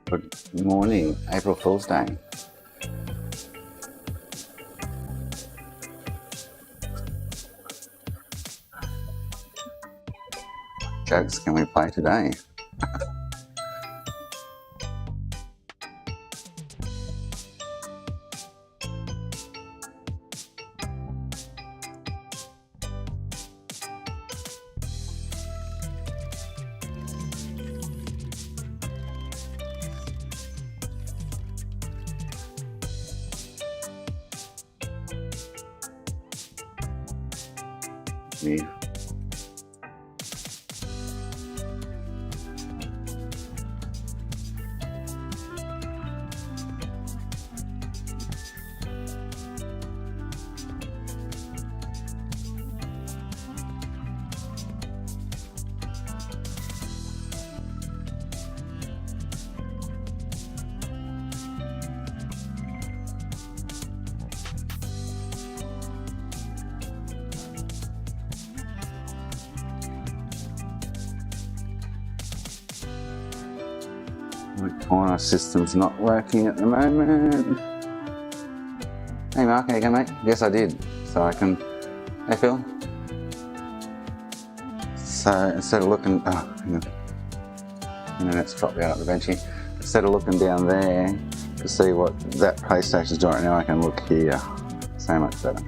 Good morning, April Fool's Day. Jokes can we play today? Yeah. My corner system's not working at the moment. Hey Mark, how you going, mate? Yes, I did. So I can... Hey Phil? So instead of looking... Oh, hang on. Internet's dropped out of the bench here. Instead of looking down there to see what that PlayStation's doing right now, I can look here. So much better.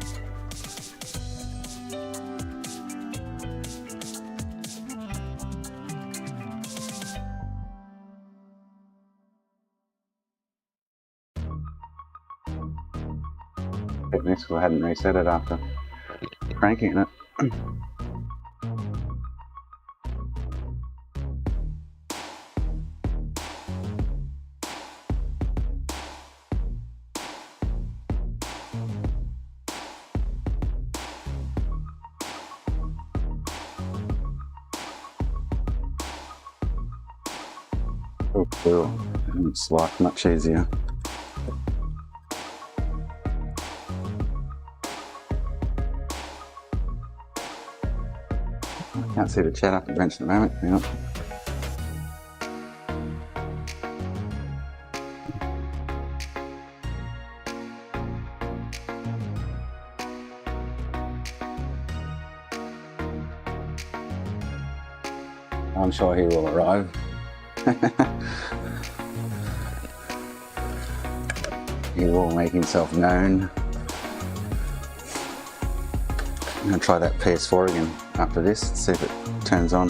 Technical, I hadn't reset it after cranking it. Oh, cool. It's like much easier. Can't see the chat up the bench at the moment. Hang on. I'm sure he will arrive. He will make himself known. I'm going to try that PS4 again after this, see if it turns on.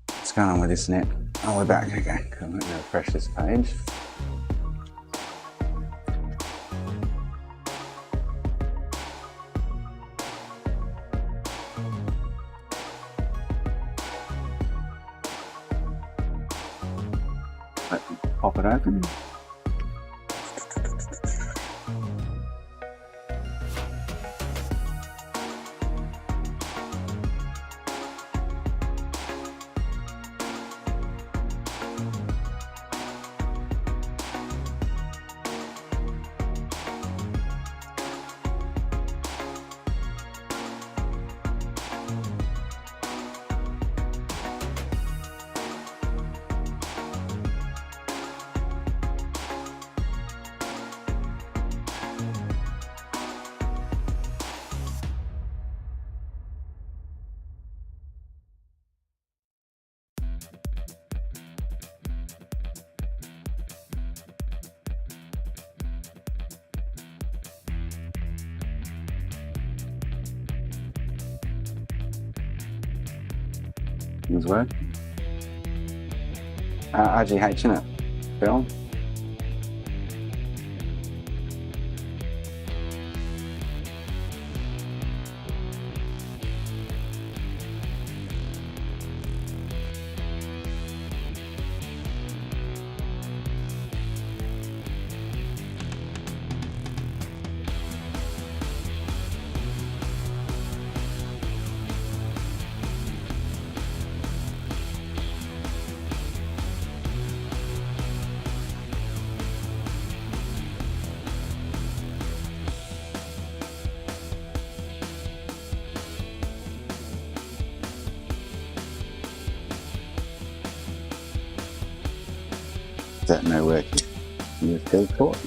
What's going on with this net? Oh, we're back. Okay, cool. Let me refresh this page. Pop it open. Things work. RGH in it, Phil. Is that no working? You still caught?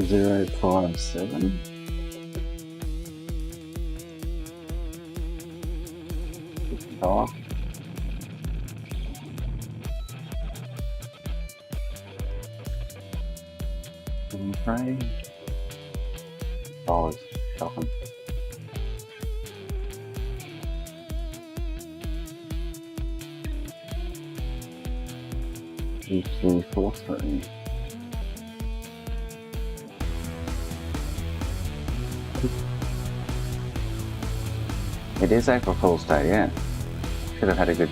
Zero, 057. $50. Frame. Dollars. Shopping. 2343. It is April Fool's Day, yeah. Should have had a good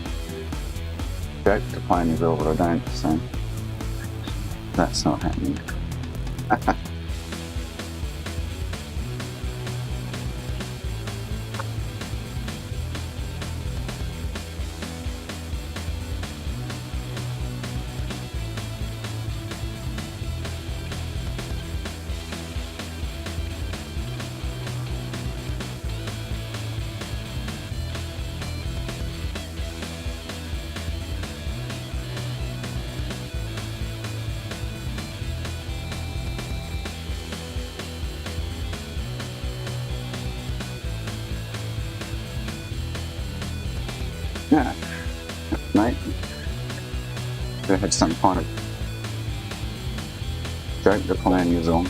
joke to play in the bill, but I don't, so that's not happening. Yeah, mate. They had some kind of joke to play in on.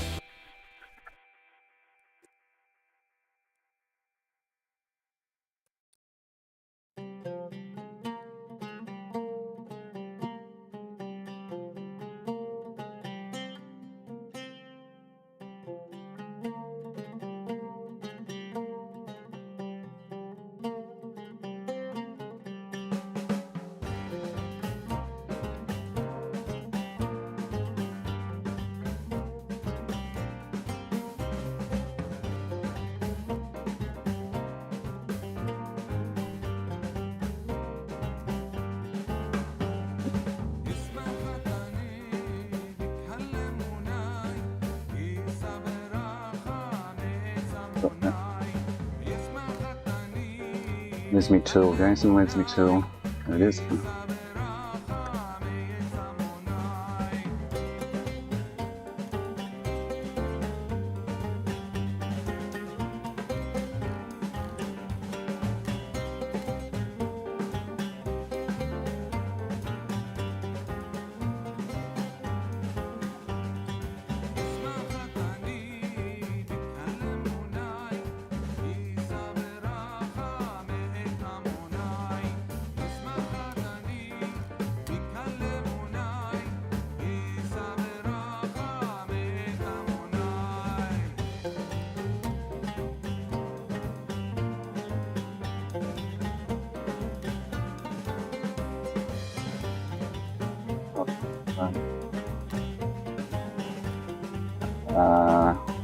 Where's me tool, Jason? Where's me tool? There it is.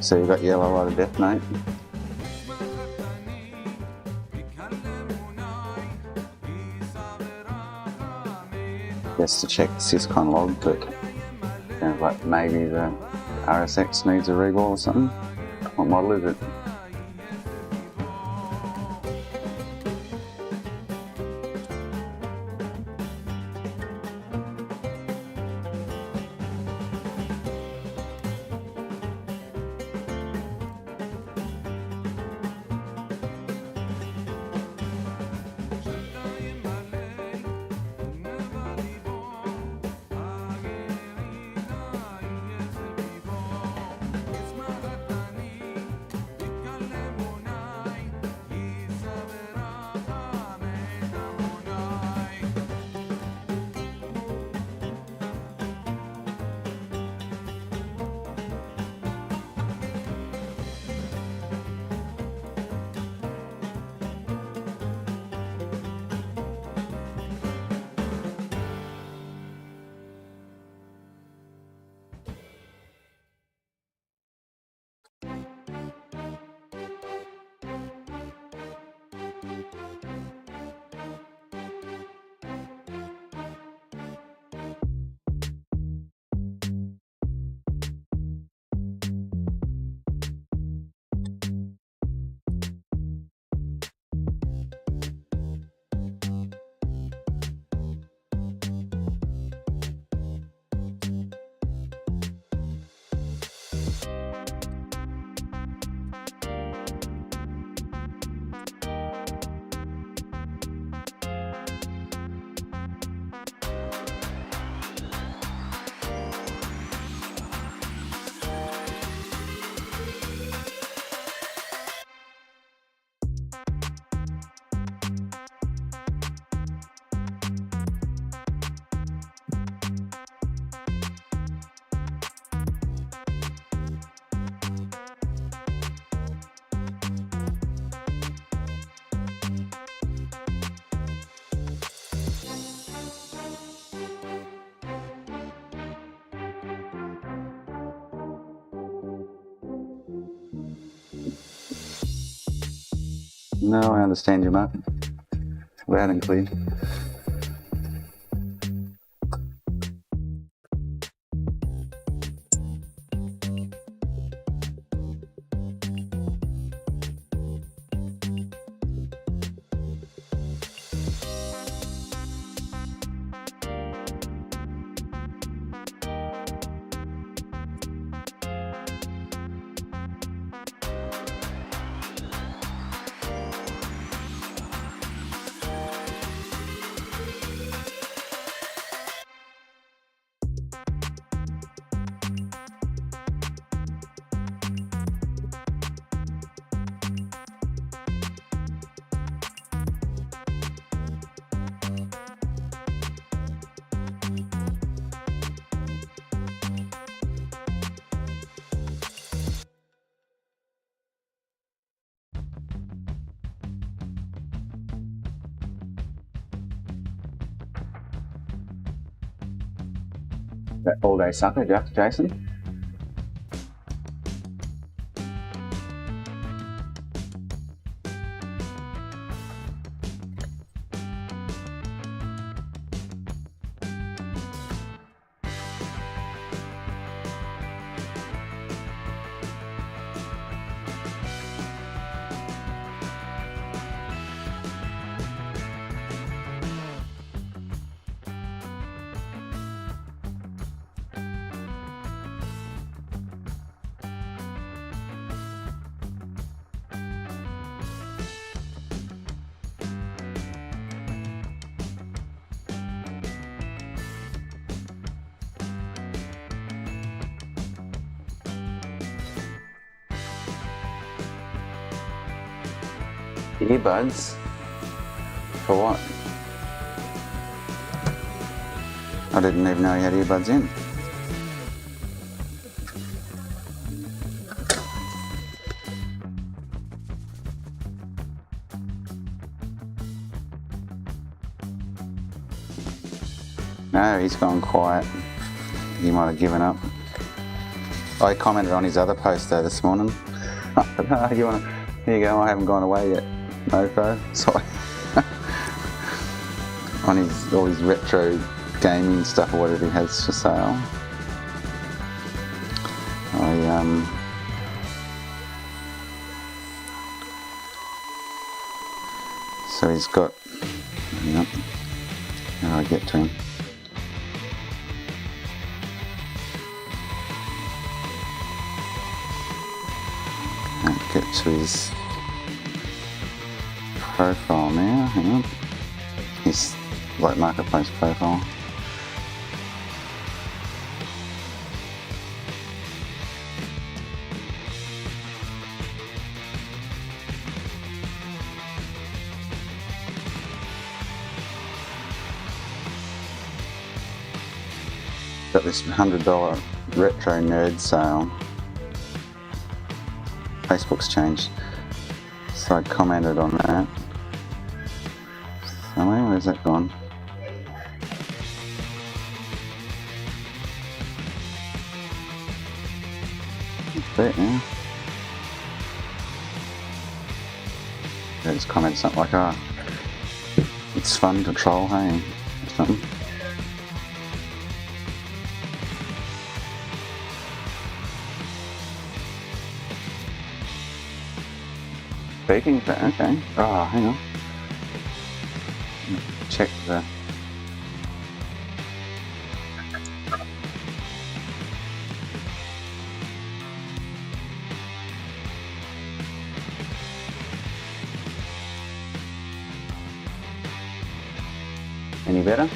So you've got yellow light of death, mate. Just to check the Syscon log, but sounds like maybe the RSX needs a rewall or something. What model is it? No, I understand you, Mark. Loud and clear. That all-day sucker, Jason? Earbuds? For what? I didn't even know he had earbuds in. No, he's gone quiet. He might have given up. I commented on his other post though this morning. You wanna, here you go, I haven't gone away yet, mofo. So on his all his retro gaming stuff or whatever he has for sale. So he's got, yep, how do I get to him? Get to his profile now, hang on. His like marketplace profile. Got this $100 retro nerd sale. Facebook's changed, so I commented on that. So where's that gone? There now. I just commented something like, "Ah, it's fun to troll, hey," or something. Speaking for, okay. Oh, hang on. Check the. Any better?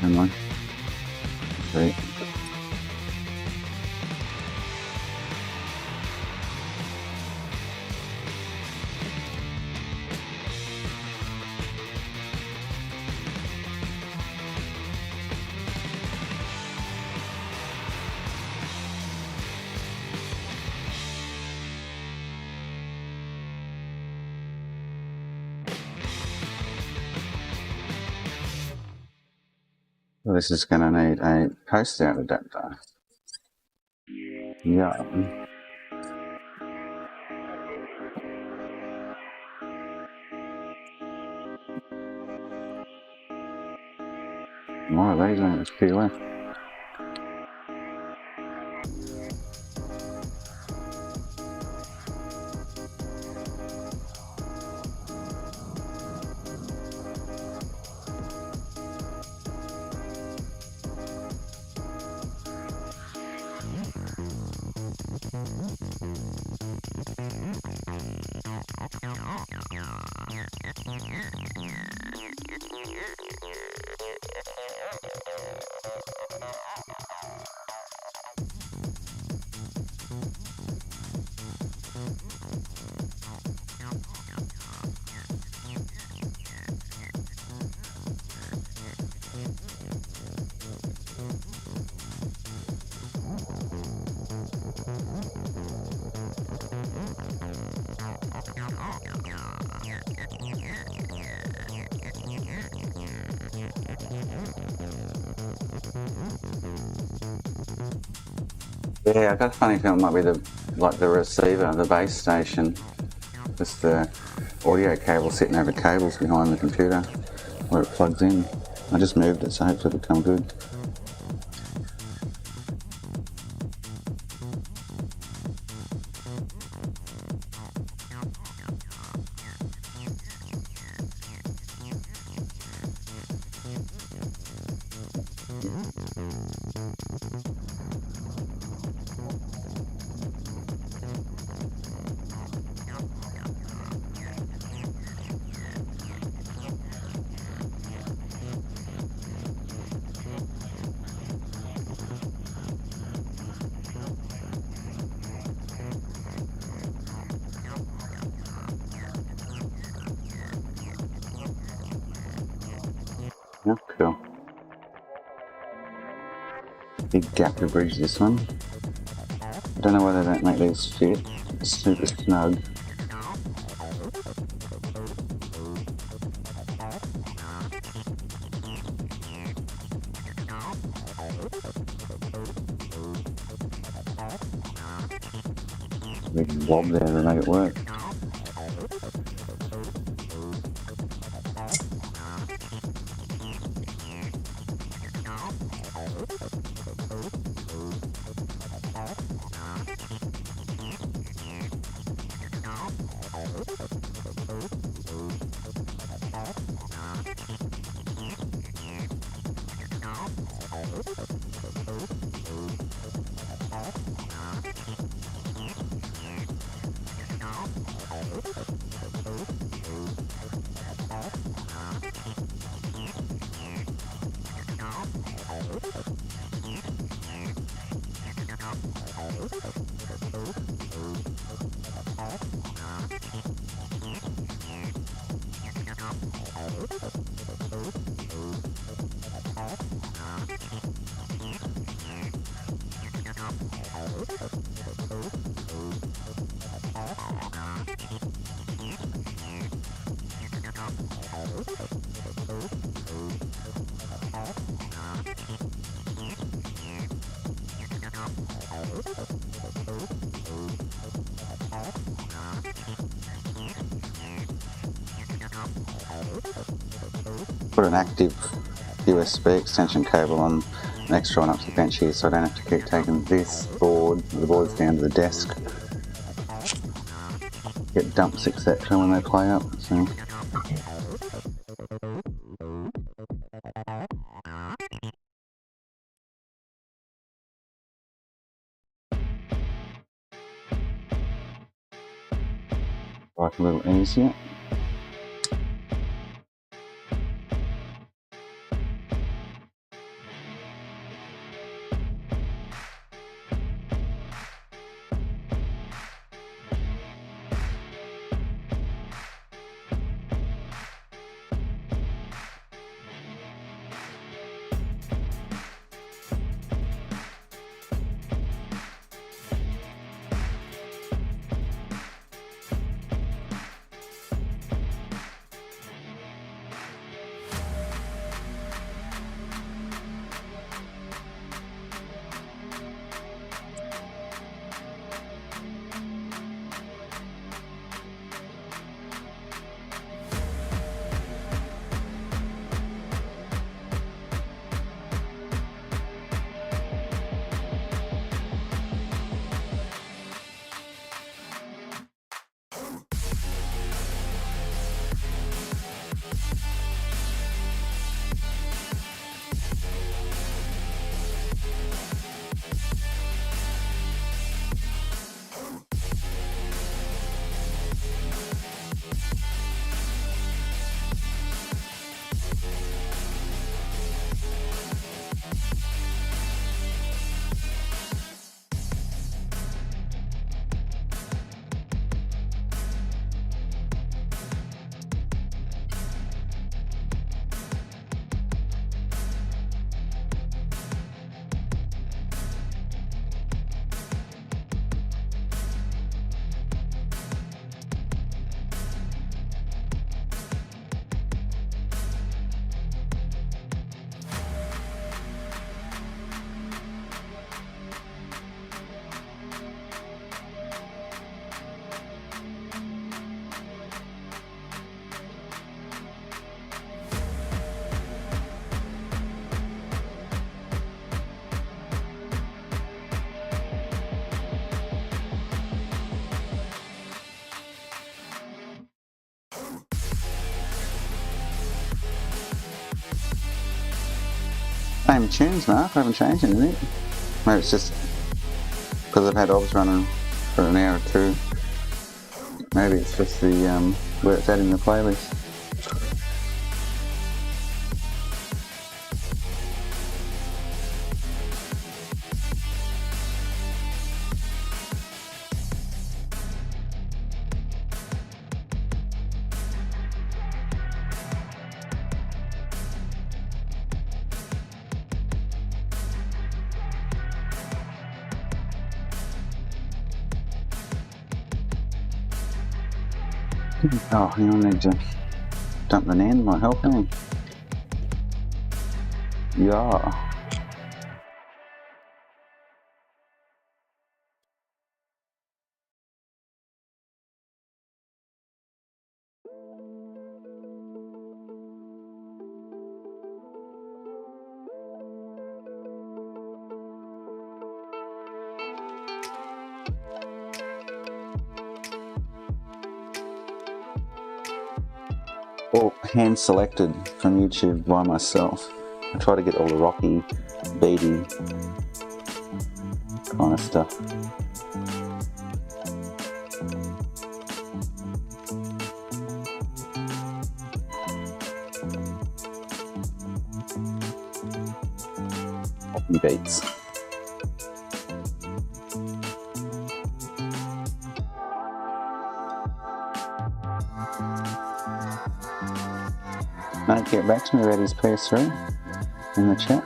Never mind. Great. So this is going to need a post out adapter. Yeah. More of these, there's a few left. Yeah, I got a funny feeling it might be the receiver, the base station. Just the audio cable sitting over cables behind the computer where it plugs in. I just moved it, so hopefully it'll come good. Yeah, cool. Big gap to bridge this one. I don't know why they don't make these fit. It's super snug. Big blob there to make it work. Put an active USB extension cable on an extra one up to the bench here, so I don't have to keep taking this board, the boards down to the desk. Get dumps etc. when they play up. So. Like a little easier. Same tunes, Mark. I haven't changed anything. Maybe it's just because I've had obs running for an hour or two. Maybe it's just the where it's at in the playlist. Oh, you need to dump the NAND, might help, don't we? Yeah. All hand selected from YouTube by myself. I try to get all the rocky, beady kind of stuff. Rocky beats. Mate, get back to me about his PS3 in the chat.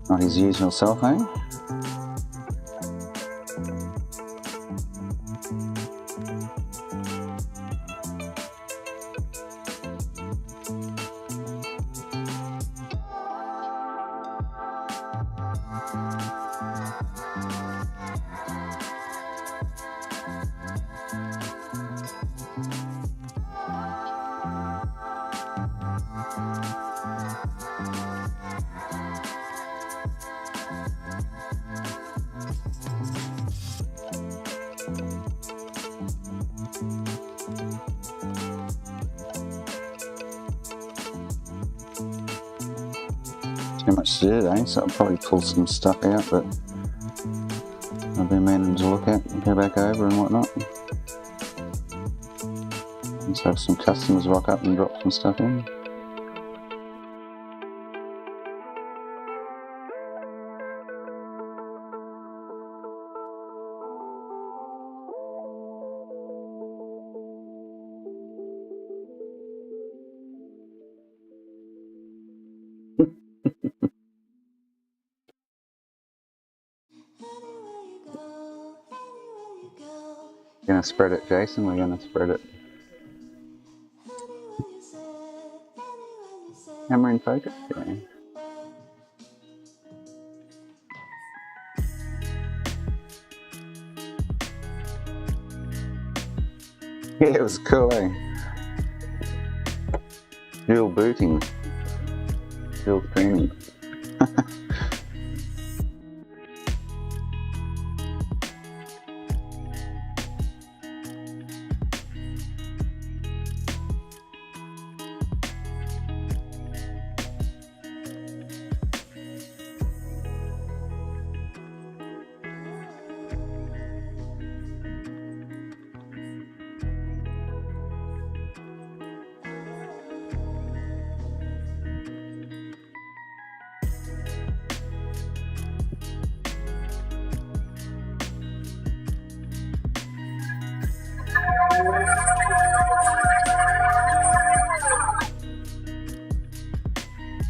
Not his usual cell phone. Too much to do today, so I'll probably pull some stuff out that I've been meaning to look at and go back over and whatnot. Let's have some customers rock up and drop some stuff in. Gonna spread it, Jason. We're gonna spread it. Camera in focus. Yeah. Yeah, it was cool, eh? Dual booting. Dual streaming.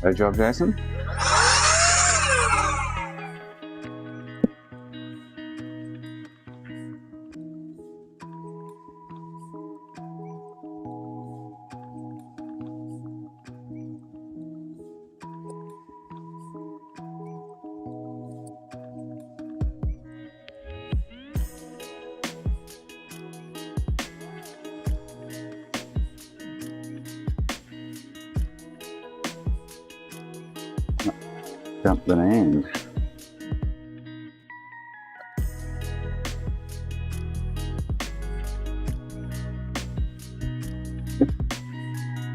Good job, Jason. Jumping in.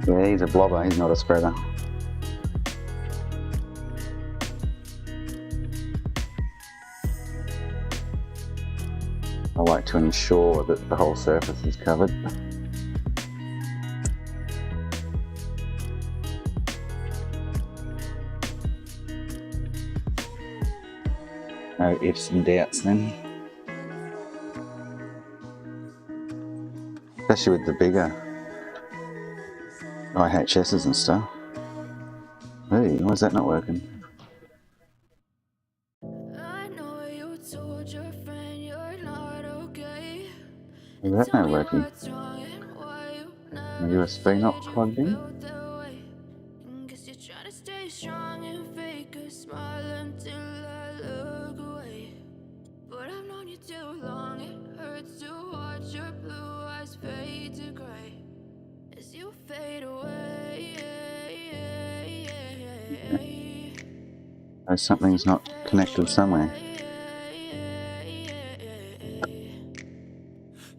Yeah, he's a blobber, he's not a spreader. I like to ensure that the whole surface is covered. No ifs and doubts then. Especially with the bigger IHSs and stuff. Hey, why is that not working? Is that not working? My USB not plugged in? Oh, something's not connected somewhere.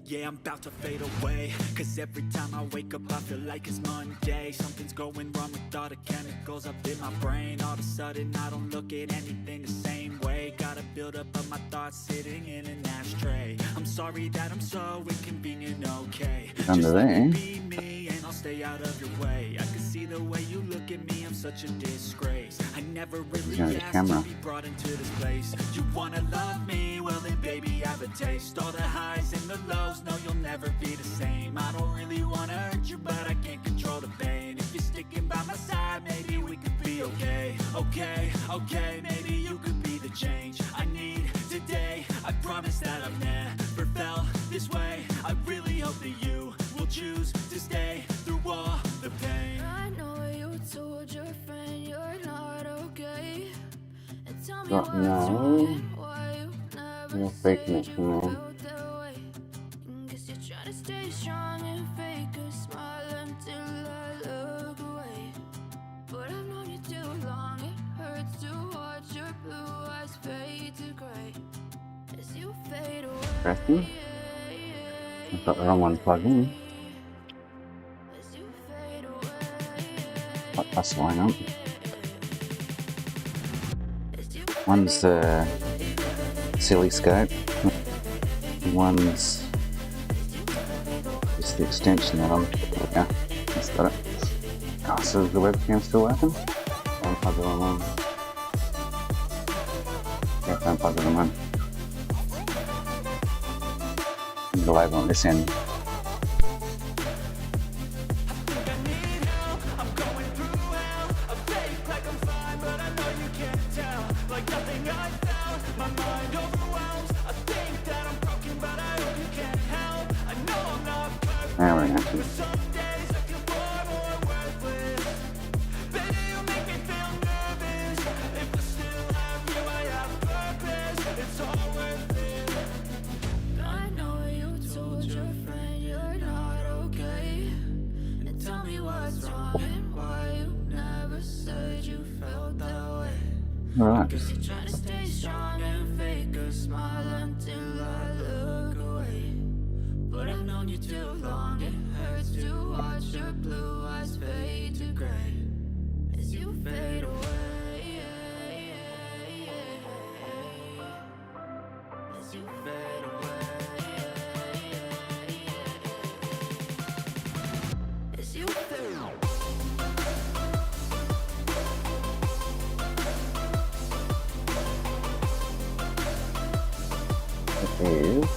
Yeah, I'm about to fade away, cause every time I wake up I feel like it's Monday. Something's going wrong with all the chemicals up in my brain. All of a sudden I don't look at anything the same way. Gotta build up of my thoughts sitting in an ashtray. I'm sorry that I'm so inconvenient, okay. Under there. Be me and I'll stay out of your way. I can see the way you look at me, I'm such a disgrace. I never really asked to be brought into this place. You wanna love me? Well then baby have a taste. All the highs and the lows, no you'll never be the same. I don't really wanna hurt you but I can't control the pain. If you're sticking by my side maybe we could be okay. Okay, maybe you could be the change I need today. I promise that I've never felt this way. I really hope that you will choose to stay through all the pain. I know you told your friend you're not okay. And tell me what's wrong and why you never said you felt that way. Guess you're trying to stay strong and fake a smile until I look away. But I've known you too long, it hurts to watch your blue eyes fade to grey as you fade away. I've got the wrong one plugged in. That's why not. One's the silly scope, one's just the extension that I'm. Yeah, that's got it. Oh, so is the webcam still working? Don't plug it on. Yeah, don't plug it on. The label on this end. Now we're in action. Alright. Trying to stay strong and fake a smile until I look away. But I've known you too long, it hurts to watch your blue eyes fade to grey as you fade away. As you fade away. As you fade away. Is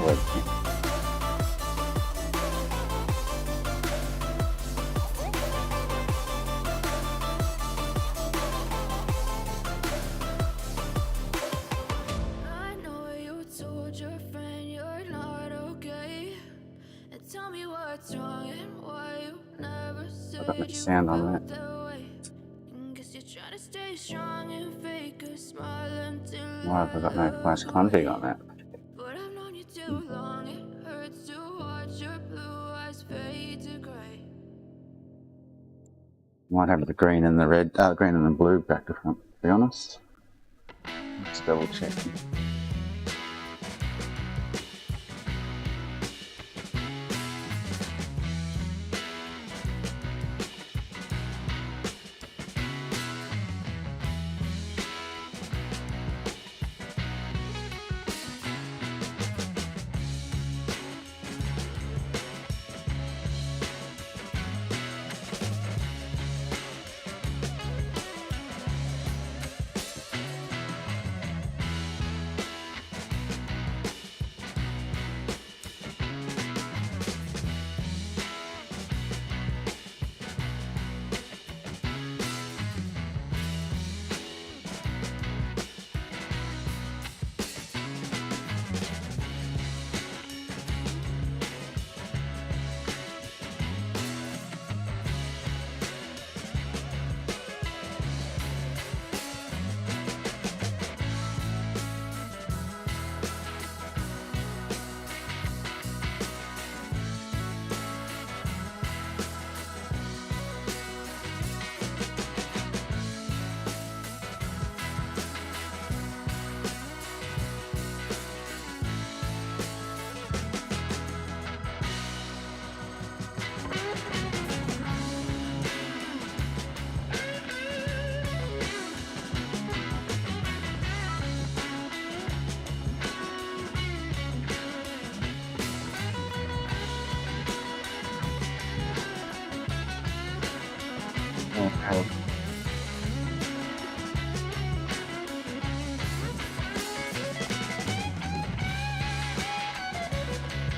webcam. I know you told your friend you're not okay. And tell me what's wrong and why you never said I've got you sound on that. Guess you're trying to stay strong and fake a smile until Why have I got no flash config on that? but I've known you too long, it hurts to watch your blue eyes fade to grey Might have the green and the red, green and the blue back to front, to be honest. Let's double check. Okay.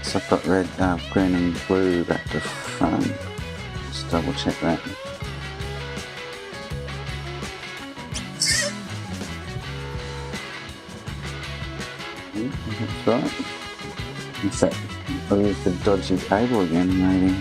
So I've got red, green and blue back to front. Just double check that. That's right. What's that? Oh, there's the dodgy cable again, maybe.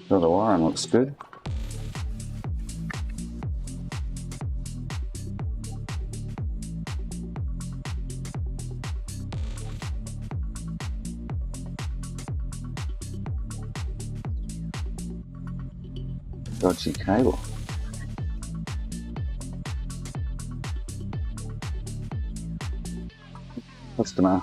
So the wiring looks good. Dodgy cable. Customer.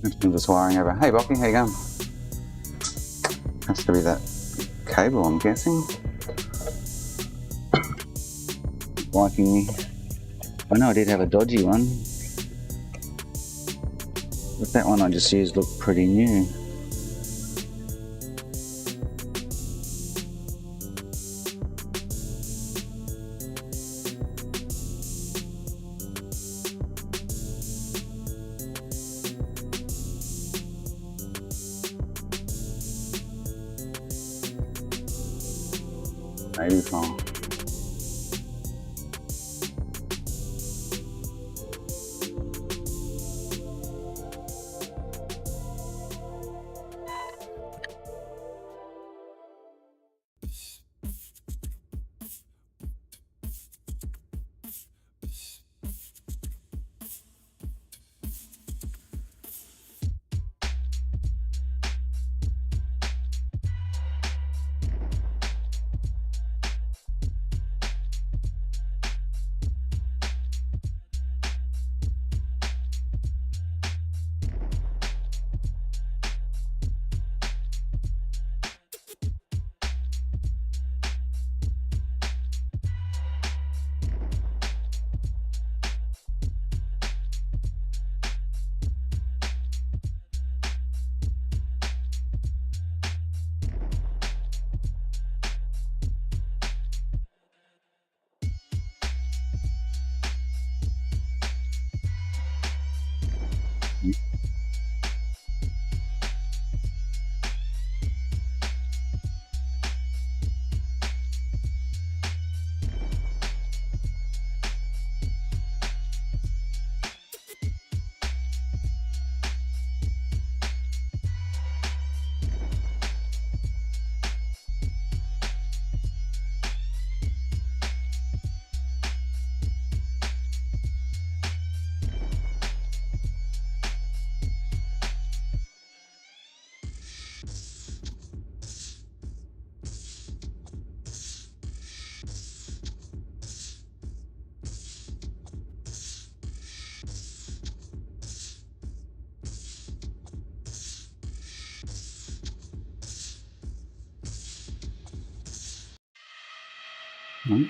I'm just wiring over. Hey Bocky, how you going? Has to be that cable, I'm guessing. Liking me. I know I did have a dodgy one, but that one I just used looked pretty new. Maybe fine.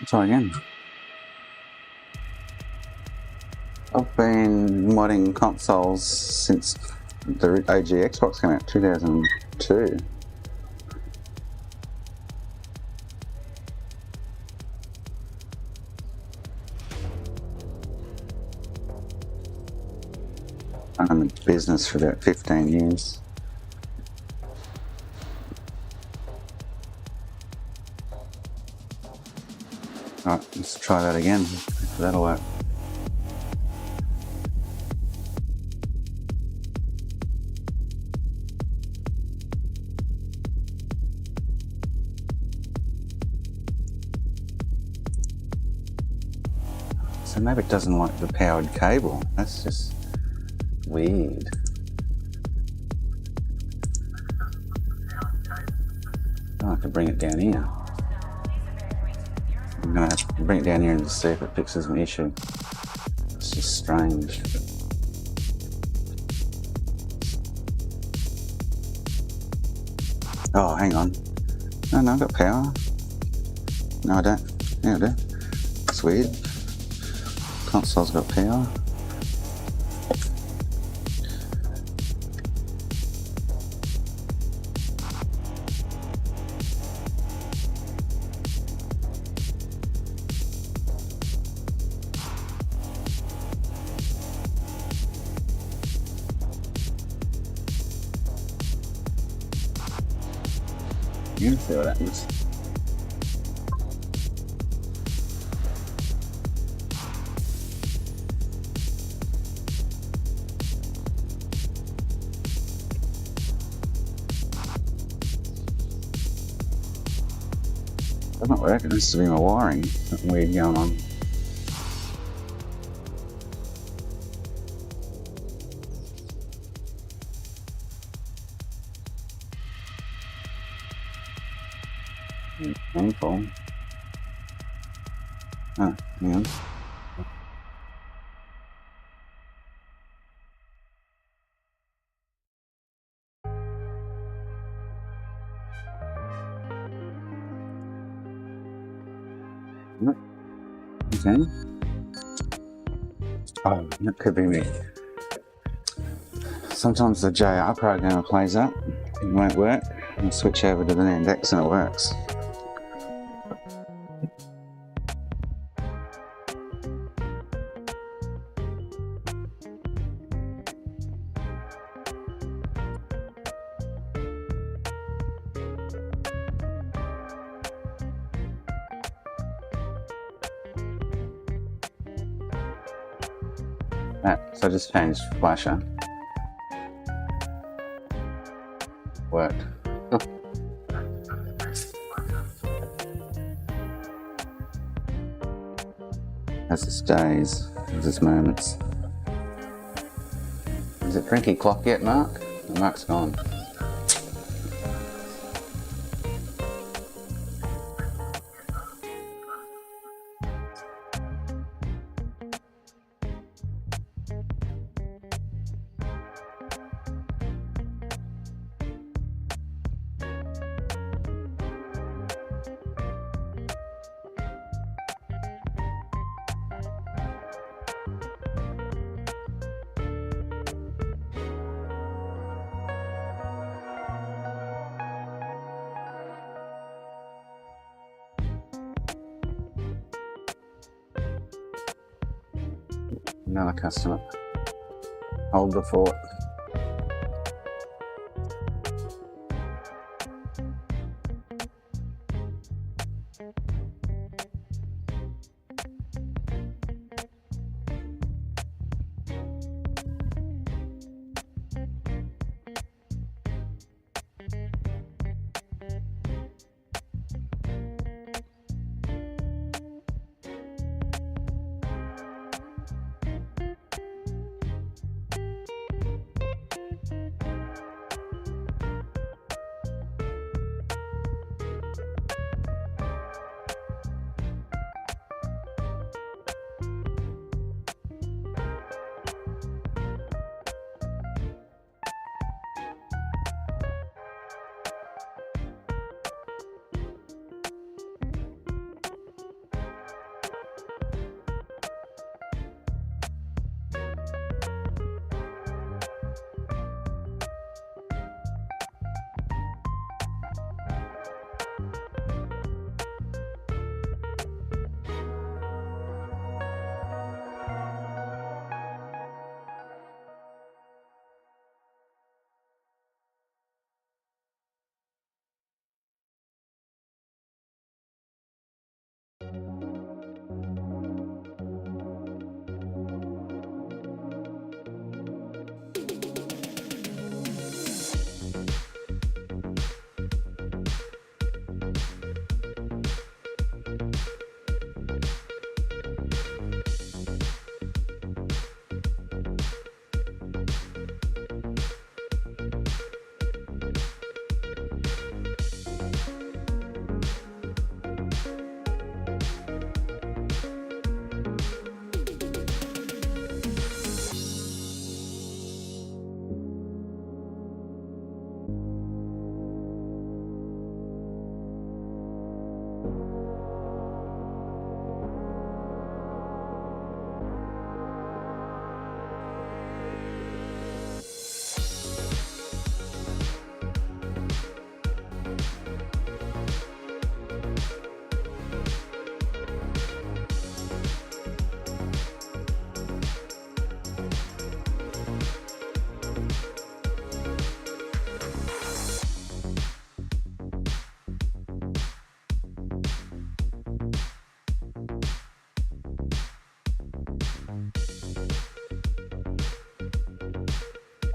Try again. I've been modding consoles since the OG Xbox came out, 2002. I'm in the business for about 15 years. Alright, let's try that again. If that'll work. So maybe it doesn't like the powered cable. That's just weird. I'll have to bring it down here. I'm gonna have to bring it down here and just see if it fixes an issue. It's just strange. Oh, hang on. No, I've got power. No, I don't. Yeah, I do. It's weird. Console's got power. You can see what happens. It's not working. This is my wiring. Something weird going on. Painful. Ah, hang on. Okay. Oh, that could be me. Sometimes the JR programmer plays up, it won't work. I'll switch over to the index and it works. So I just changed flasher. Worked. As it stays, as its moments. Is it drinky clock yet, Mark? Oh, Mark's gone. Another customer. Hold the fort.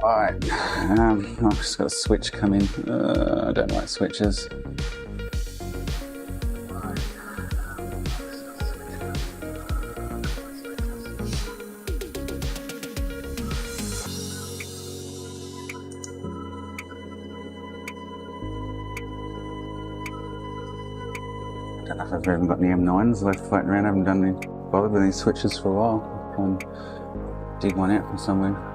Alright, I've just got a switch come in. I don't like switches. I don't know if I've even got any M9s left floating around. I haven't done any bothered with these switches for a while. I'll dig one out from somewhere.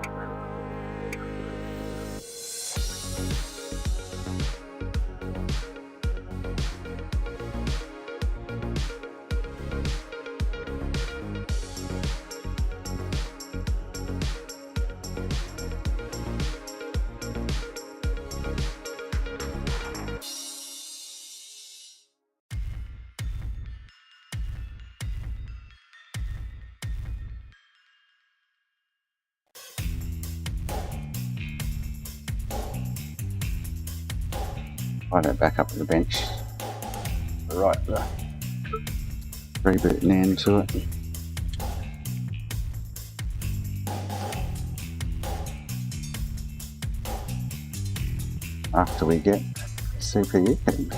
Right back up to the bench. Right, the reboot NAND to it. After we get CPU key.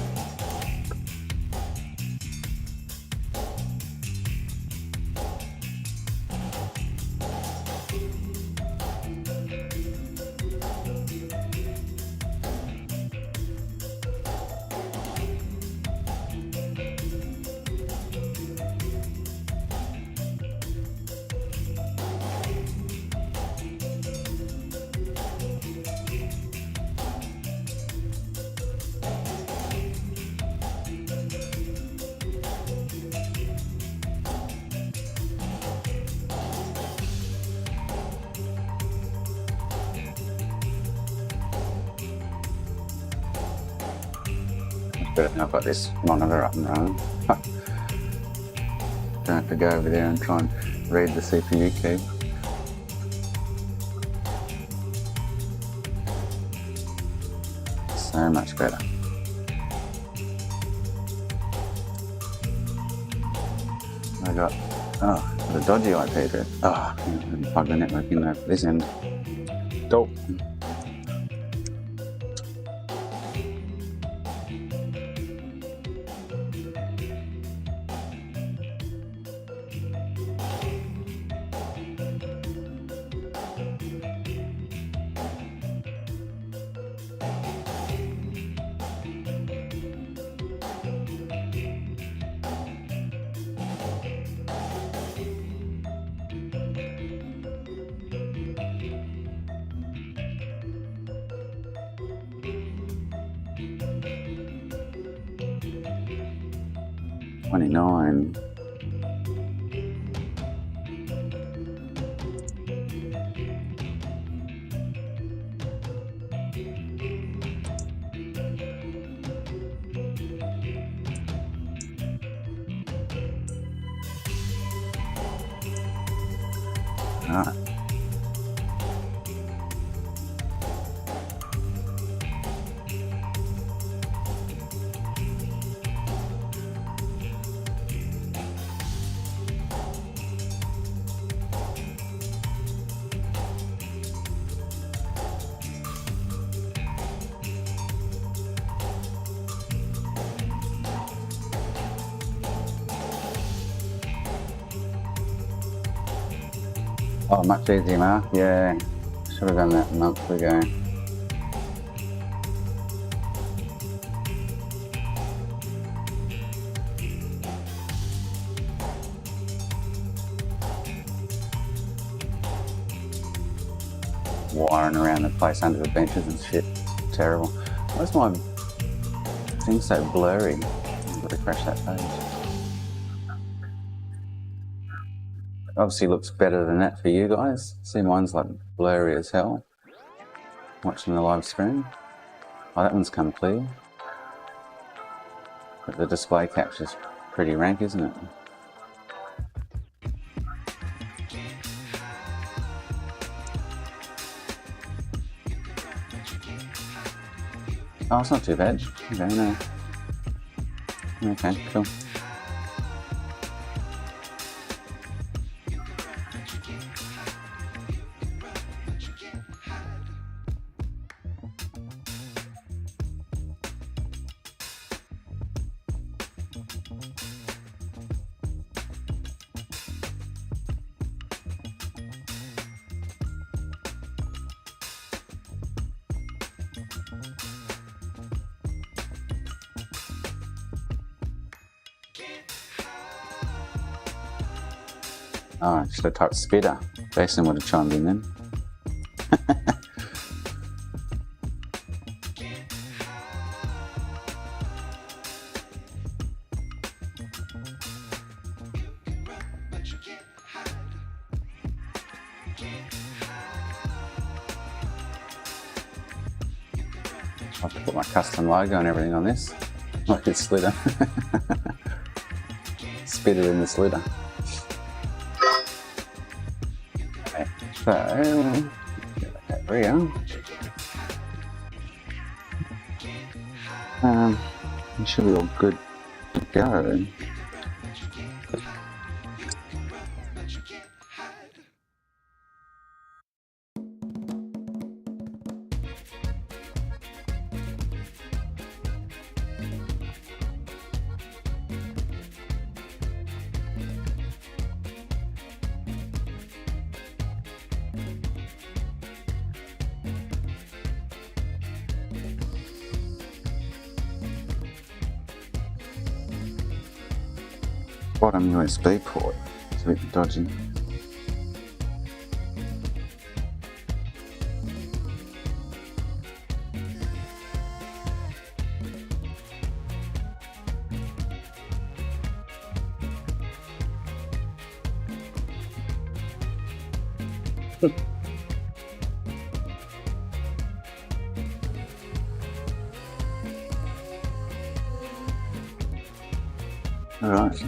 But I've got this monitor up and running. Don't have to go over there and try and read the CPU key. So much better. I got, the dodgy IP address. I can plug the network in over this end. Dope. $29. All right. Oh, much easier, Mark. Yeah, should have done that a month ago. Wiring around the place under the benches and shit. Terrible. Why's my thing so blurry? I've got to crash that page. Obviously looks better than that for you guys. See, mine's like blurry as hell. Watching the live stream. Oh, that one's come clear. But the display capture's pretty rank, isn't it? Oh, it's not too bad. Okay, no. Okay, cool. Oh, I should have typed spitter. Jason would have chimed in then. I have to put my custom logo and everything on this. Like it's slitter. Spitter in the slitter. So, there we go. It should be all good to go. Bottom USB port, it's a bit dodgy. All right.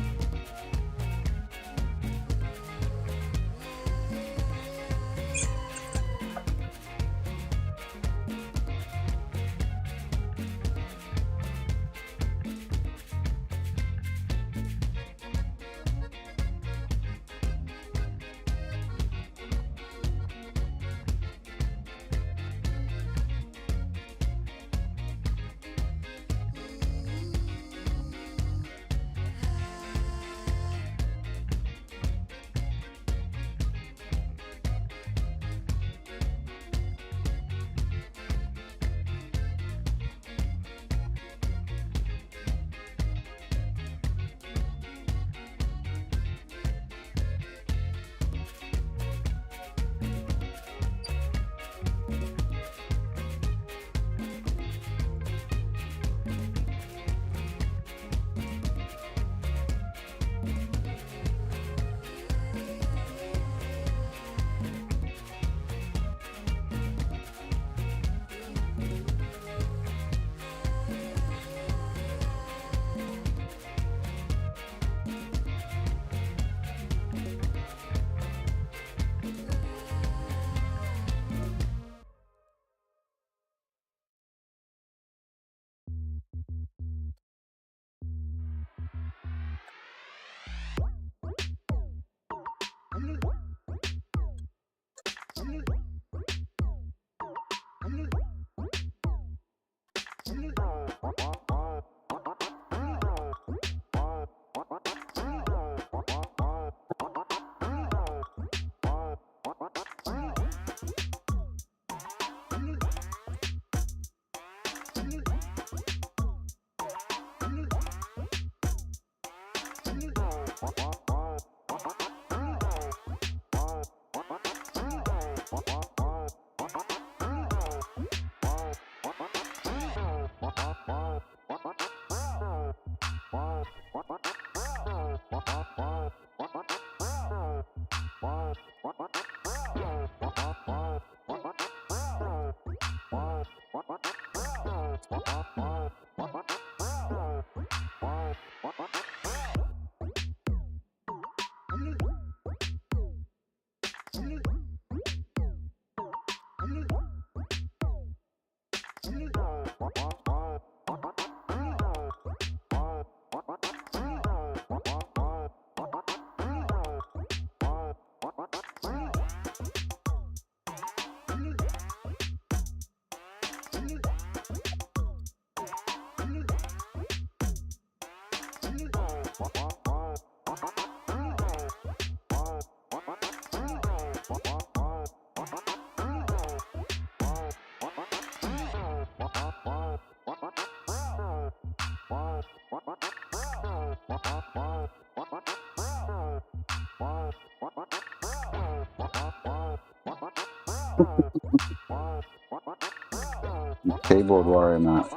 Keyboard warrior mark.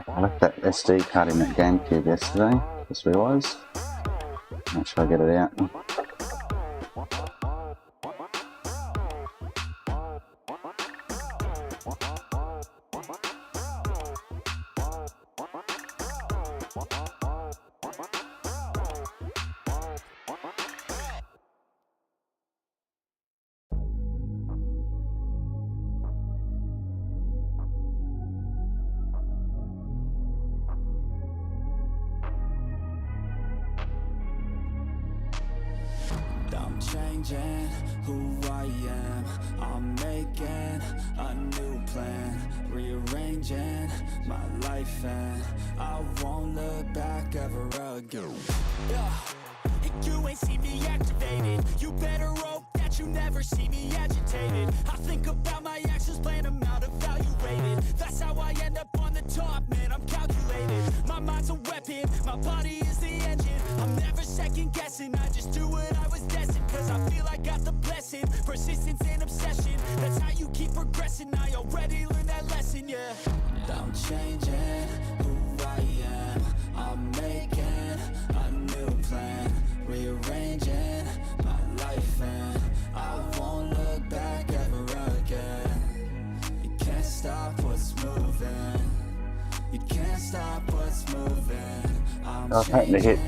I left that SD card in that GameCube yesterday, just realised. Not sure I get it out. changing who I am. I'm making a new plan, rearranging my life, and I won't look back ever again. Yeah. And you ain't see me activated. You better hope that you never see me agitated. I think about my actions, plan them out, evaluated. That's how I end up on the top, man, I'm calculated. My mind's a weapon, my body is the engine. I'm never second guessing, I just do what I was destined. Cause I feel I got the blessing, persistence and obsession. That's how you keep progressing, I already learned that lesson, yeah. I'm changing who I am. I'm making a new plan, rearranging my life, and I won't look back ever again. You can't stop what's moving. You can't stop what's moving. I was hoping to hit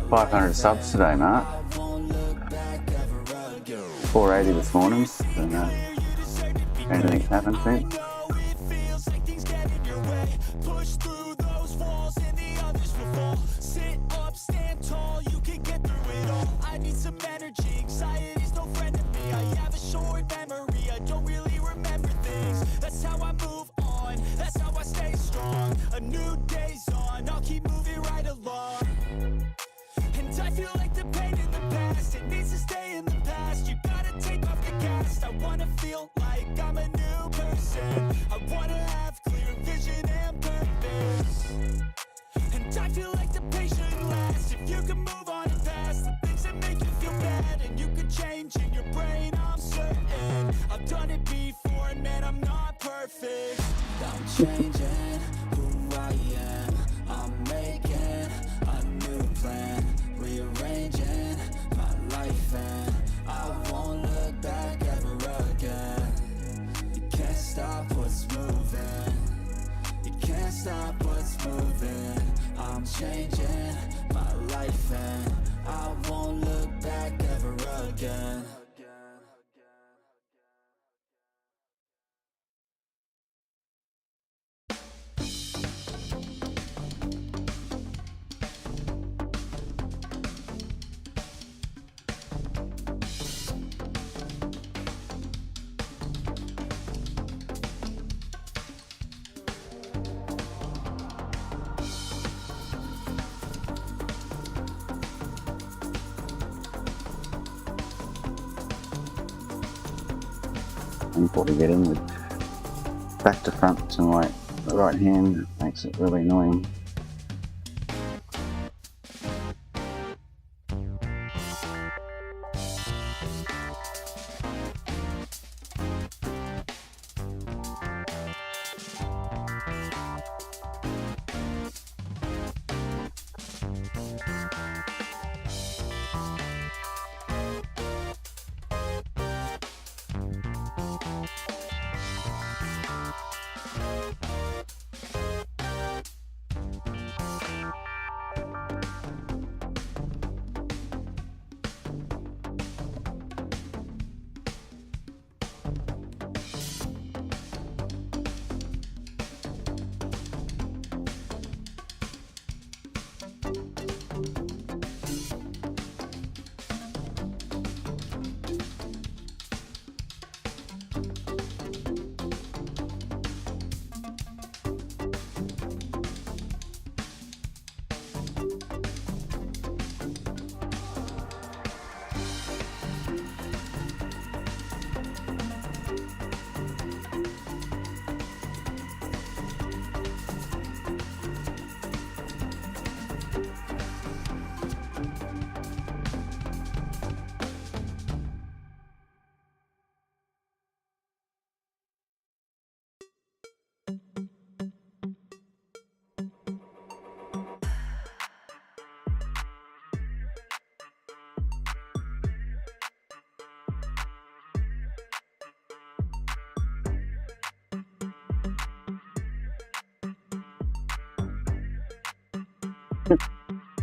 500 subs today, Mark. 480 this morning. Don't know. Anything's happened since. Push through those walls and the others will fall. Sit up, stand tall, you can get through it all. I need some energy, anxiety's no friend of me. I have a short memory, I don't really remember things. That's how I move on, that's how I stay strong. A new day's on, I'll keep moving right along. And I feel like the pain in the past, it needs to stay in the past. You gotta take off the cast. I wanna feel like I'm a new person. I wanna have clear vision and purpose. And I feel like the pain shouldn't last. If you can move on and past the things that make you feel bad, and you can change in your brain, I'm certain. I've done it before and man, I'm not perfect. I'm changing who I am. I'm making a new plan, rearranging my life, and I won't look back ever again. You can't stop what's moving. You can't stop what's moving. I'm changing my life, and I won't look back ever again. Painful to get in with back to front to my right hand, makes it really annoying.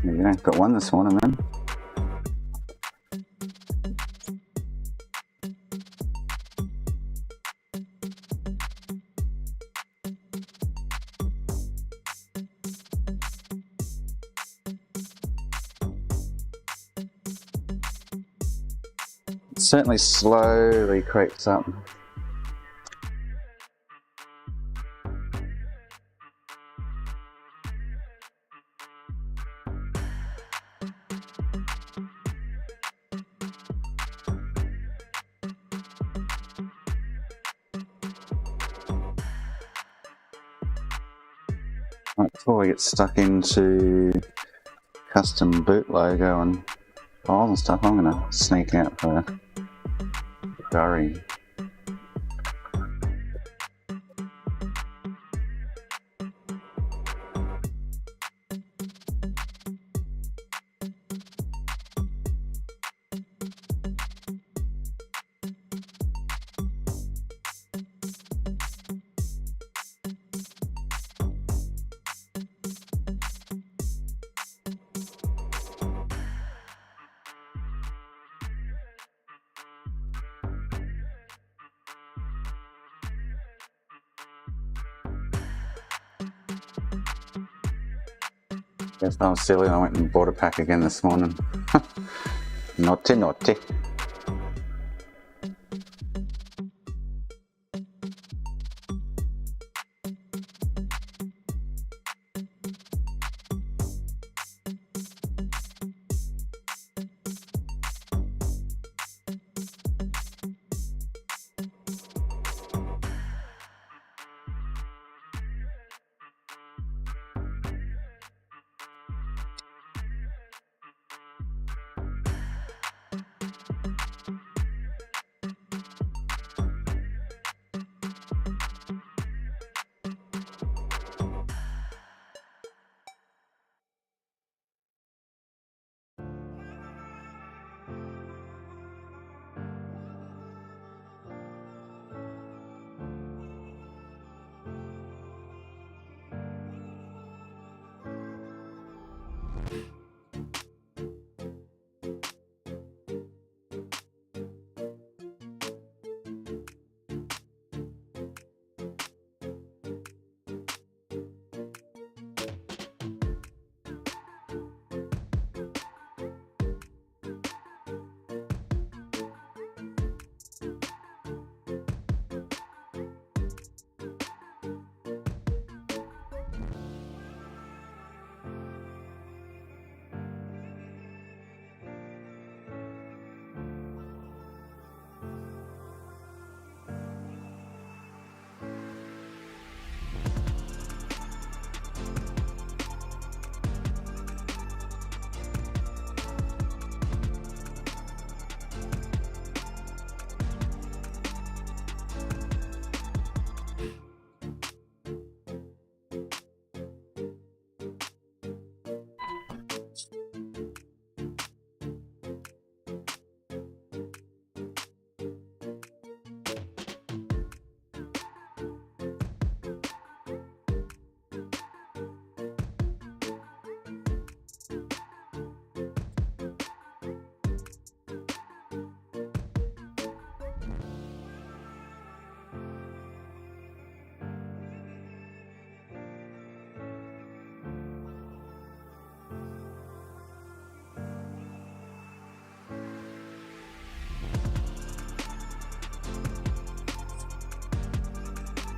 Maybe I got one this morning then. certainly slowly creeps up. Right, before we get stuck into custom boot logo and files and stuff, I'm going to sneak out for a curry. Guess I was silly, I went and bought a pack again this morning. Naughty, naughty.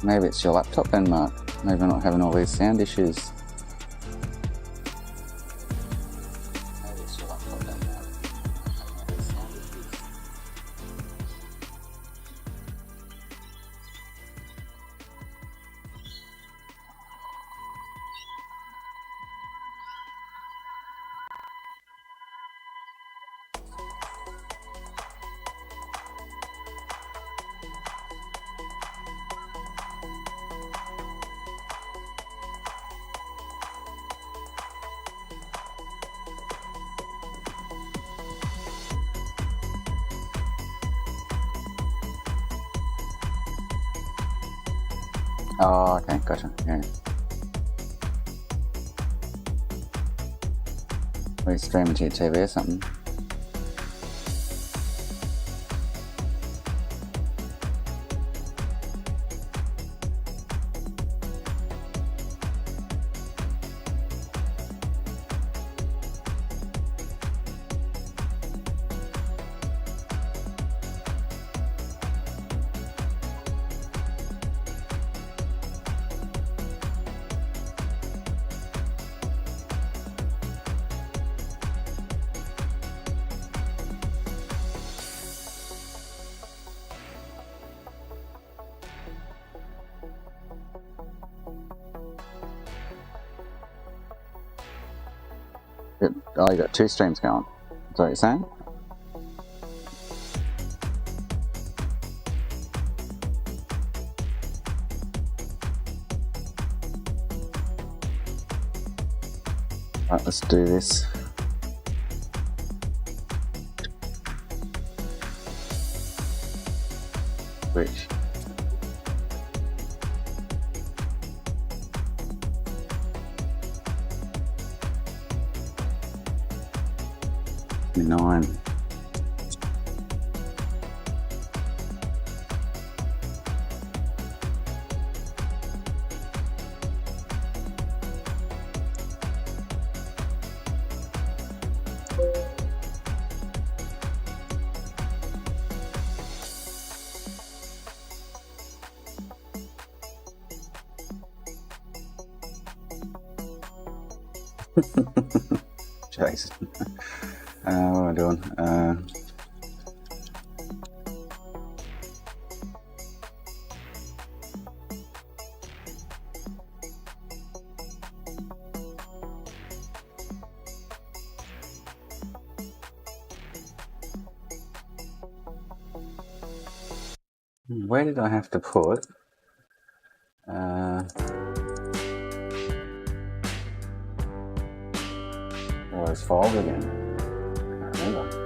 Maybe it's your laptop then, Mark. Maybe we're not having all these sound issues. Maybe it's your laptop then, Mark. All these sound issues. Oh, okay, gotcha. Yeah. We stream it to your TV or something. Oh, you got 2 streams going. Is that what you're saying? Right, let's do this. Which? Nine. Jason. What am I doing? Where did I have to put? Well, it's folded again. I can't remember.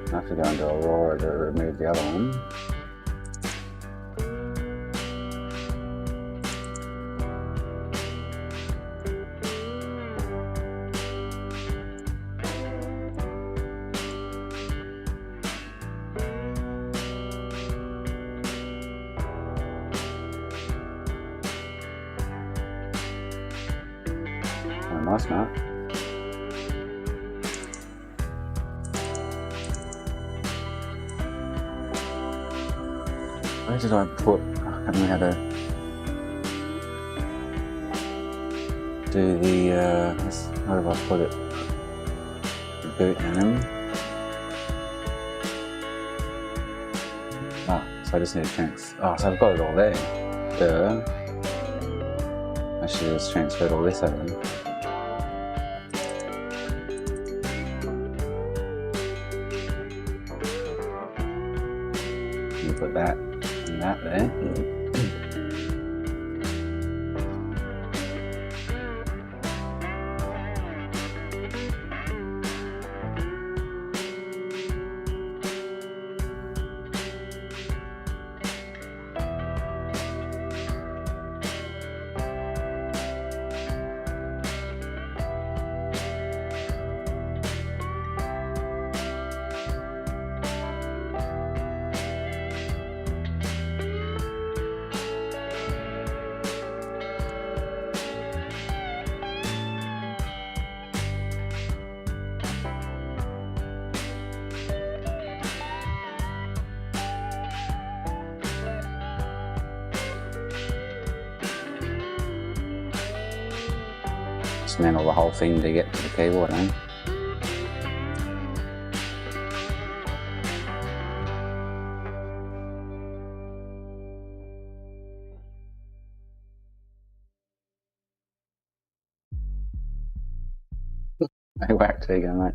I have to go into Aurora to remove the other one. I must not. Where did I put? I can't remember how to do the. Where have I put it? Boot anim. So I just need to transfer. Oh, so I've got it all there. Duh. I should have just transferred all this over. You put that and that there. Dismantle the whole thing to get to the keyboard, eh? Hey, whack, there you go, mate.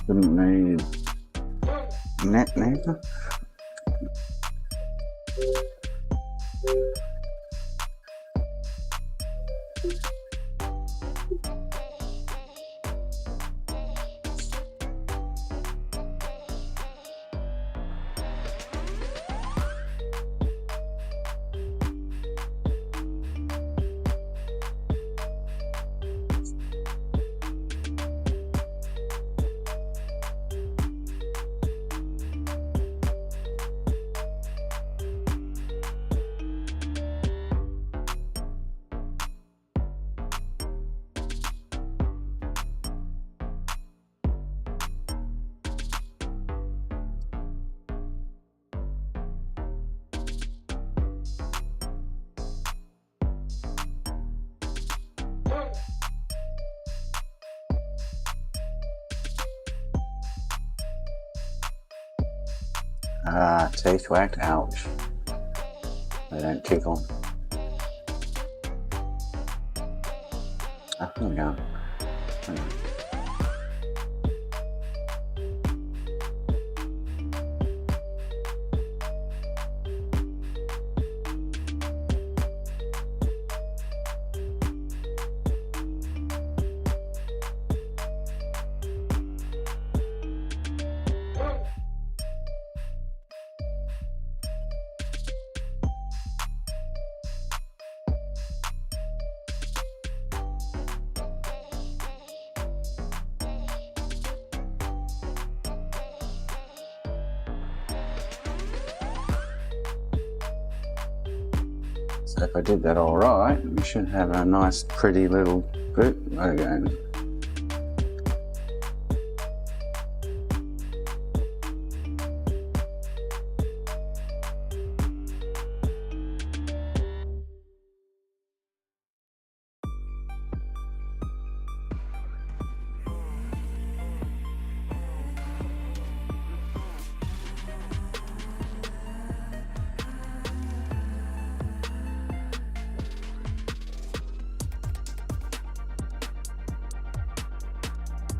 Didn't need net neither. Ah, teeth whacked, ouch. They don't tickle. Ah, here we go. So if I did that all right, we should have a nice pretty little boot logo.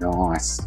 Nice.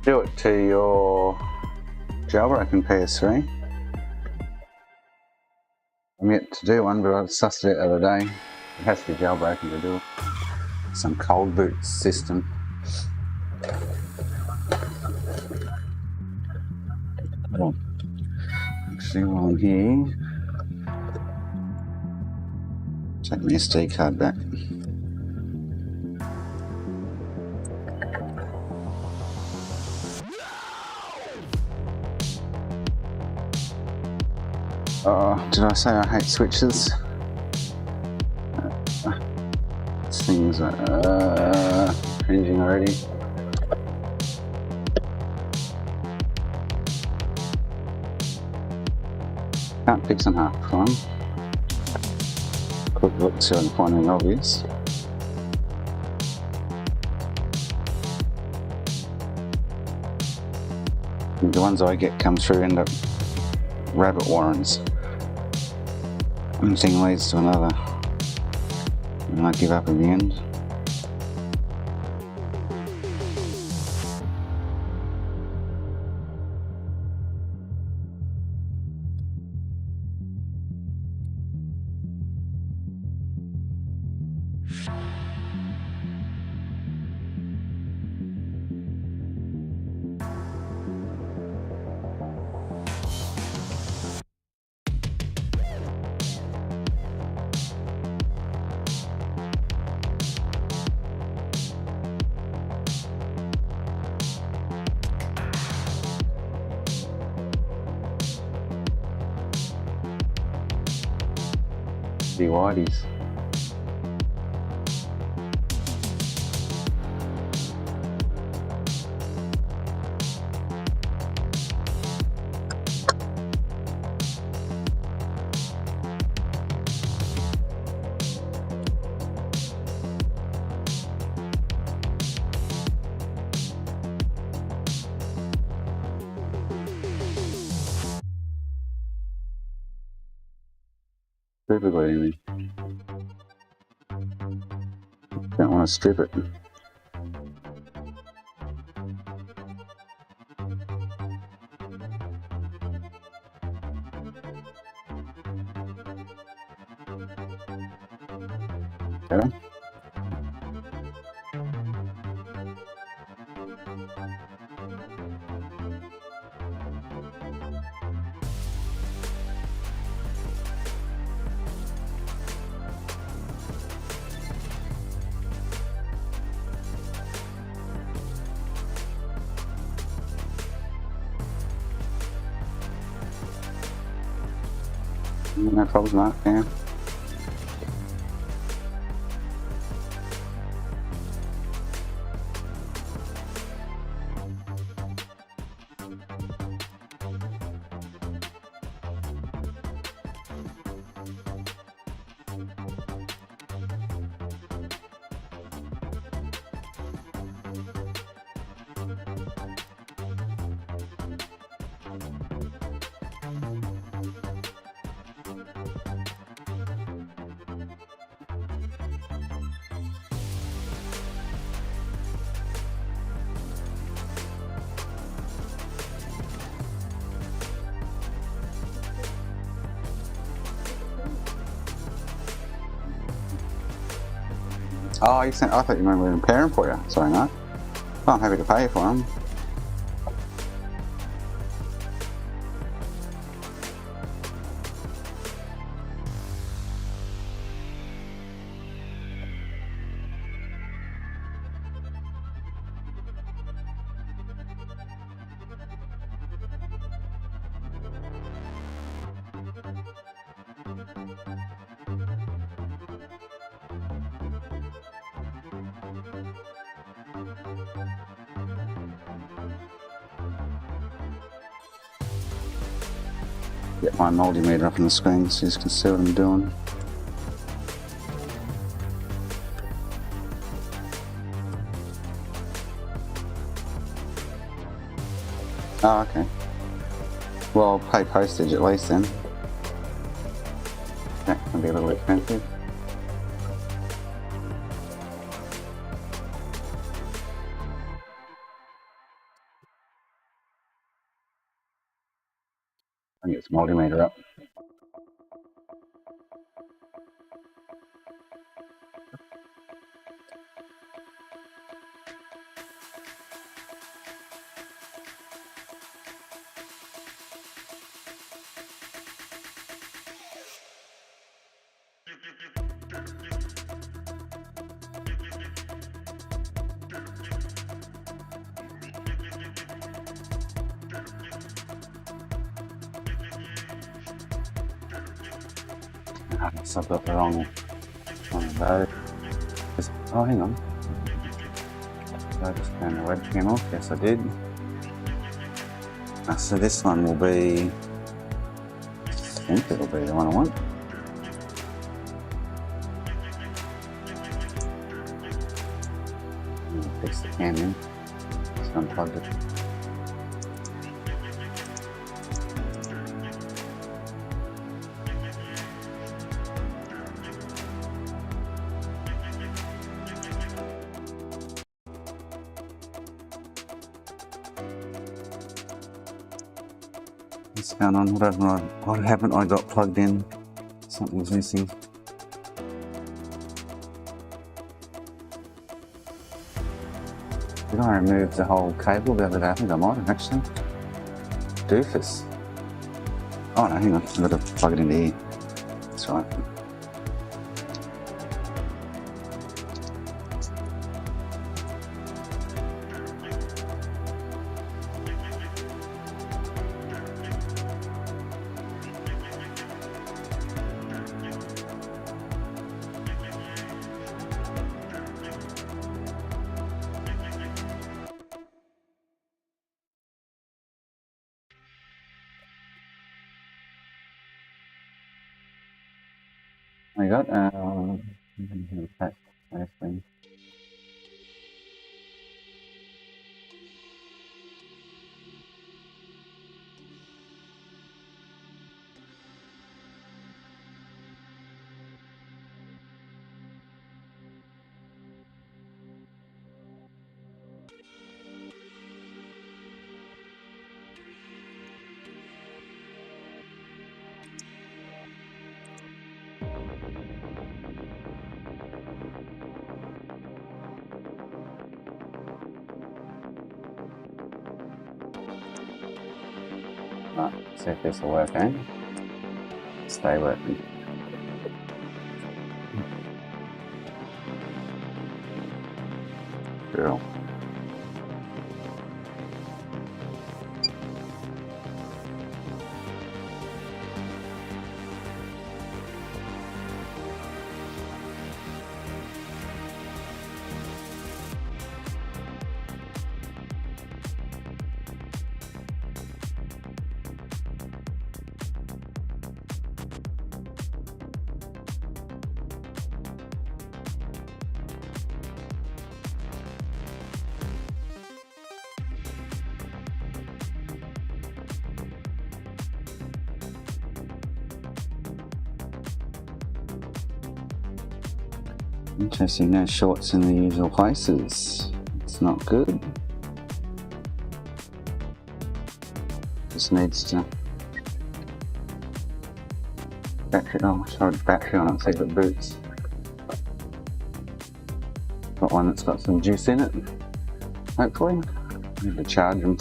Do it to your jailbroken PS3. I'm yet to do one, but I sussed it the other day. It has to be jailbroken to do it. Some cold boot system. Actually, while I'm here, take my SD card back. Oh, did I say I hate switches? This thing's cringing already. Can't fix them half the time. Quick look, see if I can find anything obvious. The ones I get come through end up rabbit warrens. One thing leads to another, and I give up in the end. shitty whiteys. Super good in me. Don't want to strip it. Better? No problems, Mark. Yeah. Oh, you sent. I thought you meant we were repairing for you. Sorry, mate. Well, I'm happy to pay you for them. Get my multimeter up on the screen so you can see what I'm doing. Oh, okay. Well, I'll pay postage at least then. That can be a little expensive. I get this multimeter up. I've got the wrong boat. Oh, hang on. Did I just turn the webcam off? Yes, I did. So this one will be, I think it'll be the one I want. Fix the cam in. Just unplugged it. What's going on? What happened? I got plugged in. Something was missing. Did I remove the whole cable the other day? I think I might have actually. Doofus. Oh no, hang on. I've got to plug it in here. That's right. I got Right, see if this will work, eh? Stay working. Cool. Interesting, no shorts in the usual places. It's not good. Just needs to battery. Oh, charge the battery on it, see if it boots. Got one that's got some juice in it. Hopefully, need to charge them.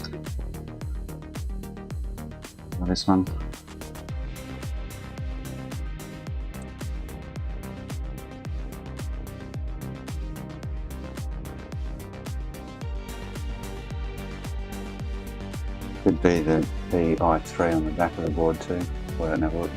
This one. Could be the i3 on the back of the board too. Well, I don't have a look.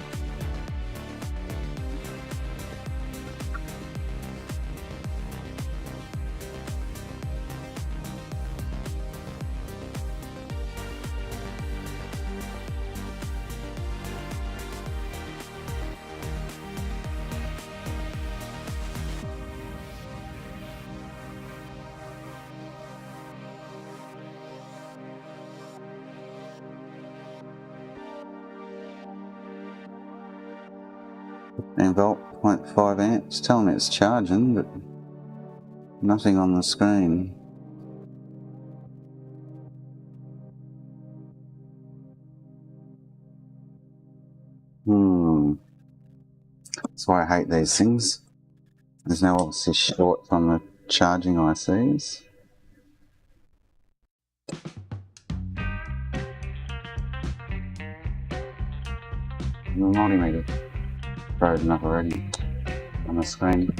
Volt, 0.5 amps, telling me it's charging, but nothing on the screen. That's why I hate these things. There's no obviously short on the charging ICs. The multimeter frozen up already on the screen.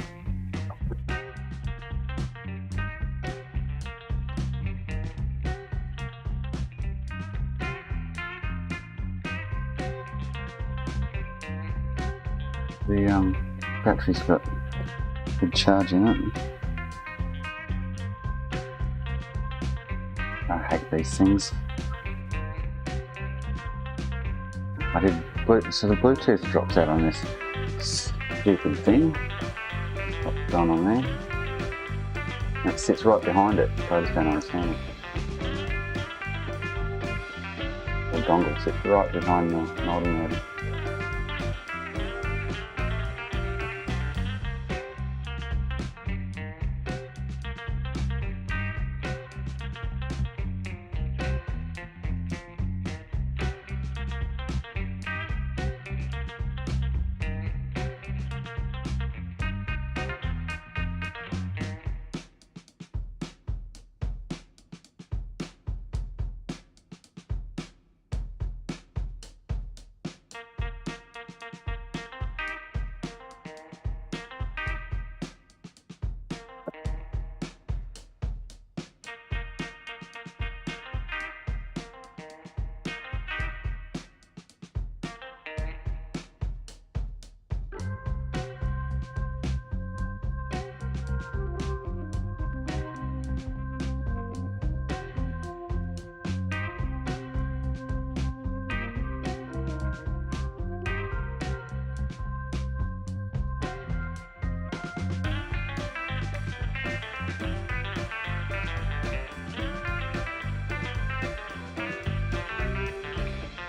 The battery's got good charge in it. I hate these things. So the Bluetooth drops out on this stupid thing. What's going on there? It sits right behind it, so I just don't understand it. The dongle sits right behind the multimeter.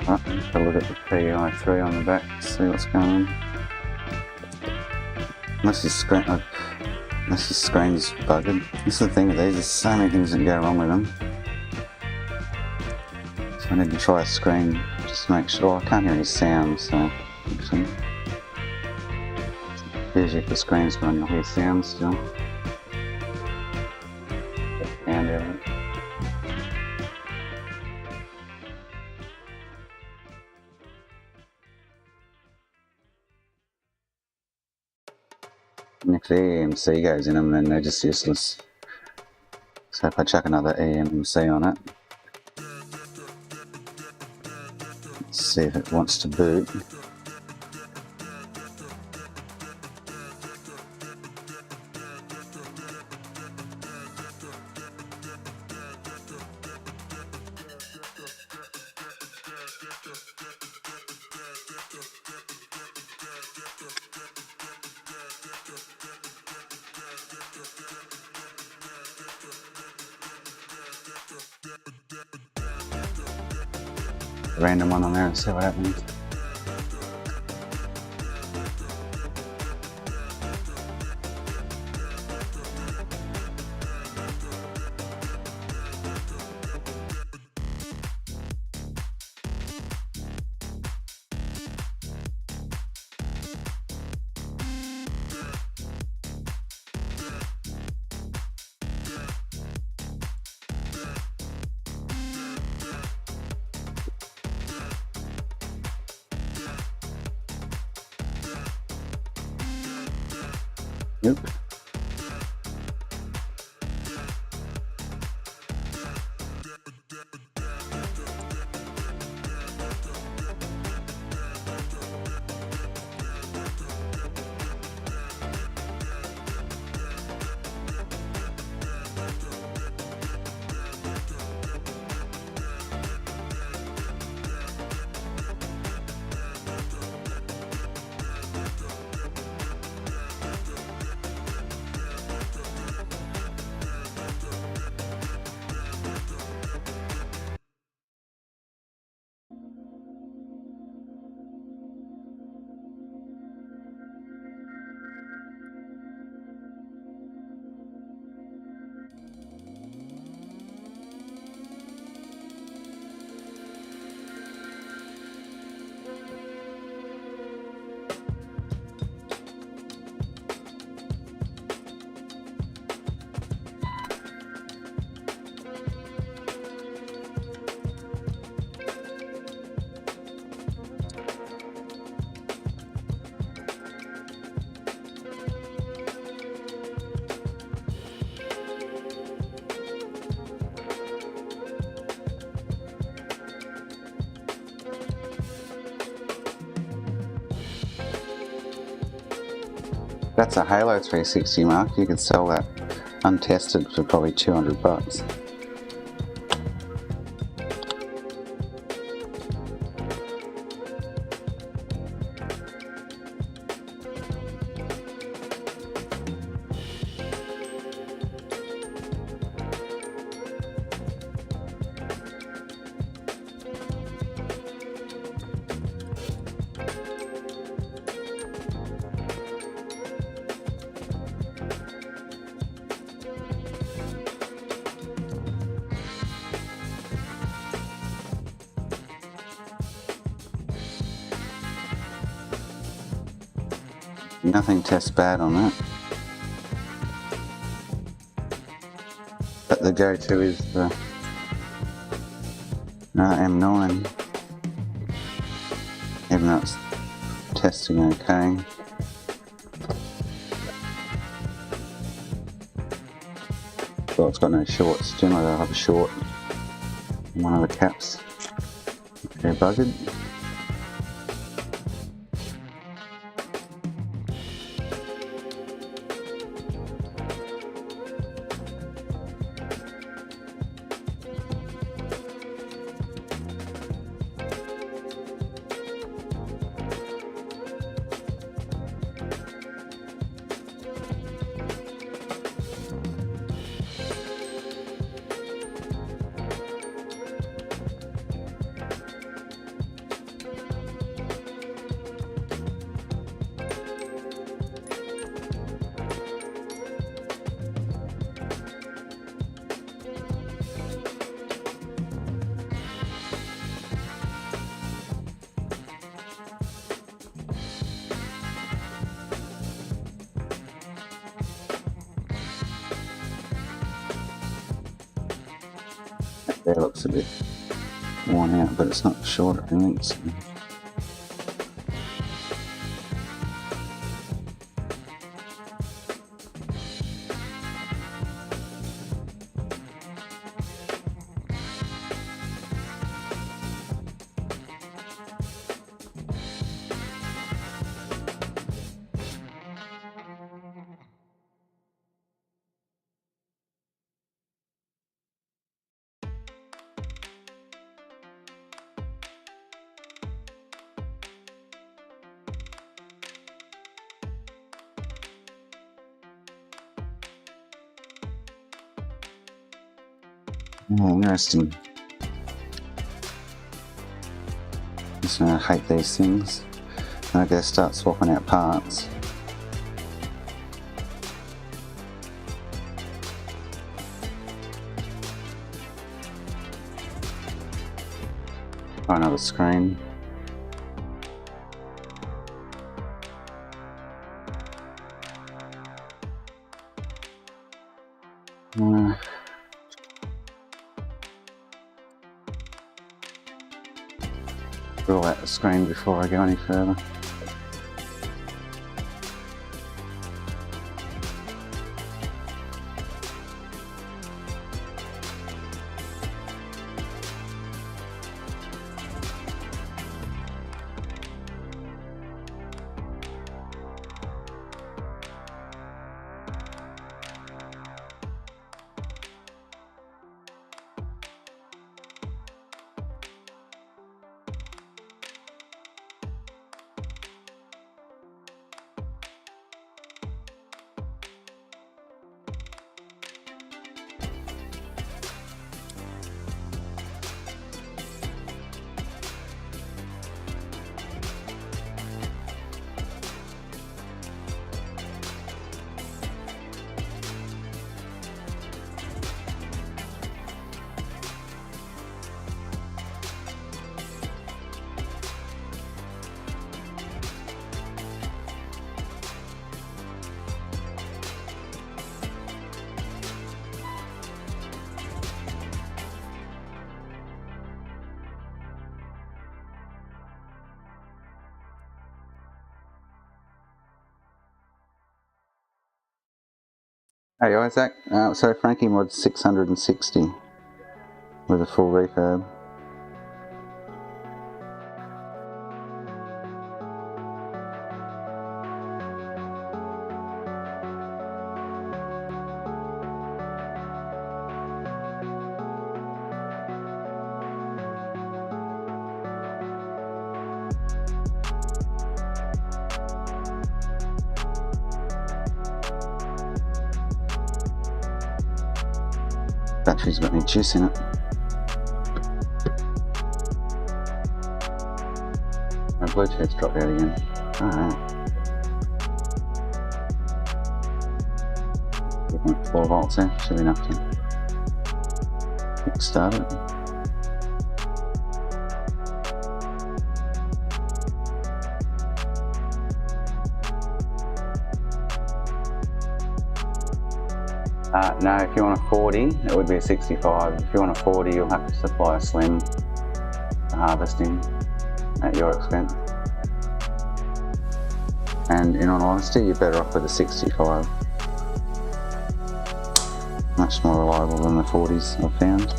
Right, have a look at the RGH3 on the back, see what's going on. Unless your screen's buggered. This is the thing with these, there's so many things that can go wrong with them. So I need to try a screen just to make sure. I can't hear any sound, so actually. Usually if the screen's gone you'll hear sound still. And everything. And if the EMC goes in them, then they're just useless. So if I chuck another EMC on it, let's see if it wants to boot. Random one on there and see what happens. Yep. That's a Halo 360 mark. You could sell that untested for probably 200 bucks. Nothing tests bad on that. But the go-to is the M9. Even though it's testing okay. Well, it's got no shorts. Generally they'll have a short in one of the caps. They're buggered. There looks a bit worn out, but it's not short, I think. So. Oh, interesting. I hate these things. I gotta start swapping out parts. Try another screen. Rule out the screen before I go any further. Hey Isaac, so Frankie mod's 660 with a full refurb. Battery's got any juice in it. My Bluetooth's dropped out again. Alright. 4 volts there, should be enough to kickstart it. No, if you want a 40, it would be a 65. If you want a 40, you'll have to supply a slim for harvesting at your expense. And in all honesty, you're better off with a 65. Much more reliable than the 40s I've found.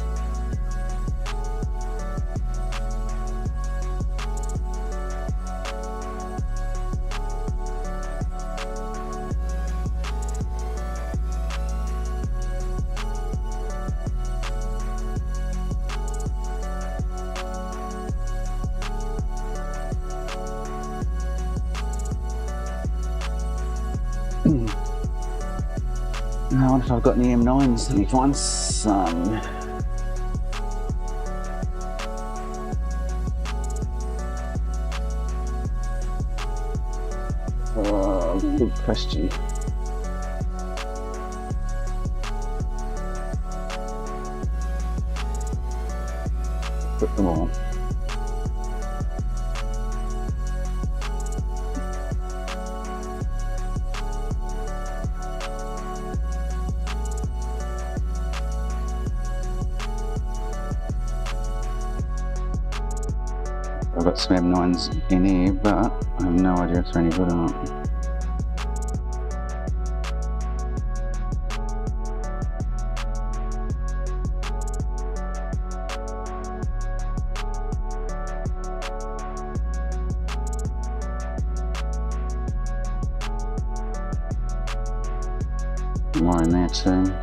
I wonder if I've got any M9s. Let me find some. Good question. Put them on. I've got some M9s in here, but I have no idea if they're any good or not. More in there too.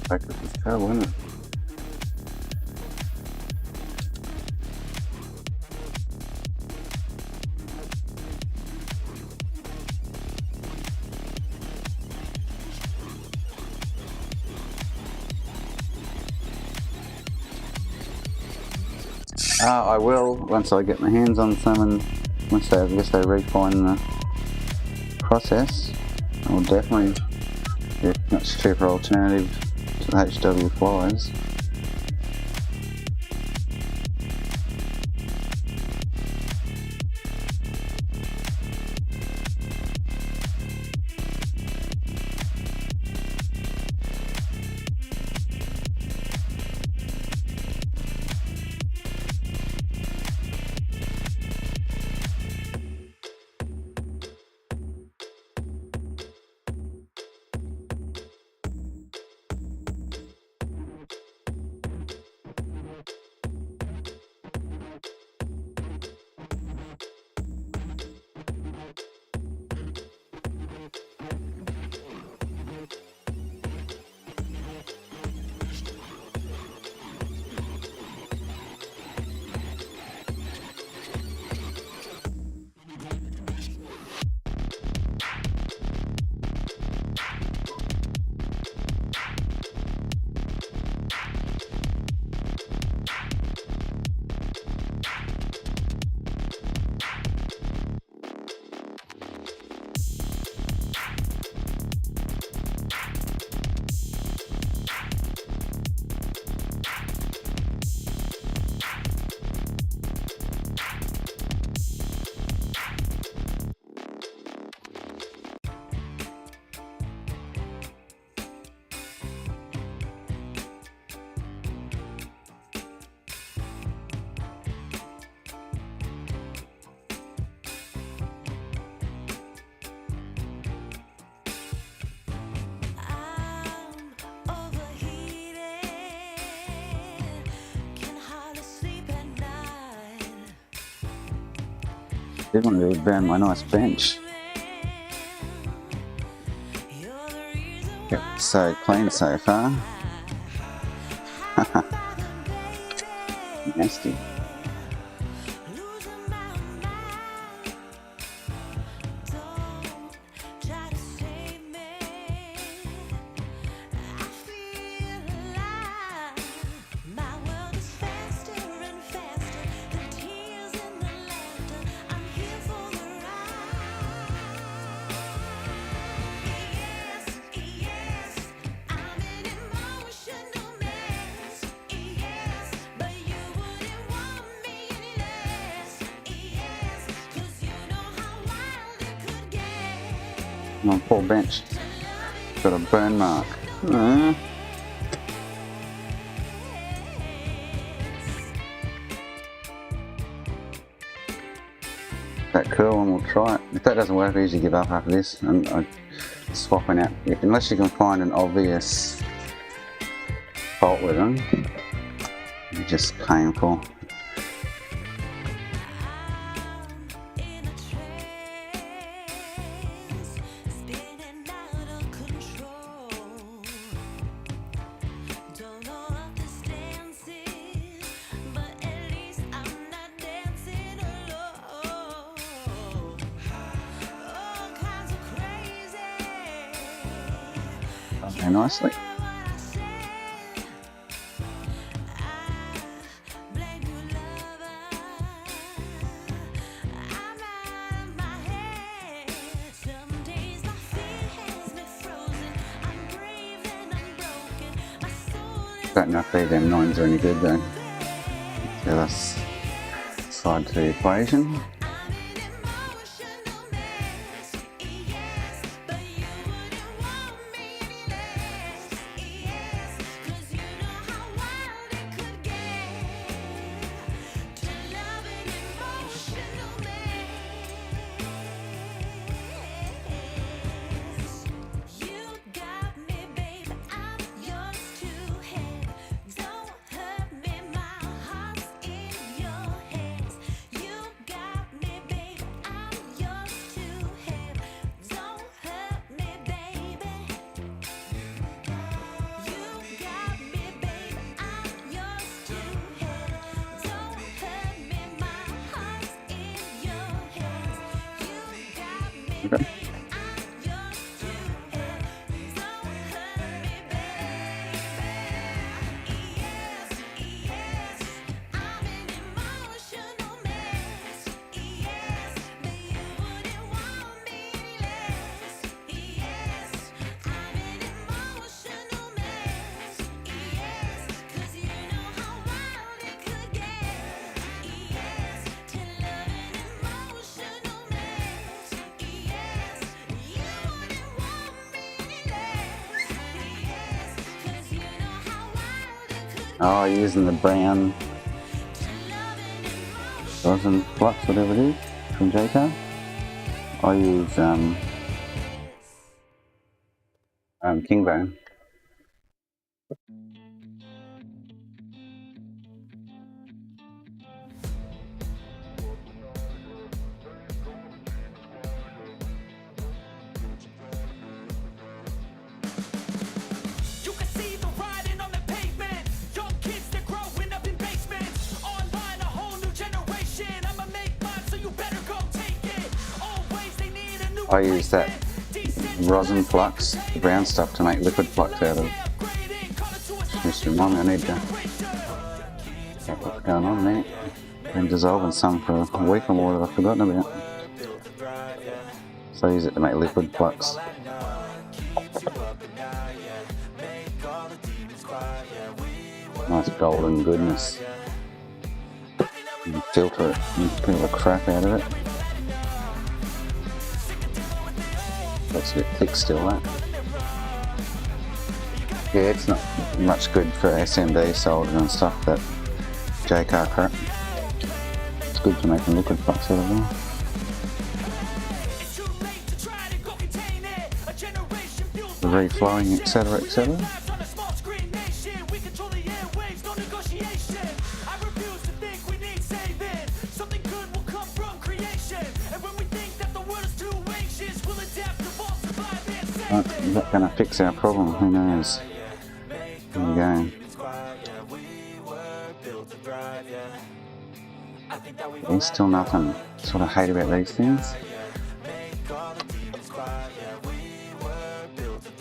Focus is terrible, isn't it? I will once I get my hands on some, and once I guess they refine the process. I will definitely get a much cheaper alternative to the HW flies. Did want to burn my nice bench. Yep, so clean so far. Nasty. My poor bench got a burn mark. That curl one, we'll try it. If that doesn't work, I usually give up after this and I'm swapping out. Unless you can find an obvious fault with them, it's just painful. Very nicely. Don't know if these M9s are any good though. So let's slide to the equation. Okay. Oh, using the brown rosin flux, whatever it is, from JK. I use Kingbone. I use that rosin flux, the brown stuff, to make liquid flux out of. Just remind me, I need to check what's going on there. Been dissolving some for a week or more that I've forgotten about. So I use it to make liquid flux. Nice golden goodness. You filter it and peel the crap out of it. Looks a bit thick still, that. Yeah, it's not much good for SMD soldering and stuff, that JK crap. It's good for making liquid flux out of them. The reflowing, etc, etc. Is that going to fix our problem? Who knows? There we go. There's still nothing. That's what I hate about these things.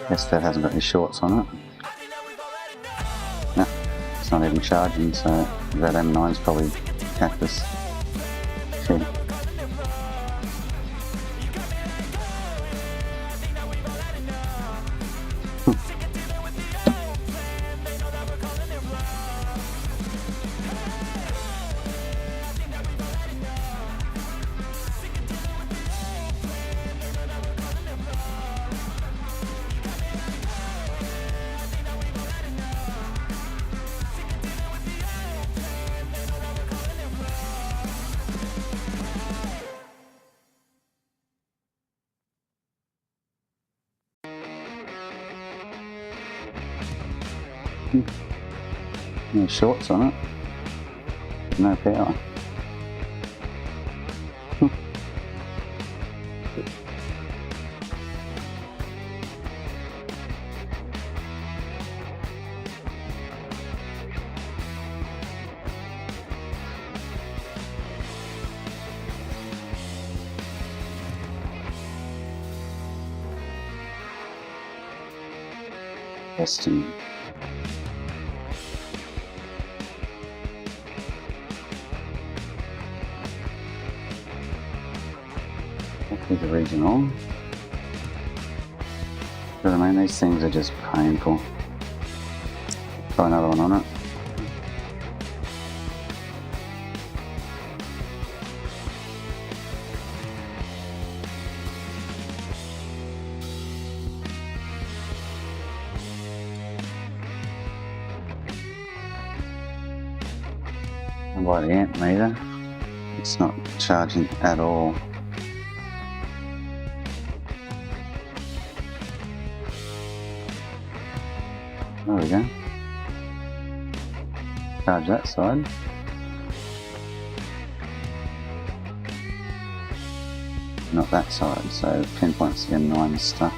Guess that hasn't got any shorts on it. No, it's not even charging, so that M9's probably cactus. Sure. No shorts on it. No power. Testing. The original. But I mean, these things are just painful. Try another one on it. And by the amp meter, it's not charging at all. There we go. Charge that side. Not that side, so pinpoints the M9 stuff.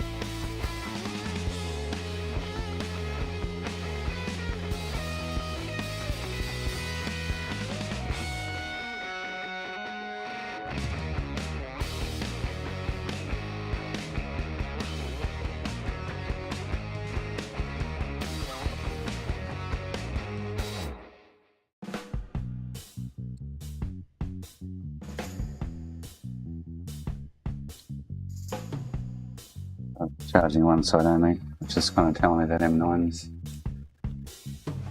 Charging one side only, which is kind of telling me that M9's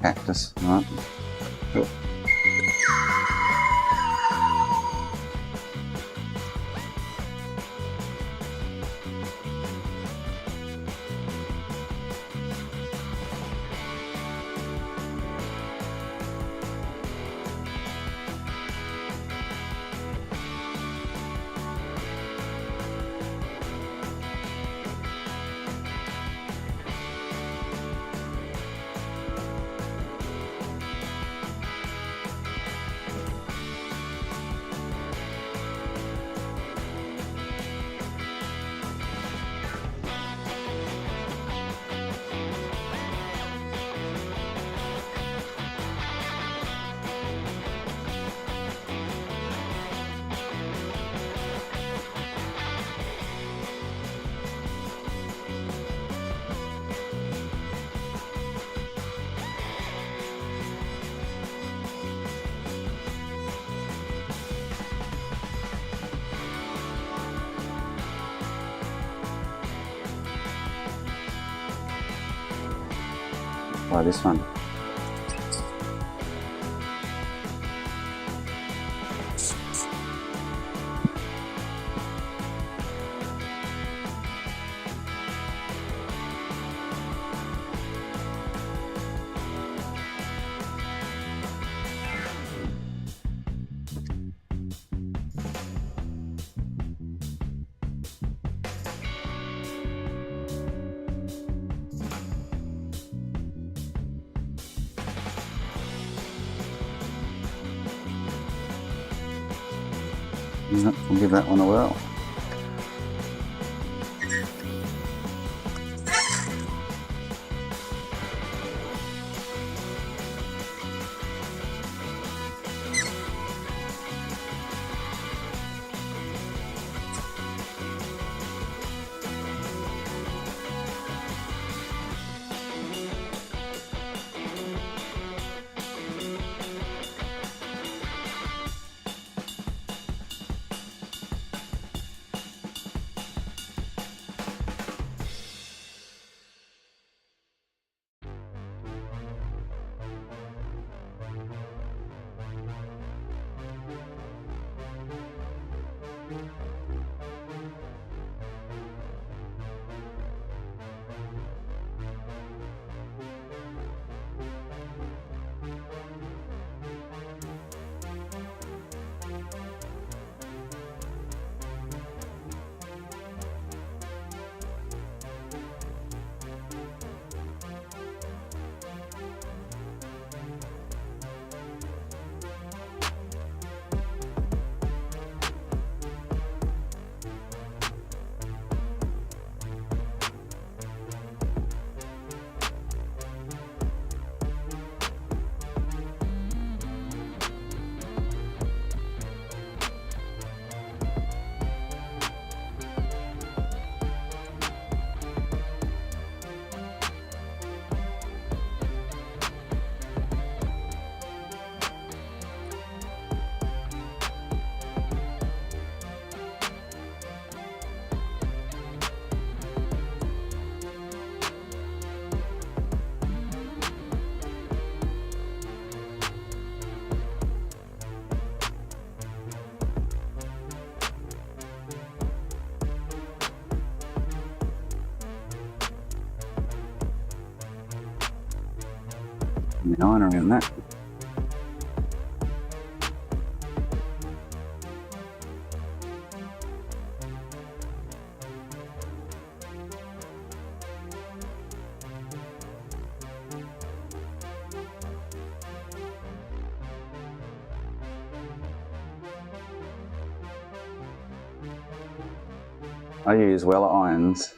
cactus, right? Cool. Try this one. Yep, we'll give that one a whirl. And the iron around that. I use Weller irons.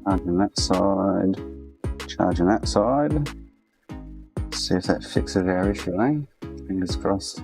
Charging that side, charging that side. See if that fixes our issue, eh? Fingers crossed.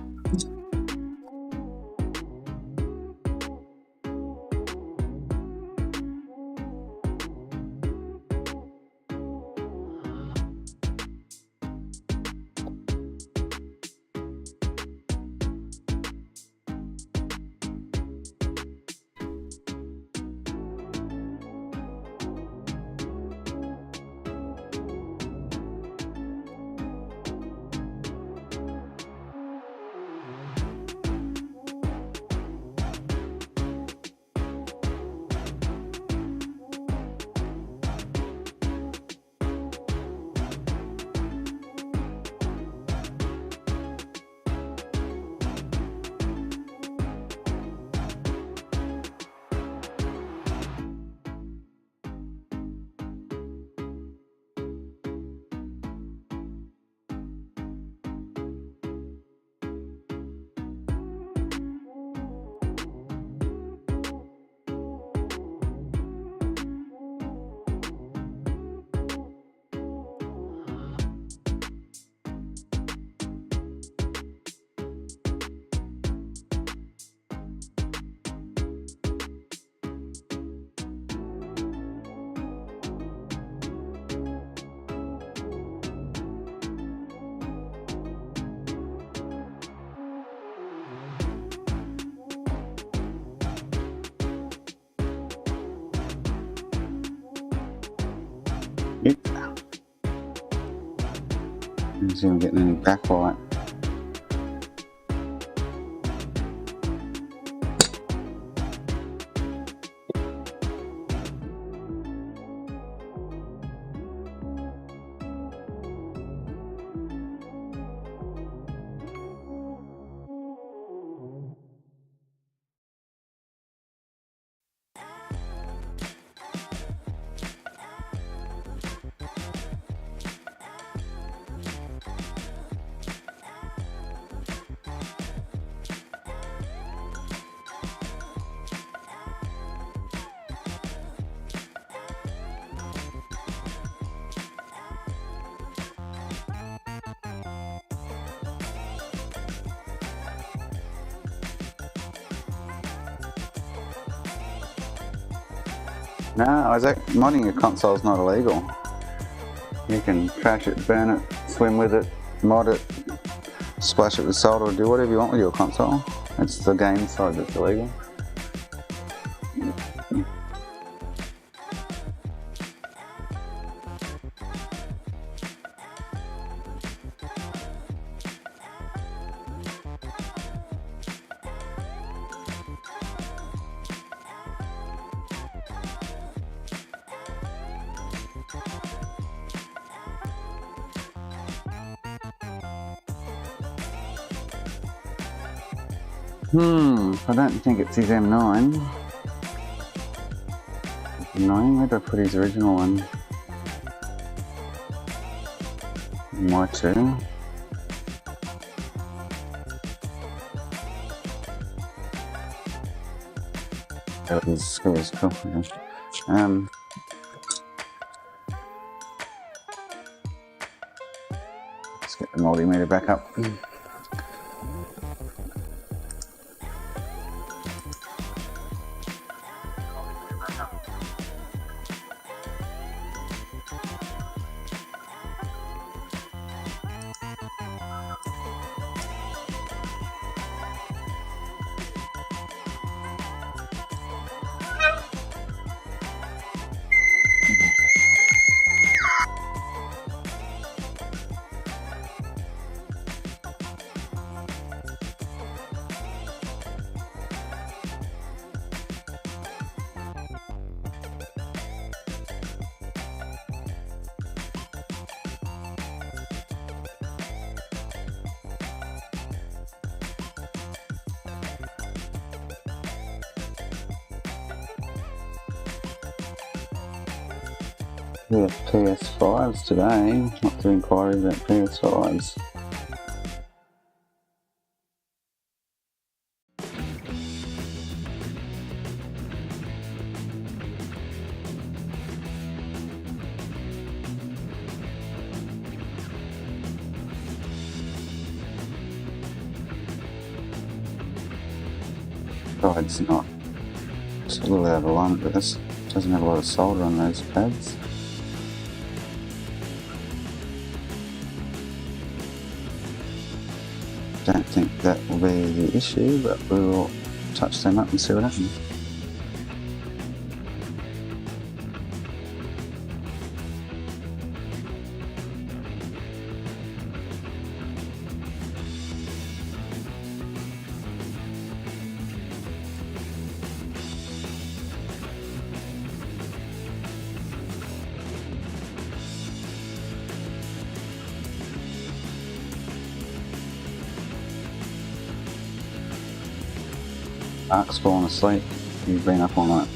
Yep. Let's see if I'm getting any backlight. No, Isaac, modding your console is not illegal. You can crash it, burn it, swim with it, mod it, splash it with salt or do whatever you want with your console. It's the game side that's illegal. I don't think it's his M9. M9, where did I put his original one? Y2. That was screws, cool. Let's get the multimeter back up. We have PS5s today, lots of inquiries about PS5s. Side's not, it's a little out of alignment with this. Doesn't have a lot of solder on those pads. Don't think that will be the issue, but we will touch them up and see what happens. Mark's fallen asleep. He's been up all night.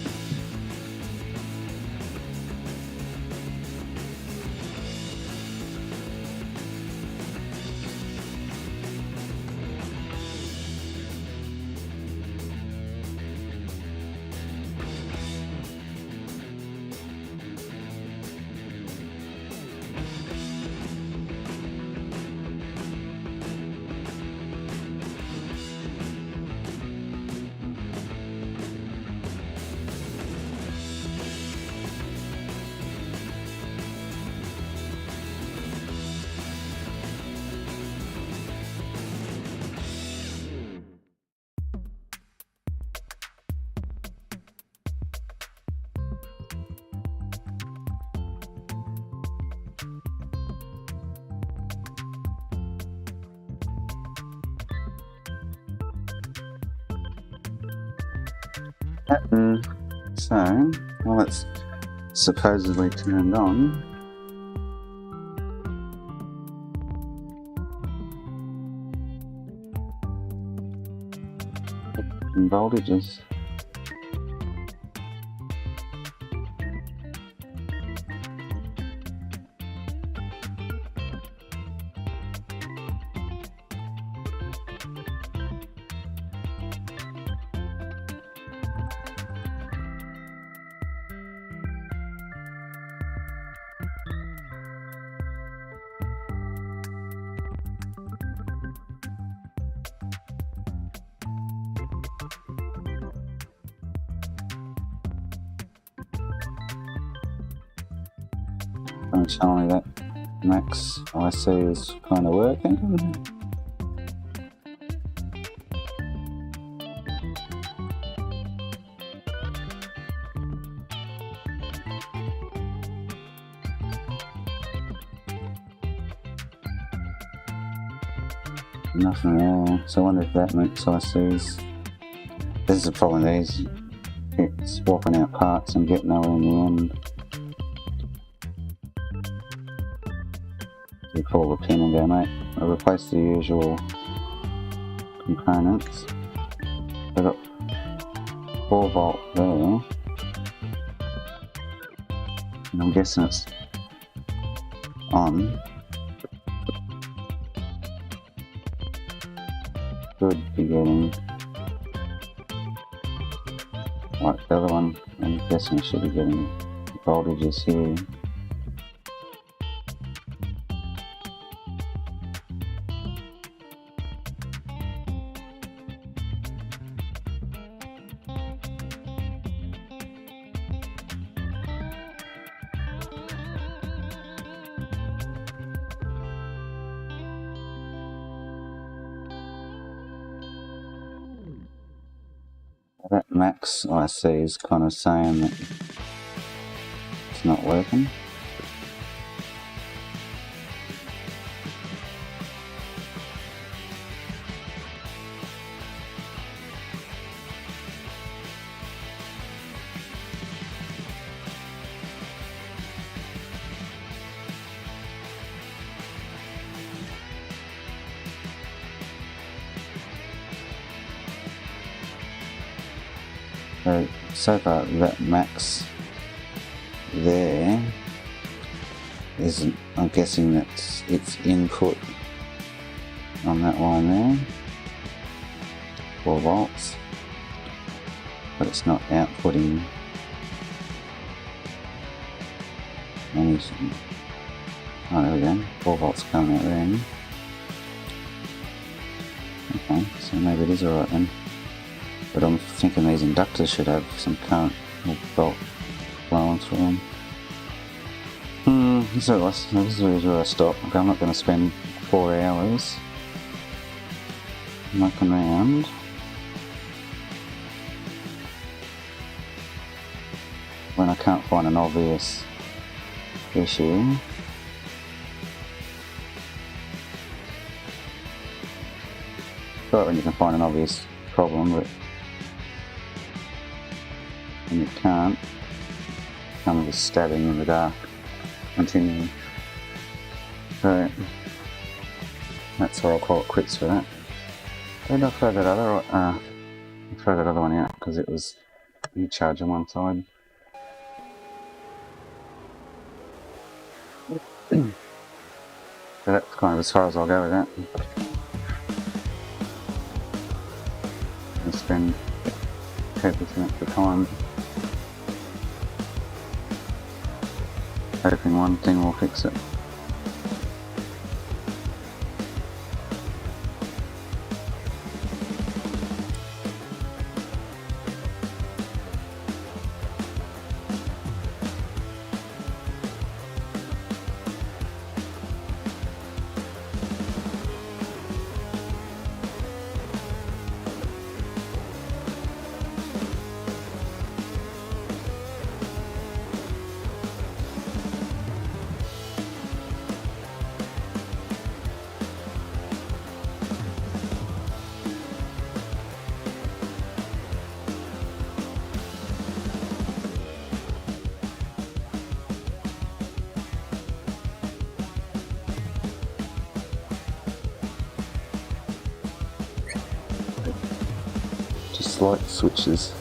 So, while it's supposedly turned on, voltages. Don't tell me that max IC is kind of working. Nothing there. So I wonder if that makes ICs. This is the problem, these keep swapping out parts and get nowhere in the end. You pull the pin and go, mate, I replace the usual components. I've got 4 volt there, and I'm guessing it's on. Should be getting, like the other one, I'm guessing it should be getting voltages here. That max IC is kind of saying that it's not working. So far that max there isn't, I'm guessing that's its input on that line there, 4 volts, but it's not outputting anything. Oh, there we go, 4 volts coming out there. Okay, so maybe it is alright then. But I'm thinking these inductors should have some current or volt flowing through them. This is where I stop. Okay, I'm not going to spend 4 hours mucking around. When I can't find an obvious issue. It's right when you can find an obvious problem, but and you can't, kind of just stabbing in the dark continually. So that's where I'll call it quits for that. And I'll throw that other one out because it was you charge on one side. So that's kind of as far as I'll go with that. And spend copious amounts of time hoping one thing will fix it. Light switches.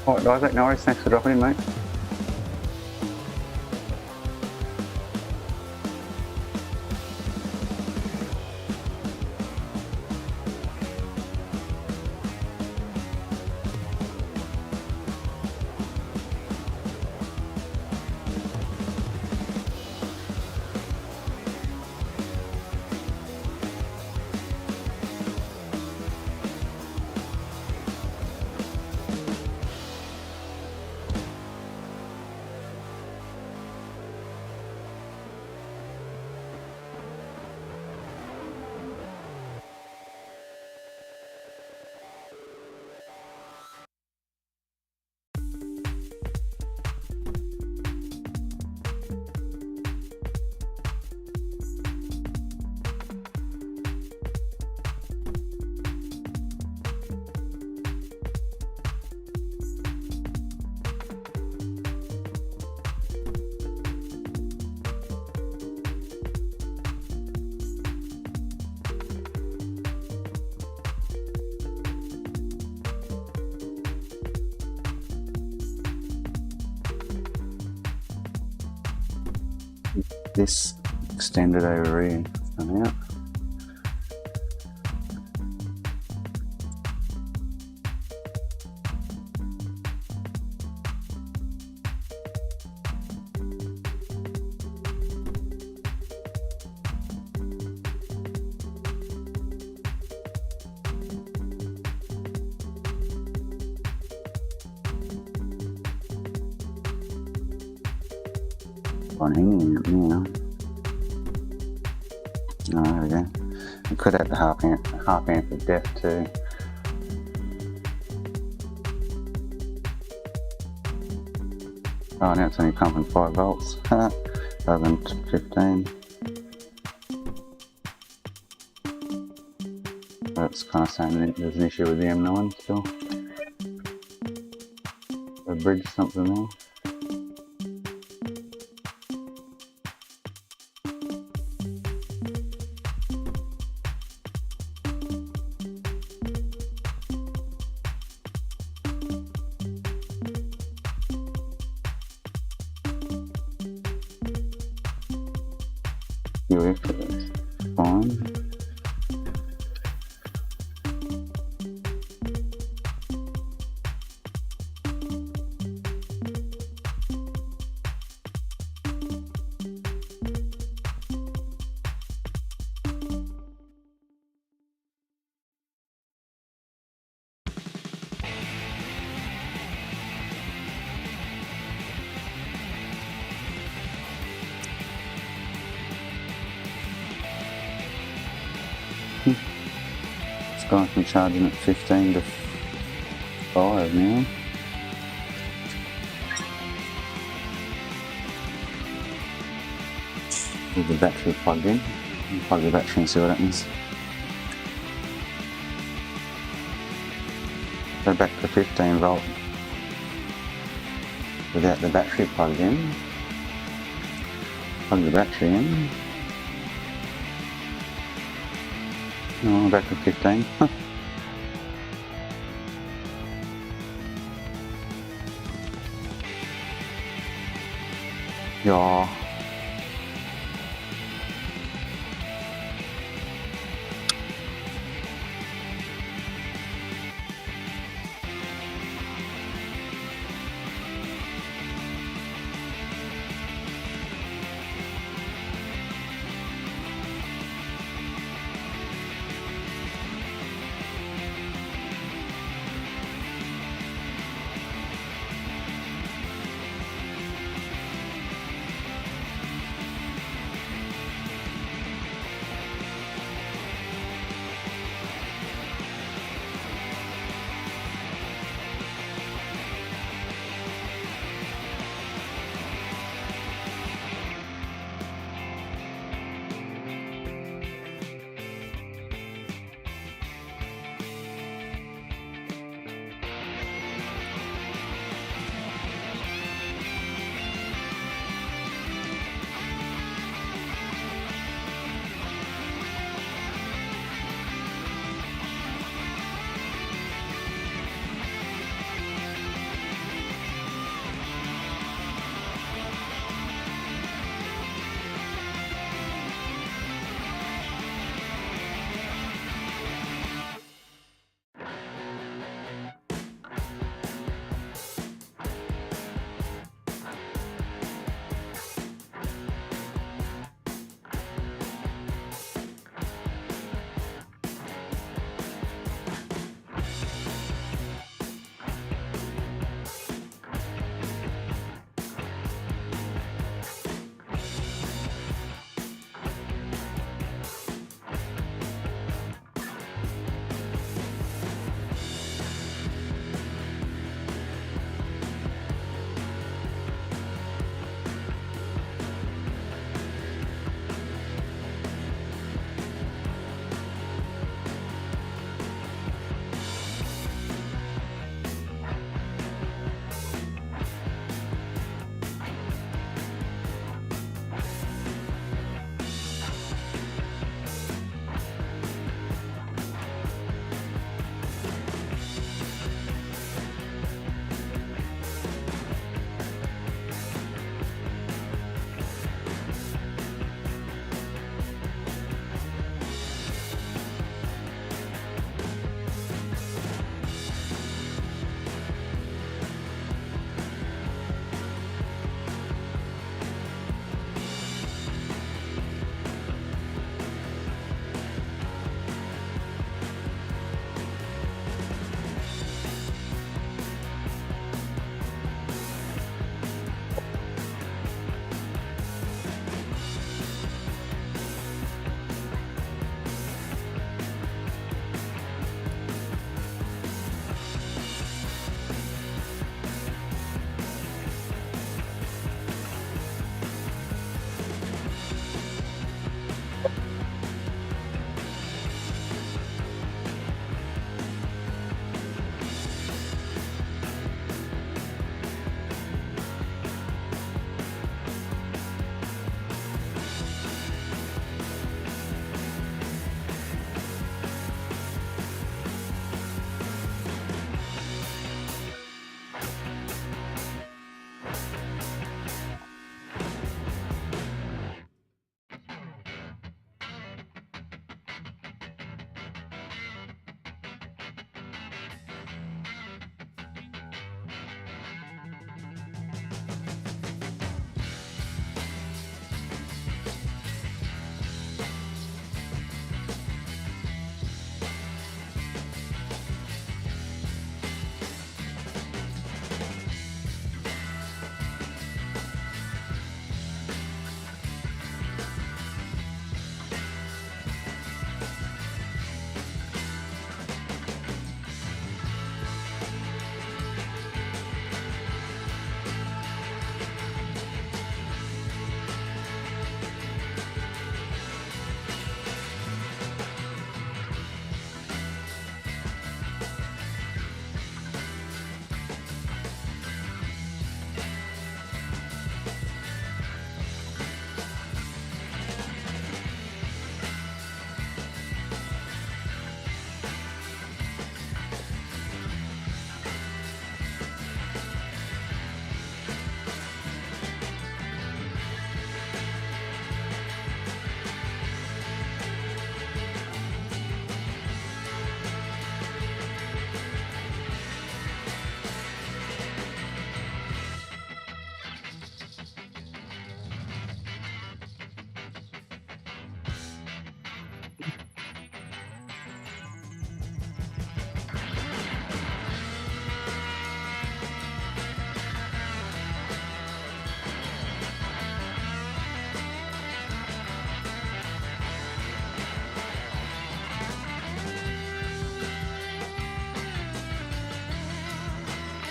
Alright, Isaac, no worries, thanks for dropping in, mate. This extended over here come out. On hanging it now. Oh, there we go. We could have the half amp of depth too. Oh, now it's only pumping 5 volts rather than 15. That's kind of saying that there's an issue with the M9 still. A bridge something there. UF is fine. It's gone from charging at 15 to 5 now. With the battery plugged in. Plug the battery and see what happens. Go back to 15 volt without the battery plugged in. Plug the battery in. Oh, back to 15. Yeah.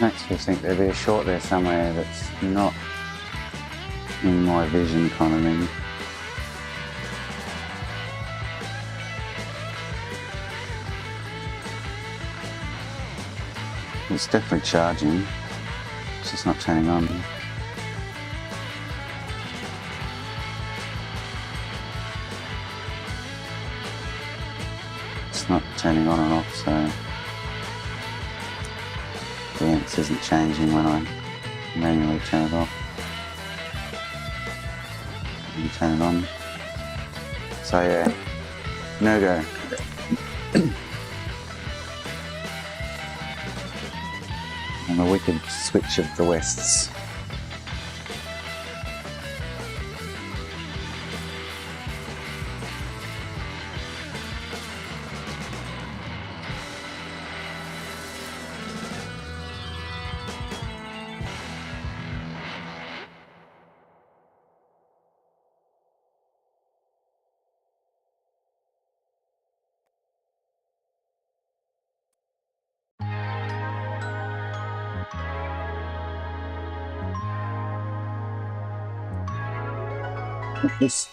Makes me think there'd be a short there somewhere that's not in my vision kind of thing. It's definitely charging, it's just not turning on. It's not turning on and off, so the amps isn't changing when I manually turn it off and turn it on. So yeah, no go. And the wicked switch of the Wests. This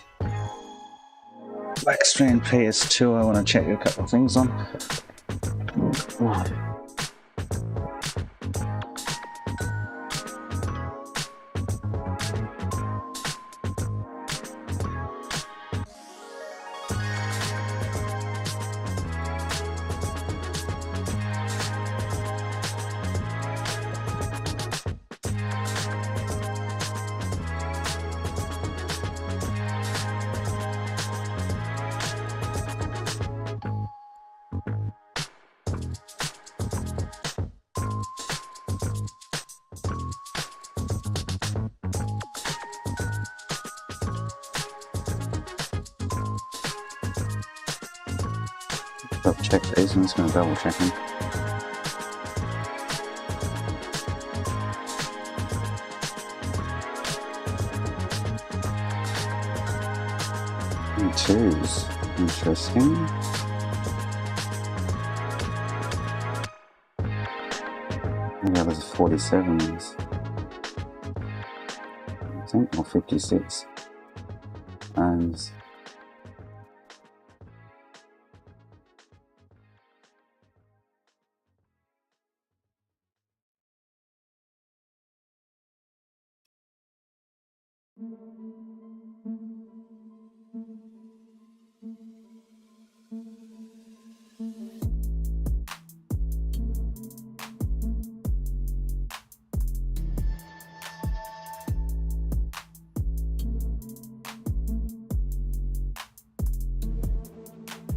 Blackstrand PS2 I want to check a couple of things on. Double check these, I'm just going to double check them. And twos, interesting. And the others are 47s, I think, or 56 ohms.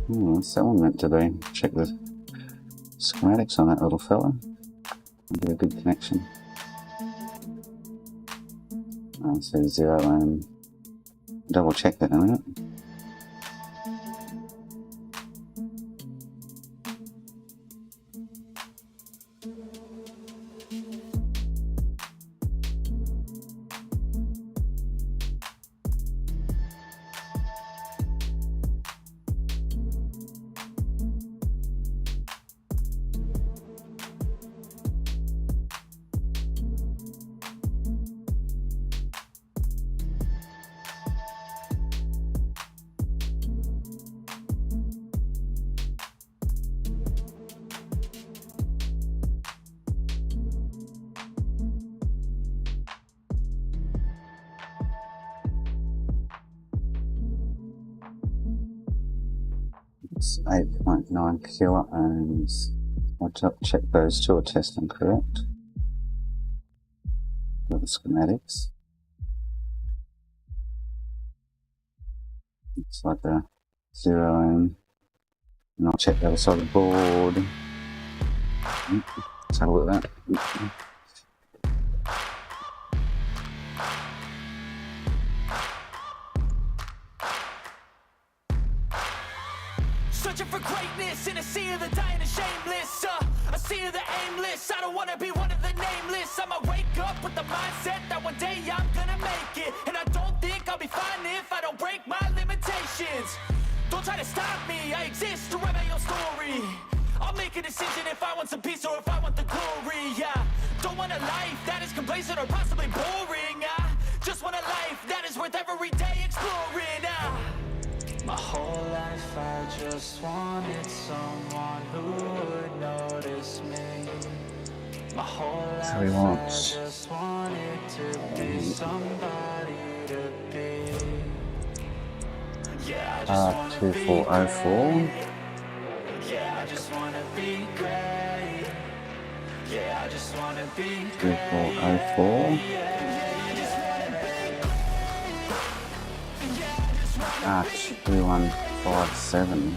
What's that one meant to be? Check the schematics on that little fella. Get a good connection. It says 0 ohm. Double check that in a minute. It's 8.9 kilo ohms. I'll check those two are testing correct. With the schematics. It's like a 0 ohm. And I'll check the other side of the board. Let's have a look at that. Searching for greatness in a sea of the dying and shameless, a sea of the aimless. I don't wanna be one of the nameless. I'ma wake up with the mindset that one day I'm gonna make it, and I don't think I'll be fine if I don't break my limitations. Don't try to stop me, I exist to write my own story. I'll make a decision if I want some peace or if I want the glory, yeah. Don't want a life that is complacent or possibly boring. I just want a life that is worth every day exploring. My whole life I just wanted someone who would notice me. My whole life So he wants I just wanted to be somebody to be. Yeah, I just wanna be R2404. Yeah, I just wanna be great. Yeah, I just wanna be great. 2404. R2157.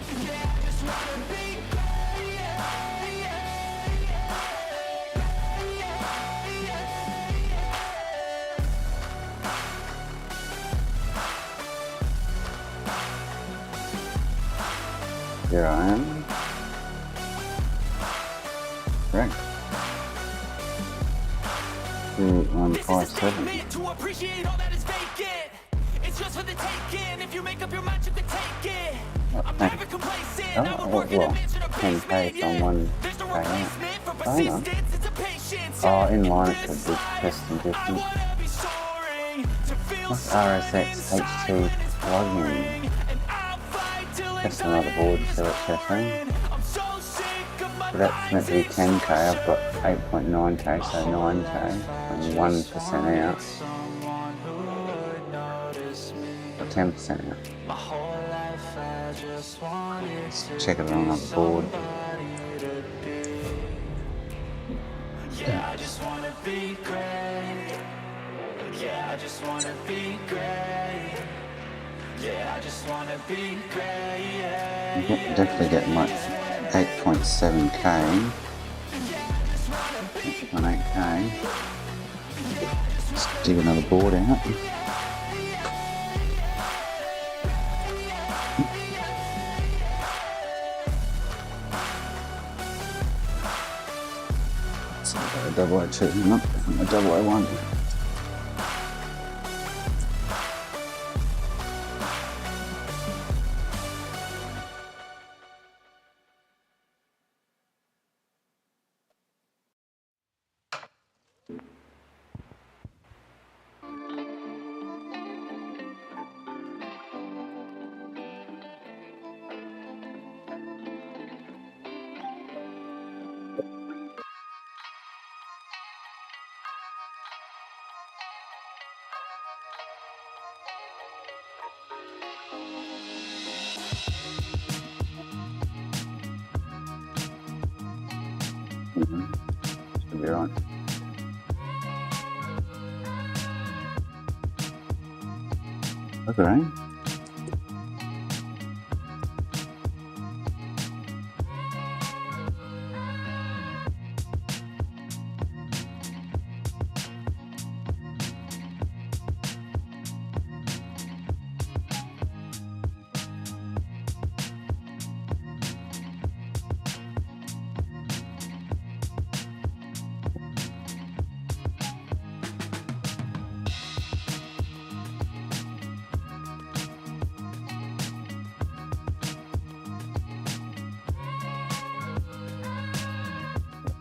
Here I am. Correct. 2157. To appreciate all that is vacant. It's just for the taking. If you make up your mind, you can take it. I'm never complacent. I would work in a mansion or 10k basement. from one There's no k out. replacement for Oh, no. persistence. It's a patience. Oh, in line it could be testing I different. wanna be soaring to feel What's something RSX inside H2 when it's plugin? pouring. And I'll fight till Test another board, see what's testing. I'm so sick of my So that's meant to be 10k, I've got 8.9k, so 9k, and 1% out, or 10% out. Let's check it on another board. Yeah, I just wanna be great. Yeah, I just wanna be great. Yeah, I just wanna be great. Definitely getting like 8.7k, 8.8k. Let's dig another board out. So I've got a double O2, not a double O1. Should be right. Okay.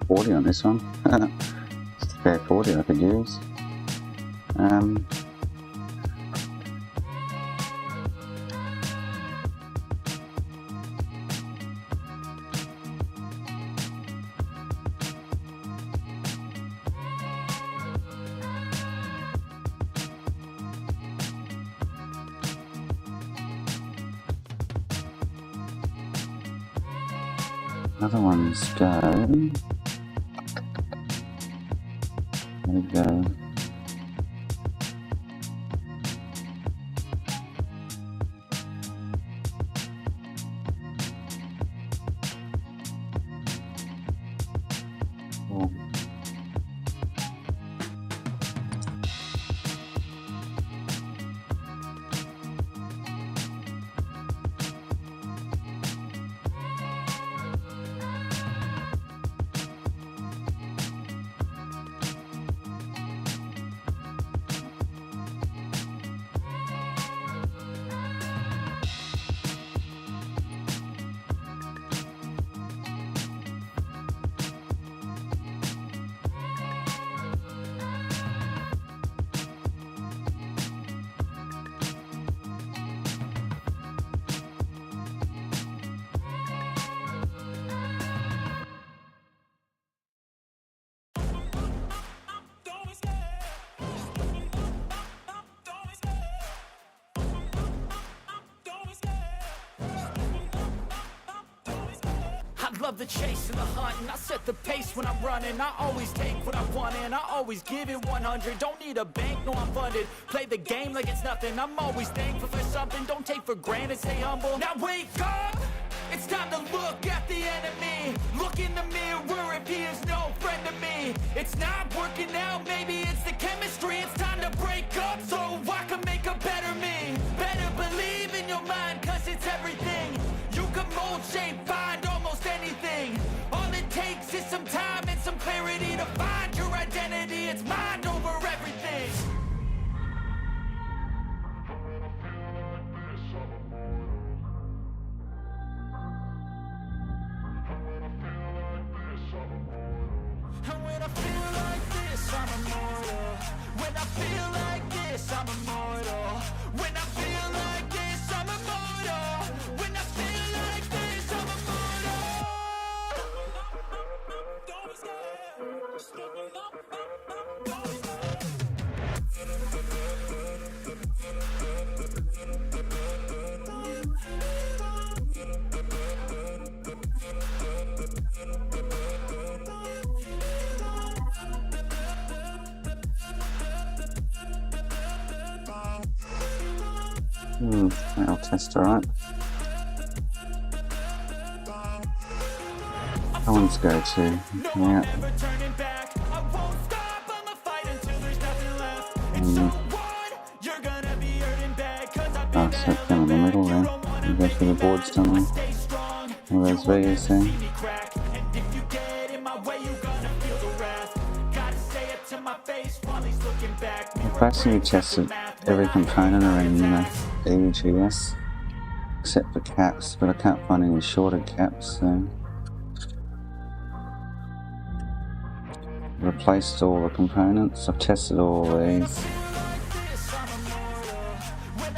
$40 on this one. Just a spare 40 I could use. Other ones go. There we go. Oh. love the chase and the hunt, and I set the pace when I'm running. I always take what I want and I always give it 100. Don't need a bank, no I'm funded. Play the game like it's nothing. I'm always thankful for something. Don't take for granted, stay humble. Now wake up! It's time to look at the enemy. Look in the mirror if he is no friend to me. It's not working out, maybe it's the chemistry. It's time to break up so I can make a better me. Better believe in your mind, cause it's everything. You can mold, shape, find almost anything. All it takes is some time and some clarity to find your identity. It's mind over everything. And when I feel like this, I'm immortal. When I feel like this, I'm immortal. When I feel like this, I'm immortal. When I feel like this, I'm immortal. Don't be scared. Just get me up. Don't be That'll test alright. That one's go to. Yeah. Oh, so it's down in the middle there. You go through the boards, don't we? All those V's there. I've basically tested every component around the RGH3 except for caps, but I can't find any shorter caps, so replaced all the components. I've tested all these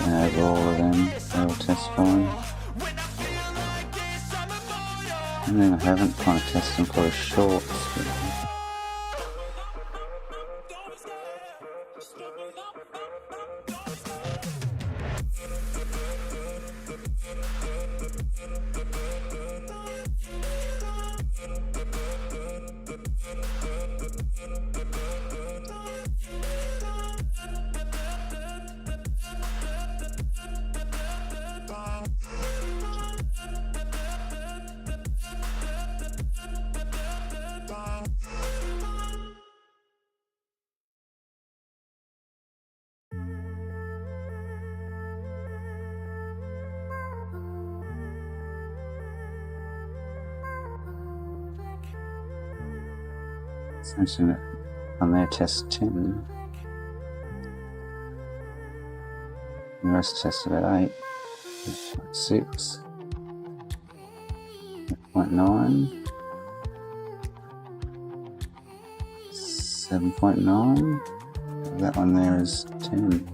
and over all of them, they all test fine. And then I haven't kind of tested them for the shorts. Essentially, on their test 10, the rest tested at 8, 6, 8.9, 7.9, that one there is 10.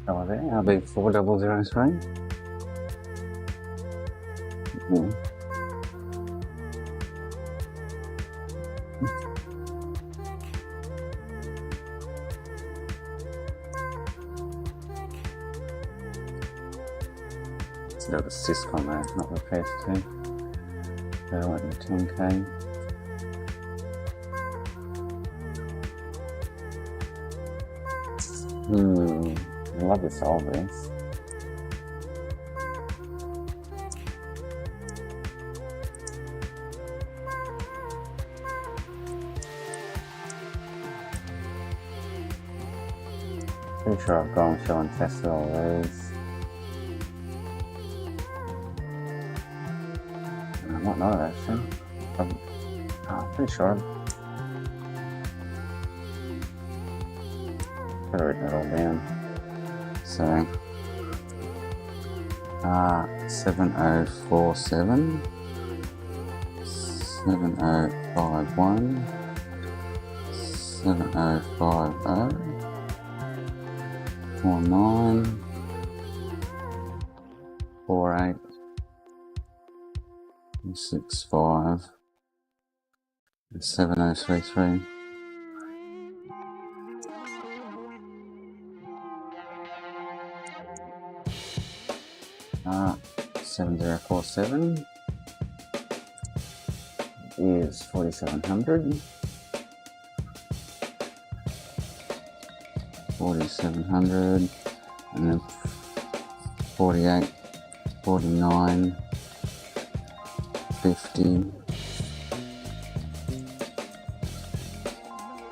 Oh, there, I'll be 4003. It's got the CISC on there, not the PS2. So I want the 10K. I love this all this. Pretty sure I've gone through and tested all those. might not have actually. I'm pretty sure. Could have written it all down. So 7047 7051 7050 49 48 65 7033. 7047 is 4700. 4700, and then 48, 49, 50.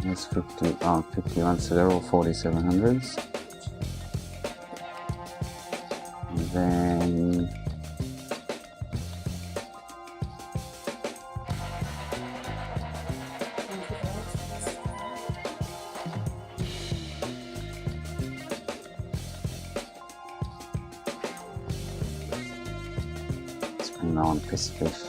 That's 50. Oh, 51. So they're all 4700s. And then on piece of fish.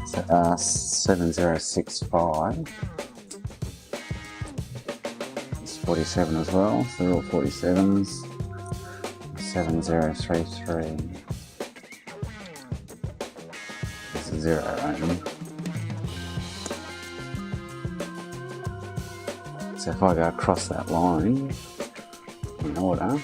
So 7065 is 47 as well, so they're all 47s. 7033 is a 0 only. So if I go across that line in order,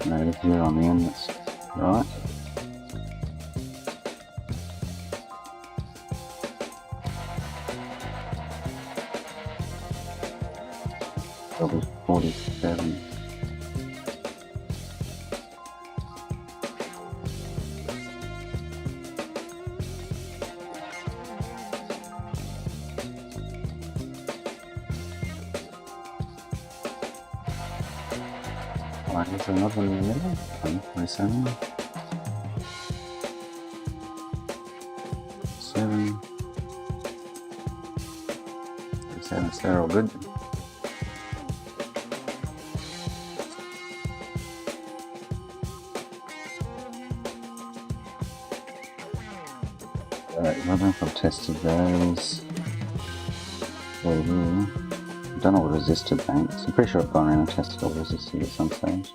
no, there's 0 on the end, that's right. That'll be 47. Right, there's another one in the middle. 27. 7. 7, so they're all good. I don't know if I've tested those. I've done all the resistor banks. I'm pretty sure I've gone around and tested all the resistors at some stage.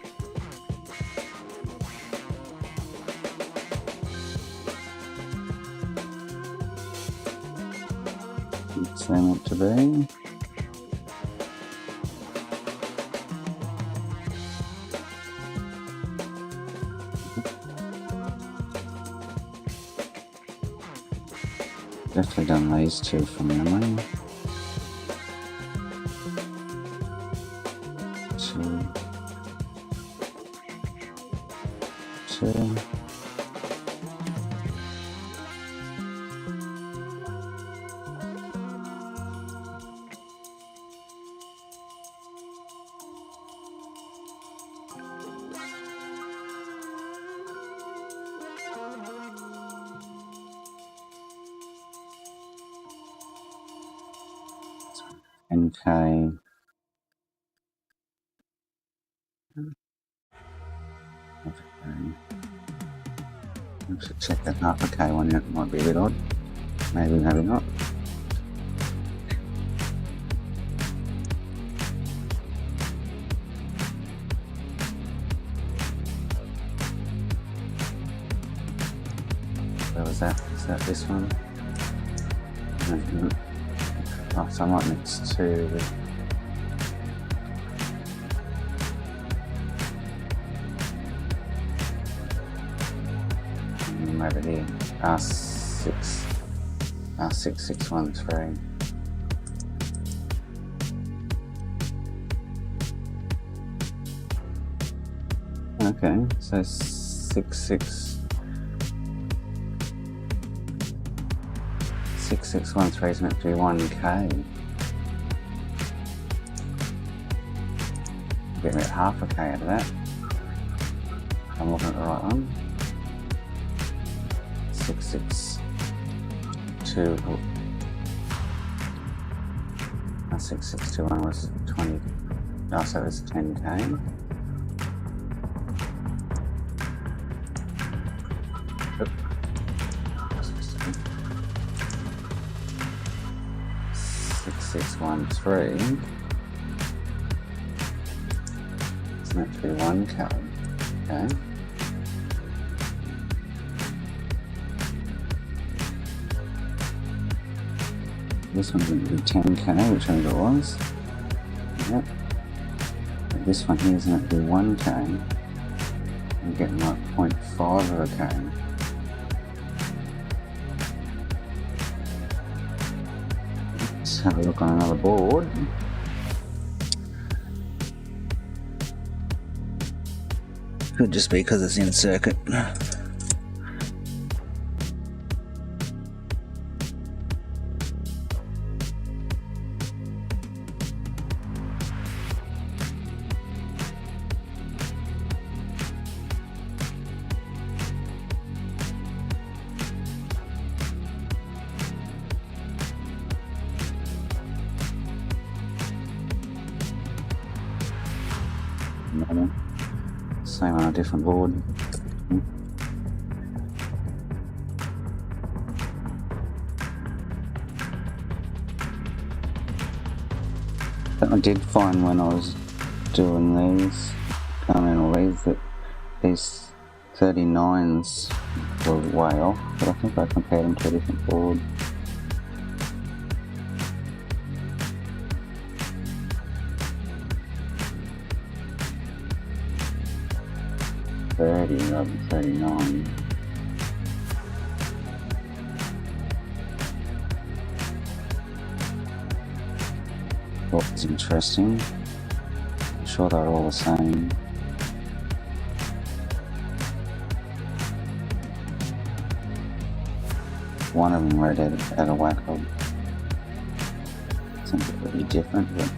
It's them up to be. Definitely done these two from memory. 2, 2. NK. I should check that half a K one out, it might be a bit odd. Maybe, maybe not. Where was that? Is that this one? Oh, so I might mix two with over here. R6613. Okay, so 6613 is meant to be 1K. Get about half a K out of that. I'm looking at the right one. 662. 6621 was 20. Oh, so it was 10K. 6613. It's meant to be 1K. Okay. This one's going to be 10K, which one it was. Yep. But this one here is meant to be 1K. I'm getting like 0.5 of a K. Let's have a look on another board. Could just be because it's in circuit. Normal. Same on a different board. But I did find when I was doing these, counting all these, that these 39s were way off, but I think I compared them to a different board. Rather than 39. Thought was interesting. I'm sure they're all the same. One of them read out of whack of something really different, but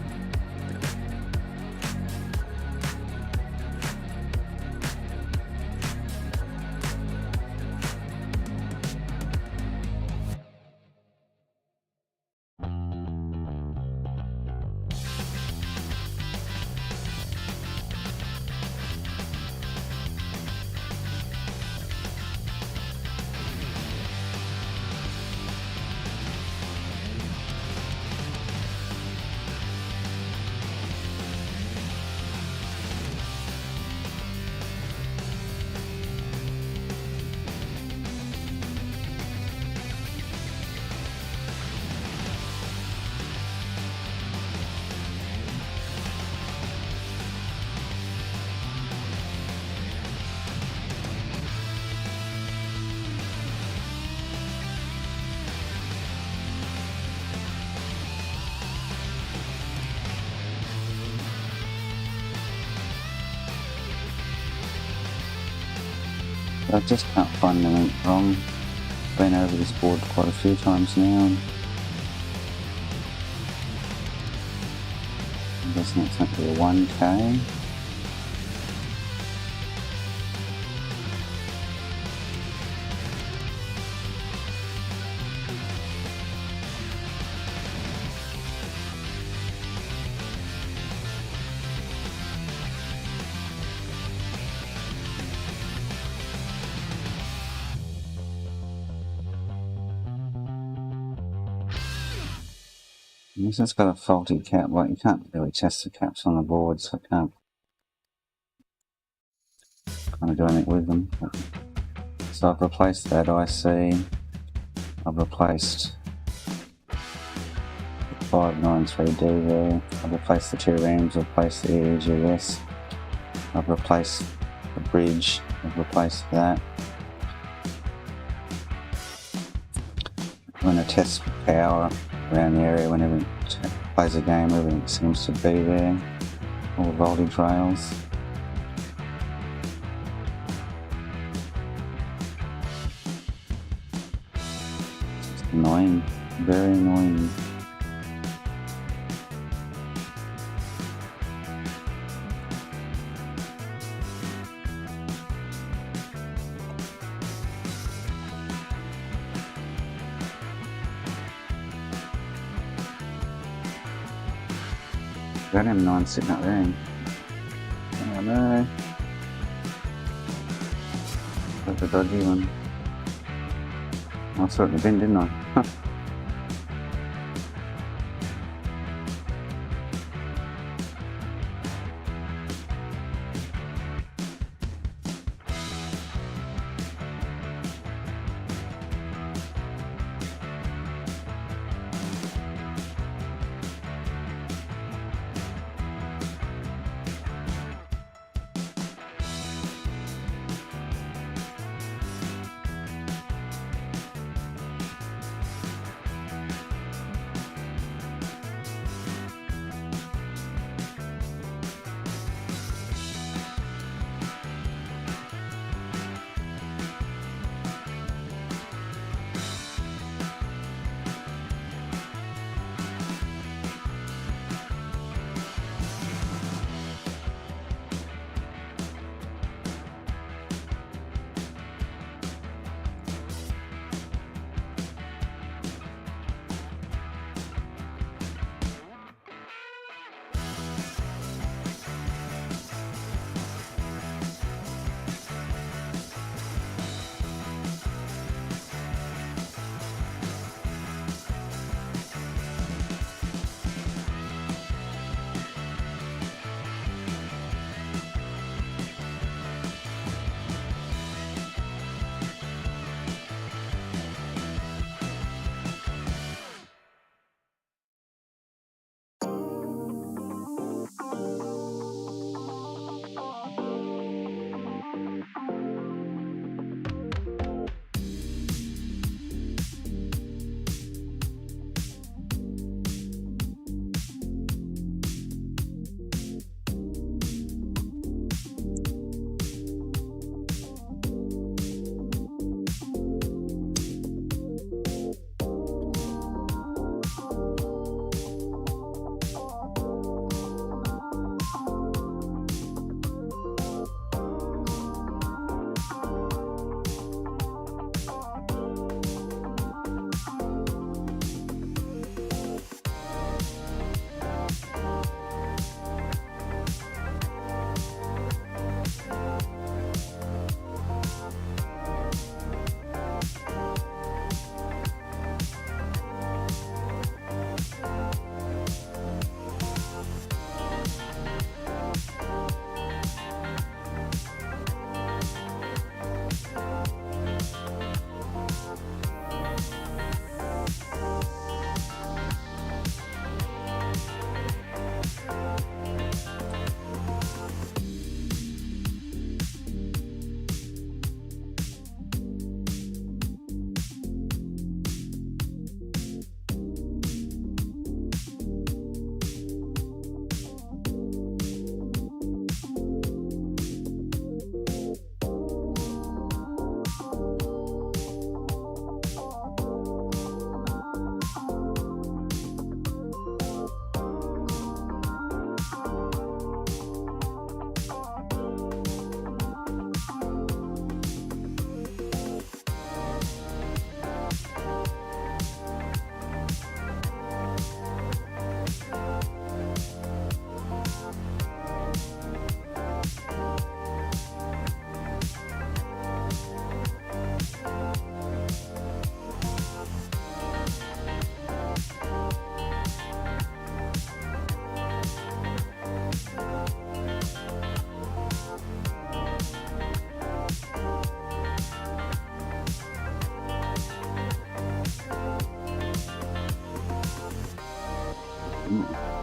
I just can't find anything wrong. Been over this board quite a few times now. I'm guessing it's meant to be a 1K. This has got a faulty cap, like you can't really test the caps on the board, so I can't kind of do anything with them. So I've replaced that IC, I've replaced the 593D there, I've replaced the two RAMs, I've replaced the EGS, I've replaced the bridge, I've replaced that. when I test power around the area, whenever it plays a game, everything seems to be there, all the voltage rails. It's annoying, very annoying. Got M9 sitting up there. Oh no. That's a dodgy one. I saw it in the bin, didn't I?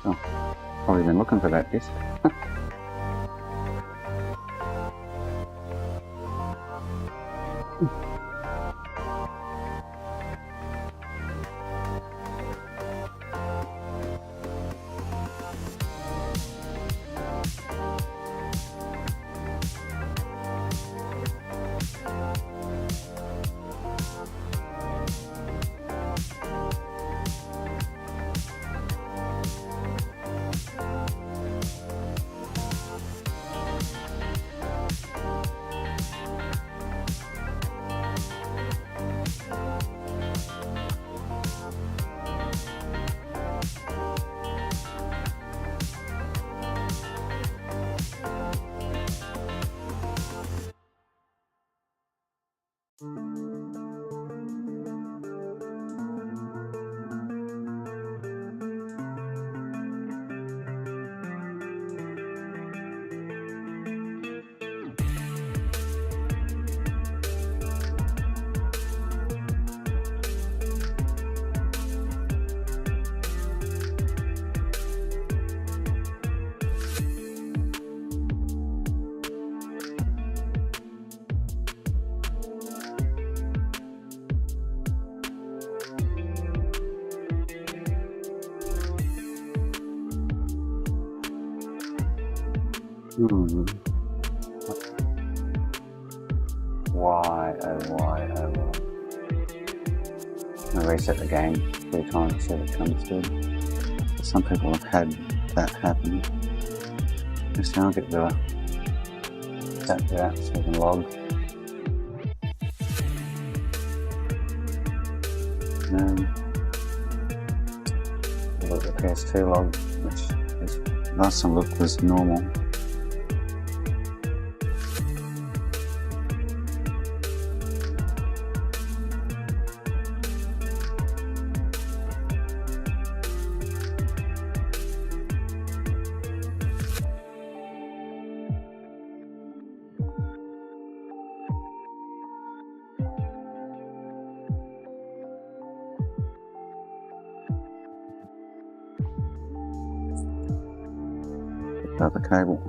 Oh, probably been looking for that disc. Why, oh why, oh why. I reset the game 3 times to see if it comes through. Some people have had that happen. Just now I'll get the that so we can log. Look at the PS2 log, which is, last time I looked was normal. Out the cable.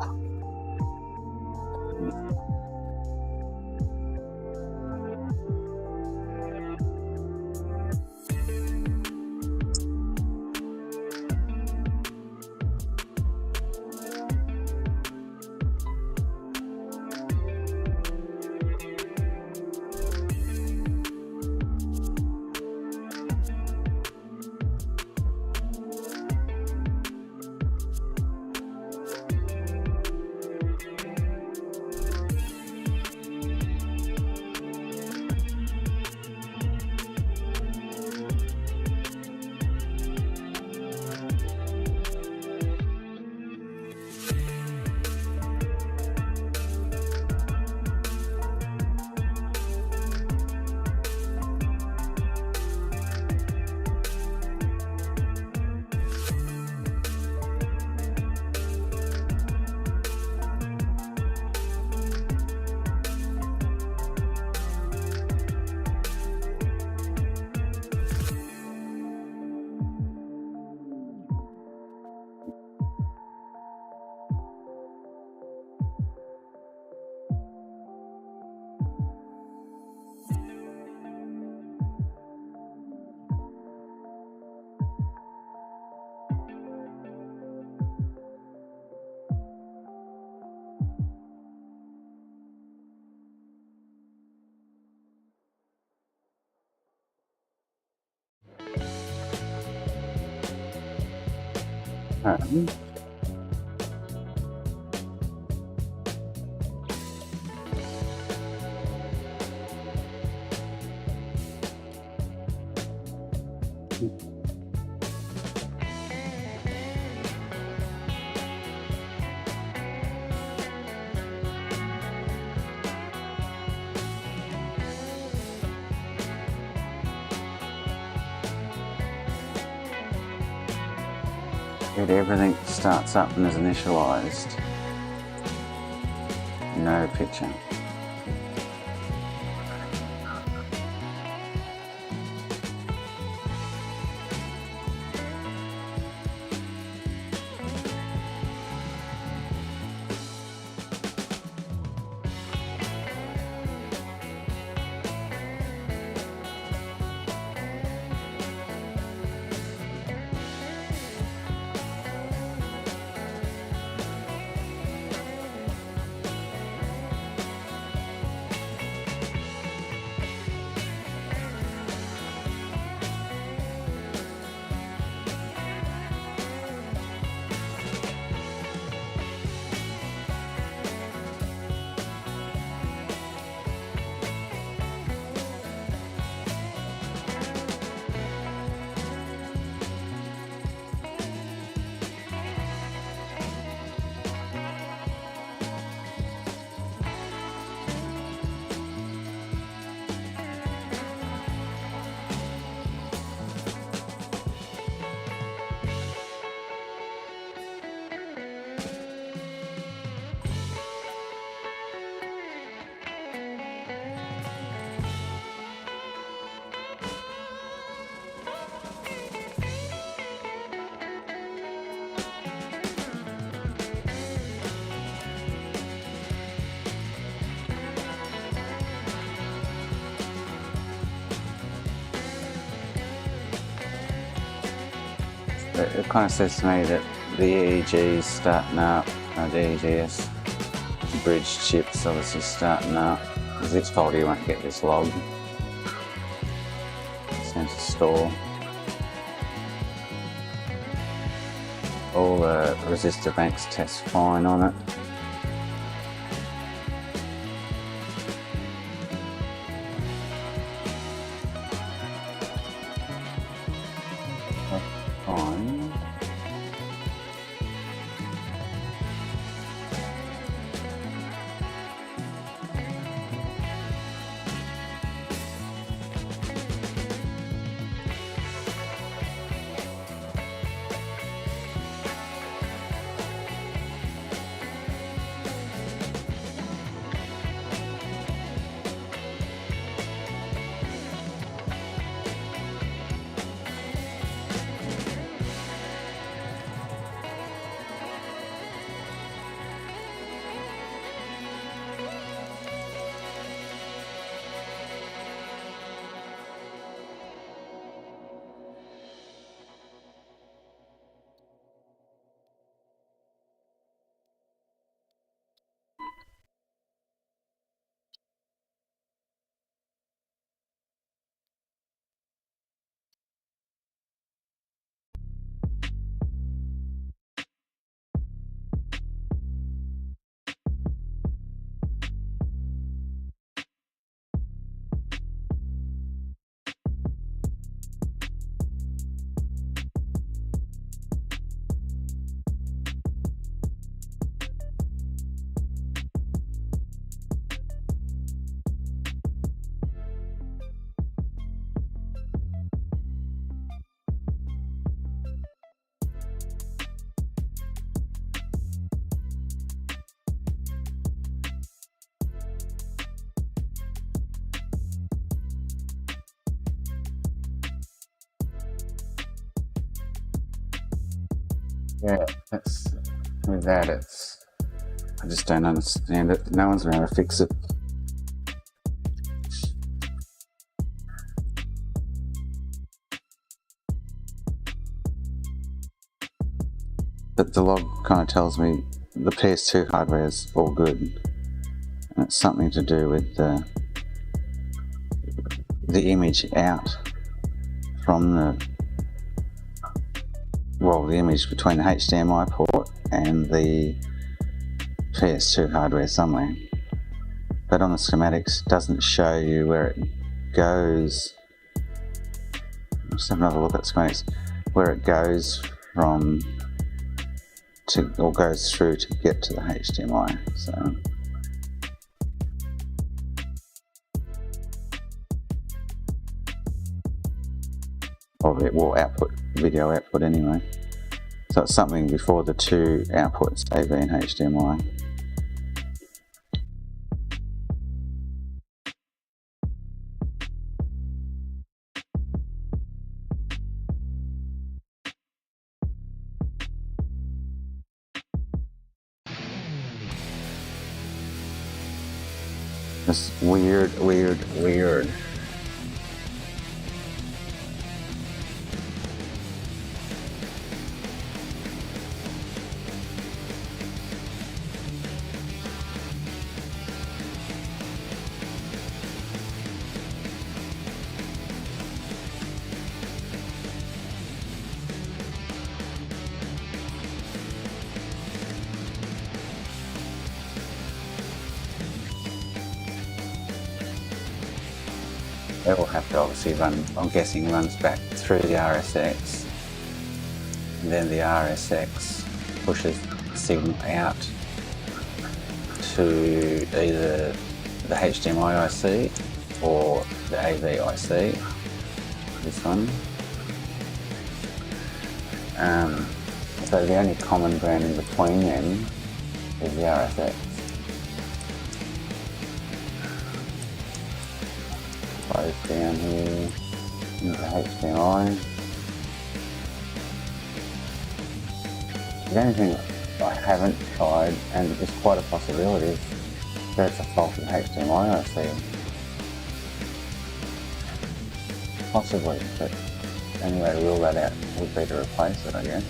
Everything starts up and is initialized. No picture. It kind of says to me that the EEG is starting up, the EEGs. bridge chip's obviously starting up, because it's faulty, you won't get this log. Sensor store. All the resistor banks test fine on it. Fine. Yeah, that's, with that I just don't understand it. No one's going to fix it. But the log kind of tells me the PS2 hardware is all good. And it's something to do with the image out from the image between the HDMI port and the PS2 hardware somewhere. But on the schematics, it doesn't show you where it goes. Just have another look at the schematics, where it goes from to, or goes through to get to the HDMI. So it will output video output anyway. So it's something before the two outputs, AV and HDMI. It's weird. It will have to obviously run, I'm guessing runs back through the RSX, and then the RSX pushes the signal out to either the HDMI IC or the AV IC, this one. So the only common ground in between them is the RSX. Close down here into HDMI. The only thing I haven't tried, and it's quite a possibility, is that it's a faulty HDMI IC. Possibly, but anyway, to rule that out would be to replace it, I guess.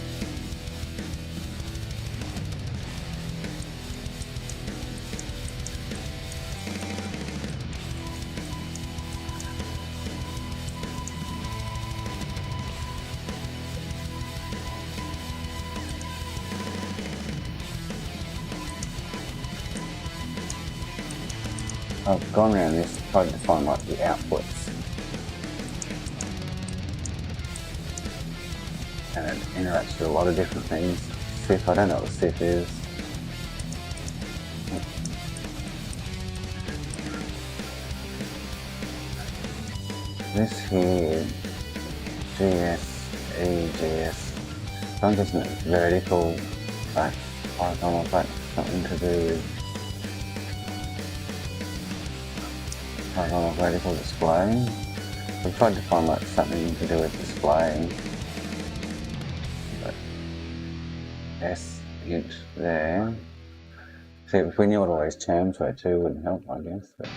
I've gone around this, tried to find like the outputs, and it interacts with a lot of different things. SIF, I don't know what the SIF is. This here, GS, EGS, I'm guessing it's vertical, but horizontal, but something to do with horizontal vertical display. I've tried to find like something to do with display. But S hint there. See, if we knew what all these terms were too, wouldn't help, I guess. But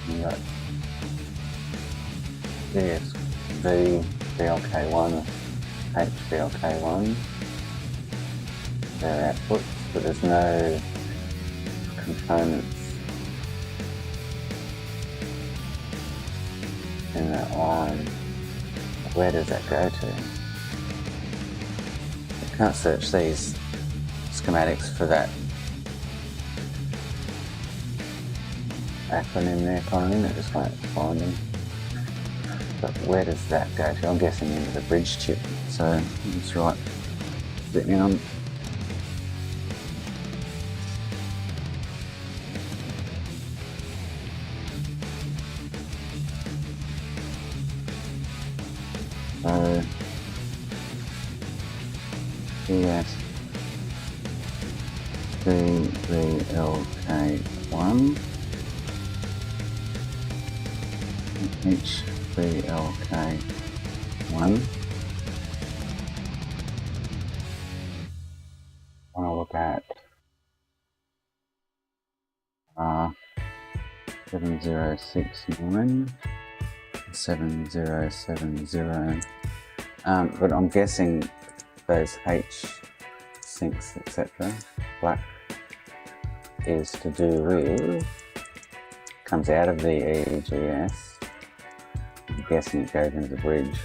we got DSV, VLK1, HVLK1. They're outputs, but there's no components in that line. Where does that go to? You can't search these schematics for that acronym there, Colin, I just can't find them. But where does that go to? I'm guessing into the bridge chip, so that's right. Let me on. So yes, VLK1, HVLK1. I want to look at 7069, 7070. But I'm guessing those H sinks, etc. black is to do with, comes out of the EEGS. I'm guessing it goes into the bridge.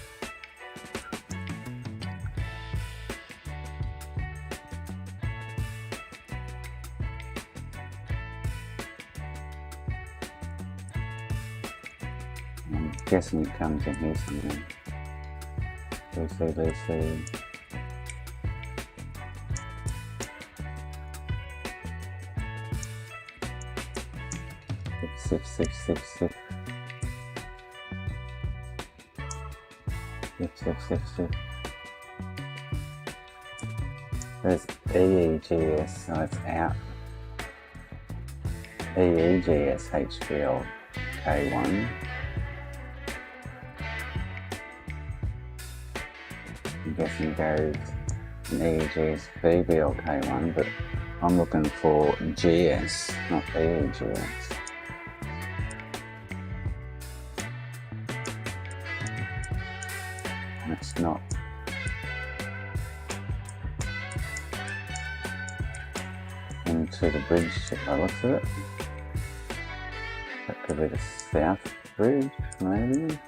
I'm guessing it comes in here somewhere. BC. Six. There's EEGS, so it's out. EEGS HVLK1. I'm guessing goes in EEGS VBLK1, but I'm looking for GS, not EEGS. It's not. Into the bridge chip by the looks of it. That could be the south bridge, maybe.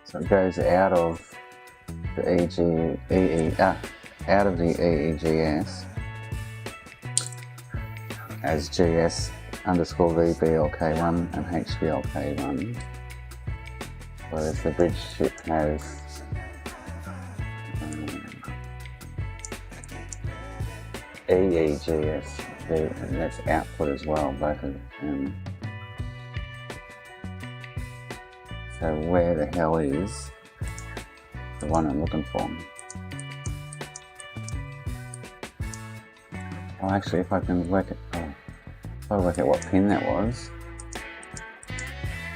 So it goes out of the out of the EEGS as GS underscore VBLK1 and HVLK1, whereas the bridge chip has EEGS, and that's output as well, both of them. So where the hell is the one I'm looking for? Oh, actually, if I can work it, if I work out what pin that was,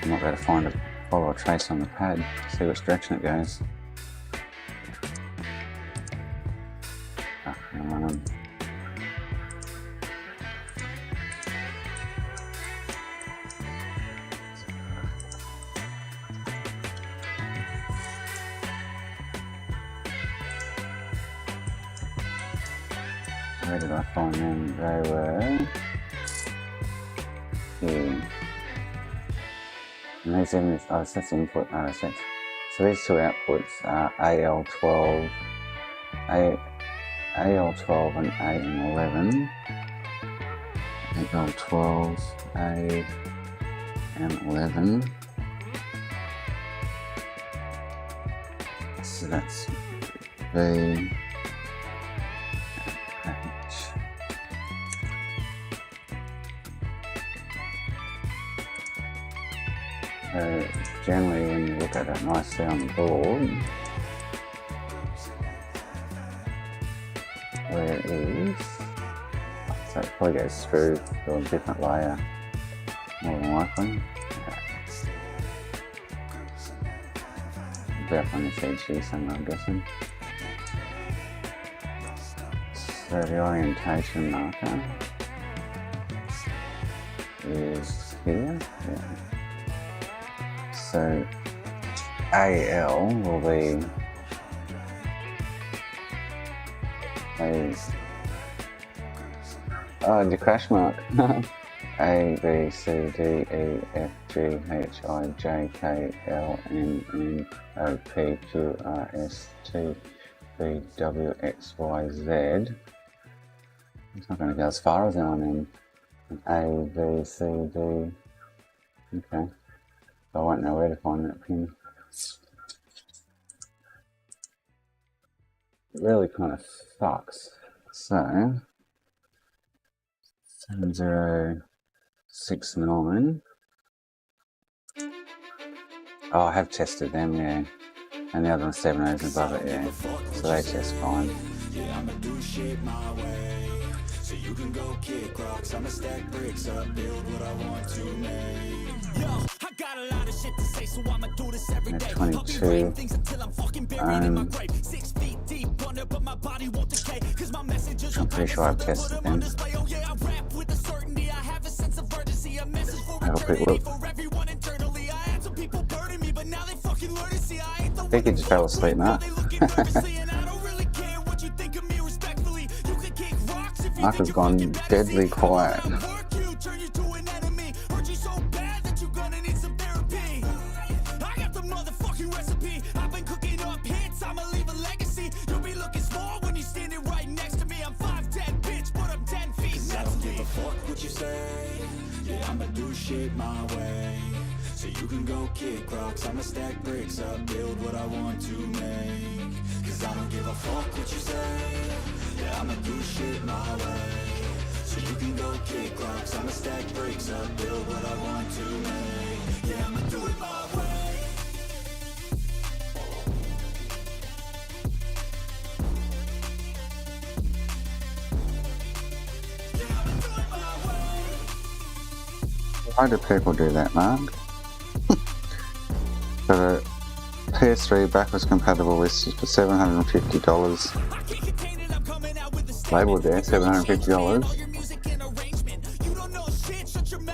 I might be able to find a follow a trace on the pad, see which direction it goes. Where did I find them? They were here. And these images, oh, so that's input, no, that's it. So these two outputs are AL12, AL12 and AM11. AL12, A and 11. So that's B and H. Generally, when you look at it nicely on the board, where it is, so it probably goes through to a different layer, more than likely. About on this edge here somewhere, I'm guessing. So the orientation marker is here. Yeah. So AL will be the crash mark. A, B, C, D, E, F, G, H, I, J, K, L, M, N, O, P, Q, R, S, T, V, W, X, Y, Z. It's not going to go as far as L and M. A, B, C, D. Okay. I won't know where to find that pin. It really kind of sucks. So 7069. Oh, I have tested them, yeah. And the other one's 7 O's above it, yeah. So they test fine. Yeah, I'ma do shit my way. So you can go kick rocks, I'ma stack bricks up, build what I want to make. Yo, I got a lot of shit to say, so I'ma do this every day. 22. Things until I'm fucking buried in my grave. 6 feet deep under, but my body won't decay. Cause my messages I'm pretty sure I've tested them. Oh yeah, I rap with a certainty, I have a sense of urgency, a message for eternity for everyone internally. I had some people burning me, but now they fucking learn to see I ain't the I think he just fell asleep now. Mark has gone deadly quiet. I'ma do shit my way. So you can go kick rocks, I'ma stack bricks up, build what I want to make. Cause I don't give a fuck what you say. Yeah, I'ma do shit my way. So you can go kick rocks, I'ma stack bricks up, build what I want to make. Yeah, I'ma do it my way. Yeah, I'ma do it my way. Why do people do that, Mark? So the PS3 backwards compatible list is for $750. Labeled there, $750.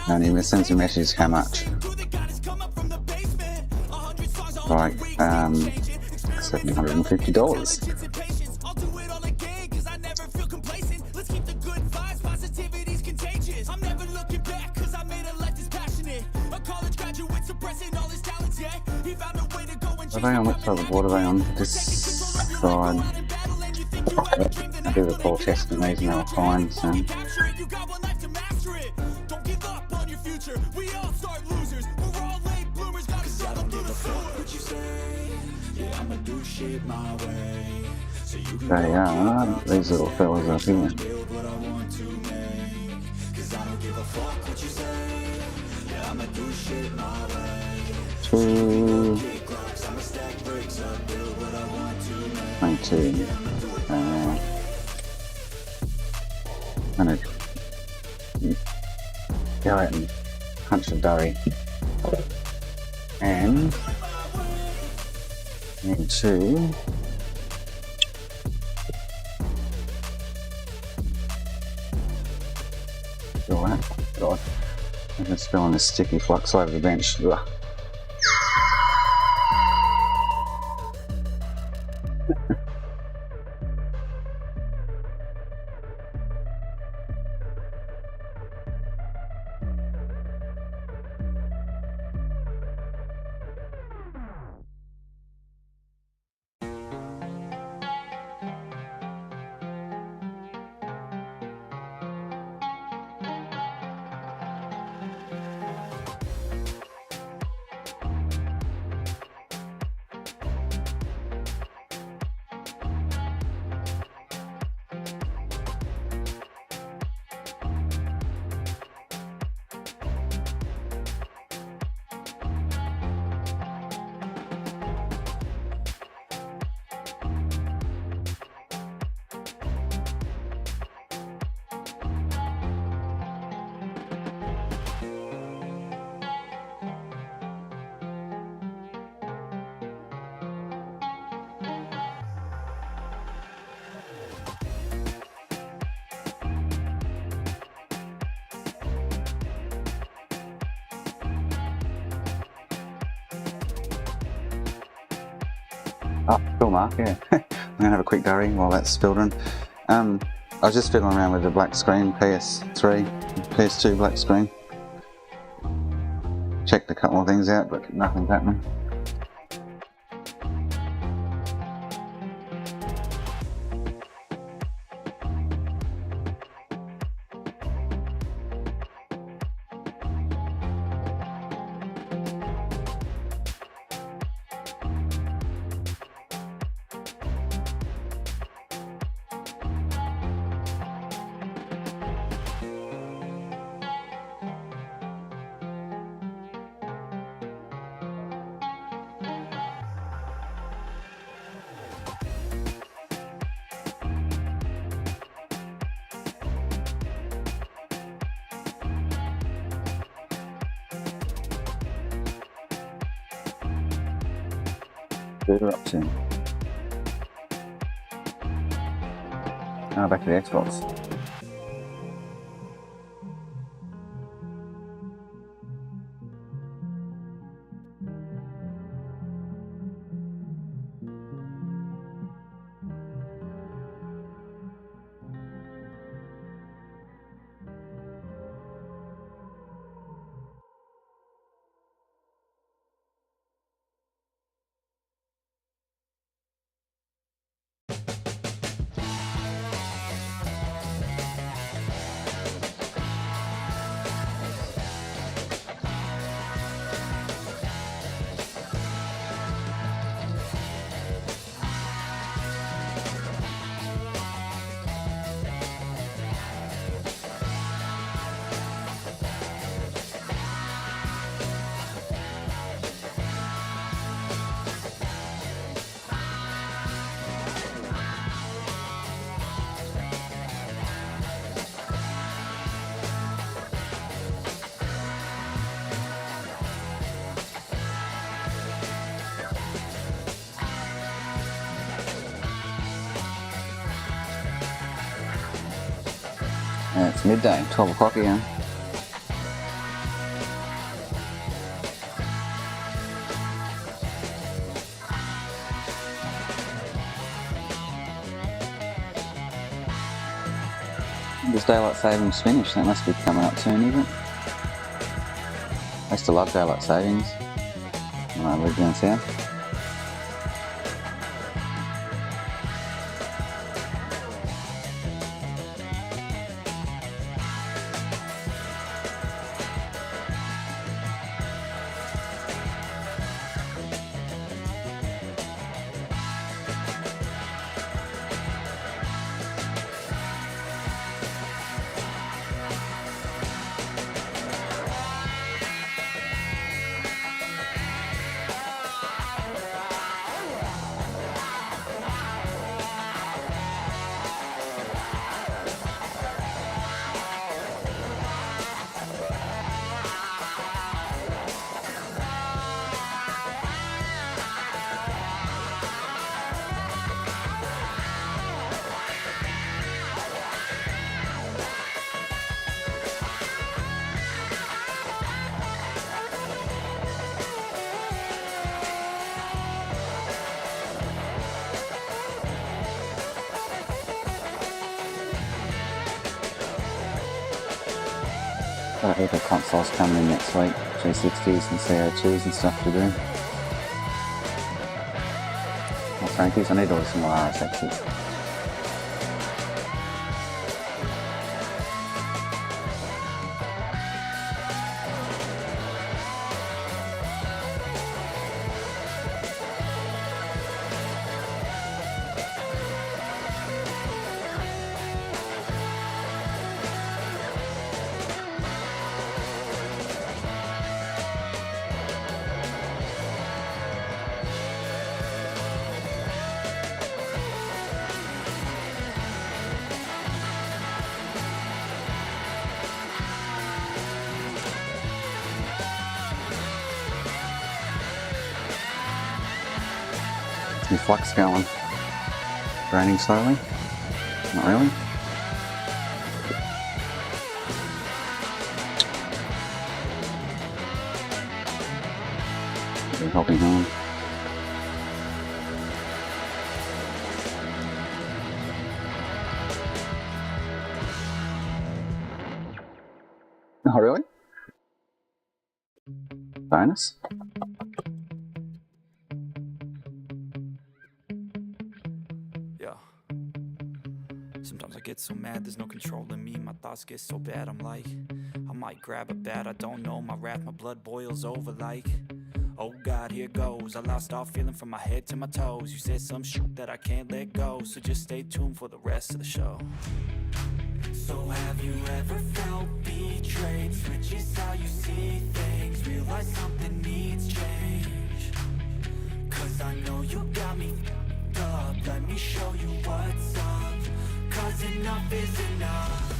And he sends a message how much. Like, $750. Are they on which side of the board are they on? This side. I do the full test and these now are fine, so. They are, these little fellas up here. Two. 22. I'm gonna go out and punch a durry. And two. Alright, God. I can spill on this sticky flux over the bench. Ugh. Oh, cool, Mark, yeah. I'm gonna have a quick diary while that's filtering. I was just fiddling around with the black screen, PS3, PS2 black screen. Checked a couple more things out, but nothing's happening. Further up to. Back to the Xbox. It's midday, 12 o'clock again. This daylight savings finished, that must be coming up soon, isn't it? I used to love daylight savings when I lived down south. Got a heap of consoles coming in next week, 360s and CO2s and stuff to do. More Frankies, I need to order some more RSXs. My flux going. Draining slowly. Not really. Been helping home. Oh, really? Bonus? Yeah. Sometimes I get so mad, there's no controlling me. My thoughts get so bad, I'm like, I might grab a bat, I don't know. My wrath, my blood boils over like, oh God, here goes. I lost all feeling from my head to my toes. You said some shit that I can't let go, so just stay tuned for the rest of the show. So have you ever felt betrayed? Switches how you see things, realize something needs change. Cause I know you got me f***ed up. Let me show you what's up. Cause enough is enough.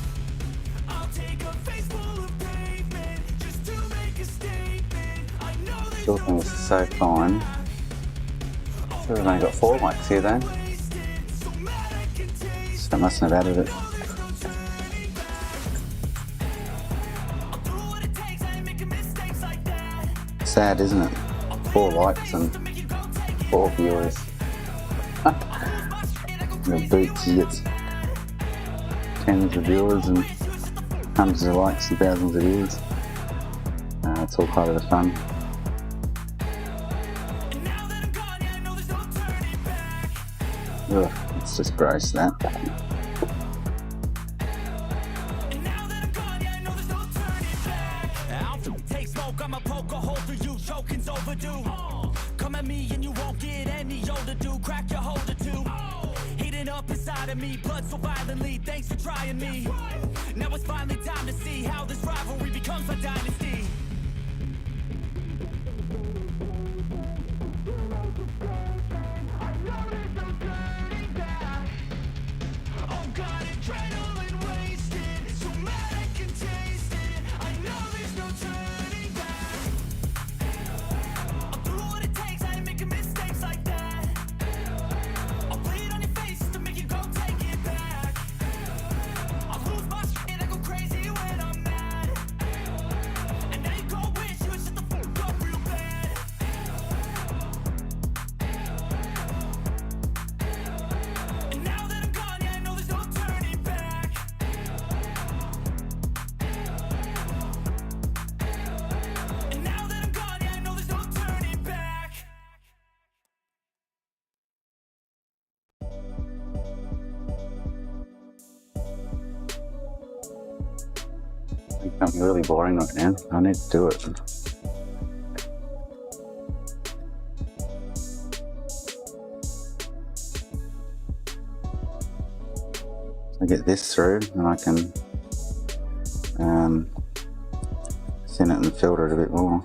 I'll take a face full of pavement just to make a statement. I know there's Still think it's so fine. So we've only got 4 mics here though. So I mustn't have added it. Sad, isn't it? 4 likes and 4 viewers. The Boots, he gets tens of viewers and hundreds of likes and thousands of views. It's all part of the fun. Ugh, it's just gross, that. Take smoke, I'ma poke a hole through you, choking's overdue. Come at me and you won't get any older, dude. Crack your holder too. Heating up inside of me, blood so violently. Thanks for trying me. Now it's finally time to see how this rivalry becomes a dynasty. Oh God, adrenaline wasted. So mad I can taste it. I know there's no turning back. I'll do what it takes, I ain't making mistakes like that. I'll bleed on your face just to make you go take it back. I'll lose my shit, I go crazy when I'm mad. And now you go wish you would shut the fuck up real bad. And now that I'm gone, yeah, I know there's no turning back. And now that I'm gone, yeah, I know there's no turning back. It's becoming really boring right now. I need to do it. I get this through and I can thin it and filter it a bit more.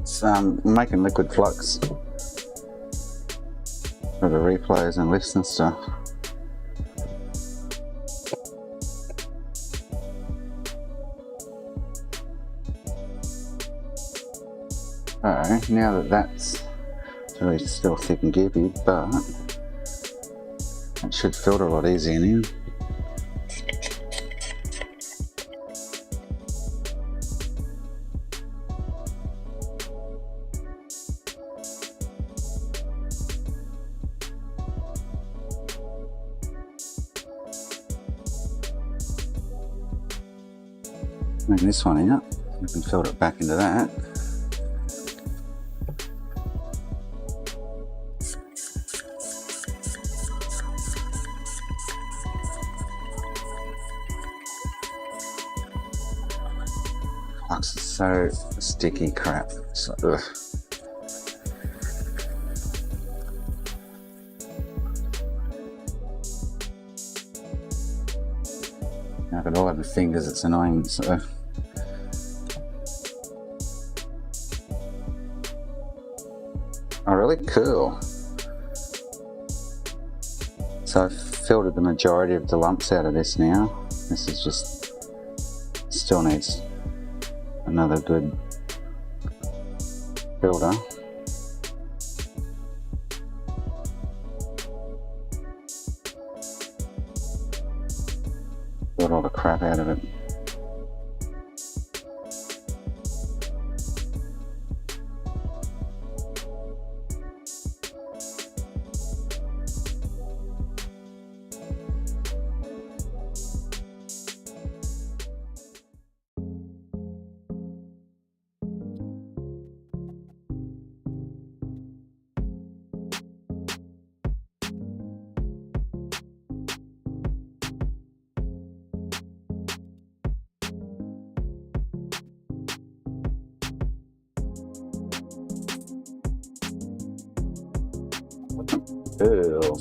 It's making liquid flux for the replays and lifts and stuff. So now that that's really still thick and gippy, but it should filter a lot easier now. Moving this one out, we can filter it back into that. Flux is so sticky crap. It's like, ugh. Now I've got all over my fingers, it's annoying. So. Oh, really cool. So I've filtered the majority of the lumps out of this now. This is just, still needs another good filter. Got all the crap out of it. Cool.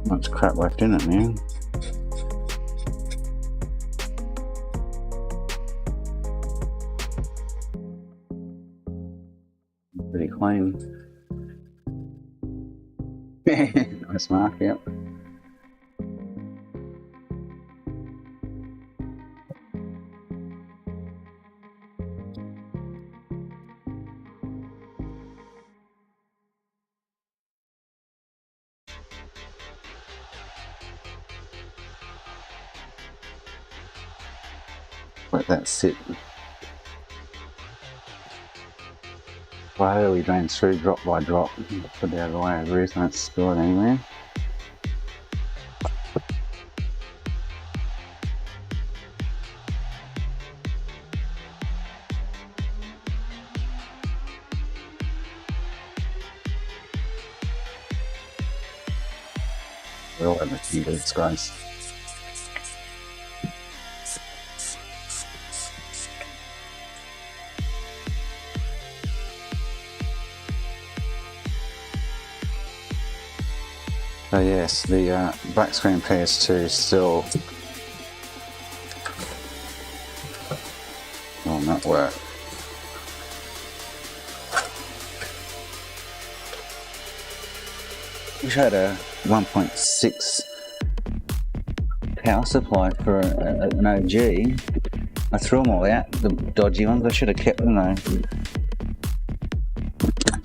Much crap left in it now. Pretty clean. Nice mark, yep. Let that sit. Slowly drain through drop by drop. Put it out of the way over here so don't spill it anywhere. We're all having a few bits, guys. So yes, the black screen PS2 still will not work. Wish I had a 1.6 power supply for an OG. I threw them all out, the dodgy ones. I should have kept them though.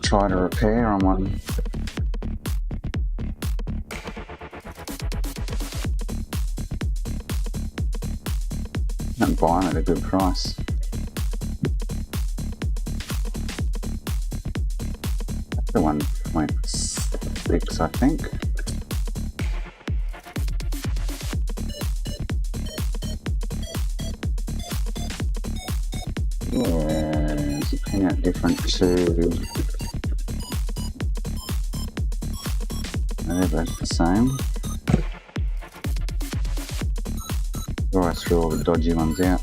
Tried a repair on one. I'm buying at a good price. That's the 1.6, I think. Yeah, it's a pin out different to. They're both the same. I threw all the dodgy ones out.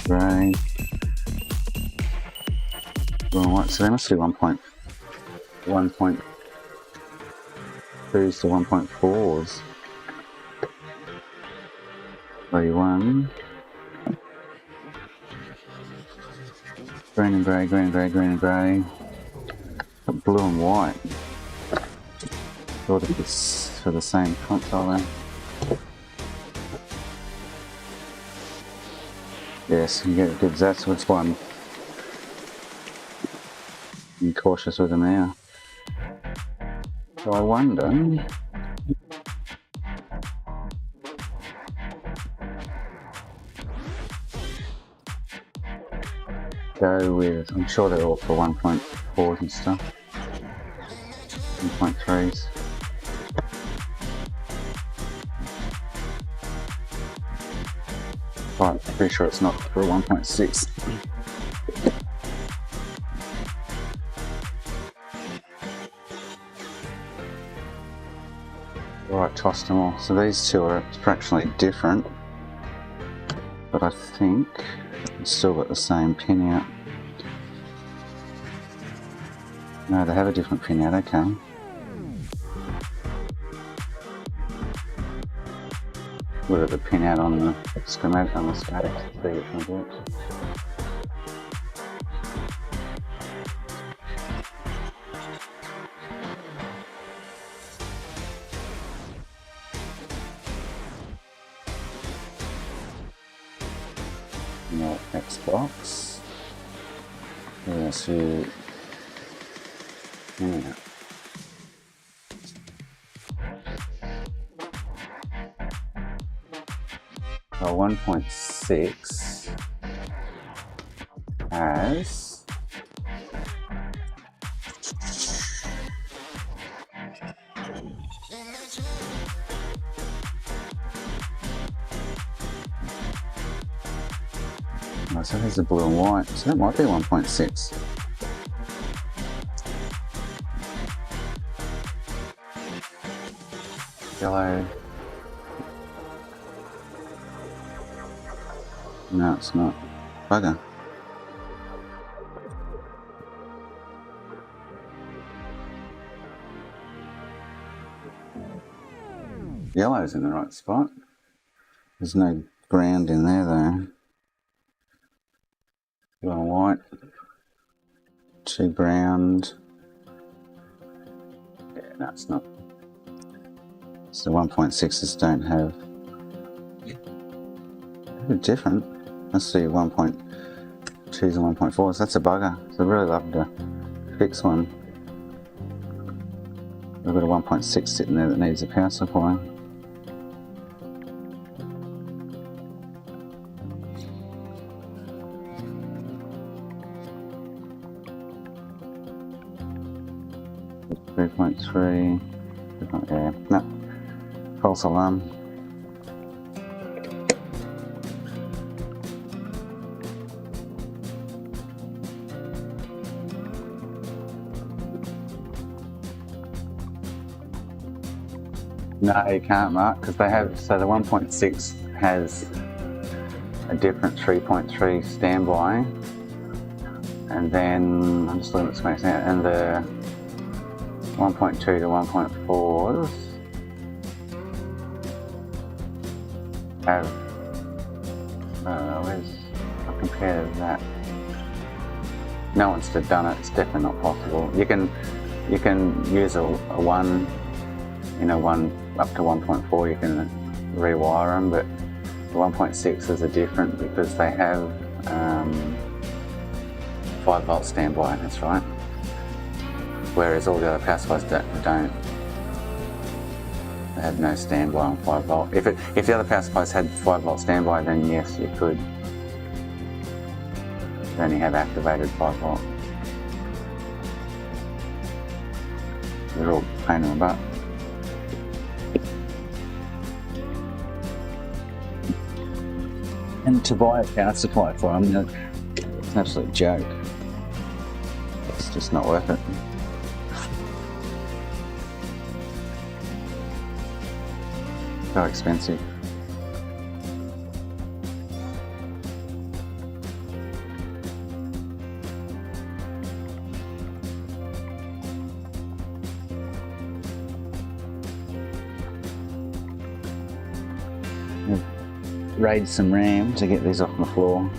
Grey. Right, so they must be 1.5 1.2s to 1.4s. 31. Green and grey, green and grey, green and grey. Got blue and white. Thought of this for the same console then. Yes, you get good. That's which one. Be cautious with them now. So I wonder. Go with. I'm sure they're all for 1.4s and stuff. 1.3s. Right, pretty sure it's not for 1.6. Right, tossed them all. So these two are fractionally different, but I think it's still got the same pin out. No, they have a different pin out, okay. Look at the pin out on the schematic, on the static, see which one works. No Xbox. Yes, you. Yeah. So 1.6 has oh, so there's the blue and white, so that might be 1.6. Yellow. No, it's not. Bugger. Yellow's in the right spot. There's no ground in there though. Blue and white. 2 ground. Yeah, no, it's not. So 1.6s don't have. They're different. Let's see, 1.2s and 1.4s. That's a bugger. So I'd really love to fix one. We've got a 1.6 sitting there that needs a power supply. .3. Yeah, no. False alarm. No, you can't, Mark, because they have, so the 1.6 has a different 3.3 standby, and then, I'm just looking at space now, and the 1.2 to 1.4s have, I'll compare that. No one's done it, it's definitely not possible. You can use a 1, you know, 1 up to 1.4, you can rewire them, but the 1.6s are different because they have 5 volt standby, that's right. Whereas all the other power supplies don't. They have no standby on 5 volt. If the other power supplies had 5 volt standby, then yes, you could. They only have activated 5 volt. They're all pain in the butt. And to buy a power supply for them, it's an absolute joke. It's just not worth it. So expensive. raid some RAM to get these off the floor.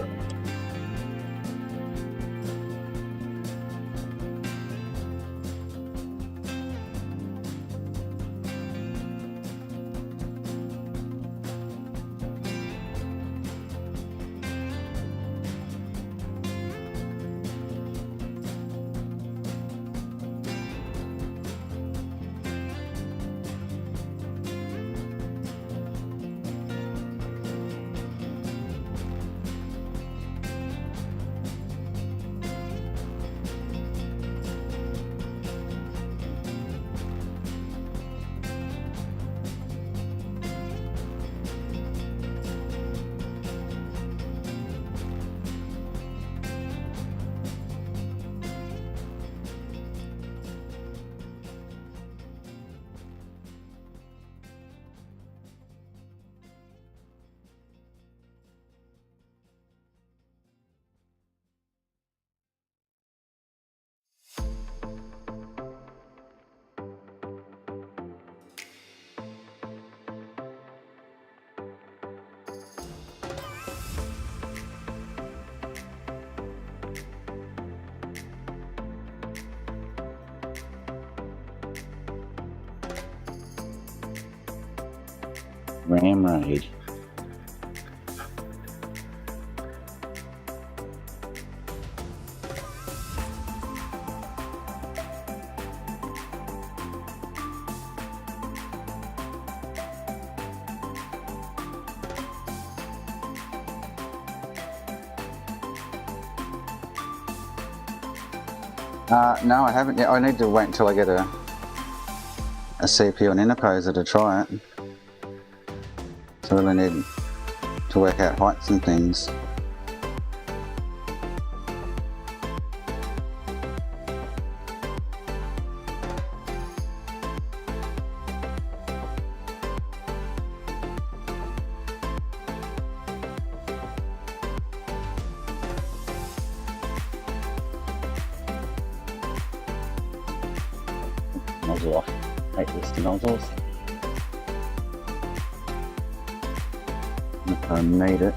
RAM raid. No, I haven't yet. I need to wait until I get a CPU and interposer to try it. So I really need to work out heights and things. Nozzle off. Hate this nozzles. If I made it.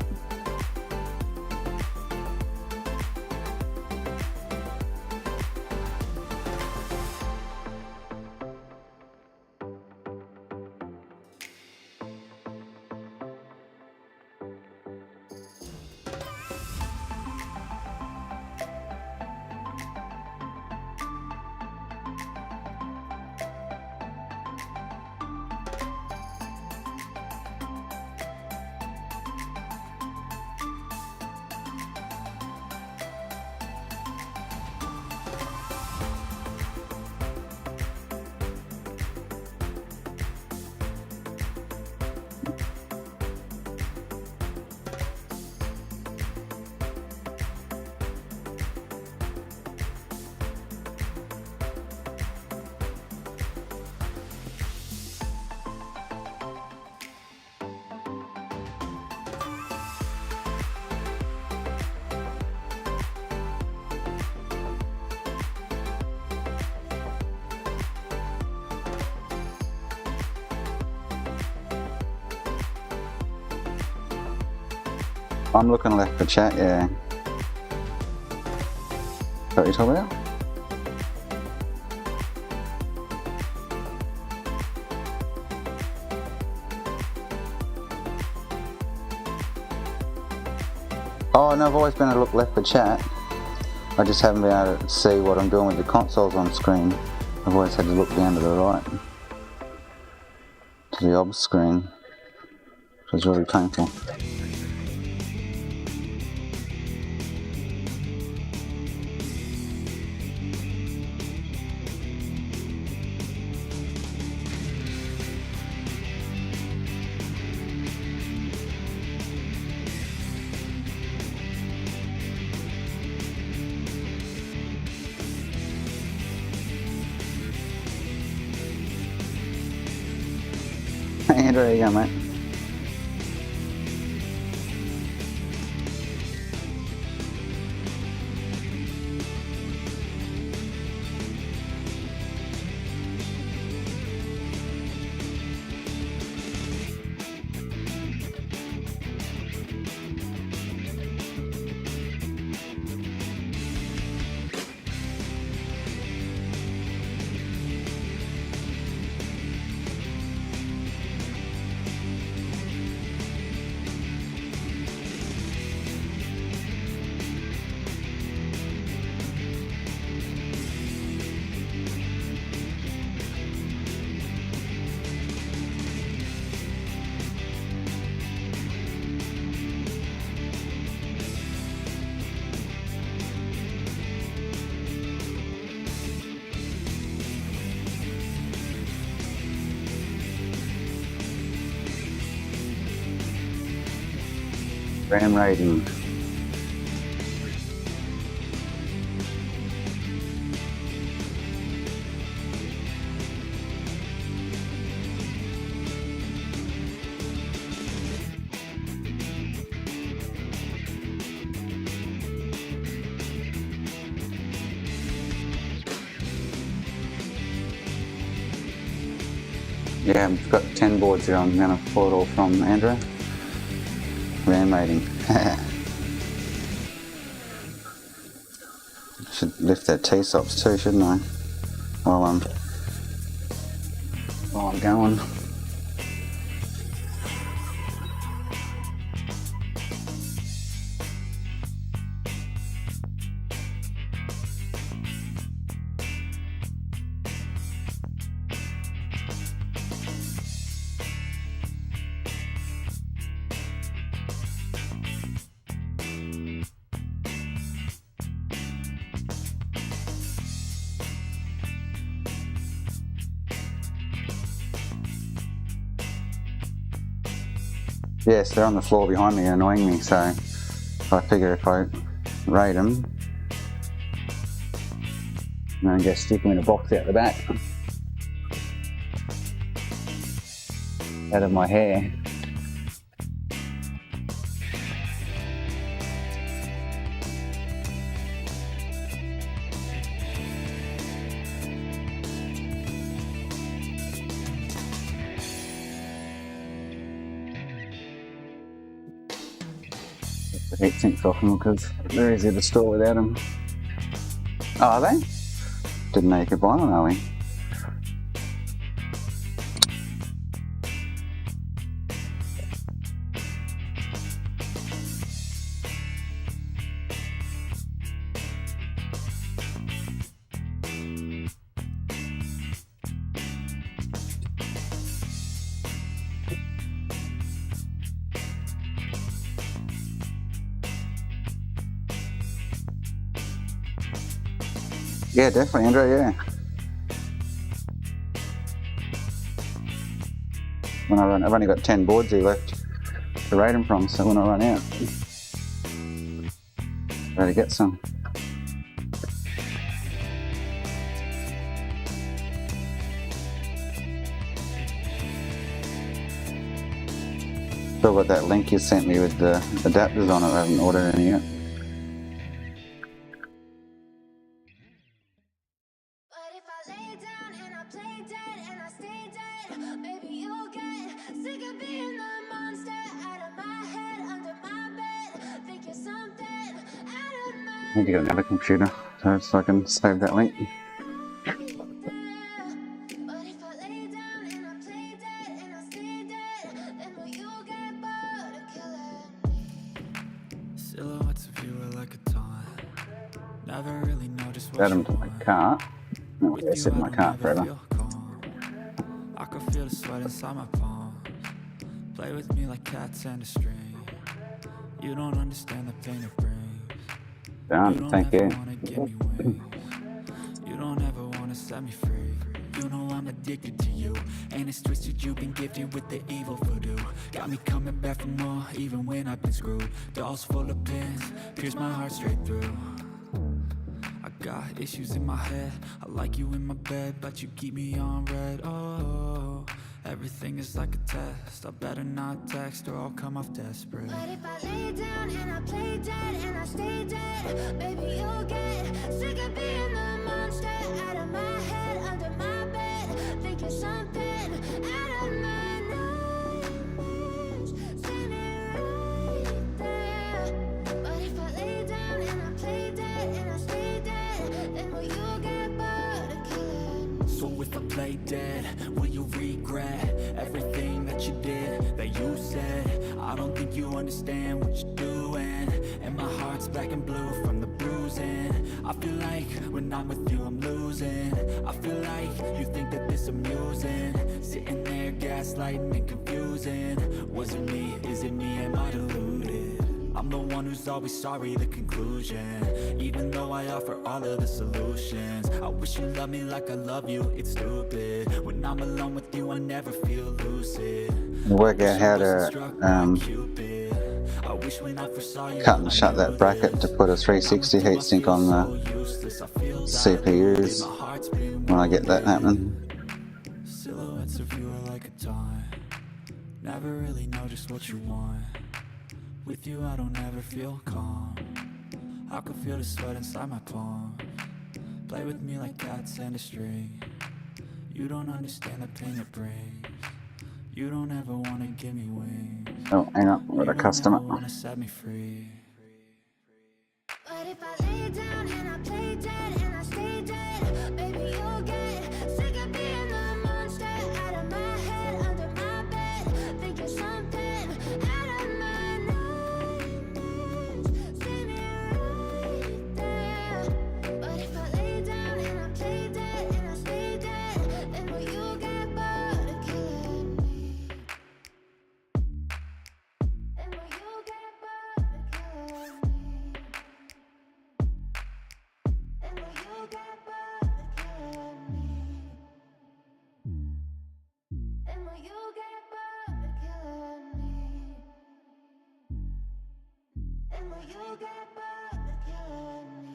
I'm looking left for chat, yeah. Is that what you're talking about? Oh no, I've always been able to look left for chat. I just haven't been able to see what I'm doing with the consoles on screen. I've always had to look down to the right, to the OBS screen, which was really painful. Andrew, there you go, mate. RAM rating. Yeah, I've got 10 boards here. I'm going to pull it all from Andrew. RAM rating. Should lift that T-SOPs too, shouldn't I? While I'm going. Yes, they're on the floor behind me, annoying me, so I figure if I rate them, and then just stick them in a box out the back, out of my hair. The heat sinks off them because they're easy to store without them. Oh, are they? Didn't know you could buy them, are we? Yeah, definitely, Andrew, yeah. When I run, I've only got 10 boards here left to rate them from, so when I run out, ready to get some. Still got that link you sent me with the adapters on it. I haven't ordered any yet. I need to get another computer so I can save that link. Add them to my cart. Oh, they sit in my cart forever. I can feel the sweat inside my palms. Play with me like cats and a string. You don't understand the pain it brings. Done, thank you. You don't ever wanna set me free. You know I'm addicted to you, and it's twisted. You've been gifted with the evil voodoo. Got me coming back for more, even when I've been screwed. Dolls full of pins, pierce my heart straight through. I got issues in my head. I like you in my bed, but you keep me on red. Oh, everything is like a test. I better not text or I'll come off desperate. But if I lay down and I play dead and I stay dead, baby, you'll get sick of being the monster out of my head, under my bed, thinking something out of my nightmares, standing right there. But if I lay down and I play dead and I stay dead, then will you get bored of killing? So if I play dead, will you regret everything that you did, that you said? I don't think you understand what you're doing, and my heart's black and blue from the bruising. I feel like when I'm with you I'm losing. I feel like you think that this amusing, sitting there gaslighting and confusing. Was it me? Is it me? Am I deluded? I'm the one who's always sorry, the conclusion. Even though I offer all of the solutions, I wish you loved me like I love you, it's stupid. When I'm alone with you I never feel lucid. Work out how to I wish when I first saw you cut and shut that bracket to put a 360 heatsink on the CPUs when I get that happening. Silhouettes of you are like a taunt. Never really know just what you want. With you I don't ever feel calm. I can feel the sweat inside my palm. Play with me like cats and a string. You don't understand the pain it brings. You don't ever wanna give me wings. Oh, hang on, we've got a customer. You wanna set me free. But if I lay down and I play dead and I stay dead, baby you'll get sick of being the monster out of my head, under my bed, thinking something out of my nightmares. See me right there. But if I lay down and I play dead and I stay dead, then will you get bored of killing me? And will you get bored of killing me? And will you get bored of killing me? And will you get bored of killing me? And will you get bored of killing me?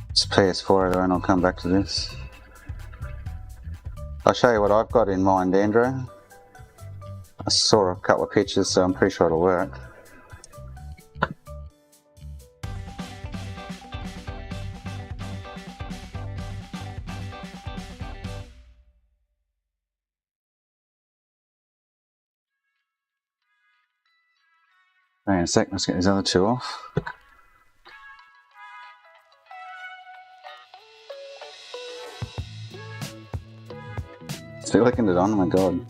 It's PS4 and I'll come back to this. I'll show you what I've got in mind, Andrew. I saw a couple of pictures, so I'm pretty sure it'll work. Hang on a sec, let's get these other two off. Still looking it on, oh my god.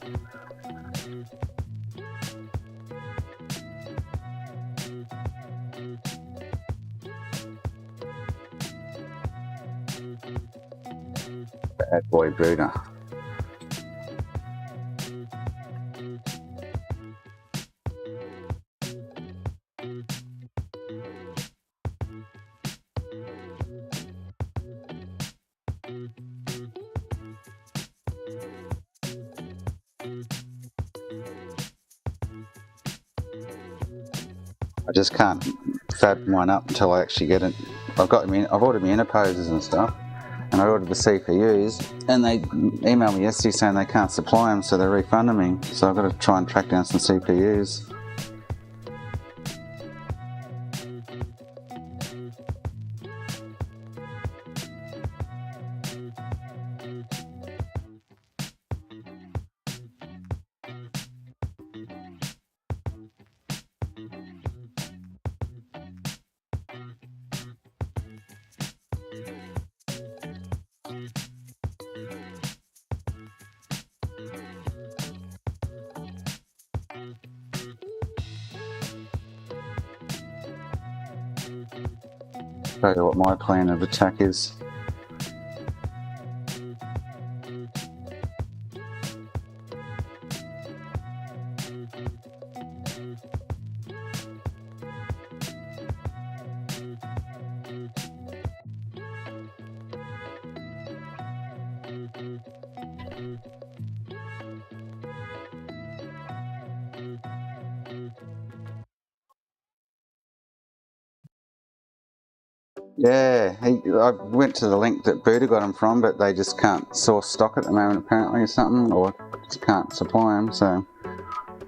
Bad boy brooder. I just can't fab one up until I actually get it. I've ordered my interposers and stuff, and I ordered the CPUs, and they emailed me yesterday saying they can't supply them, so they're refunding me. So I've got to try and track down some CPUs. show you what my plan of attack is. Yeah, I went to the link that Buddha got them from, but they just can't source stock at the moment apparently or something, or just can't supply them, so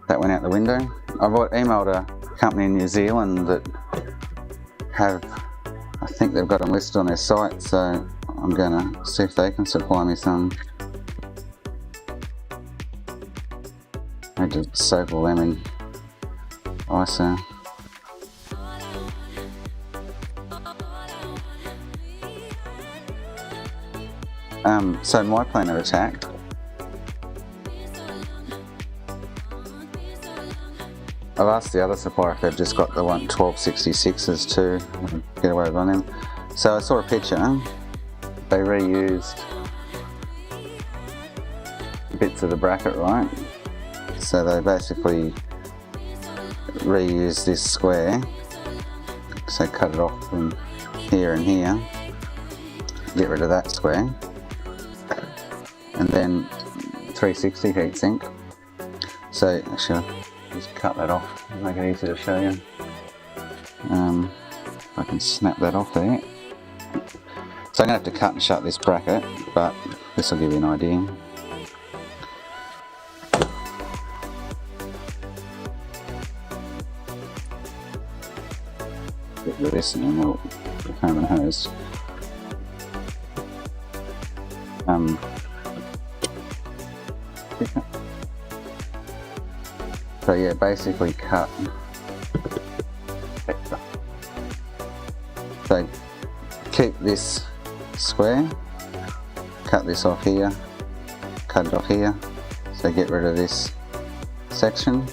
that went out the window. I've emailed a company in New Zealand that I think they've got them listed on their site, so I'm going to see if they can supply me some. I had to soak all them in ISO. So my plan of attack, I've asked the other supplier if they've just got the 1266s too, get away with on them. So I saw a picture, they reused bits of the bracket, right? So they basically reused this square, so cut it off from here and here, get rid of that square, and then 360 heatsink. So actually I'll just cut that off, make it easier to show you. I can snap that off there. So I'm going to have to cut and shut this bracket, but this will give you an idea. Get rid of this and then we'll comb and hose. So yeah, basically cut. So keep this square, cut this off here, cut it off here. So get rid of this section,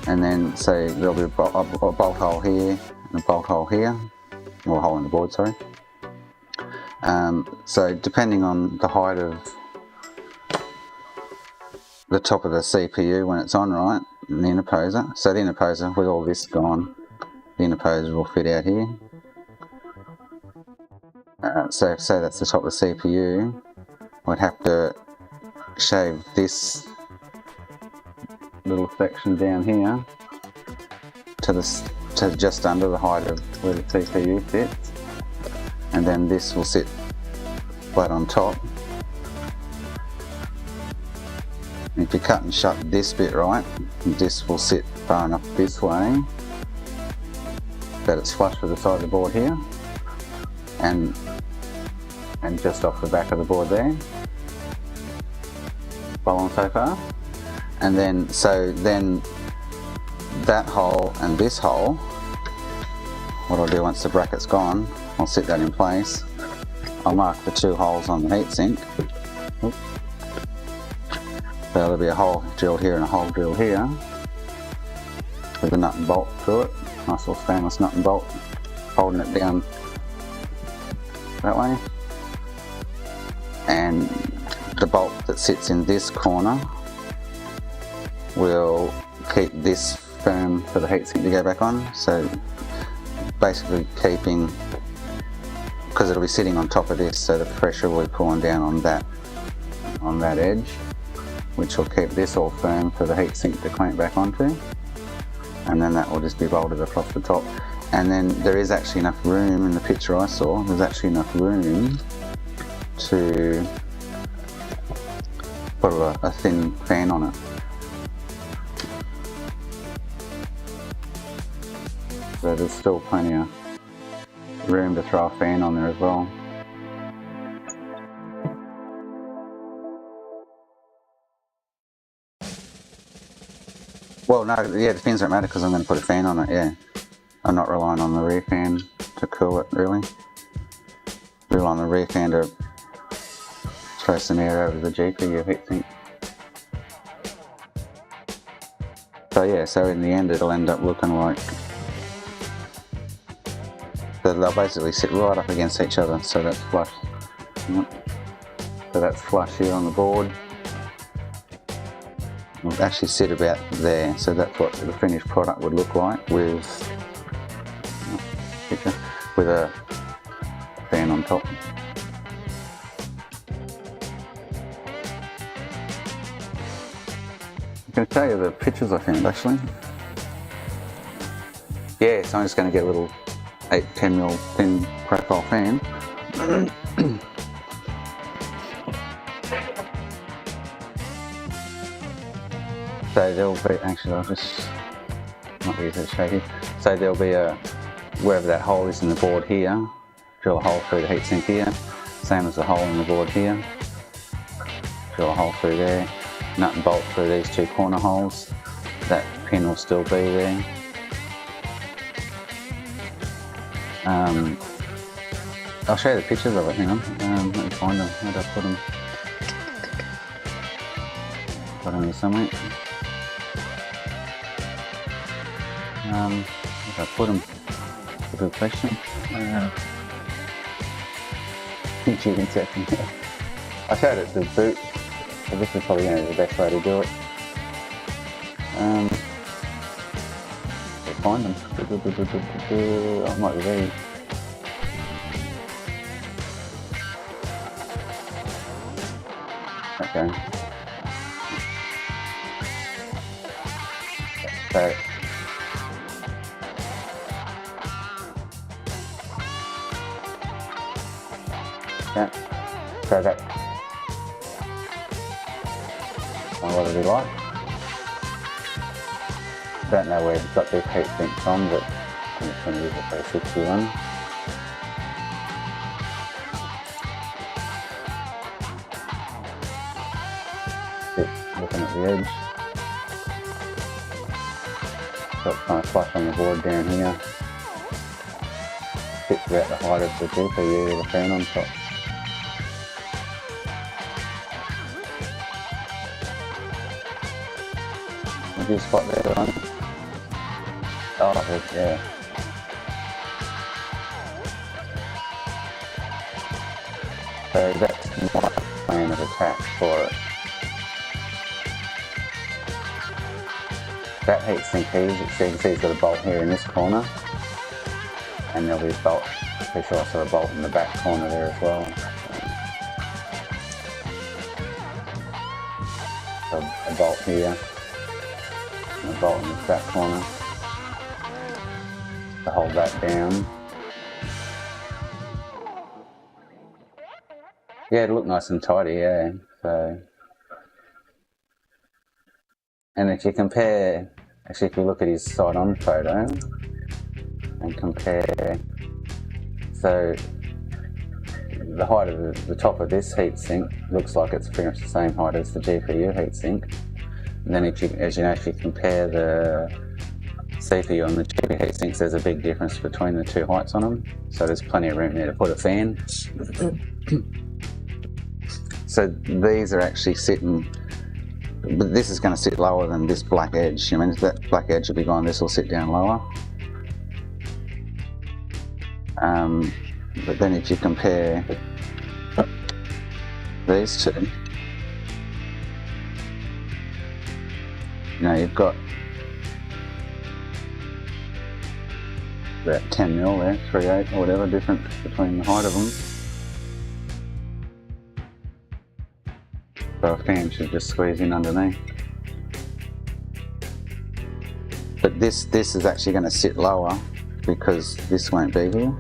and then so there'll be a bolt hole here and a bolt hole here, or a hole in the board, sorry. So depending on the height of the top of the CPU when it's on, right, and the interposer. So the interposer, with all this gone, the interposer will fit out here. So say that's the top of the CPU, I'd have to shave this little section down here to just under the height of where the CPU fits, and then this will sit flat on top. And if you cut and shut this bit right, this will sit far enough this way that it's flush with the side of the board here, and just off the back of the board there. Follow on so far? And then, so then that hole and this hole, what I'll do once the bracket's gone, I'll sit that in place. I'll mark the two holes on the heatsink. So there'll be a hole drilled here and a hole drilled here with a nut and bolt through it. Nice little stainless nut and bolt, holding it down that way. And the bolt that sits in this corner will keep this firm for the heatsink to go back on. So basically keeping, because it'll be sitting on top of this, so the pressure will be pulling down on that edge, which will keep this all firm for the heatsink to clamp back onto. And then that will just be bolted across the top. And then there is actually enough room in the picture I saw, there's actually enough room to put a thin fan on it. So there's still plenty of room to throw a fan on there as well. Well, no, yeah, the fins don't matter because I'm going to put a fan on it, yeah. I'm not relying on the rear fan to cool it, really. Rely on the rear fan to throw some air over the GPU heatsink. So yeah, so in the end it'll end up looking like they'll basically sit right up against each other, so that's flush. Yep. So that's flush here on the board. It'll actually sit about there, so that's what the finished product would look like with a fan on top. I'm going to show you the pictures I found actually. Yeah, so I'm just going to get a little 8-10mm thin profile fan. So there'll be, actually I'll just, might be easier to show you. So there'll be a, wherever that hole is in the board here, drill a hole through the heatsink here, same as the hole in the board here. Drill a hole through there, nut and bolt through these two corner holes. That pin will still be there. I'll show you the pictures of it, hang on. Let me find them. Where did I put them? Got them here somewhere. Where did I put them? That's a good question. You can set them there. I showed it to the boot, so this is probably the best way to do it. We'll find them. I might be these. Okay. So yeah, so that what it'll be like. Don't know where it's got this heat sink from, but I'm just going to use it for a 61. Looking at the edge. So it's kind of flush on the board down here. Fits about the height of the GPU with a fan on top. Did you spot there one? Oh, yeah. So that's my plan of attack for it. That heatsink here, you can see it's got a bolt here in this corner, and there'll be a bolt, there's also a bolt in the back corner there as well. So a bolt here, and a bolt in this back corner to hold that down. Yeah, it'll look nice and tidy, yeah. So, and if you compare, actually if you look at his side-on photo and compare, so the height of the top of this heatsink looks like it's pretty much the same height as the GPU heatsink. And then if you, as you know, if you compare the CPU on the GPU heatsinks, there's a big difference between the two heights on them. So there's plenty of room there to put a fan. So these are actually sitting, but this is going to sit lower than this black edge. I mean, if that black edge will be gone, this will sit down lower. But then if you compare these two, you know, you've got about 10mm there, 3/8 or whatever difference between the height of them. So a fan should just squeeze in underneath. But this is actually going to sit lower because this won't be here.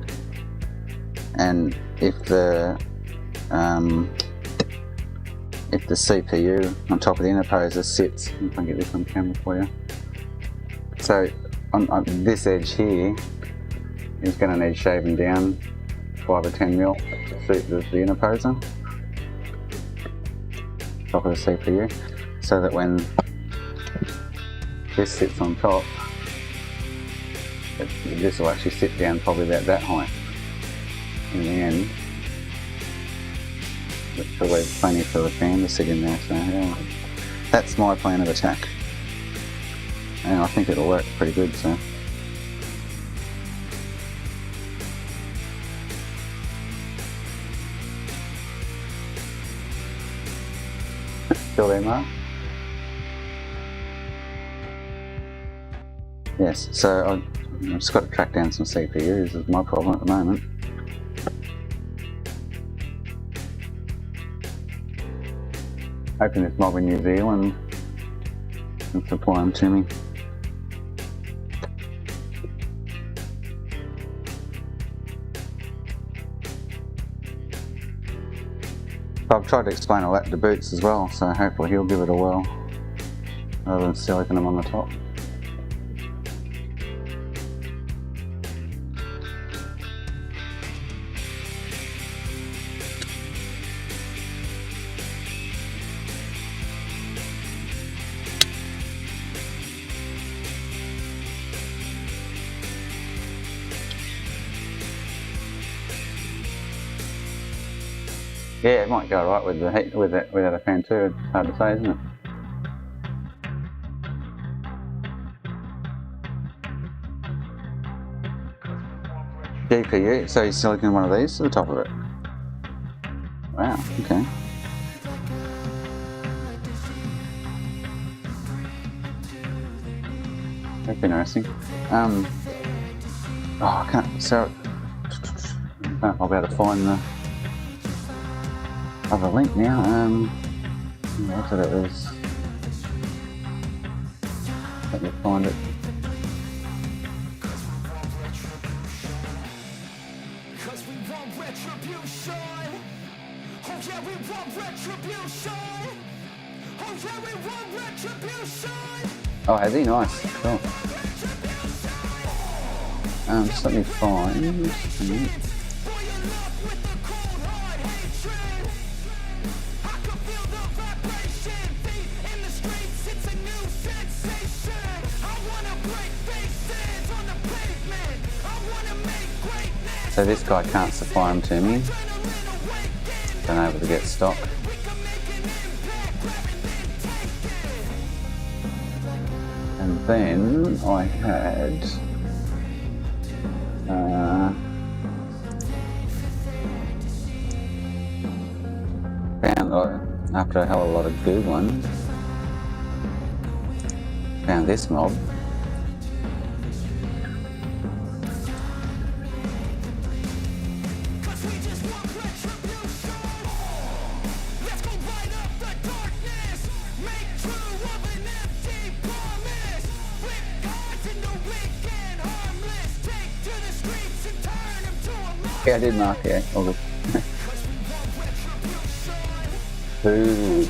And if the CPU on top of the interposer sits, if I can get this on camera for you. So on this edge here is going to need shaving down 5 or 10mm to suit the interposer. Top of the CPU, so that when this sits on top, this will actually sit down probably about that height in the end. But there's plenty for the fan to sit in there, so yeah. That's my plan of attack. And I think it'll work pretty good, so. Still there, Mark? Yes, so I've just got to track down some CPUs is my problem at the moment. Hoping this mob in New Zealand can supply them to me. I've tried to explain all that to Boots as well, so hopefully he'll give it a whirl rather than silicon them on the top. Yeah, it might go right with the heat, without a fan too. It's hard to say, isn't it? GPU, so you're silicon one of these to the top of it. Wow, okay. That's interesting. Oh, I can't, so I don't know if I'll be able to find the other link now. What it is. Let me find it. Oh, has he? Nice. Cool. Just let me find. So this guy can't supply them to me. Been able to get stock. And then I had found, after a hell of a lot of Googling, found this mob. Yeah, I did mark, yeah, all good. Ooh.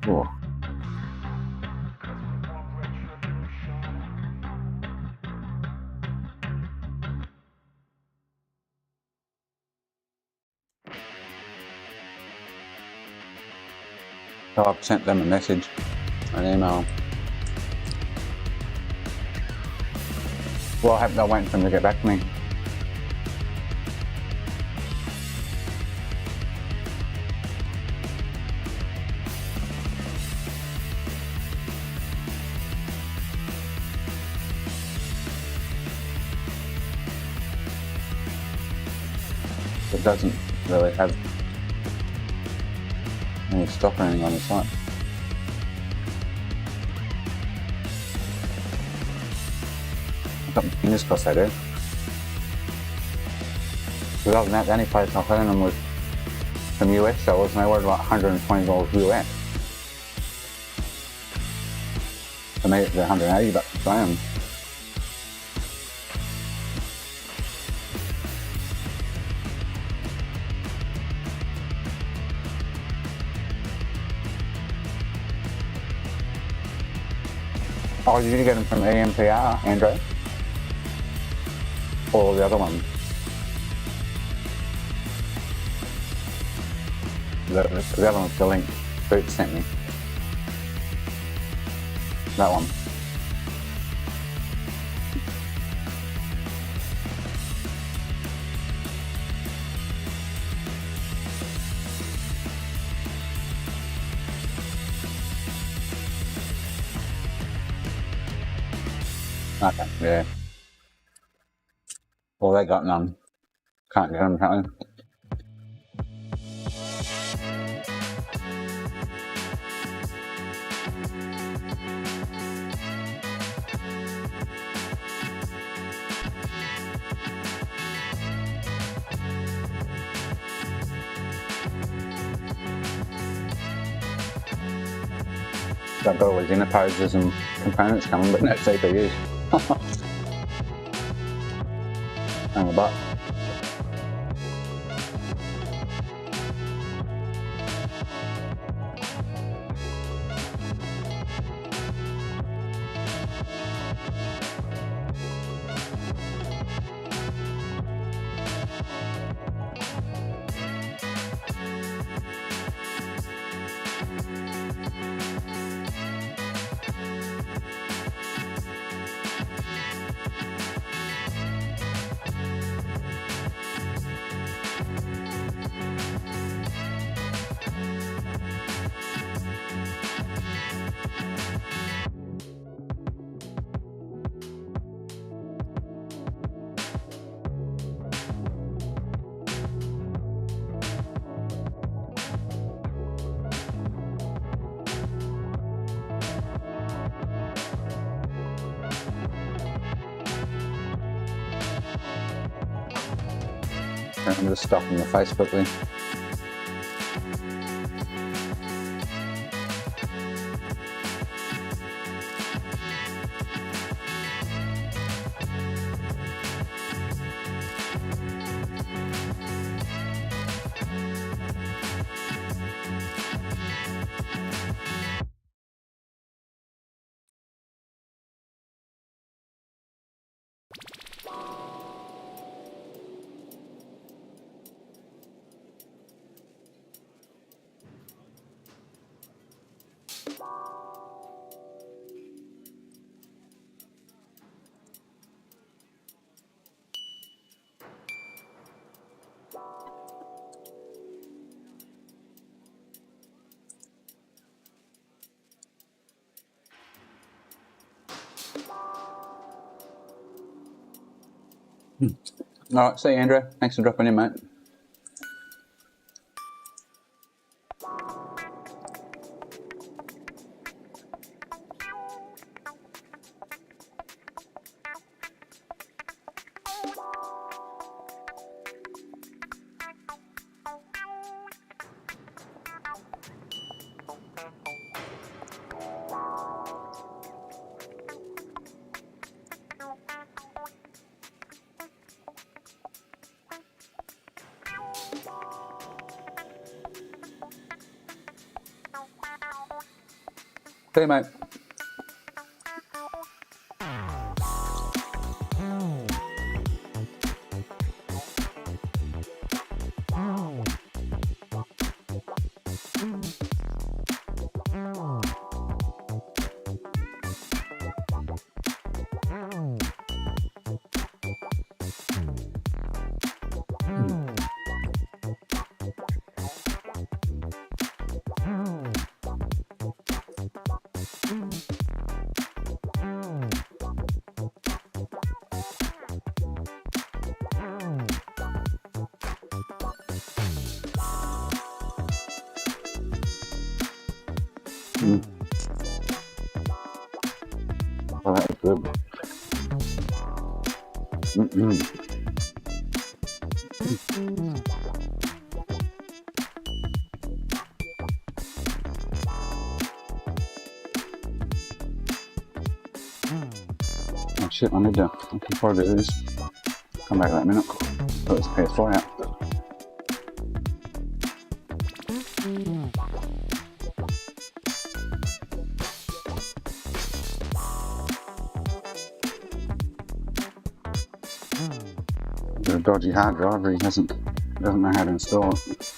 Whoa. So I've sent them a message, an email. Well, they're waiting for them to get back to me. It doesn't really have any stock or anything on the site. I've got my fingers crossed they do. Because other than that, the only place I've heard them was from US sellers, and they were like $120 US. For me, it's $180 Australian. Oh, did you get them from EMPR, Andrew? Or the other one? The other one's the link Boots sent me. That one. Okay, yeah. Well, they got none. Can't get them, can't they? I've got all these interposers and components coming, but no CPUs. And the butt. I'm just stopping the face quickly. All right, see you, Andrew. Thanks for dropping in, mate. See you, mate. Oh, that is good. Oh shit, I need to, I can probably do this. Come back in a minute. Put this PS4 out. Got a dodgy hard drive, he doesn't know how to install it.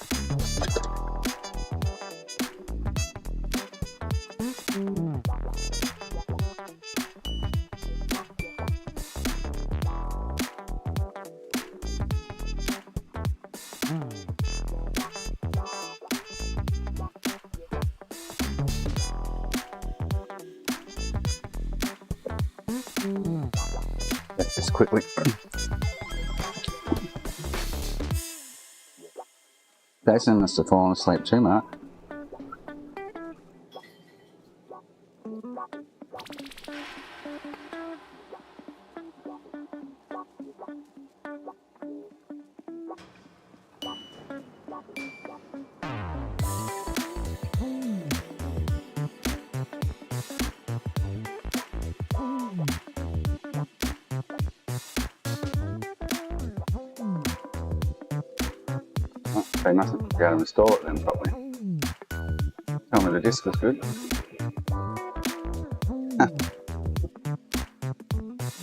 just quickly. Jason must have fallen asleep too, Mark. They mustn't be able to install it then properly. Tell me the disc was good.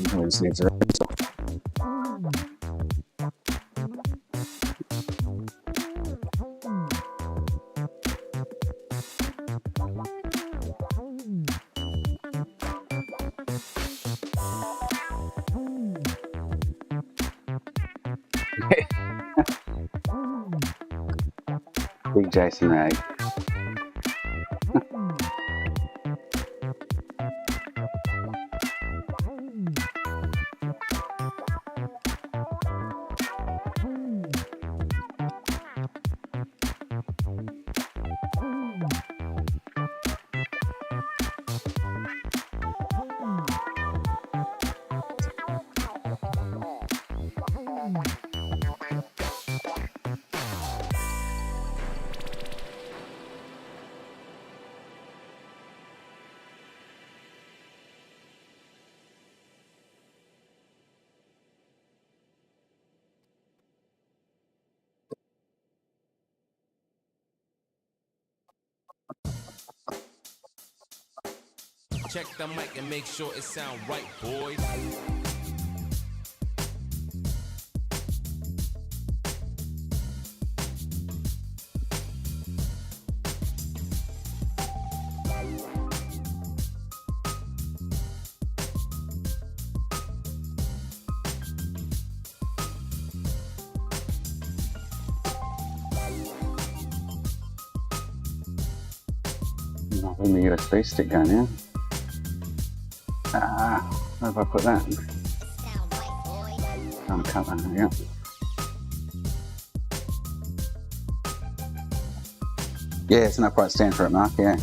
It just needs a reinstall. Big Jason rag. Check the mic and make sure it sound right, boys. Not letting the USB stick go now. Where have I put that? Trying to cut that, yeah. Yeah, it's an upright stand for it, Mark, yeah.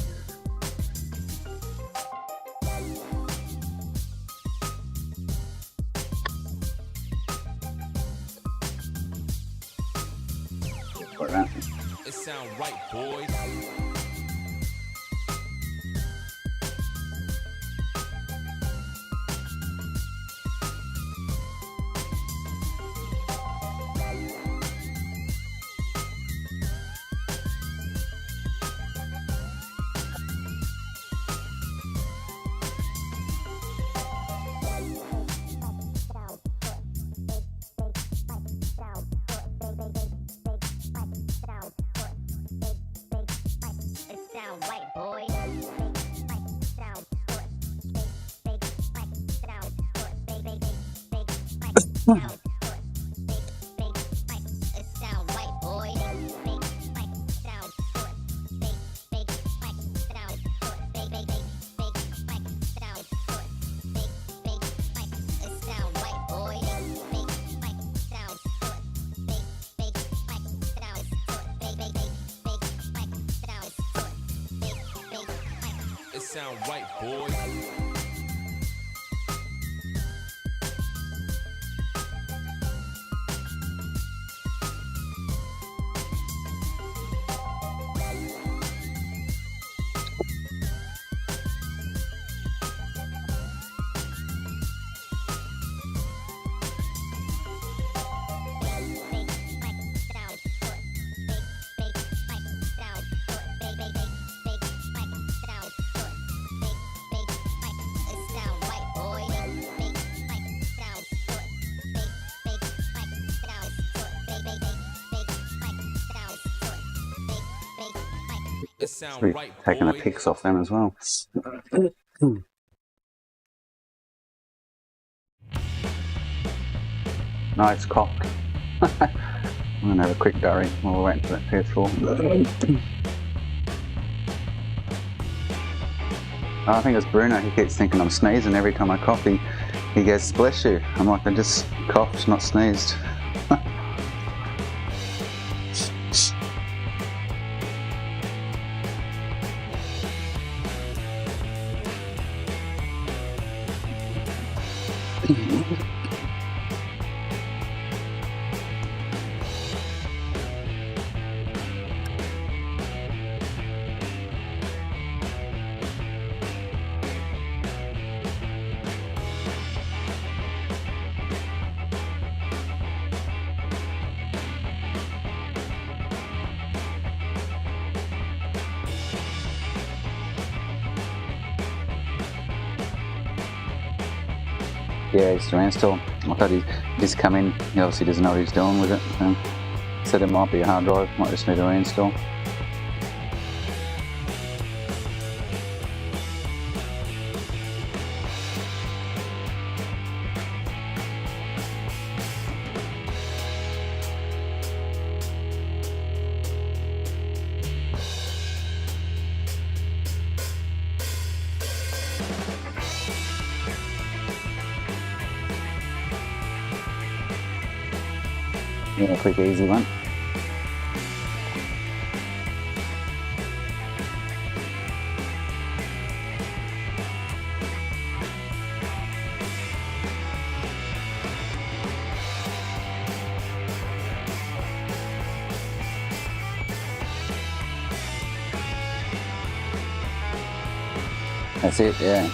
Put that. It sound right, boys. Sound right, boys. It sound right, taking the pics off them as well. Nice cock. I'm gonna have a quick durry while we're waiting for that PS4. I think it's Bruno. He keeps thinking I'm sneezing every time I coffee. He goes, bless you. I'm like, I just coughed, not sneezed. Yeah, he's to reinstall. I thought he'd just come in. He obviously doesn't know what he's doing with it. Said it might be a hard drive, might just need to reinstall. Yeah, a quick easy one. That's it, yeah.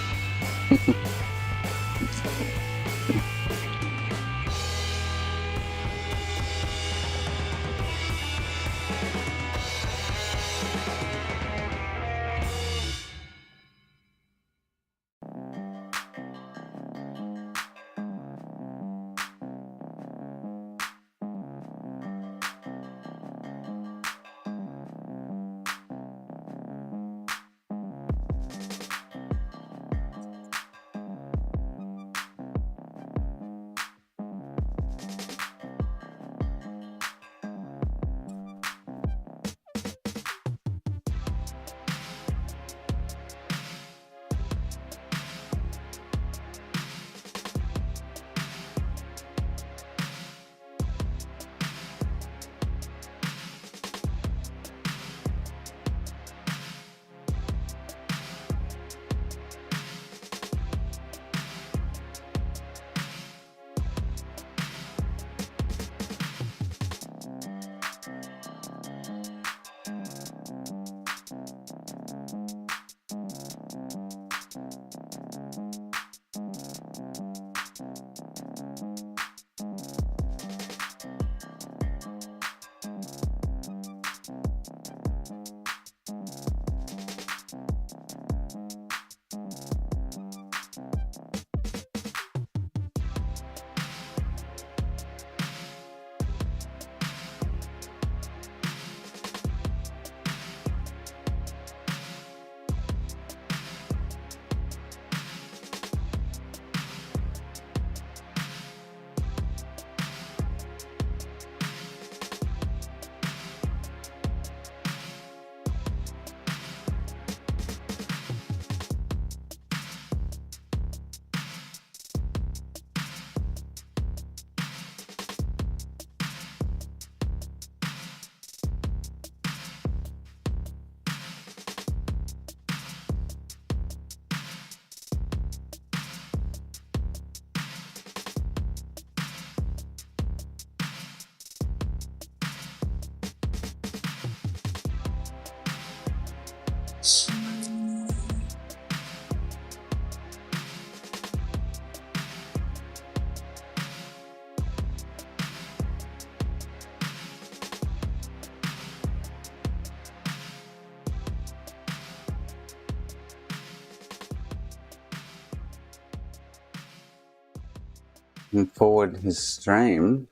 And forward his stream.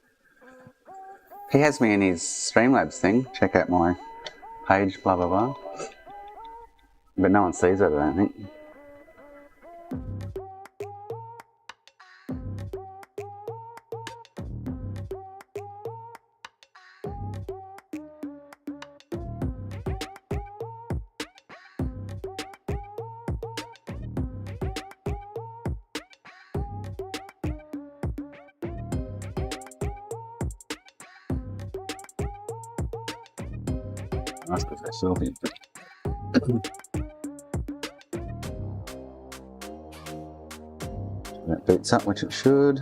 He has me in his Streamlabs thing. Check out my page, blah, blah, blah. But no one sees it, I don't think. Nice to say selfie. That beats up, which it should.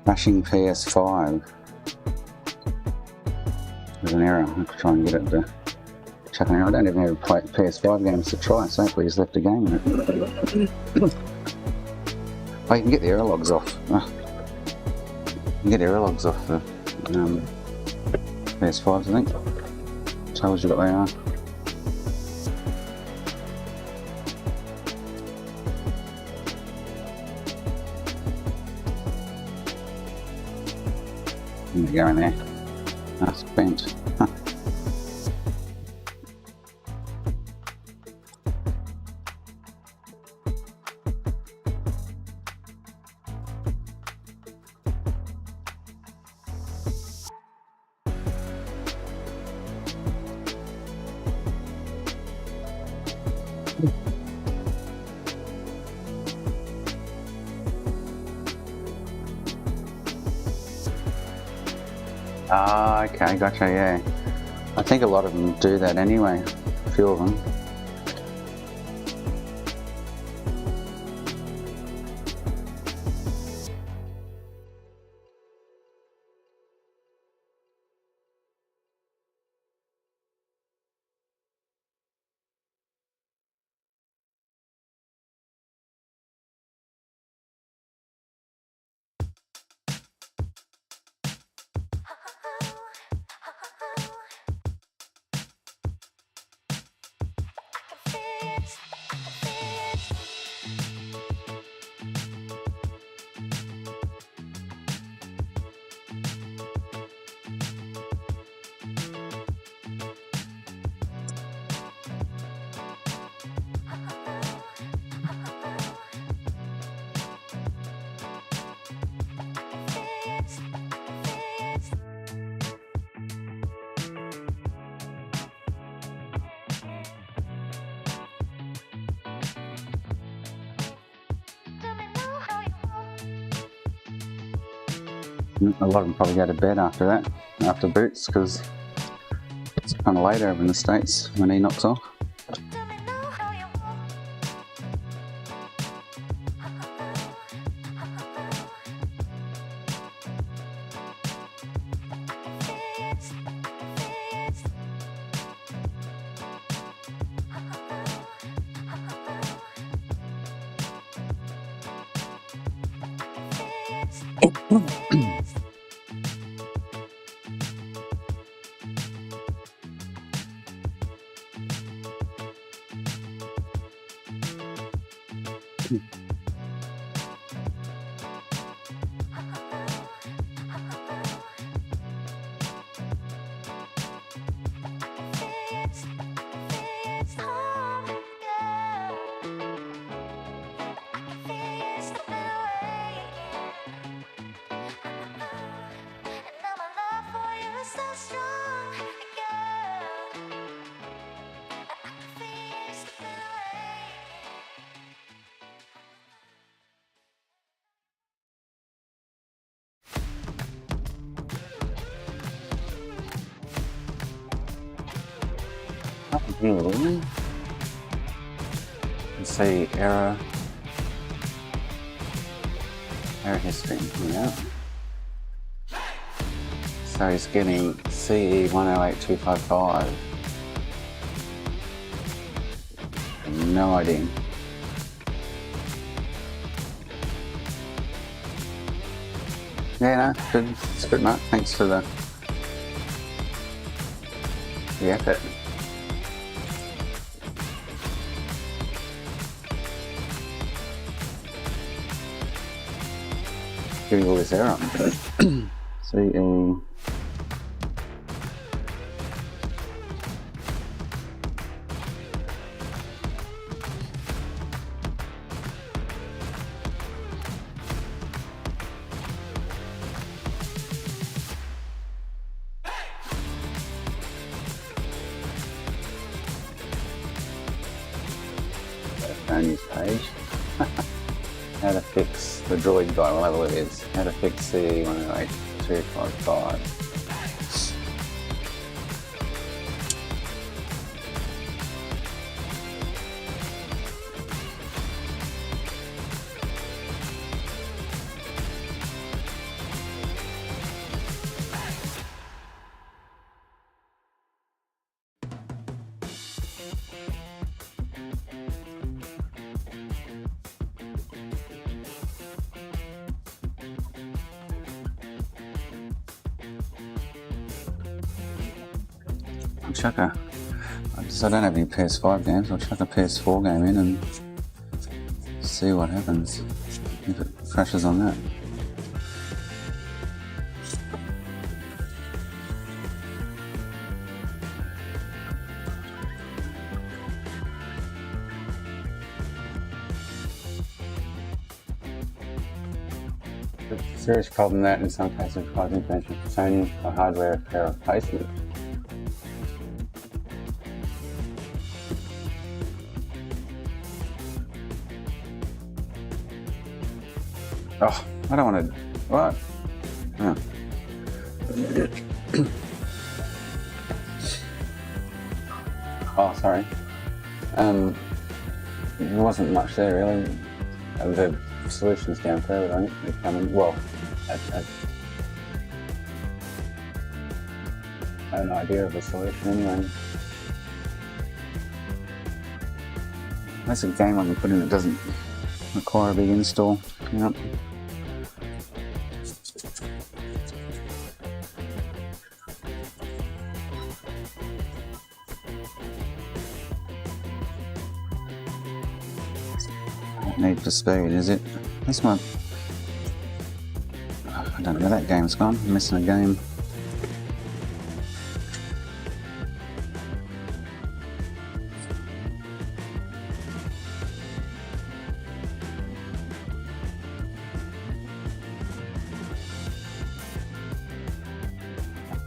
Flashing PS5. There's an error. I have to try and get it to chuck an error. I don't even have PS5 games to try, so hopefully he's left a game in it. Oh, you can get the error logs off. You can get the error logs off the PS5s, I think. Tells you what they are. There you go in there. That's bent. Huh. Ah, okay, gotcha, yeah. I think a lot of them do that anyway, a few of them. A lot of them probably go to bed after that, after boots, because it's kind of late over in the States when he knocks off. Here, you can see error history. Yeah. So he's getting CE 108255. No idea. Yeah, no, good. It's good, Mark. Thanks for the effort. Getting all this error. CE. Tony's page. How to fix the droid guy, whatever it is. How to fix CE 108255. I'll chuck a, I don't have any PS5 games, I'll chuck a PS4 game in and see what happens if it crashes on that. A serious problem that in some cases requires intervention for Sony or hardware repair replacement. Oh, I don't want to. What? Oh. Oh, sorry. There wasn't much there really. The solution's down further, I think. They're coming. Well, I have an idea of the solution anyway. That's a game I can put in that doesn't require a big install. Yep. Need for speed, is it? That's my... I don't know where that game's gone. I'm missing a game.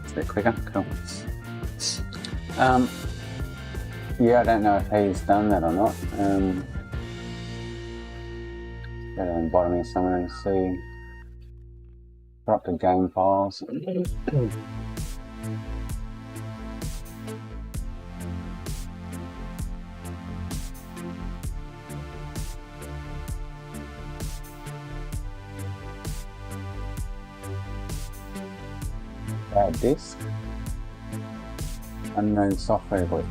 It's a bit quicker. Cool. Yeah, I don't know if he's done that or not. Go to the bottom of somewhere and see. We're up to game files. Bad disk. Unknown software glitch.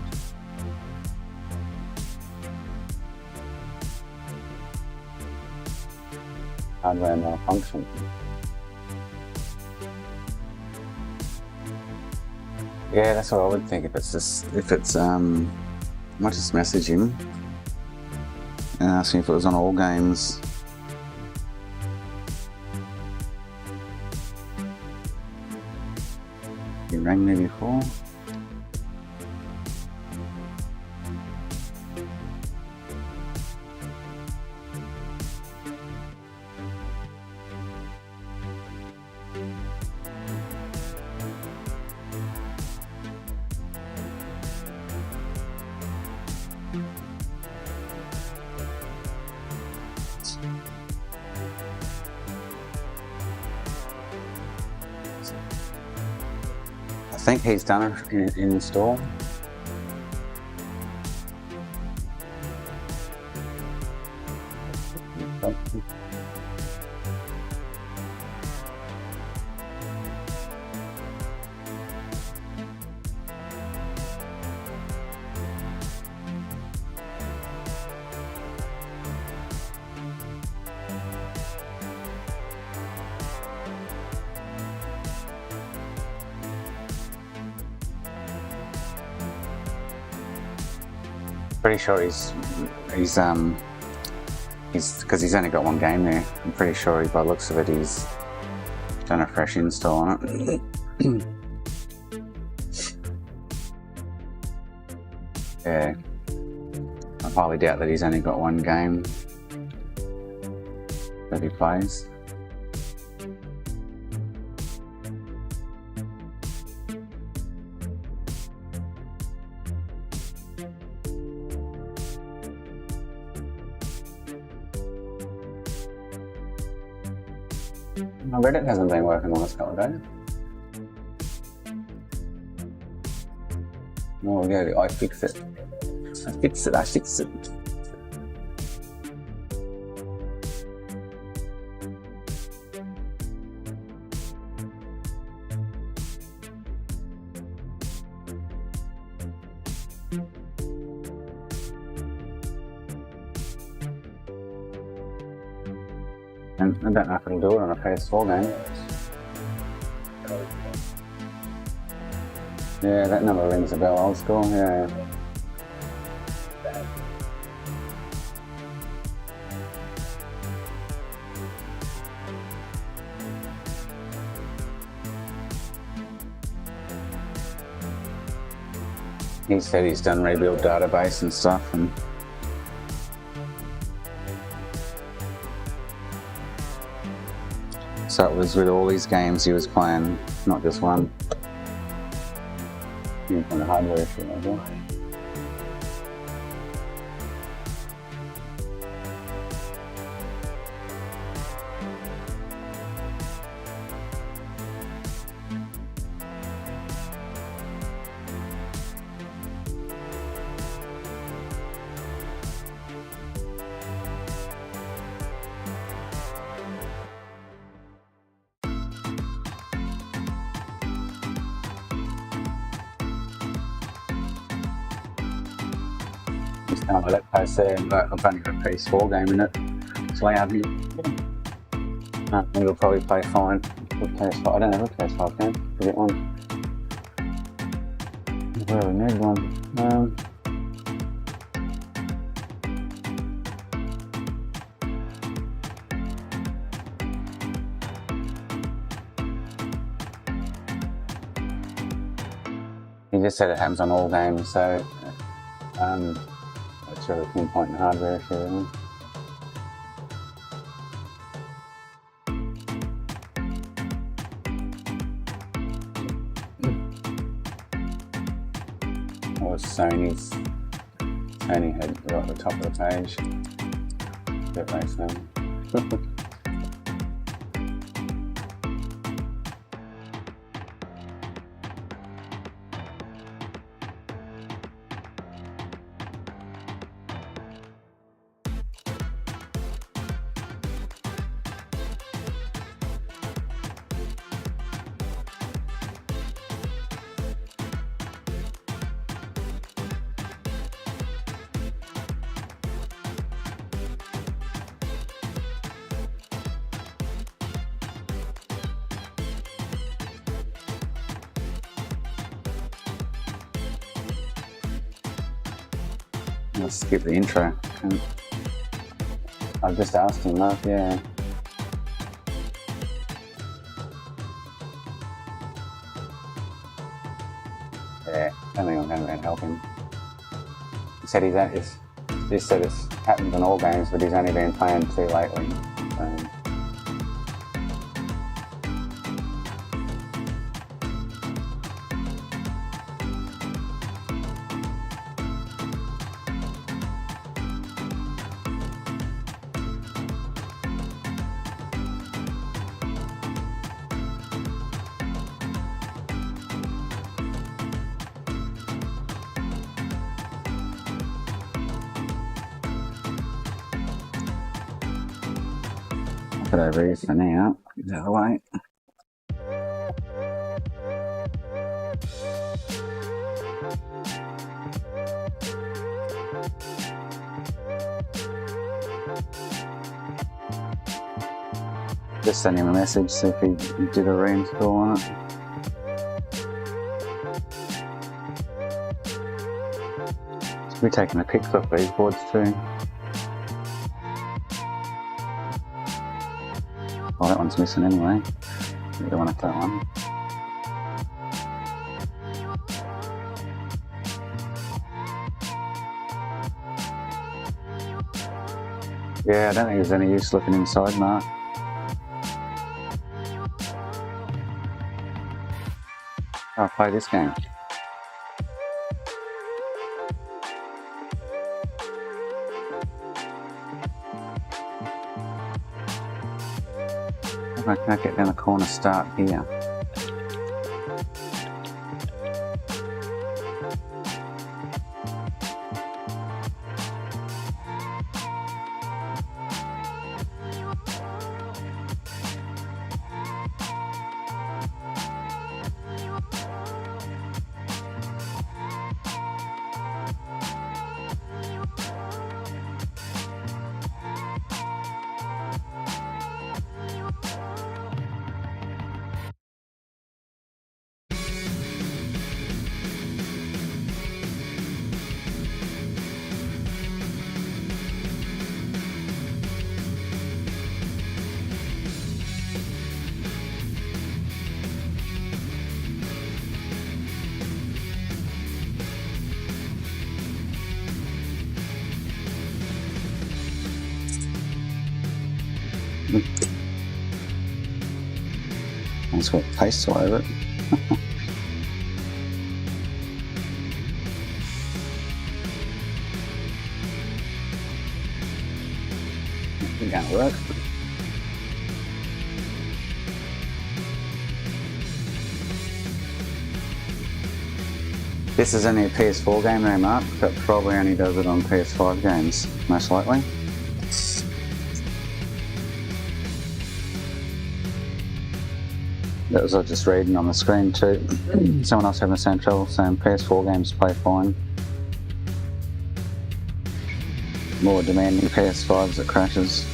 Hardware malfunction. Yeah, that's what I would think if it's just, I might just message him and ask him if it was on all games. He rang me before. I think he's done it in store. Pretty sure he's because he's only got one game there. I'm pretty sure by the looks of it he's done a fresh install on it. Yeah, I highly doubt that he's only got one game that he plays. Reddit hasn't been working the last couple of days. Oh, yeah, I fixed it. I fixed it. And I don't know if it'll do it on a PS4 game. Yeah, that number rings a bell, old school, yeah. He said he's done rebuild database and stuff, and so it was with all these games he was playing, not just one. You can find a hardware issue as well. Like that post there, but I've only got a PS4 game in it. It's loud. It'll probably play fine with PS5. I don't have a PS5 game. I'll get one. I really need one. He just said it happens on all games, so it's really pinpointing hardware issue, really. Or Sony's. Sony had right at the top of the page. Bit race now. I'll skip the intro. I've just asked him, love, yeah. Yeah, I don't think I'm going to help him. He said he said it's happened in all games, but he's only been playing 2 lately. Put over here for now. Get out of the way. Just send him a message, see if he did a reinstall on it. Should be taking the pics off these boards too. Well, that one's missing anyway. You don't want that one. Yeah, I don't think there's any use looking inside, Mark. I'll play this game. I can't get down the corner, start here. It's got paste all over it. It's going to work. This is only a PS4 game though, Mark, but probably only does it on PS5 games, most likely. That was I just reading on the screen too. Someone else having the same trouble, saying PS4 games play fine. More demanding PS5s that crashes.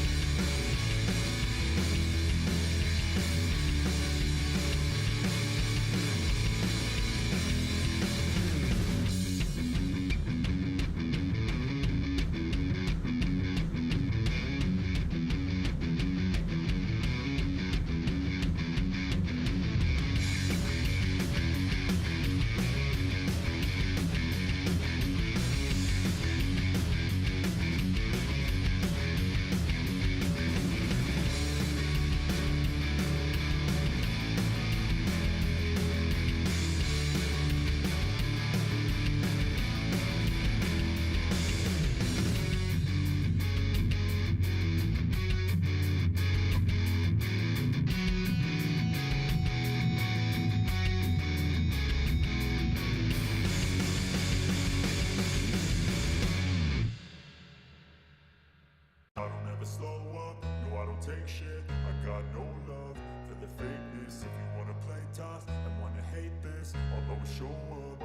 Slow up, no I don't take shit. I got no love for the fakeness. If you wanna play tough and wanna hate this, I'll always show up.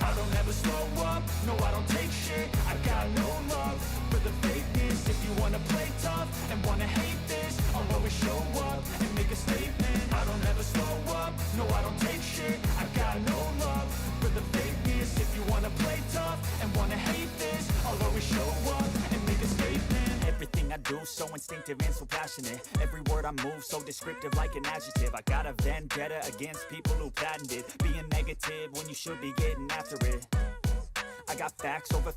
I don't ever slow up, no I don't take shit. I got no love for the fakeness. If you wanna play tough and wanna hate this, I'll always show up and make a statement. I don't ever slow up, no I don't take shit. I got no love for the fakeness. If you wanna play tough and wanna hate this, instinctive and so passionate. Every word I move so descriptive like an adjective. I got a vendetta against people who patented being negative when you should be getting after it. I got facts over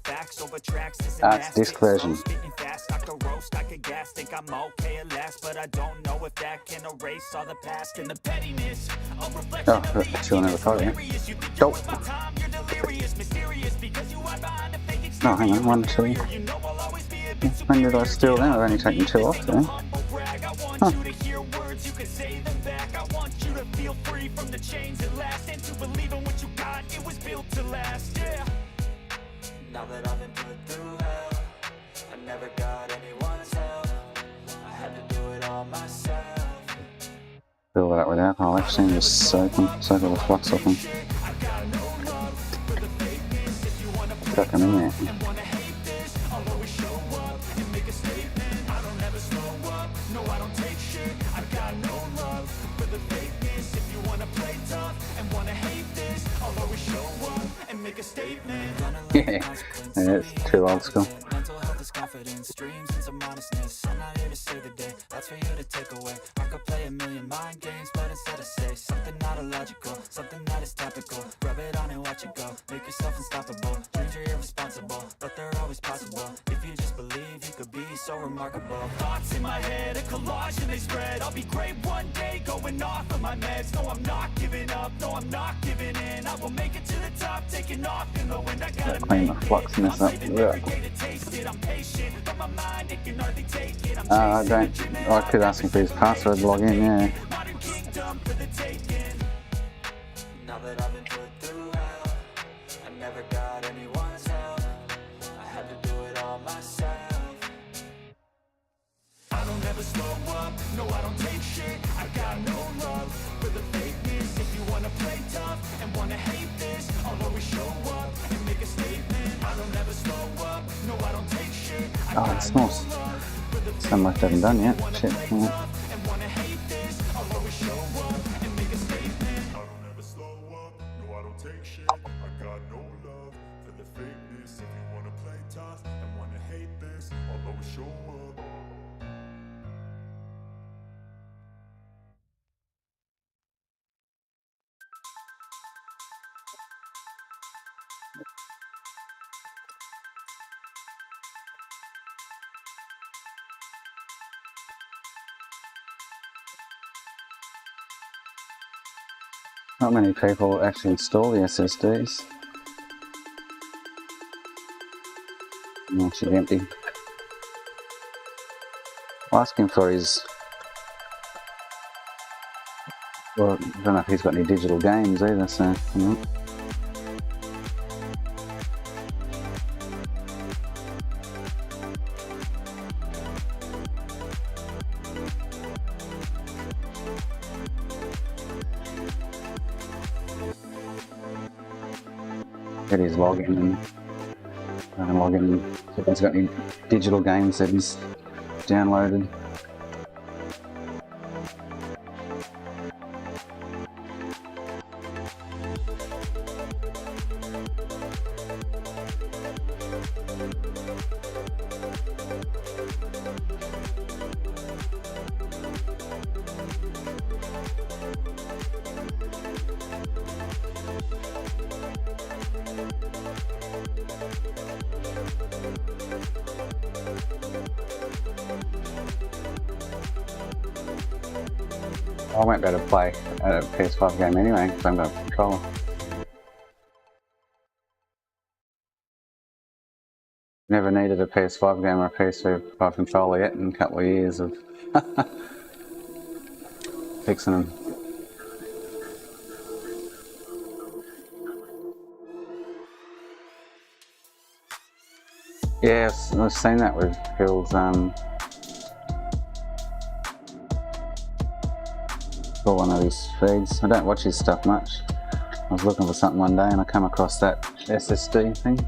tracks. This and That's disc version. Spitting fast, I could roast, I could gas. Think I'm okay at last, but I don't know if that can erase all the past and the pettiness. A reflection of the actually, I never thought of it. you think you're Nope. worth my time, you're delirious, mysterious, because you hide behind a fake No, exterior. hang on, 1, 2. You know I'll always be a bit When did I steal them? I've only taken 2 off there. humble brag. I want you to hear words, you can say them back. I want you to feel free from the chains that last, and to believe in what you got, it was built to last, yeah. Now that I've been put through hell, I never got anyone's help. I had to do it all myself. Fill that with alcohol. Actually, just soak all the flux off them. Stuck them in there. Yeah, it's too old school. Mental health is confidence, dreams and some honestness. I'm not here to save the day, that's for you to take away. I could play a million mind games, but instead I say something not illogical, something that is topical. Rub it on and watch it go, make yourself unstoppable. Dreams are irresponsible, but they're always possible. If you just believe, you could be so remarkable. Thoughts in my head, a collage and they spread. I'll be great one day, going off of my meds. No, I'm not giving up, no, I'm not giving in. I will make it to the top, taking off in the wind. I gotta Clean the flux in this up. I could ask him for his password to log in, yeah. Now that I've been put through hell, I never got anyone's help. I had to do it all myself. I don't ever slow up, no I don't take shit. I got no love for the fakeness. If you wanna play tough and wanna hate this, I'll always show up and make a statement. I don't ever slow up, no I don't take shit. Oh, it smells. Sound like they haven't done yet. Shit. Yeah. I don't ever slow up, no I don't take shit. I got no love for the fakeness. If you wanna play tough and wanna hate this, I'll always show up. Not many people actually install the SSDs. Actually empty. I'll ask him for his... Well, I don't know if he's got any digital games either, so... Get his login and I can log in if he's got any digital games that he's downloaded. I won't be able to play a PS5 game anyway because I haven't got a controller. Never needed a PS5 game or a PS5 controller yet in a couple of years of fixing them. Yeah, I've seen that with Phil's for one of his feeds. I don't watch his stuff much. I was looking for something one day and I come across that SSD thing.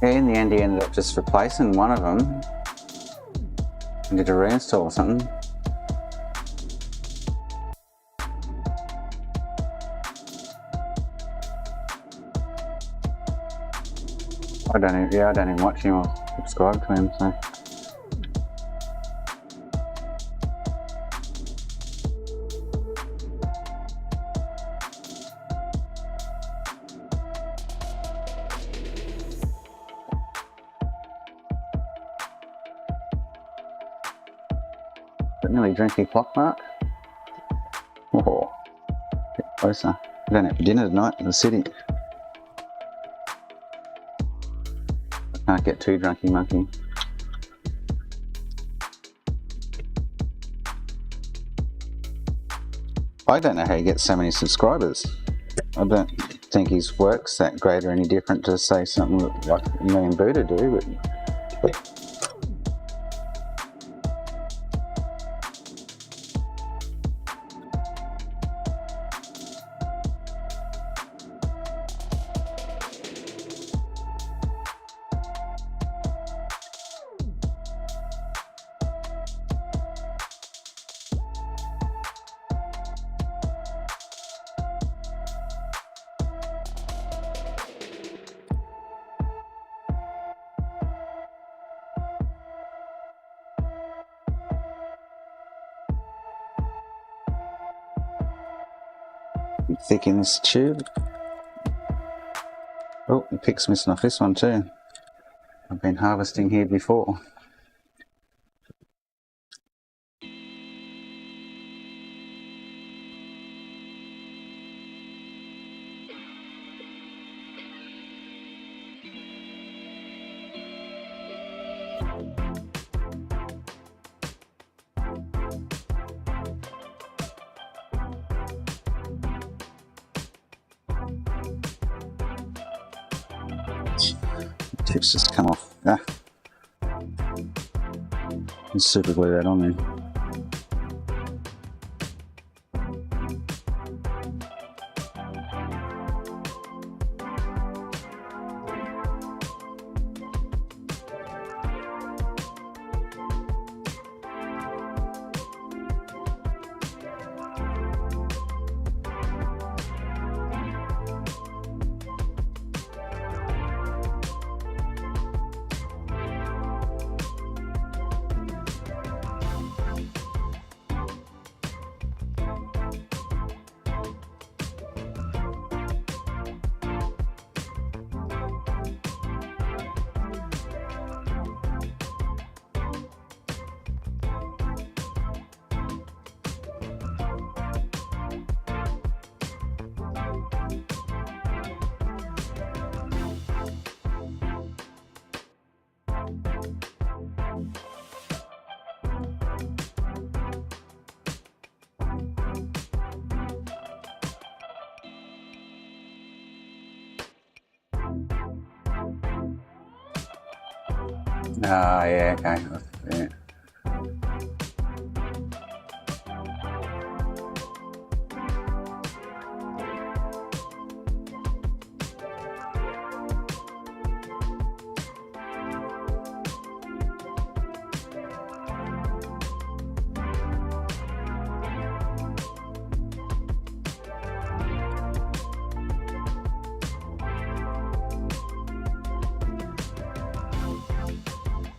In the end, he ended up just replacing one of them and did a reinstall or something. I don't even watch him or subscribe to him, so. Nearly drinking clock mark. Oh, a bit closer. We're going out for dinner tonight in the city. I can't get too drunky monkey. I don't know how he gets so many subscribers. I don't think his work's that great or any different to say something like me and Buddha do, but thick in this tube. Oh, the pick's missing off this one too. I've been harvesting here before. Tips just come off. Ah. Let's super glue that on there. Ah, yeah, okay. Yeah.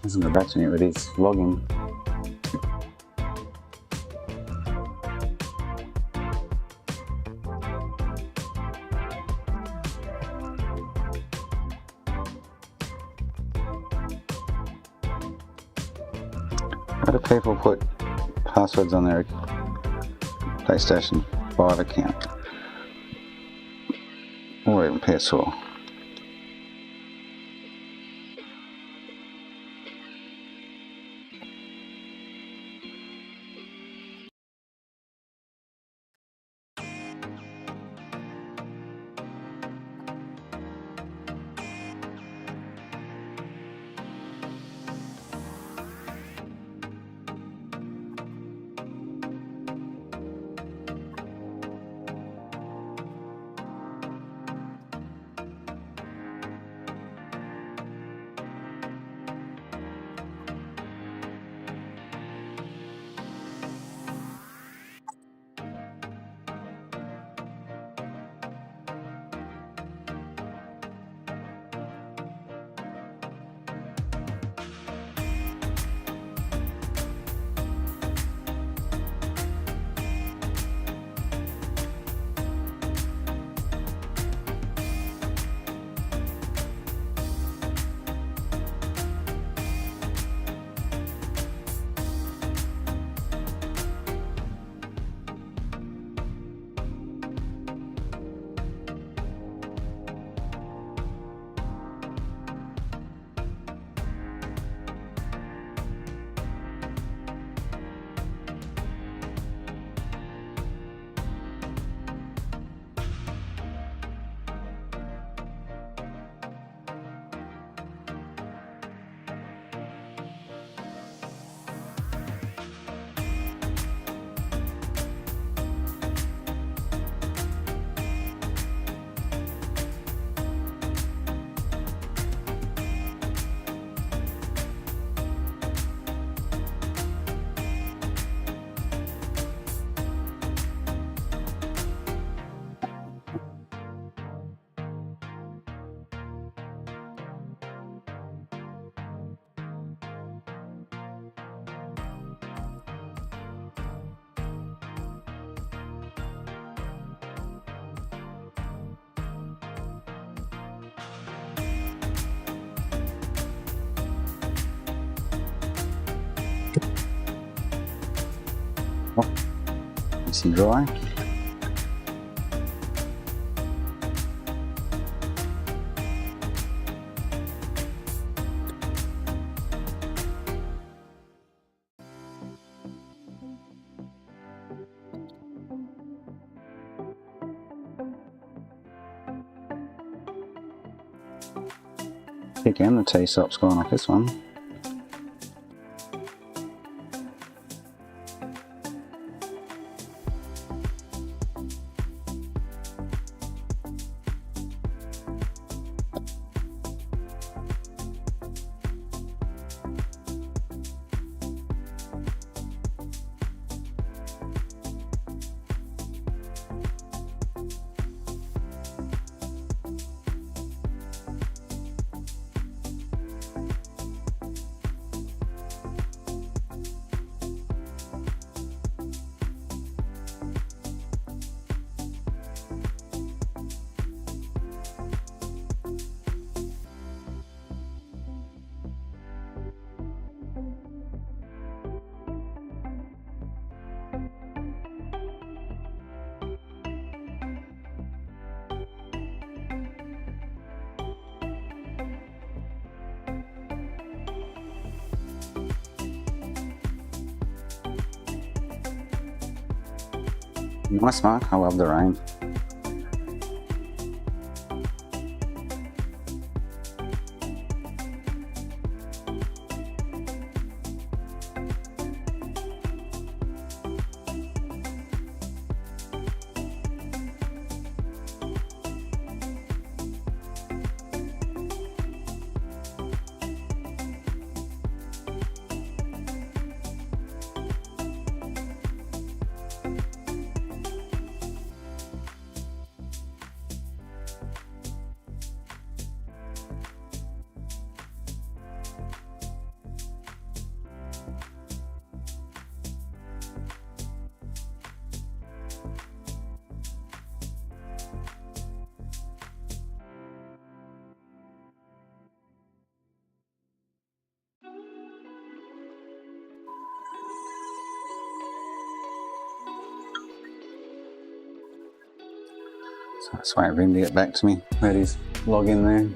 Doesn't go back to it with his vlogging. How do people put passwords on their PlayStation 5 account? Or even PS4? nice and dry. Again, the T-stop's gone off this one. Nice mark, I love the rain. So let's wait for him to get back to me. Let his log in there.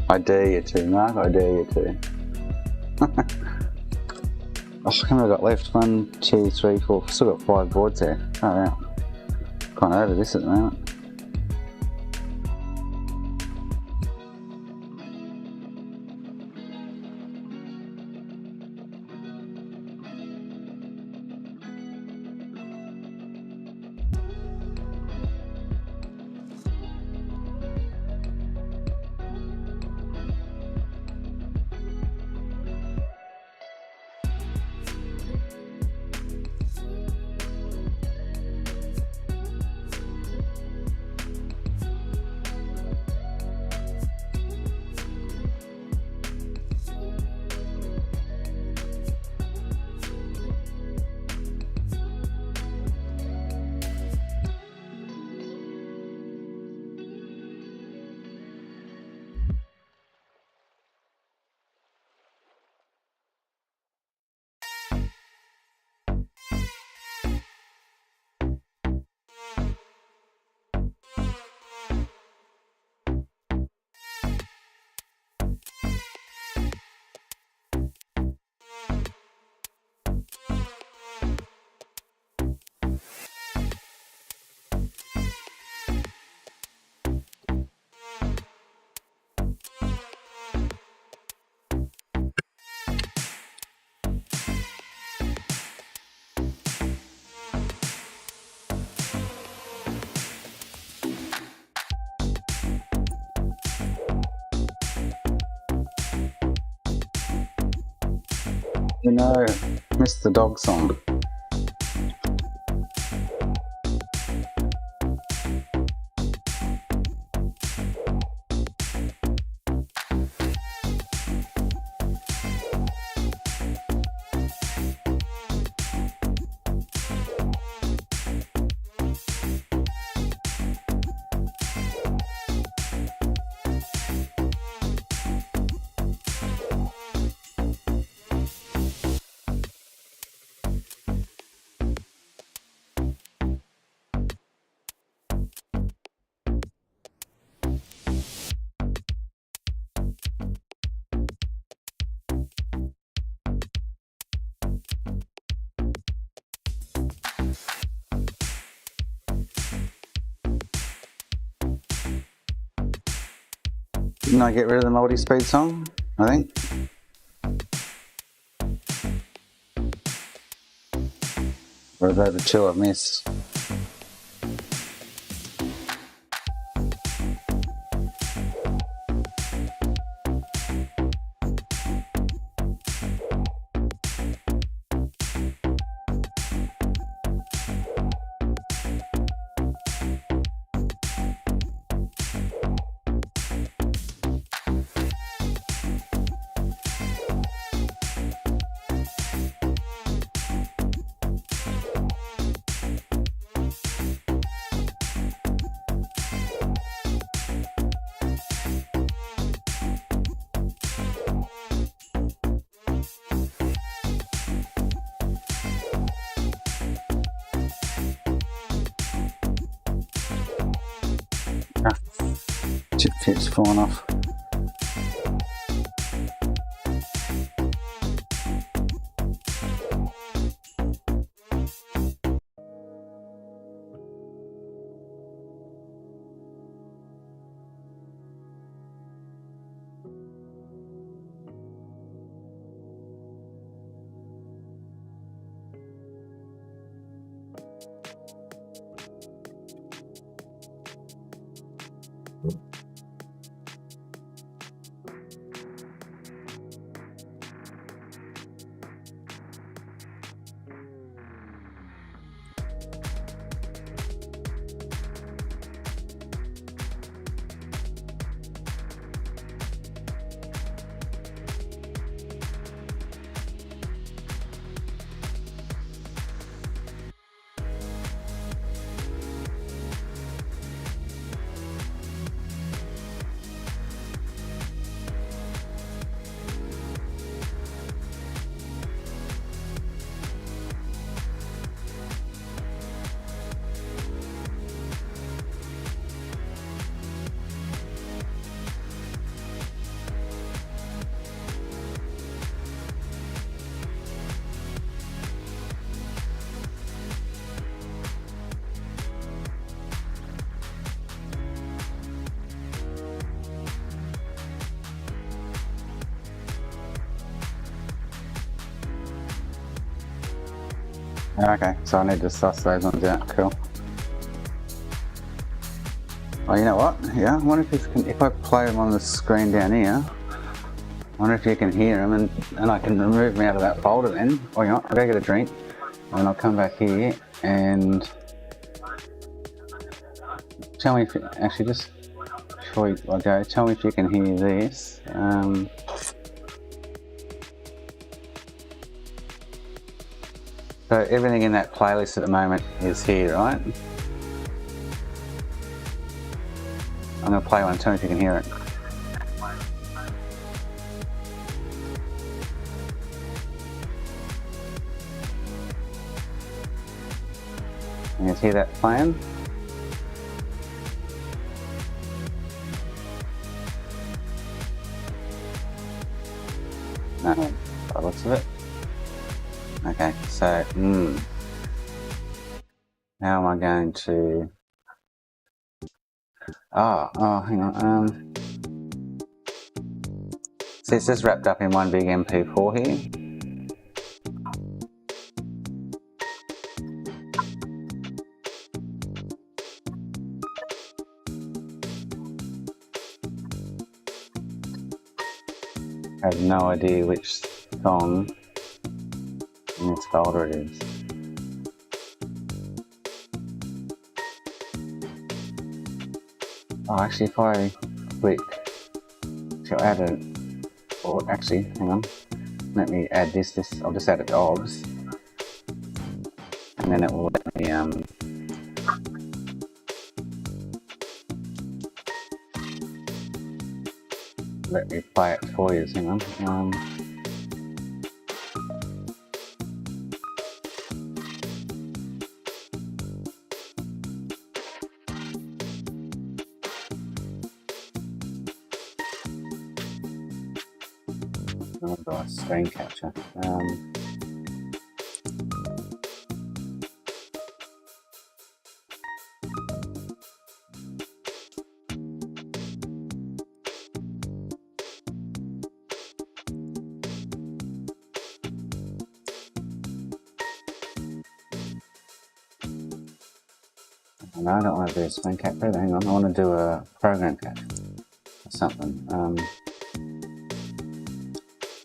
I dare you to, Mark, I dare you to. Oh, how many have I got left? 1, 2, 3, 4, still got 5 boards there. Oh, wow. Kind of over this at the moment. You know, missed the dog song. Didn't I get rid of the multi-speed song, I think? Or is that the two I've missed? Chip chips falling off. Okay, so I need to suss those ones out. Cool. Oh, you know what? Yeah, I wonder if I play them on the screen down here, I wonder if you can hear them, and I can remove them out of that folder then. Oh, you know what? I'll go get a drink, and I'll come back here and tell me if actually just before I go, tell me if you can hear this. So everything in that playlist at the moment is here, right? I'm going to play one, tell me if you can hear it. Can you hear that playing? No, by the looks of it. Okay, so, how am I going to, hang on, see, it's just wrapped up in one big MP4 here. I have no idea which song In this folder it is. Oh, actually, if I click to add it, or actually, hang on, let me add this. I'll just add it to OBS, and then it will let me play it for you. Hang on. I'll do a screen capture. No, I don't want to do a screen capture. Hang on, I want to do a program capture or something.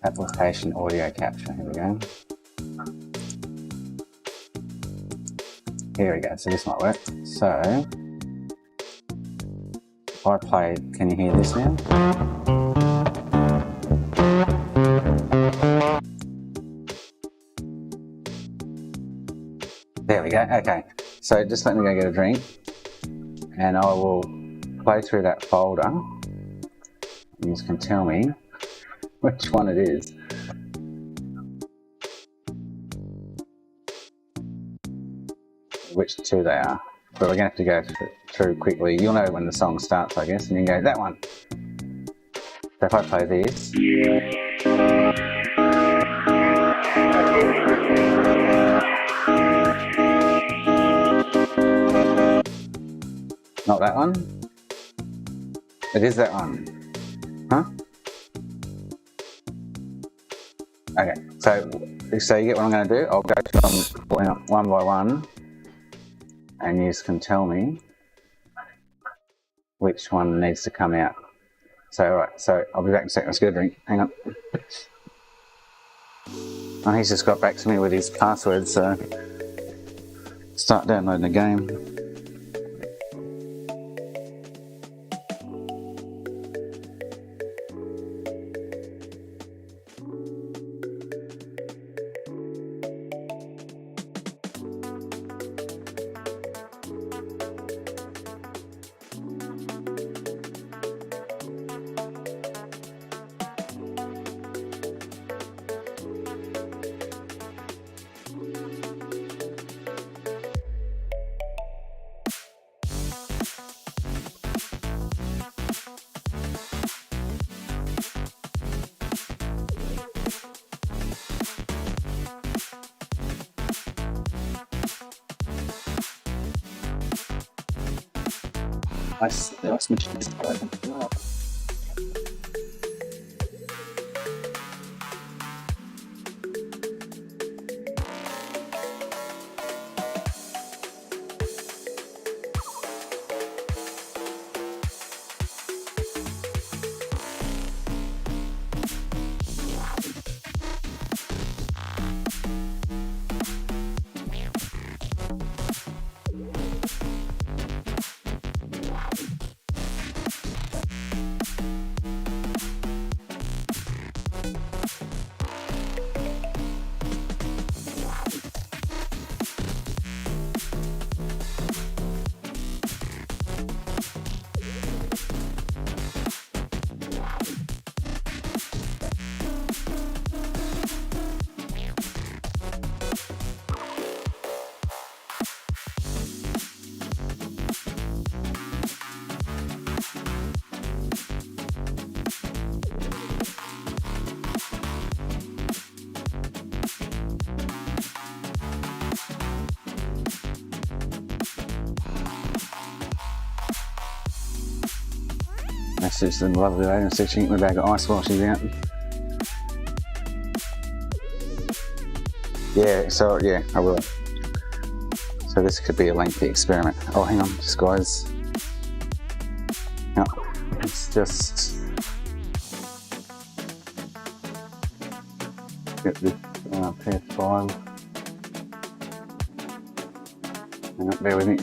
Application audio capture. Here we go. Here we go. So this might work. So if I play, can you hear this now? There we go. Okay. So just let me go get a drink, and I will play through that folder. And you can tell me which one it is. Which two they are. But we're going to have to go through quickly. You'll know when the song starts, I guess, and you can go, that one. So if I play this. Not that one. It is that one. Huh? Okay, so you get what I'm going to do? I'll go through them one by one, and you can tell me which one needs to come out. So, alright, so I'll be back in a second. Let's get a drink. Hang on. Oh, he's just got back to me with his password, so start downloading the game. Let's mention this. That's just a lovely lady. So she can get my bag of ice while she's out. Yeah, so yeah, I will. So this could be a lengthy experiment. Oh, hang on, just guys. No, it's just get the PS5. Hang on, bear with me.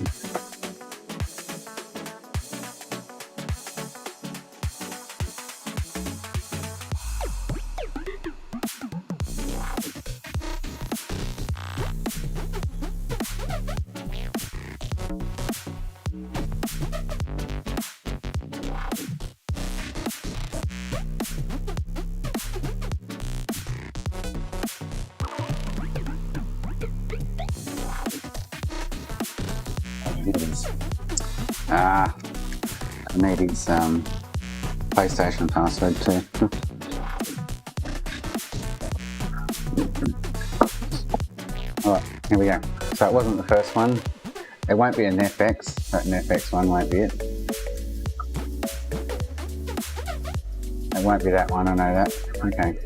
Ah, I need his PlayStation password too. Alright, here we go. So it wasn't the first one. It won't be a NFX. That NFX one won't be it. It won't be that one, I know that. Okay.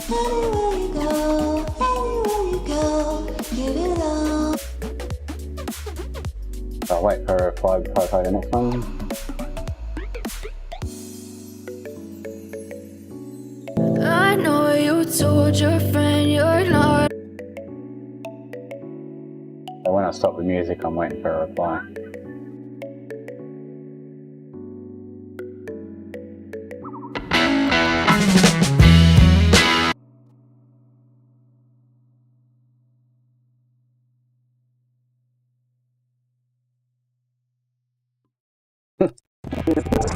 Anywhere you go, give it all. So I'll wait for a reply before I play the next one. I know you told your friend you're not. So when I stop the music, I'm waiting for a reply.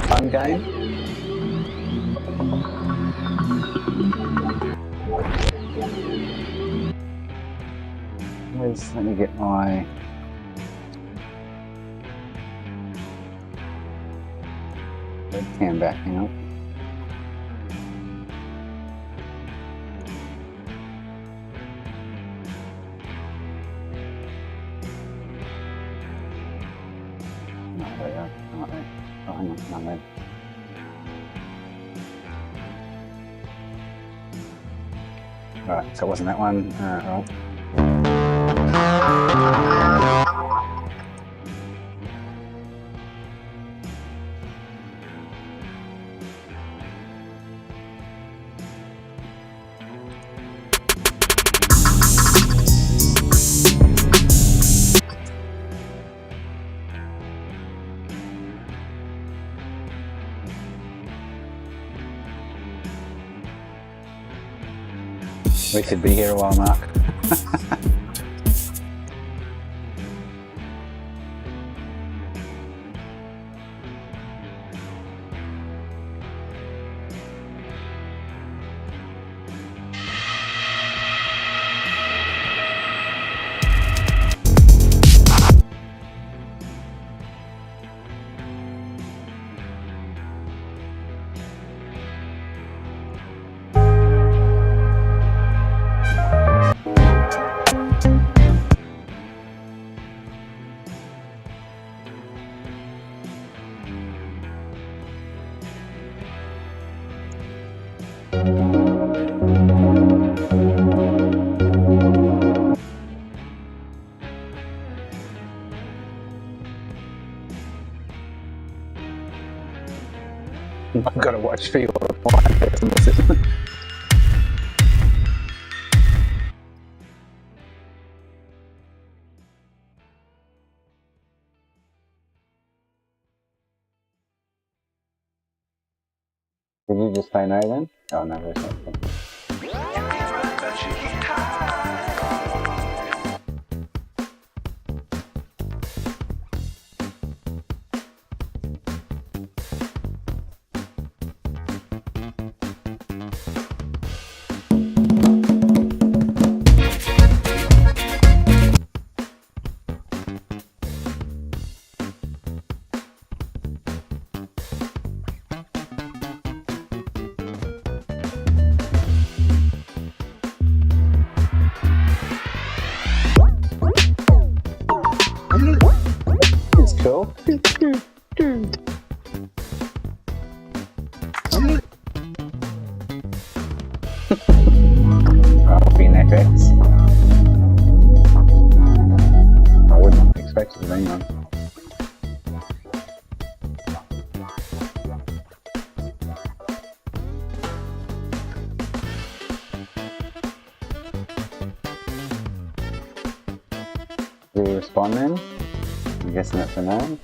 Fun game. Let me get my webcam back, hang on. No, there we go. Not there. Oh, hang on, not there. Right, so it wasn't that one. Right. We could be here a while, Mark. I've got to watch for you all the time. Did you just say no then? Oh no, there's nothing. It's cool. I'll be net X. I wouldn't expect it to be anyone. Do you respond then? I'm guessing that's a name.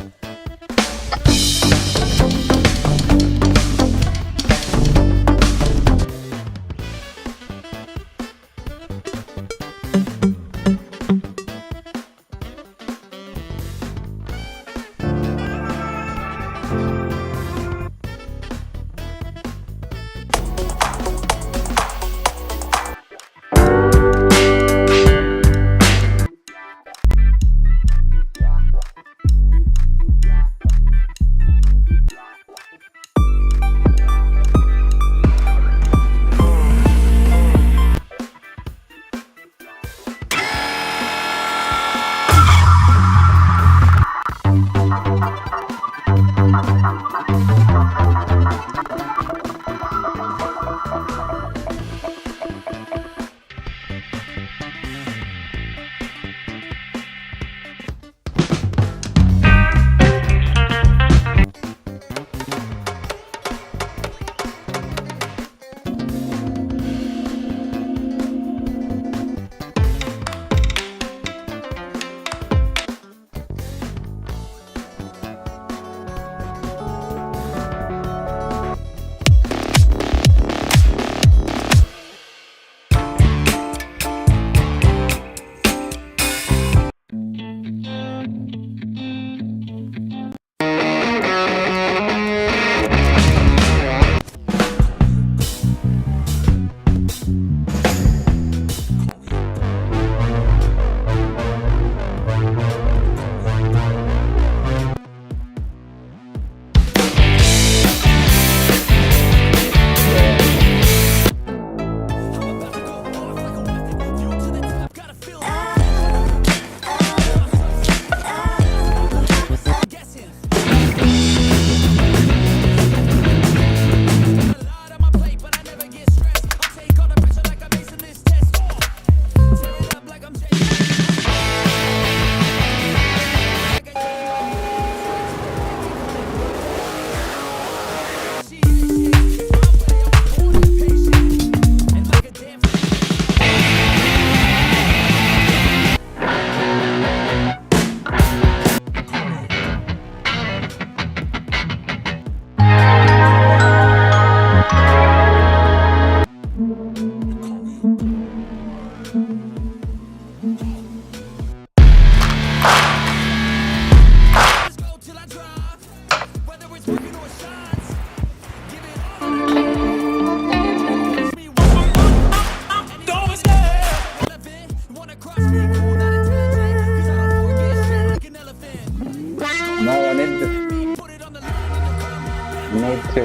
Need to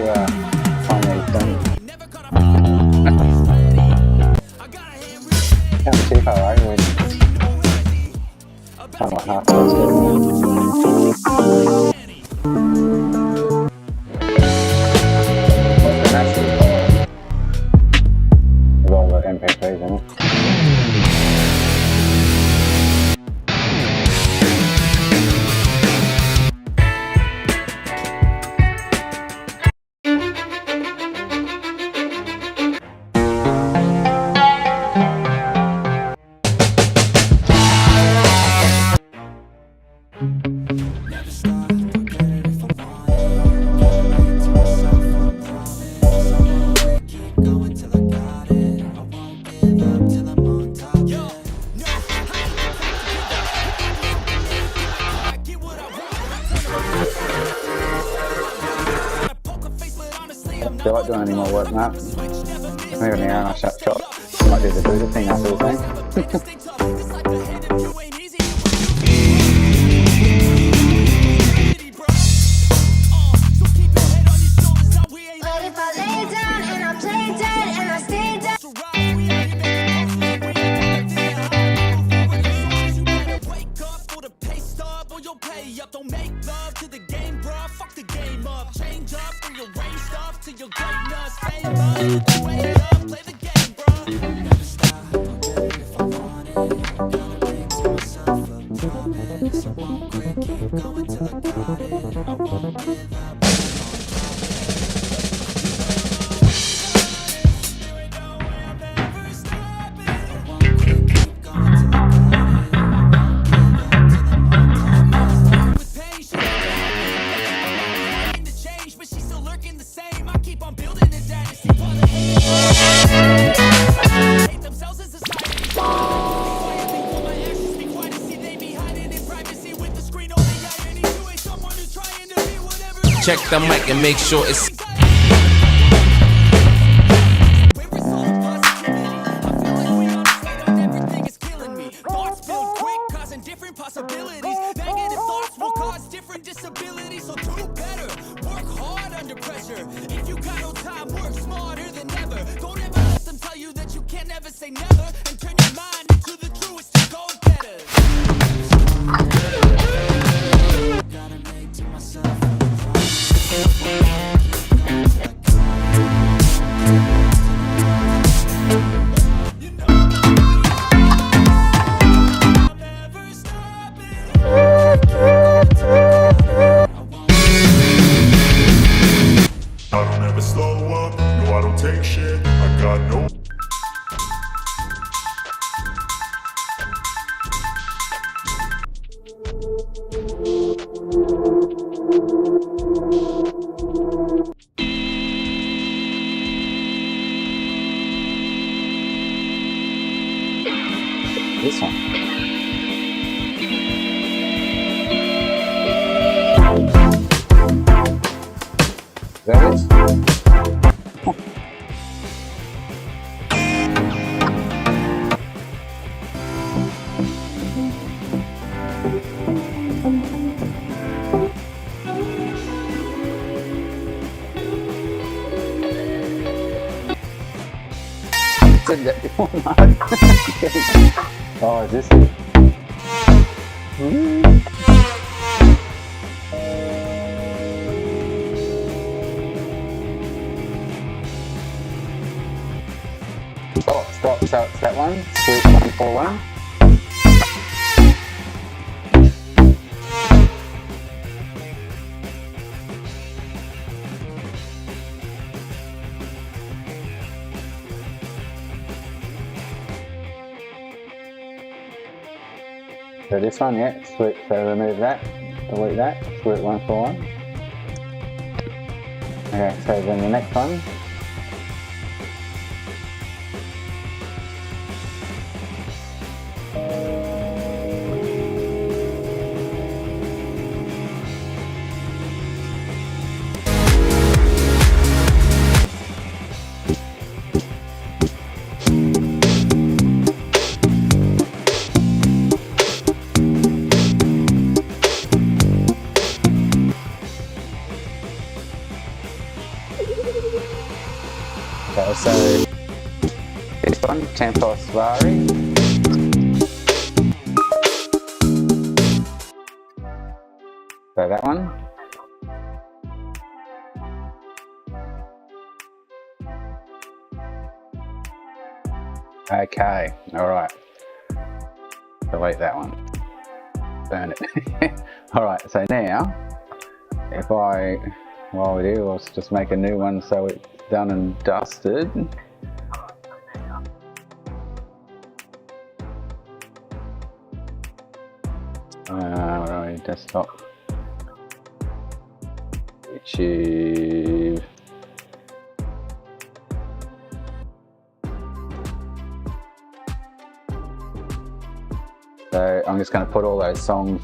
find these things. Can't see how I would. I'm like half past with all the MP3s in it. I feel like doing any more work now. Maybe an hour and I shut shop. Might do the Buddha thing after the thing. Don't make love to the game, bruh. Fuck the game up. Change up, rearrange stuff to your greatness. Famous, wake up, play the game, bruh. Never stop, I'll get it if I want it. Check the mic and make sure it's possibilities. Negative thoughts will cause different disabilities. So do better, work hard under pressure. If you got no time, work smarter than ever. Don't ever let them tell you that you can't never say never. And turn your mind into the truest of go-getters. Gotta make to myself. I don't ever slow up, no I don't take shit, I got no. This one. That is. Said that before, Mark. Oh, is this it? Stop, so it's that one, Sweet 141. So this one, yeah, sweet, so remove that, delete that, Sweet 141. Okay, so then the next one. Okay, so this one, Tempos Vari. So that one. Okay, alright. Delete that one. Burn it. Alright, so now, if while we do, let's just make a new one so it's done and dusted. Where are we? Desktop. YouTube. So I'm just going to put all those songs.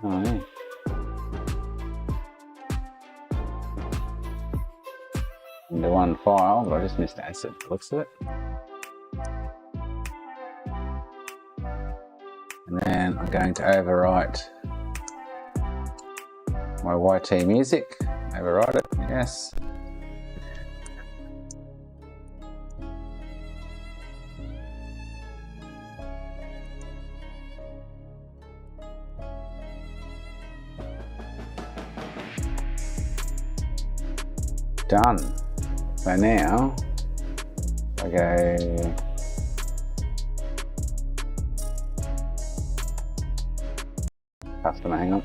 Oh, yeah. Into one file, but I just missed acid. Looks at it. And then I'm going to overwrite my YT music. Overwrite it, yes. Done. So now I go customer, hang on.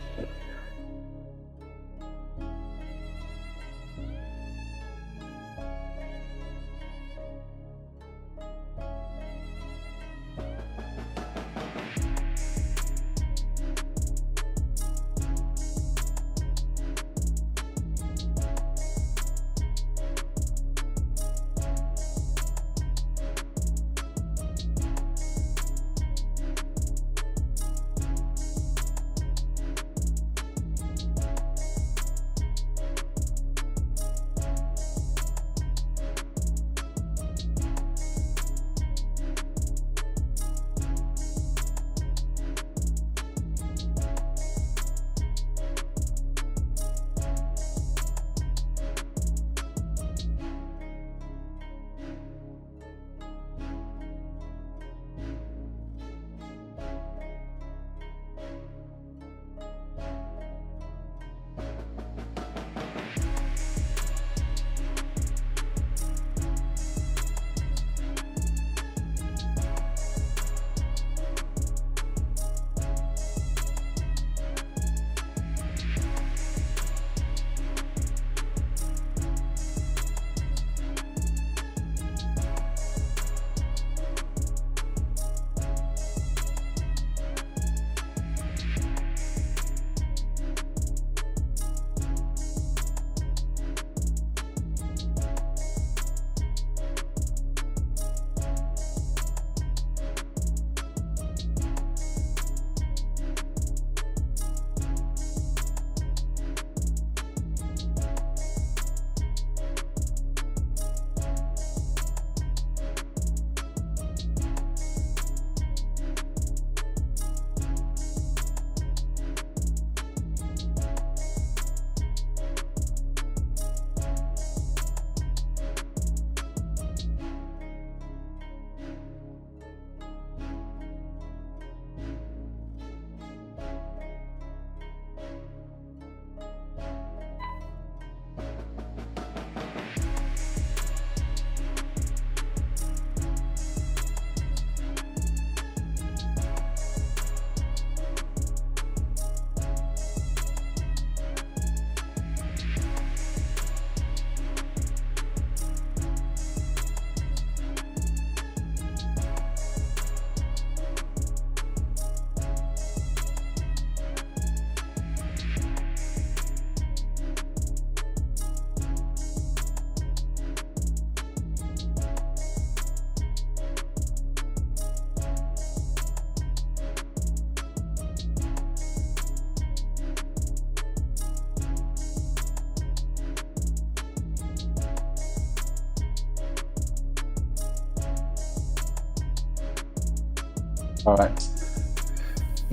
Alright.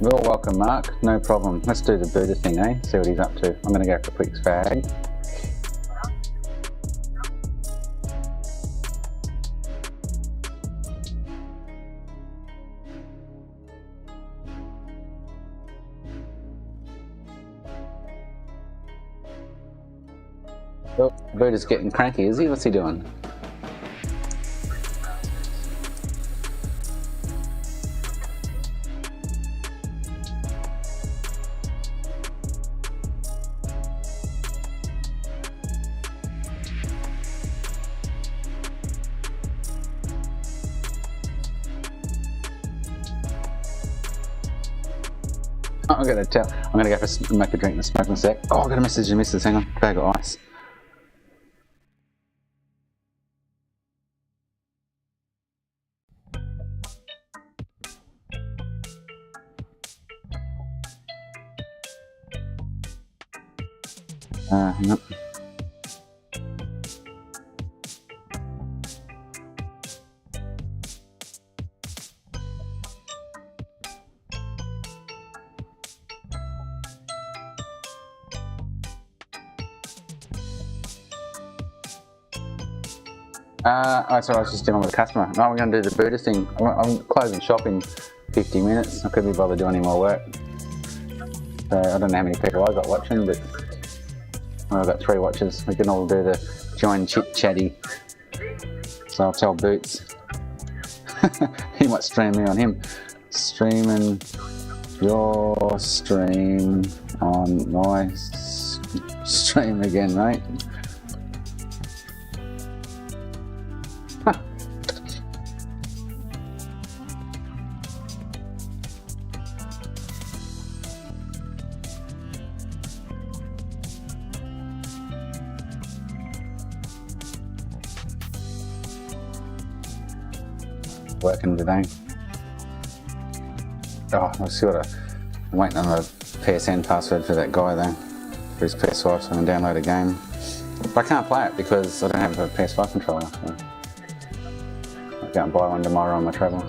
You're welcome, Mark. No problem. Let's do the Buddha thing, eh? See what he's up to. I'm going to go for a quick fag. Oh, Buddha's getting cranky, is he? What's he doing? I'm gonna go for make a drink and smoke in a sec. Oh, I got a message to missus. Hang on, bag of ice. Hang on. Oh, sorry, I was just dealing with a customer. No, we're going to do the Buddha thing. I'm closing shop in 50 minutes. I couldn't be bothered doing any more work. So I don't know how many people I got watching, but I've got 3 watchers. We can all do the join chit-chatty. So I'll tell Boots. He might stream me on him. Streaming your stream on my stream again, mate. Working today. Oh, I've still got I'm waiting on the PSN password for that guy though, for his PS5 so I can download a game. But I can't play it because I don't have a PS5 controller. So I'll go and buy one tomorrow on my travel.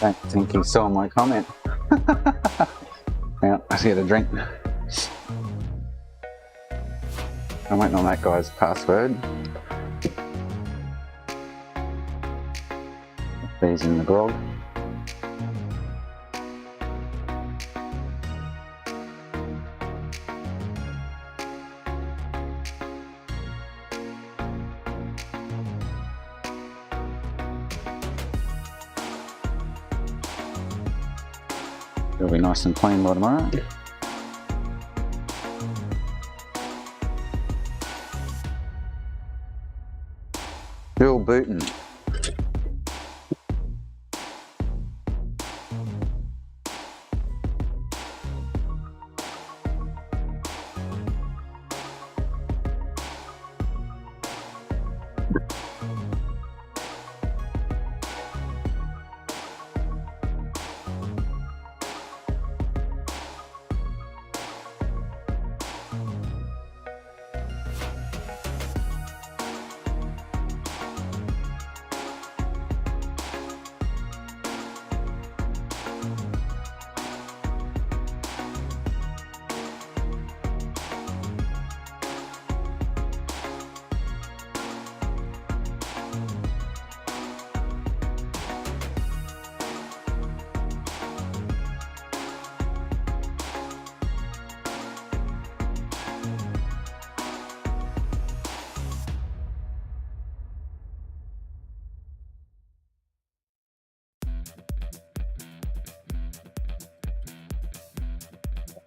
Don't think he saw my comment. Now, let's get a drink. I'm waiting on that guy's password. He's in the grog. It'll be nice and clean by tomorrow. Bill Booton.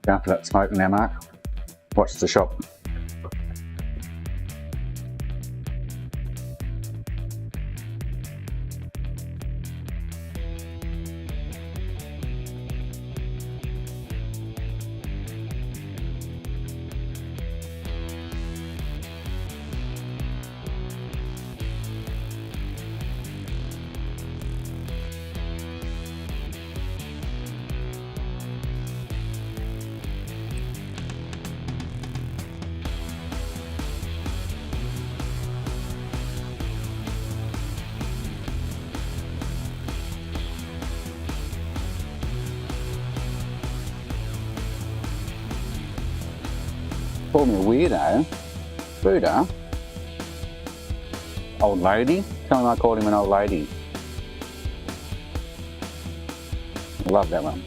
Down for that smoke now, Mark. Watch the shop. Call me a weirdo. Buddha. Old lady. Tell him I called him an old lady. I love that one.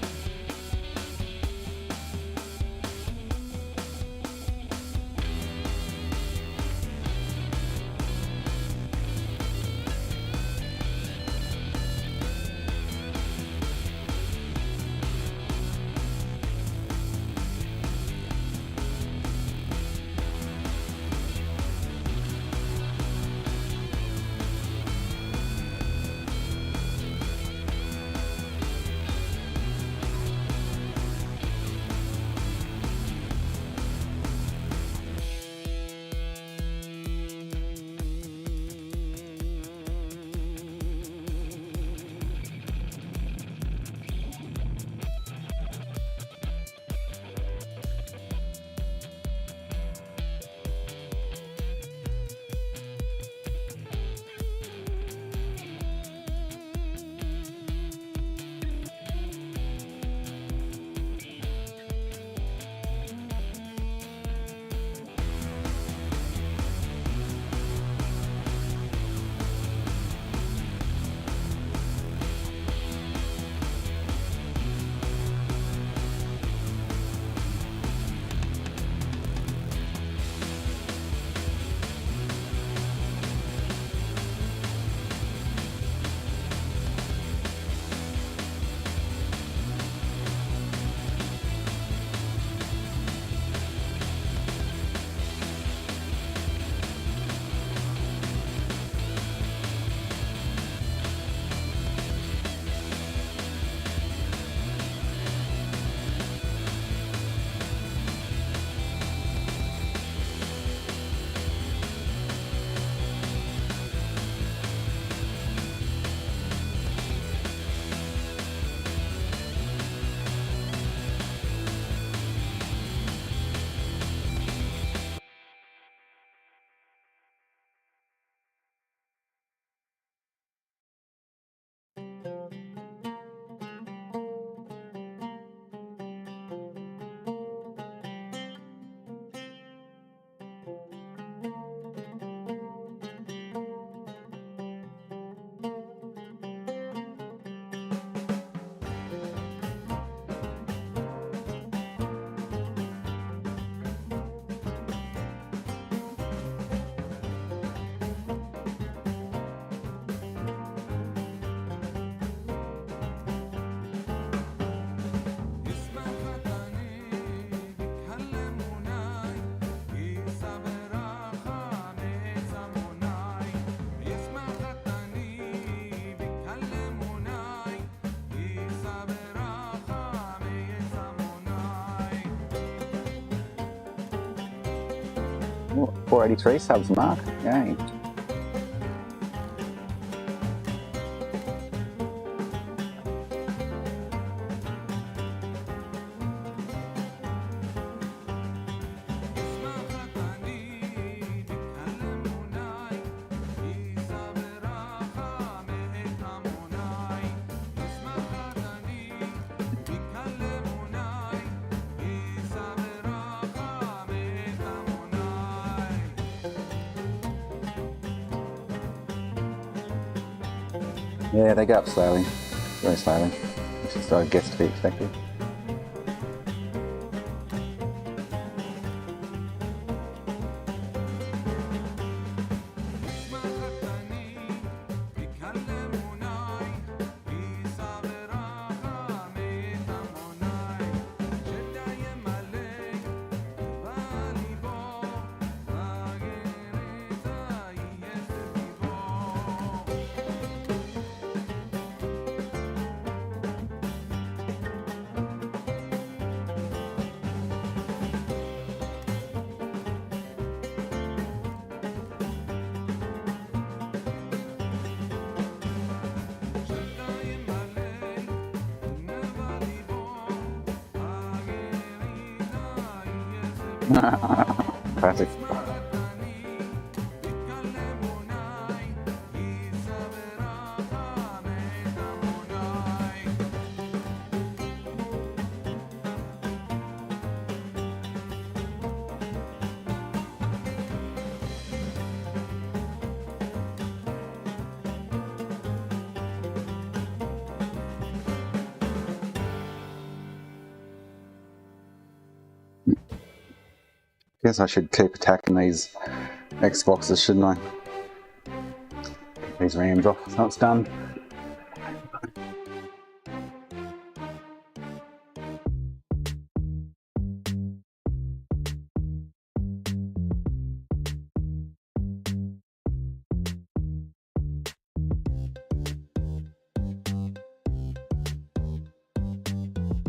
Oh, 483 subs, Mark. Yay. Yeah, they go up slowly, very slowly, which is, I guess, to be expected. Classic. Guess I should keep attacking these Xboxes, shouldn't I? Get these RAMs off, so it's done.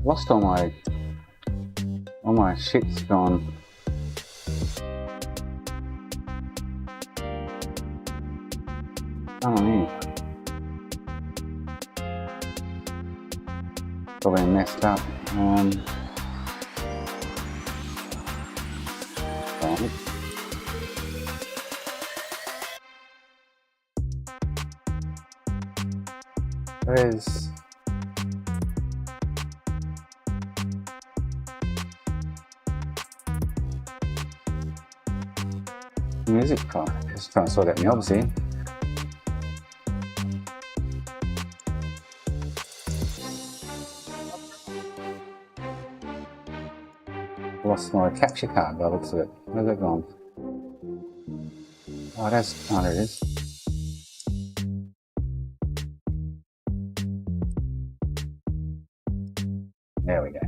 Lost all my shit's gone. Oh yeah. Probably messed up. Right. Where's music from? Just trying to sort out my obs here. Lost my capture card by the looks of it. Where's it gone? Oh, there it is. There we go.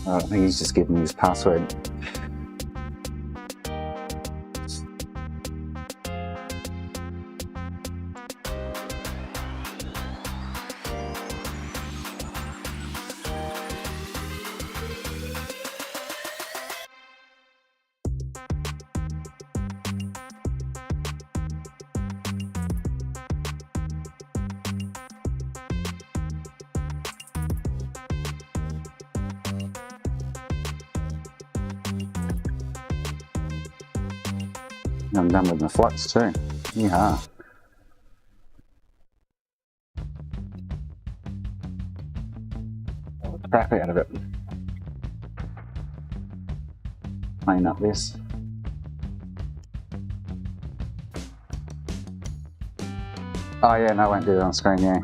Oh, I think he's just giving me his password. I'm done with my flux too. Yeah. Crap out of it. Clean up this. Oh yeah, no, I won't do that on screen, yeah.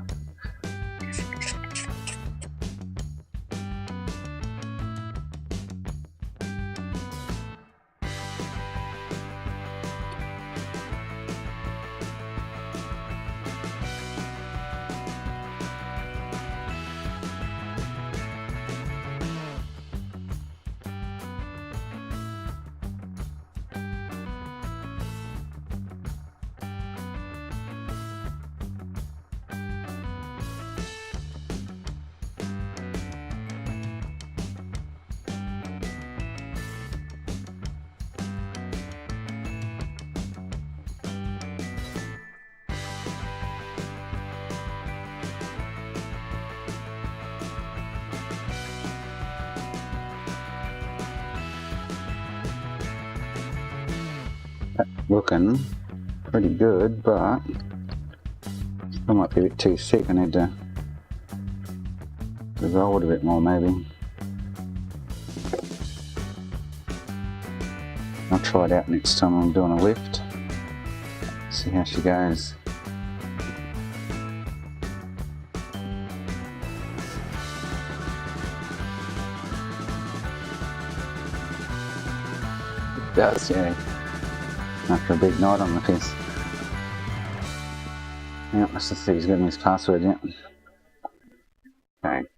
Looking pretty good, but I might be a bit too thick. I need to roll it a bit more maybe. I'll try it out next time I'm doing a lift. See how she goes. It does, yeah. After a big night on the piss. Yeah, let's just see if he's getting his password yet. Okay.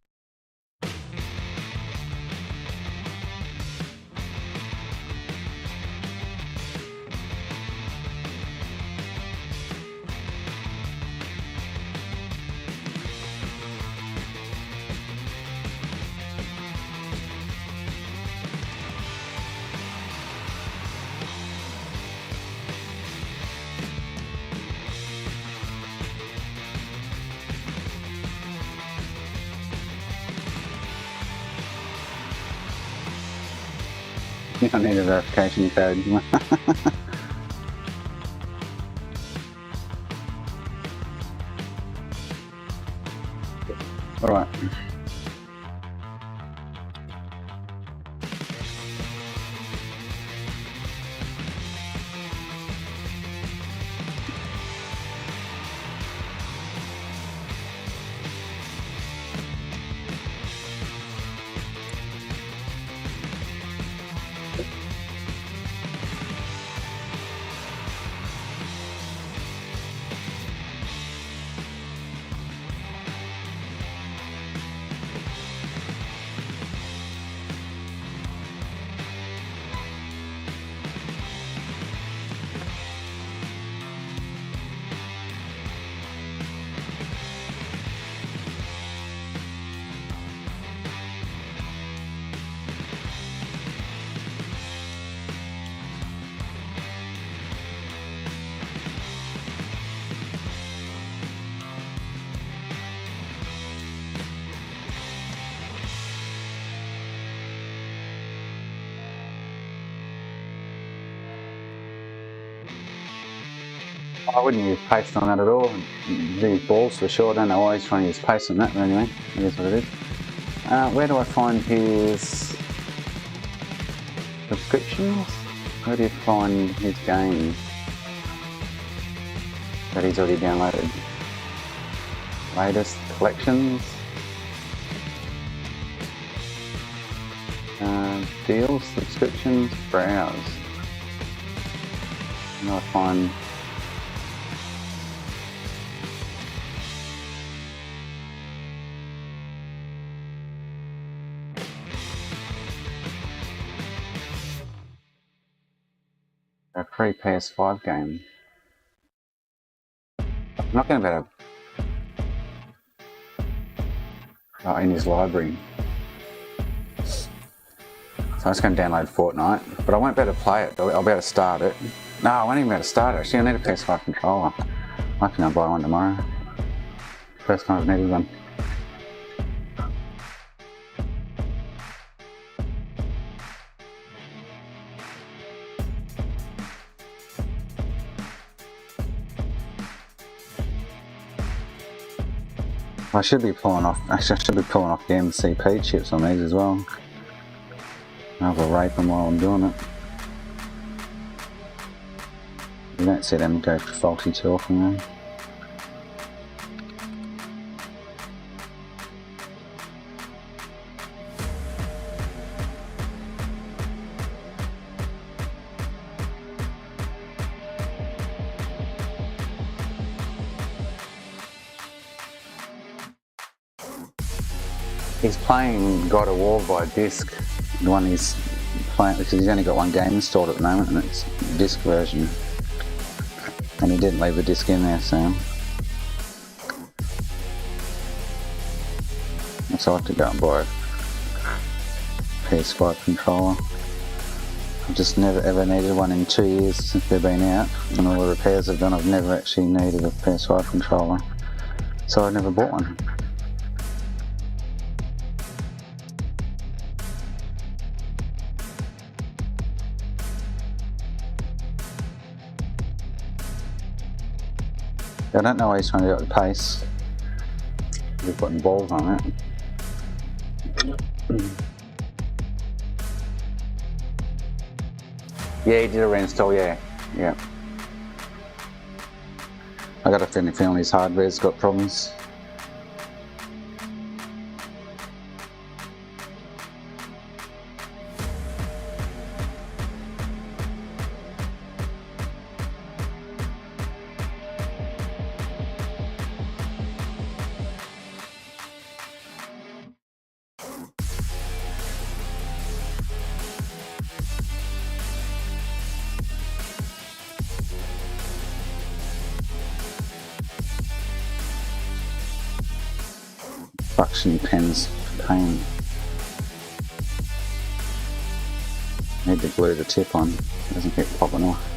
You don't need a verification code. Alright. I wouldn't use paste on that at all. These balls for sure. I don't know why he's trying to use paste on that, but anyway, it is what it is. Where do I find his subscriptions? Where do you find his games that he's already downloaded? Latest collections. Deals, subscriptions, browse. And I find a free PS5 game. I'm not going to be able to... in his library. So I'm just going to download Fortnite, but I won't be able to play it. I'll be able to start it. No, I won't even be able to start it. Actually, I need a PS5 controller. I can go buy one tomorrow. First time I've needed one. I should be pulling off. Actually, I should be pulling off the MCP chips on these as well. I'll have a rape them while I'm doing it. You don't see them go faulty too often though. He's playing God of War by disc, the one he's playing, because he's only got one game installed at the moment and it's disc version. And he didn't leave the disc in there, so I have to go and buy a PS5 controller. I've just never ever needed one in 2 years since they've been out, and all the repairs I've done, I've never actually needed a PS5 controller, so I never bought one. I don't know why he's trying to do it at the pace. He's putting balls on it. Yeah, he did a reinstall, yeah. I got a feeling his hardware's got problems. Suction pens pain. Need to glue the tip on, it doesn't keep popping off.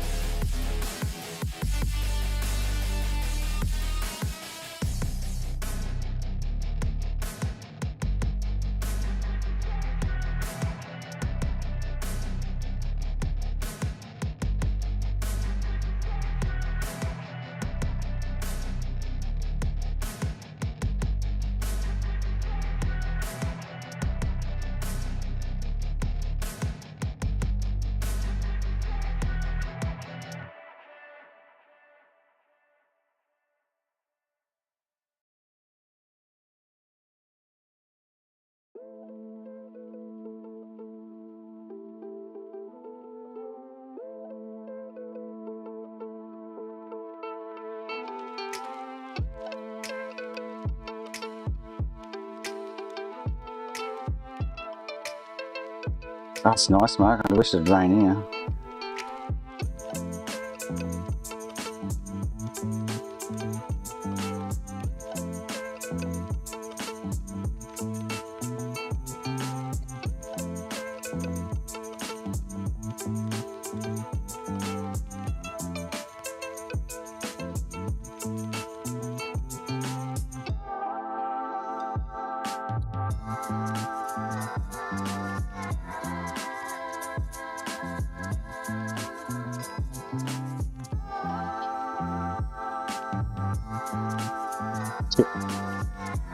That's nice, Mark. I wish it would rain here.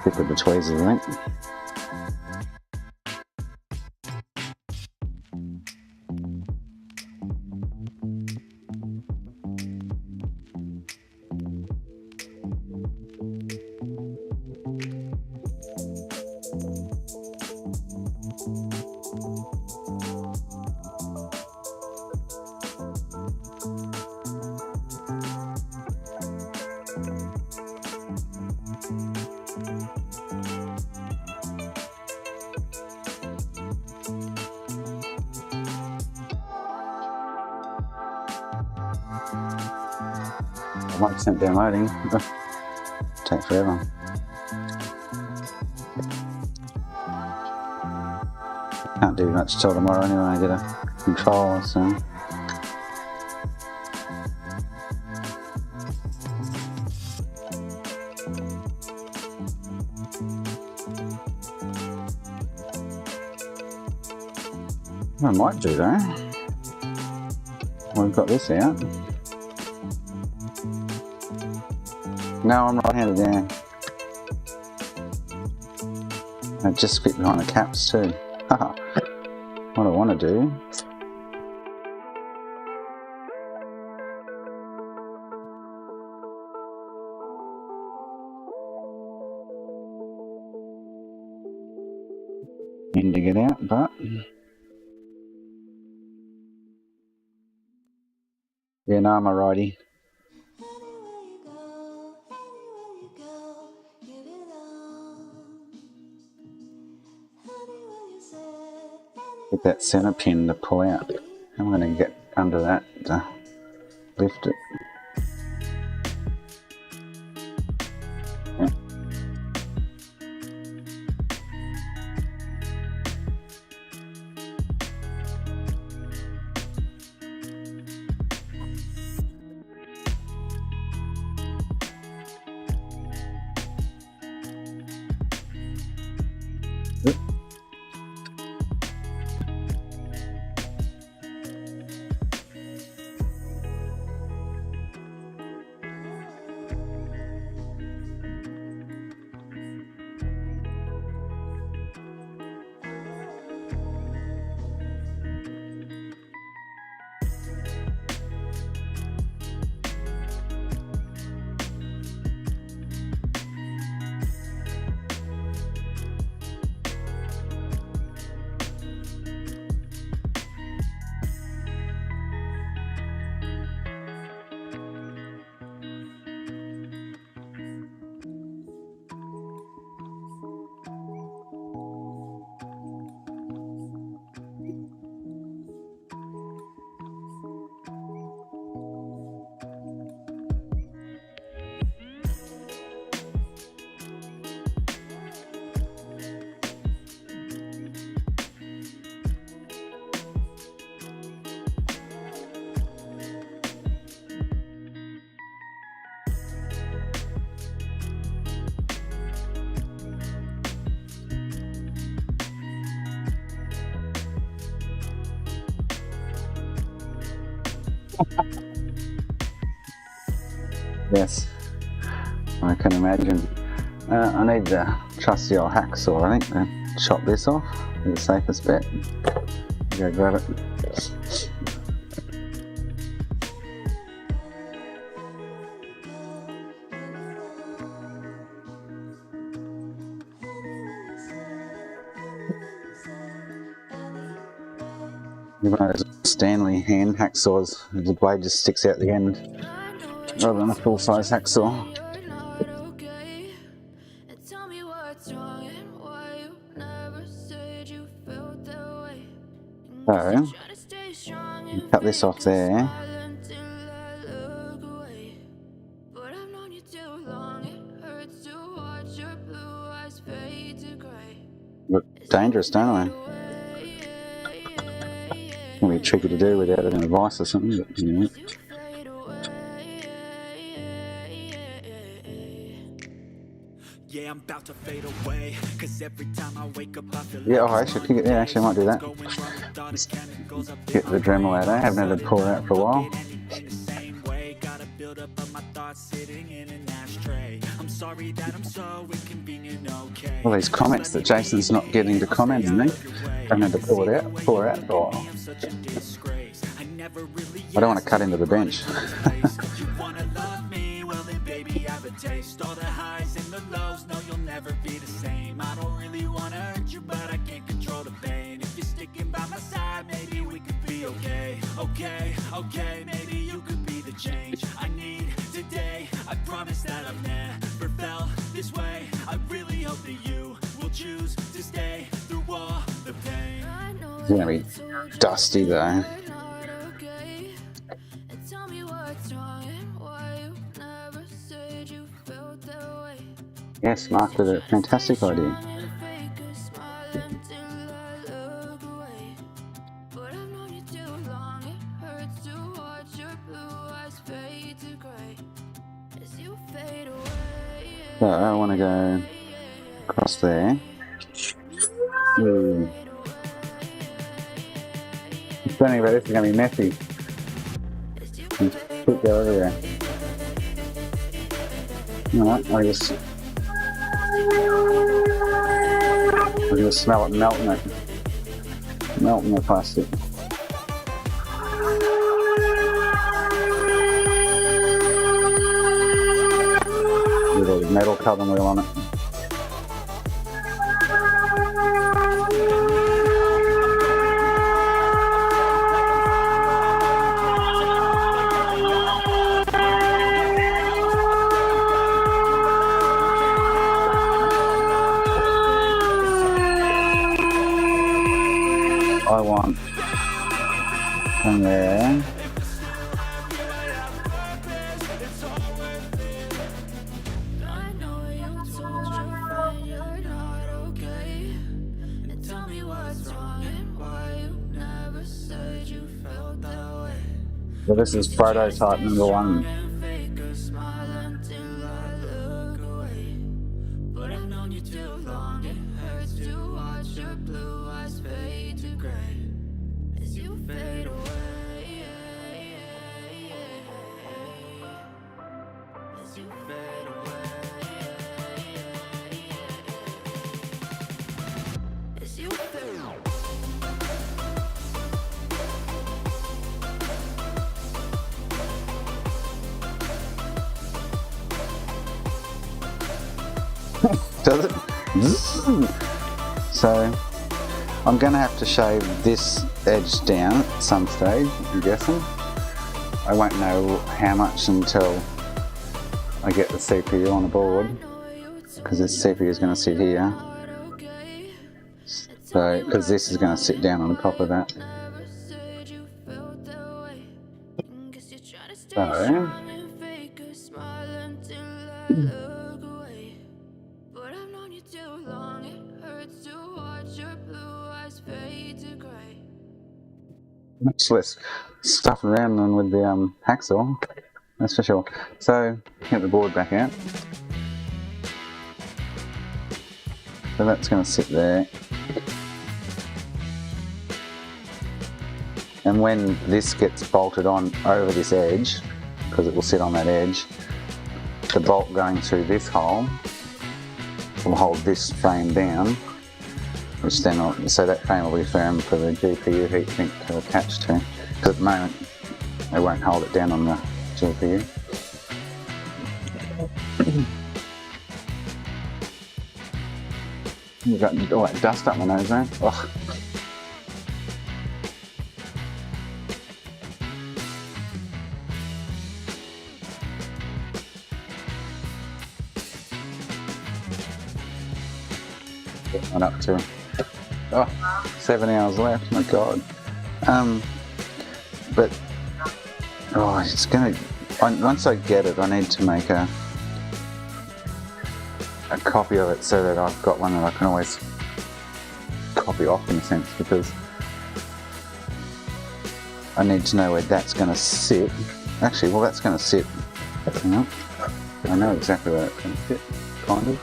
Stick with the tweezers, I think. I 1% downloading. Take forever. Can't do much till tomorrow anyway. I get a controller, so. I might do though. We've got this out. No, I'm right-handed, yeah. And just fit behind the caps too. Haha. What I want to do. Need to get out, but. Yeah, no, I'm a righty. Get that center pin to pull out. I'm going to get under that to lift it. Yeah. Yes, I can imagine. I need the trusty old hacksaw, I think, to chop this off. The safest bet. Go grab it. You've one of those Stanley hand hacksaws, the blade just sticks out the end, rather than a full-size hacksaw. So, cut this off there. Look dangerous, don't I? Can be tricky to do without an advice or something, but anyway. Yeah, I'm about to fade away, 'cause every time I wake up I feel Yeah, like oh, actually, I might do that. Get the Dremel out. I haven't had to pour it out for a while. Gotta build up of my thoughts sitting in an ashtray. I'm sorry that I'm so inconvenient, okay. All these comments that Jason's not getting to comment on me. I haven't had to pour it out for a while. I don't want to cut into the bench. You wanna love me? Well then baby have a taste. All the highs and the lows, no you'll never be the same. I don't really wanna hurt you, but I can't control the pain. If you're sticking by my side, maybe we could be okay. Okay, maybe you could be the change I need today. I promise that I've never felt this way. I really hope that you will choose to stay through all the pain. It's gonna be dusty though. Yes, Mark did a fantastic idea. So I want to go across there. Ooh. I'm thinking about this is going to be messy. Put that over there. Alright, I'll just smell it melting it. Melting the plastic. With a metal covering wheel on it. I want from there. Well, this is prototype number 1. Does it? So I'm going to have to shave this edge down at some stage, I'm guessing. I won't know how much until I get the CPU on the board, because this CPU is going to sit here. So, because this is going to sit down on top of that. So, much less stuff around than with the hacksaw, that's for sure. So, get the board back out. So that's going to sit there. And when this gets bolted on over this edge, because it will sit on that edge, the bolt going through this hole will hold this frame down, which then will, so that frame will be firm for the GPU heatsink to attach to, because at the moment it won't hold it down on the GPU. You've got all that dust up my nose there. Ugh. Get one up to 7 hours left, my god. But oh, it's gonna. Once I get it, I need to make a copy of it so that I've got one that I can always copy off in a sense, because I need to know where that's going to sit. Actually, well, that's going to sit. You know, I know exactly where it's going to sit, kind of.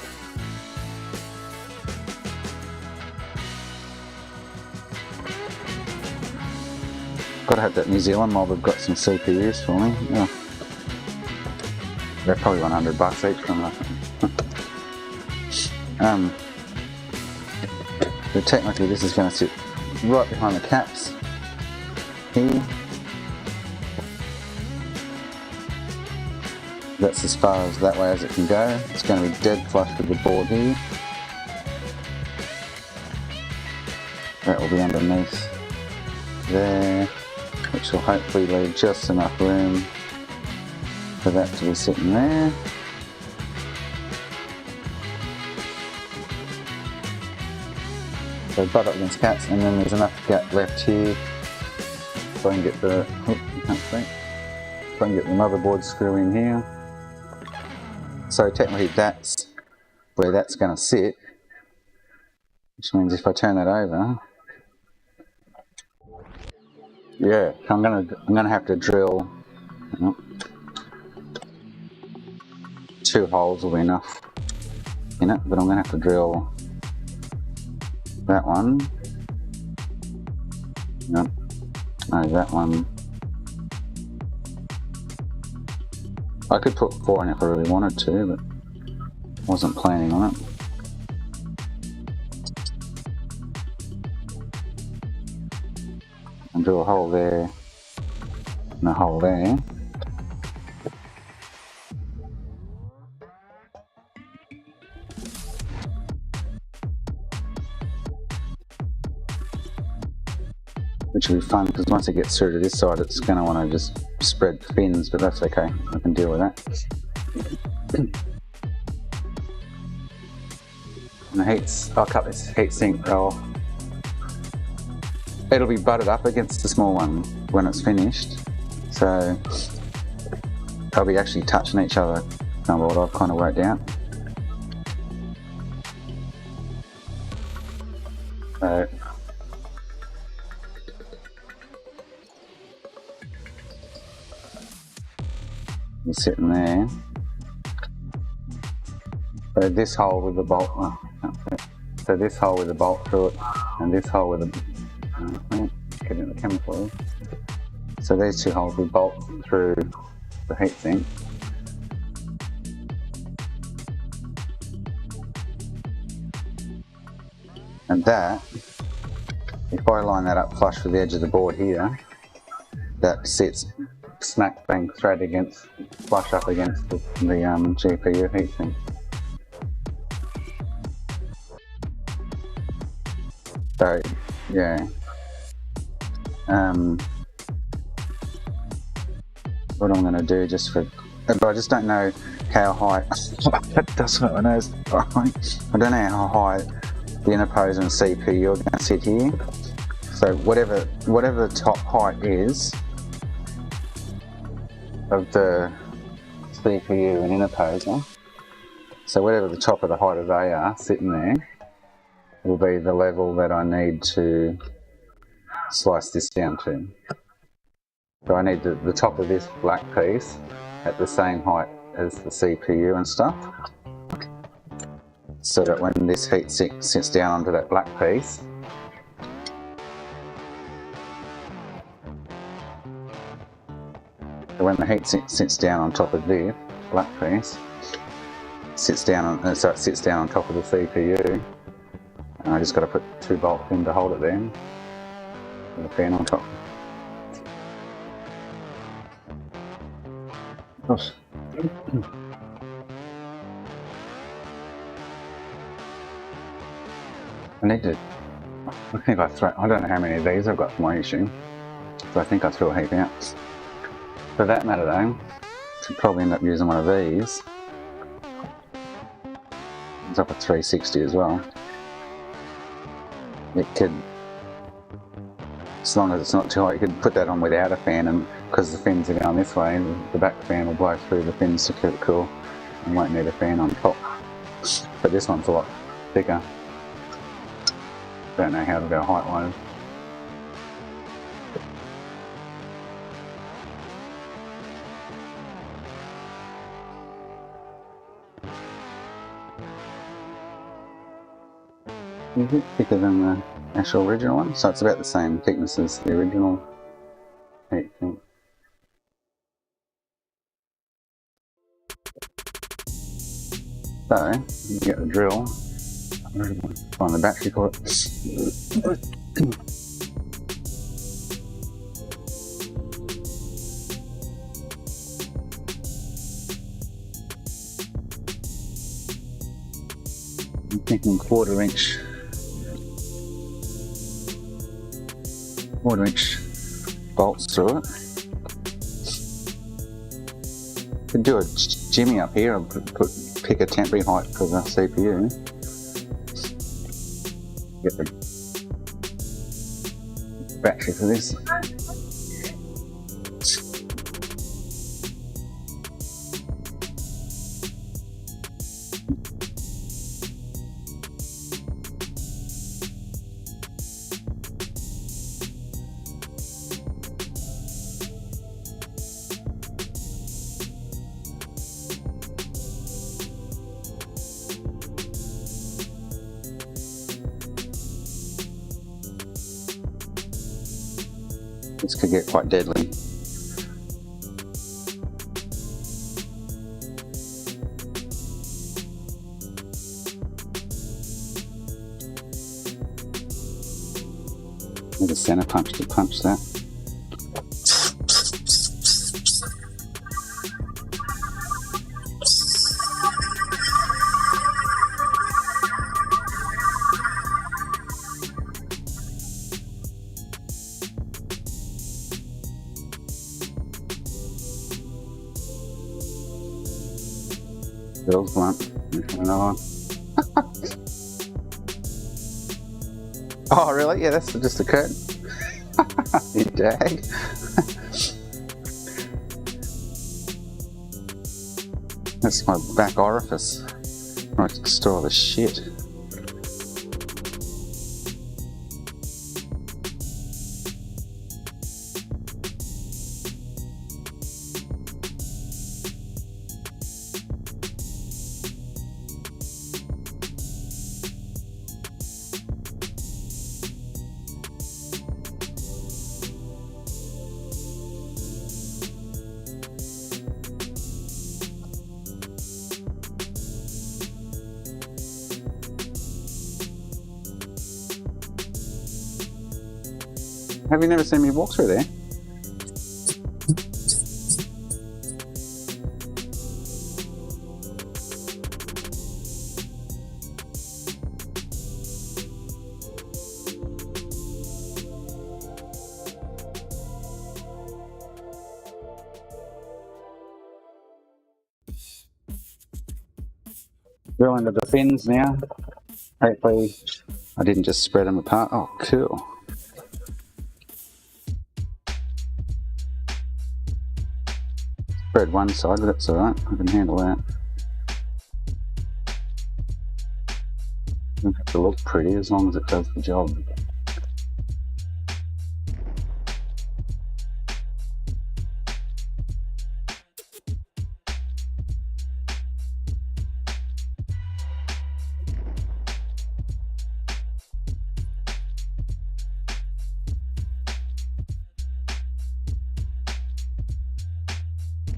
Got to have that New Zealand mob have got some CPUs for me. Yeah. They're probably $100 each from that. But technically this is going to sit right behind the caps here. That's as far as that way as it can go. It's going to be dead flush with the board here. That will be underneath there, which will hopefully leave just enough room for that to be sitting there. So butt up against cats, and then there's enough gap left here so I can get the, oh, you can't see, so I can get the motherboard screw in here. So technically that's where that's going to sit, which means if I turn that over, yeah, I'm gonna have to drill. Two holes will be enough in it, but I'm gonna have to drill that one. No, that one. I could put 4 in if I really wanted to, but wasn't planning on it. And drill a hole there and a hole there. Which will be fun, because once it gets through to this side, it's going to want to just spread fins, but that's okay. I can deal with that. And the I'll cut this heatsink roll. It'll be butted up against the small one when it's finished, so they'll be actually touching each other. What I've kind of worked out. So you're sitting there. So this hole with the bolt. So this hole with the bolt through it, and this hole with the. Get in the camera for you. So these two holes will bolt through the heatsink. And that, if I line that up flush with the edge of the board here, that sits smack bang straight against, flush up against the GPU heatsink. So, yeah. What I'm going to do just for, but I just don't know how high, that does hurt my nose. I don't know how high the interposer and CPU are going to sit here. So whatever the top height is of the CPU and interposer, so whatever the top of the height of they are sitting there, will be the level that I need to slice this down to. So I need the top of this black piece at the same height as the CPU and stuff, so that when this heat sits down onto that black piece, so when the heat sits down on top of this black piece, sits down on, so it sits down on top of the CPU, and I just got to put 2 bolts in to hold it there, with a fan on top. Gosh. I need to, I think I don't know how many of these I've got for my issue, so I think I threw a heap out. For that matter though, to probably end up using one of these. It's up at 360 as well. It could as long as it's not too hot. You could put that on without a fan, and because the fins are going this way, the back fan will blow through the fins to keep it cool and won't need a fan on top. But this one's a lot thicker. Don't know how to go height wise. A bit thicker than the actual original one, so it's about the same thickness as the original heat sink. So, you get the drill, find the battery for it. I'm thinking quarter-inch bolts through it. Could do a jimmy up here and pick a temporary height for the CPU. Get the battery for this. This could get quite deadly. Need a center punch to punch that. Bill's blunt. Another one. Oh, really? Yeah, that's just a curtain. You dag. That's my back orifice. I can store all the shit. Have you never seen me walk through there? Drill into the fins now. Hopefully I didn't just spread them apart. Oh, cool. Spread one side, but that's alright. I can handle that. Doesn't have to look pretty as long as it does the job.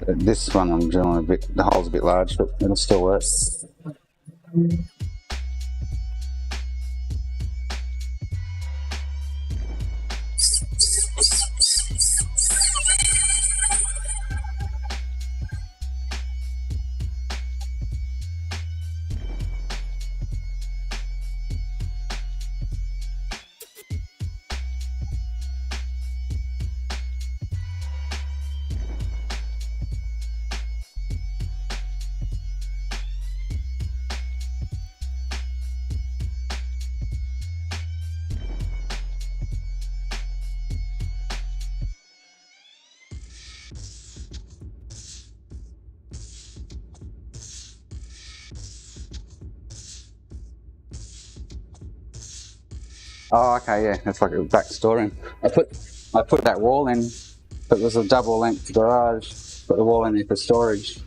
This one I'm drilling a bit, the hole's a bit large, but it'll still work. Oh, okay, yeah, it's like a back storeroom. I put that wall in. It was a double length garage. Put the wall in there for storage.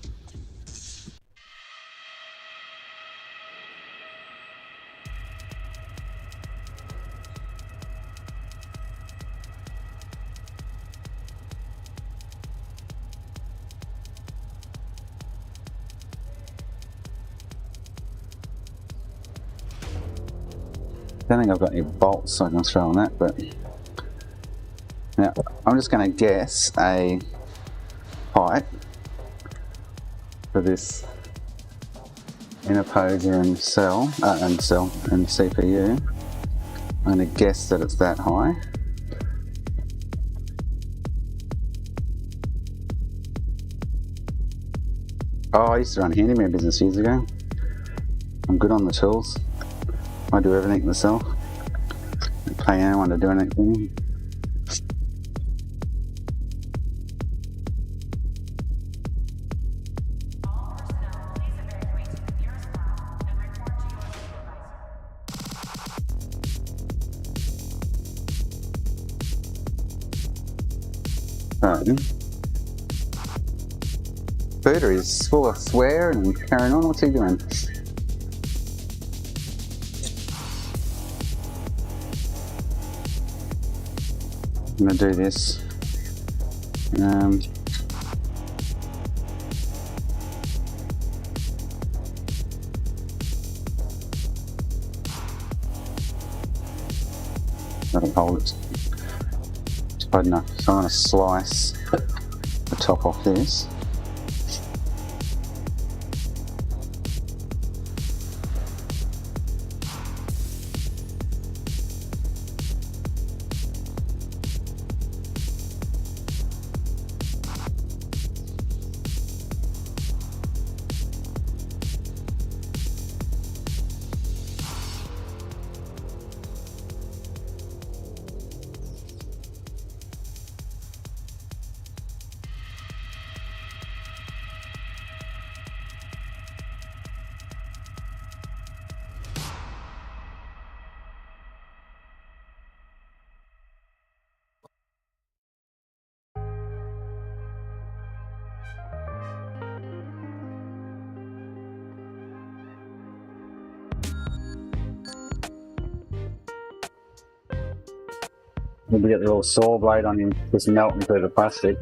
Don't think I've got any bolts I can throw on that, but now I'm just going to guess a height for this interposer and cell and CPU. I'm going to guess that it's that high. Oh, I used to run a handyman business years ago. I'm good on the tools. I do everything myself. I don't pay anyone to do anything. So, Booter is full of swear and carrying on. What's he doing? I'm going to do this. That'll hold it. It's tight enough. So I'm going to slice the top off this. Maybe get the little saw blade on him, just melting through the plastic.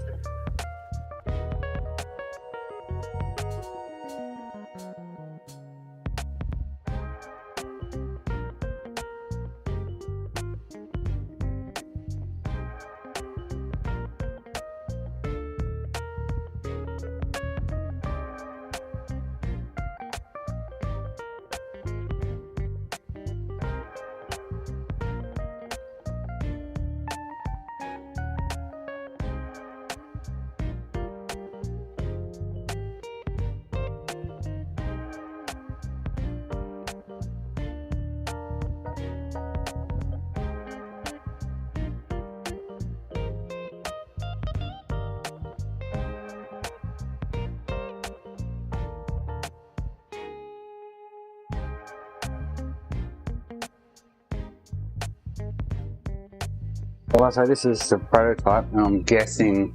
Well, I say this is the prototype, and I'm guessing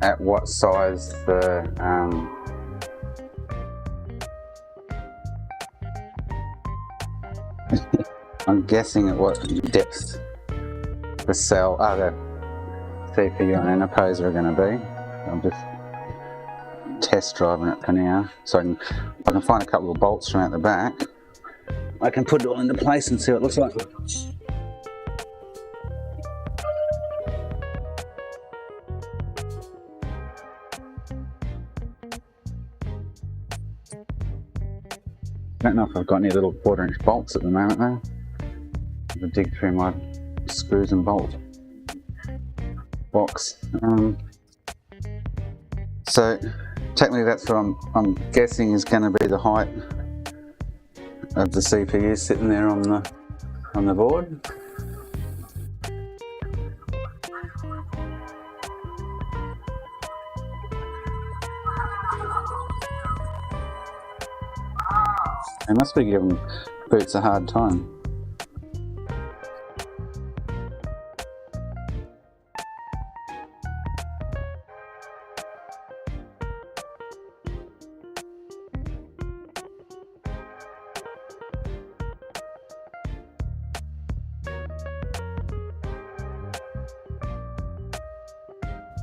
at what size the I'm guessing at what depth the cell, the CPU and interposer are going to be. I'm just test driving it for now, so I can find a couple of bolts from out the back. I can put it all into place and see what it looks like. I don't know if I've got any little 1/4" bolts at the moment though. I'm gonna dig through my screws and bolt box. So technically that's what I'm guessing is going to be the height of the CPU sitting there on the board. They must be giving Boots a hard time.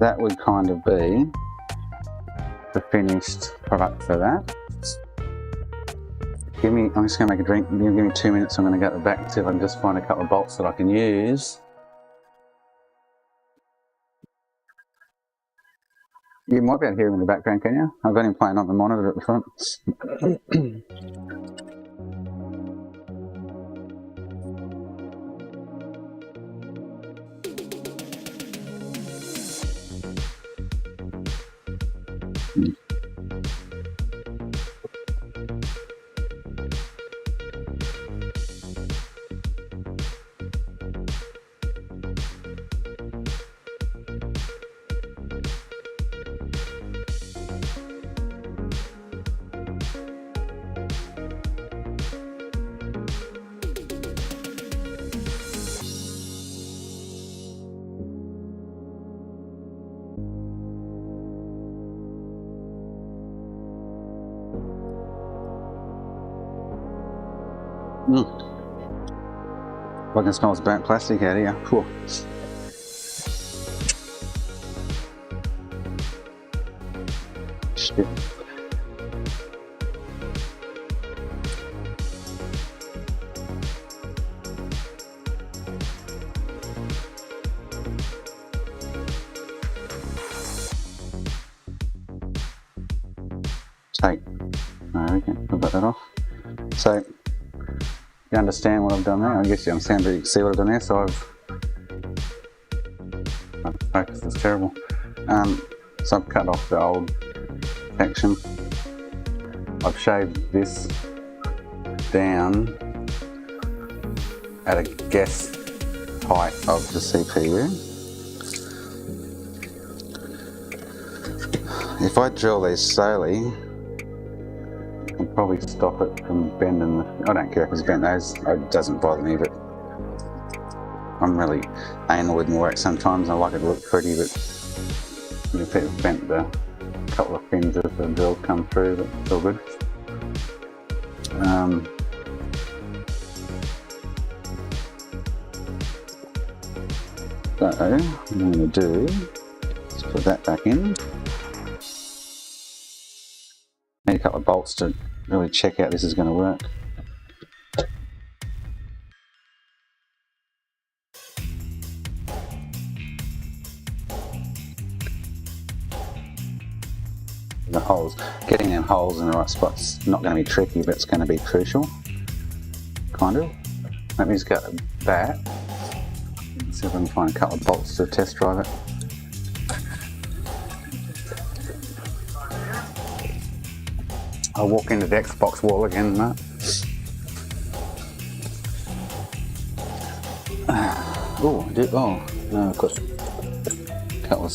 that would kind of be the finished product for that. I'm just going to make a drink. Give me 2 minutes. I'm going to go to the back and see if I can just find a couple of bolts that I can use. You might be able to hear him in the background, can you? I've got him playing on the monitor at the front. I can smell burnt plastic out here. Whew. Shit. Take. There we go. I've got that off. So, you understand what I've done there? I guess you understand, but you can see what I've done there. So focus is terrible. So I've cut off the old section. I've shaved this down at a guess height of the CPU. If I drill these slowly, I'll probably stop it from bending. I don't care if it's bent those, it doesn't bother me, but I'm really anal with my work sometimes. I like it to look pretty, but if it's bent a couple of fins as the drill come through, but it's all good. So, what I'm going to do is put that back in. Need a couple of bolts to really check out this is going to work. The holes, getting them holes in the right spots, not going to be tricky, but it's going to be crucial. Kind of. Let me just go to the back. See if I can find a couple of bolts to test drive it. I'll walk into the Xbox wall again, Matt. Oh, I did. Oh, no, I've got a couple of.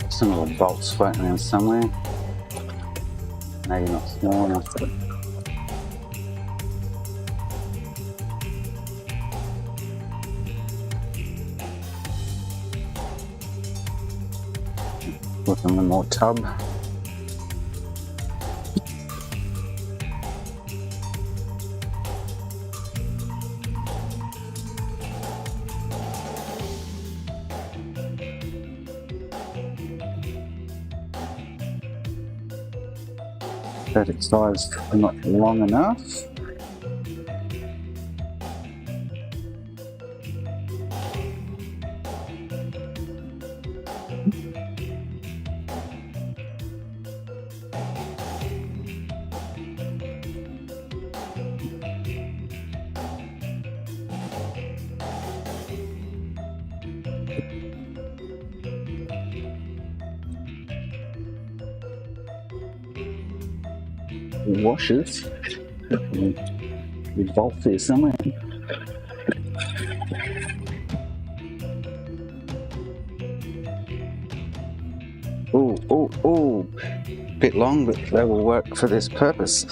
Some little bolts floating around somewhere. Maybe not small enough, but put them in more tub. Perfect size, not long enough. Washers. With bolts here somewhere. Ooh, ooh, ooh. Bit long, but they will work for this purpose.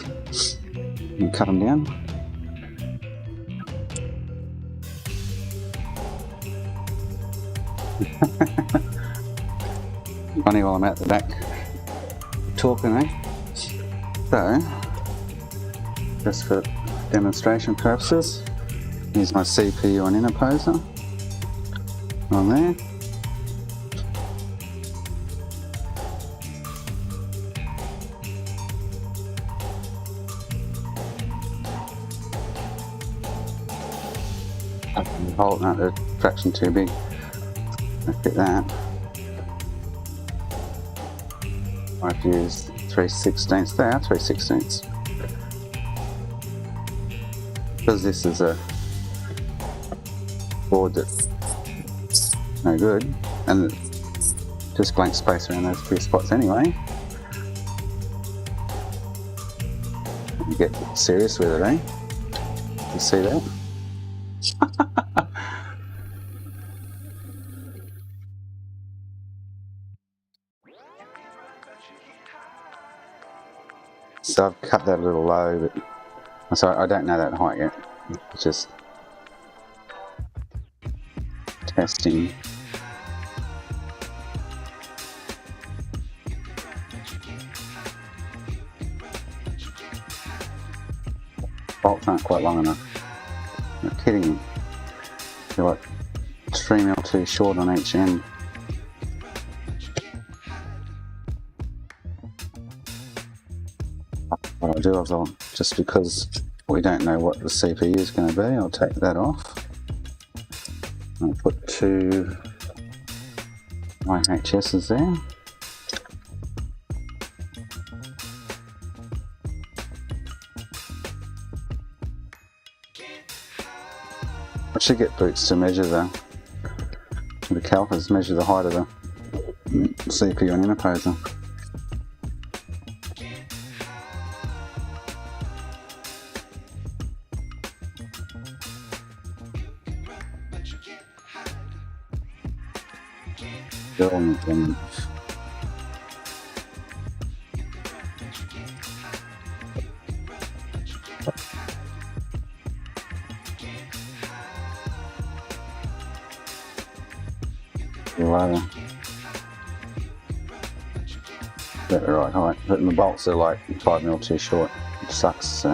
And cut them down. Funny while I'm at the back talking, eh? So, just for demonstration purposes, here's my CPU on interposer on there. Hold no, the fraction too big. Look at that. I've used 3/16. They are 3/16. Because this is a board that's no good, and just blank space around those few spots anyway. You get serious with it, eh? You see that? So I've cut that a little low, but sorry, I don't know that height yet. It's just testing. Bolts aren't quite long enough. I'm not kidding you. They're like 3mm too short on each end. What I'll do is I'll, just because we don't know what the CPU is going to be, I'll take that off. I'll put 2 RGHs there. I should get boots to measure the calipers, measure the height of the CPU and interposer. Low. Get the right height, but the bolts are like 5mm too short. It sucks. So.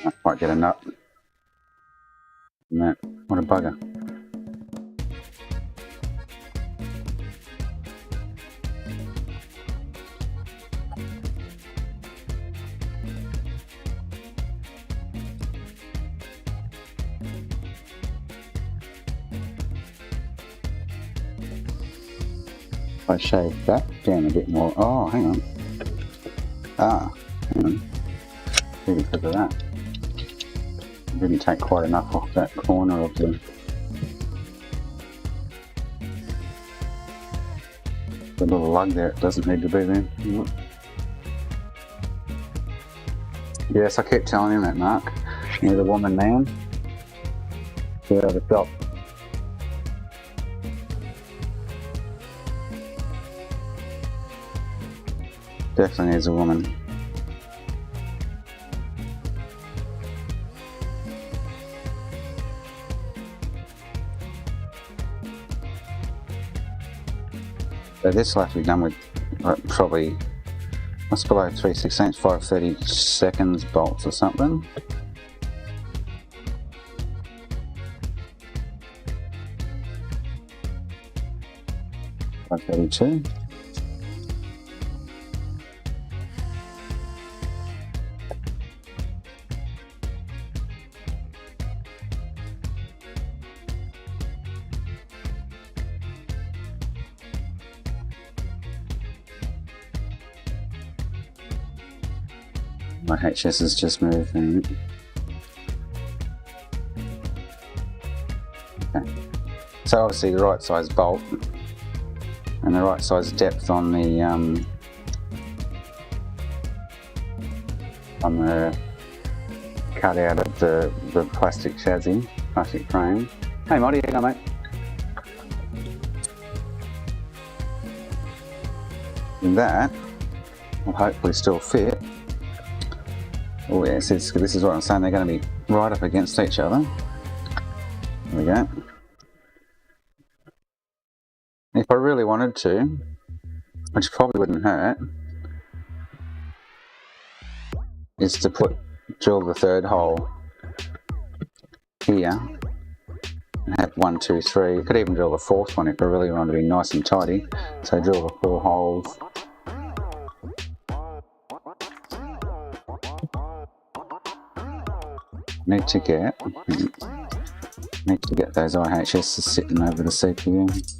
I might get a nut. And that, what a bugger. I shaved that down a bit more. Oh, hang on. Ah, hang on. Maybe because of that. I didn't take quite enough off that corner of the little lug there. It doesn't need to be there. Yes, I keep telling him that, Mark. You're the woman man. Yeah, the top. Definitely needs a woman. So this will have to be done with probably, what's below 3/16, 5/32 bolts or something. $532. My HS has just moved. Okay. So obviously the right size bolt and the right size depth on the cutout of the plastic chassis, plastic frame. Hey Marty, how you going, mate? And that will hopefully still fit. Oh yes, this is what I'm saying, they're going to be right up against each other. There we go. If I really wanted to, which probably wouldn't hurt, is to drill the third hole here and have 1, 2, 3. You could even drill the fourth one if I really wanted to be nice and tidy. So drill the 4 holes. Need to get those RGHs sitting over the CPU.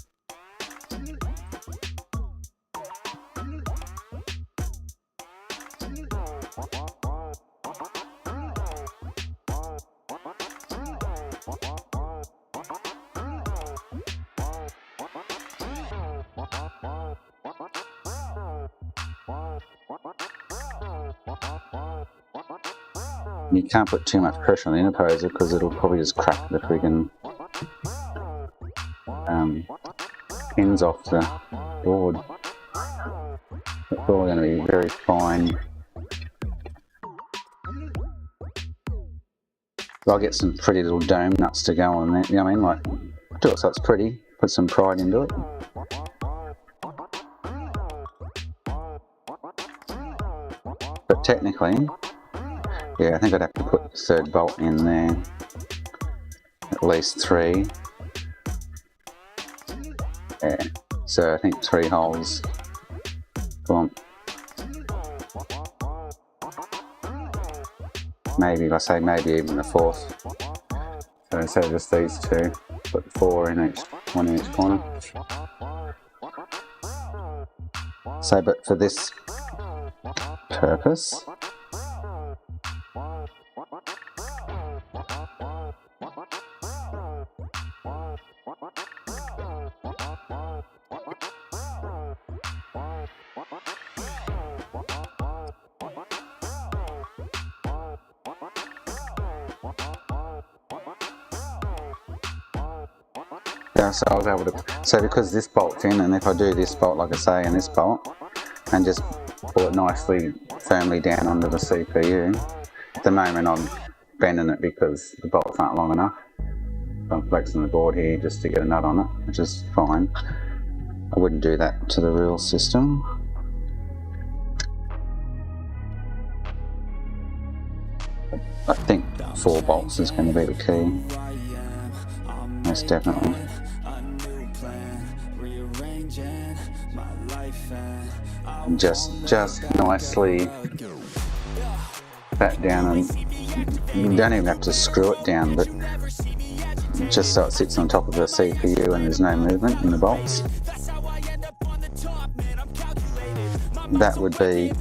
You can't put too much pressure on the interposer because it'll probably just crack the friggin' pins off the board. It's all going to be very fine. I'll get some pretty little dome nuts to go on there, you know what I mean? Like, do it so it's pretty, put some pride into it. But technically, yeah, I think I'd have to put the third bolt in there, at least 3. Yeah, so I think 3 holes. Come on. Maybe, I say maybe even the 4th. So instead of just these 2, put 4 in each, 1 in each corner. So, but for this purpose, yeah, so I was able to, so because this bolt's in, and if I do this bolt, like I say, and this bolt, and just pull it nicely, firmly down onto the CPU, at the moment I'm bending it because the bolts aren't long enough. So I'm flexing the board here just to get a nut on it, which is fine. I wouldn't do that to the real system. I think 4 bolts is going to be the key. Most definitely. And just nicely pat down, and you don't even have to screw it down, but just so it sits on top of the CPU and there's no movement in the bolts. That would be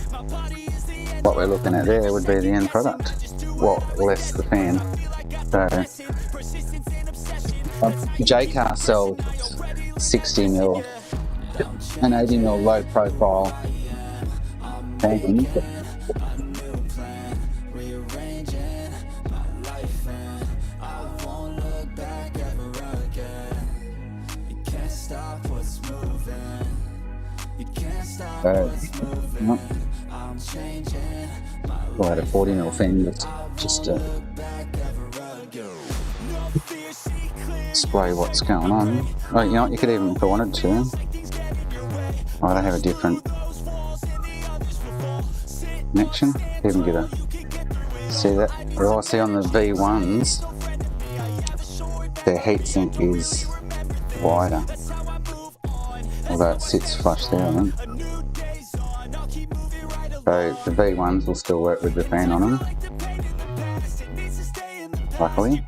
what we're looking at there, would be the end product. Well, less the fan. So J-Car sells 60mm and 80mm low profile fan. We'll add a 40mm fan just to display what's going on. Oh, you know what, you could even, if I wanted to, oh, they have a different connection. Even get a, see that? Or I see on the V1s, their heatsink is wider, although it sits flush there, I think. So the V1s will still work with the fan on them, luckily.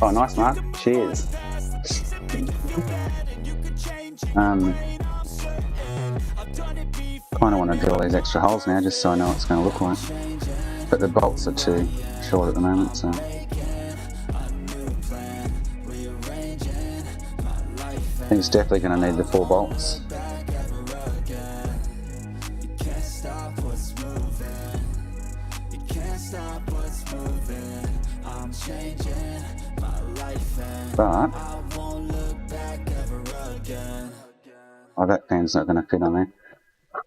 Oh, nice, Mark. Cheers. Kind of want to drill these extra holes now, just so I know what it's going to look like. But the bolts are too short at the moment, so. I think it's definitely going to need the 4 bolts. changing my life and But I won't look back ever again. oh, that fan's not going to fit on there.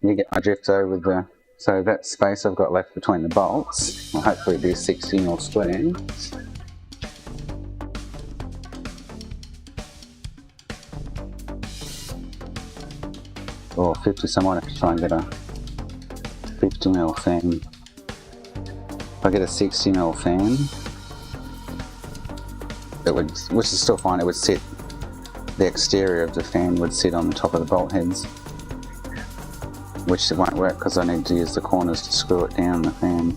You get my drift over with the, so that space I've got left between the bolts will hopefully be 60 mil square. Or 50, so I might have to try and get a 50 mil fan. If I get a 60 mil fan, it would, which is still fine, it would sit, the exterior of the fan would sit on the top of the bolt heads, which it won't work because I need to use the corners to screw it down the fan.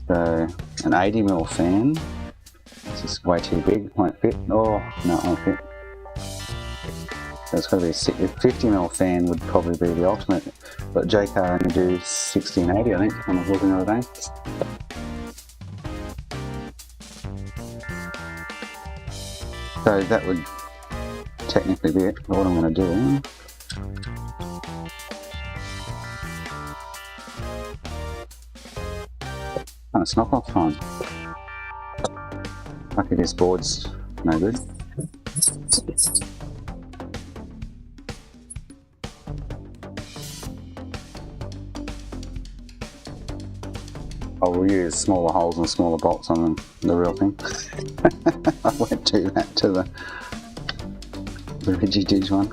So an 80 mil fan, this is way too big, won't fit. Oh no, it won't fit. So it's got to be a 50 mil fan would probably be the ultimate, but JK only do 60 and 80 I think when I was looking the other day. So that would technically be it. But what I'm going to do, oh, it's knock off time. Lucky this board's no good. I will use smaller holes and smaller bolts on the real thing. I won't do that to the Rigididge one.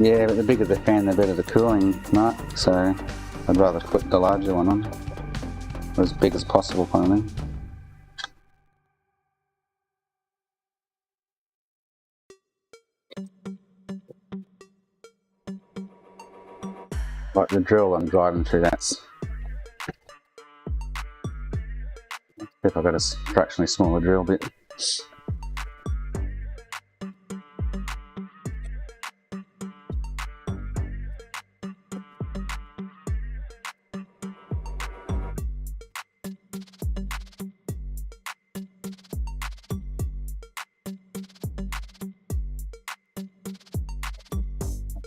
Yeah, but the bigger the fan, the better the cooling, Mark. So I'd rather put the larger one on, as big as possible, kind of thing. Like the drill I'm driving through, that's. If I've got a fractionally smaller drill bit.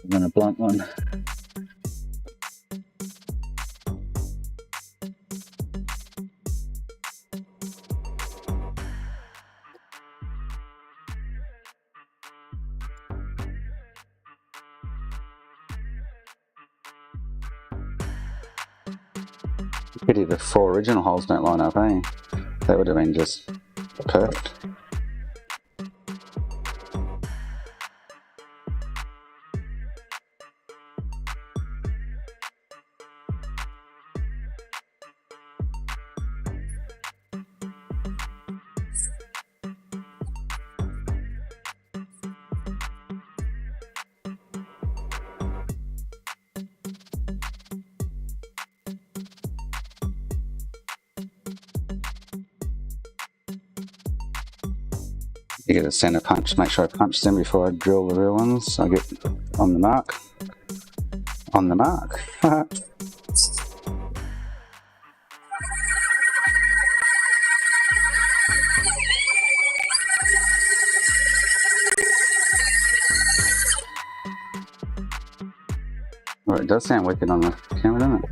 And then a blunt one. Pity the 4 original holes don't line up, eh? That would have been just perfect. You get a center punch, make sure I punch them before I drill the real ones. I get on the mark. On the mark. Well, it does sound wicked on the camera, doesn't it?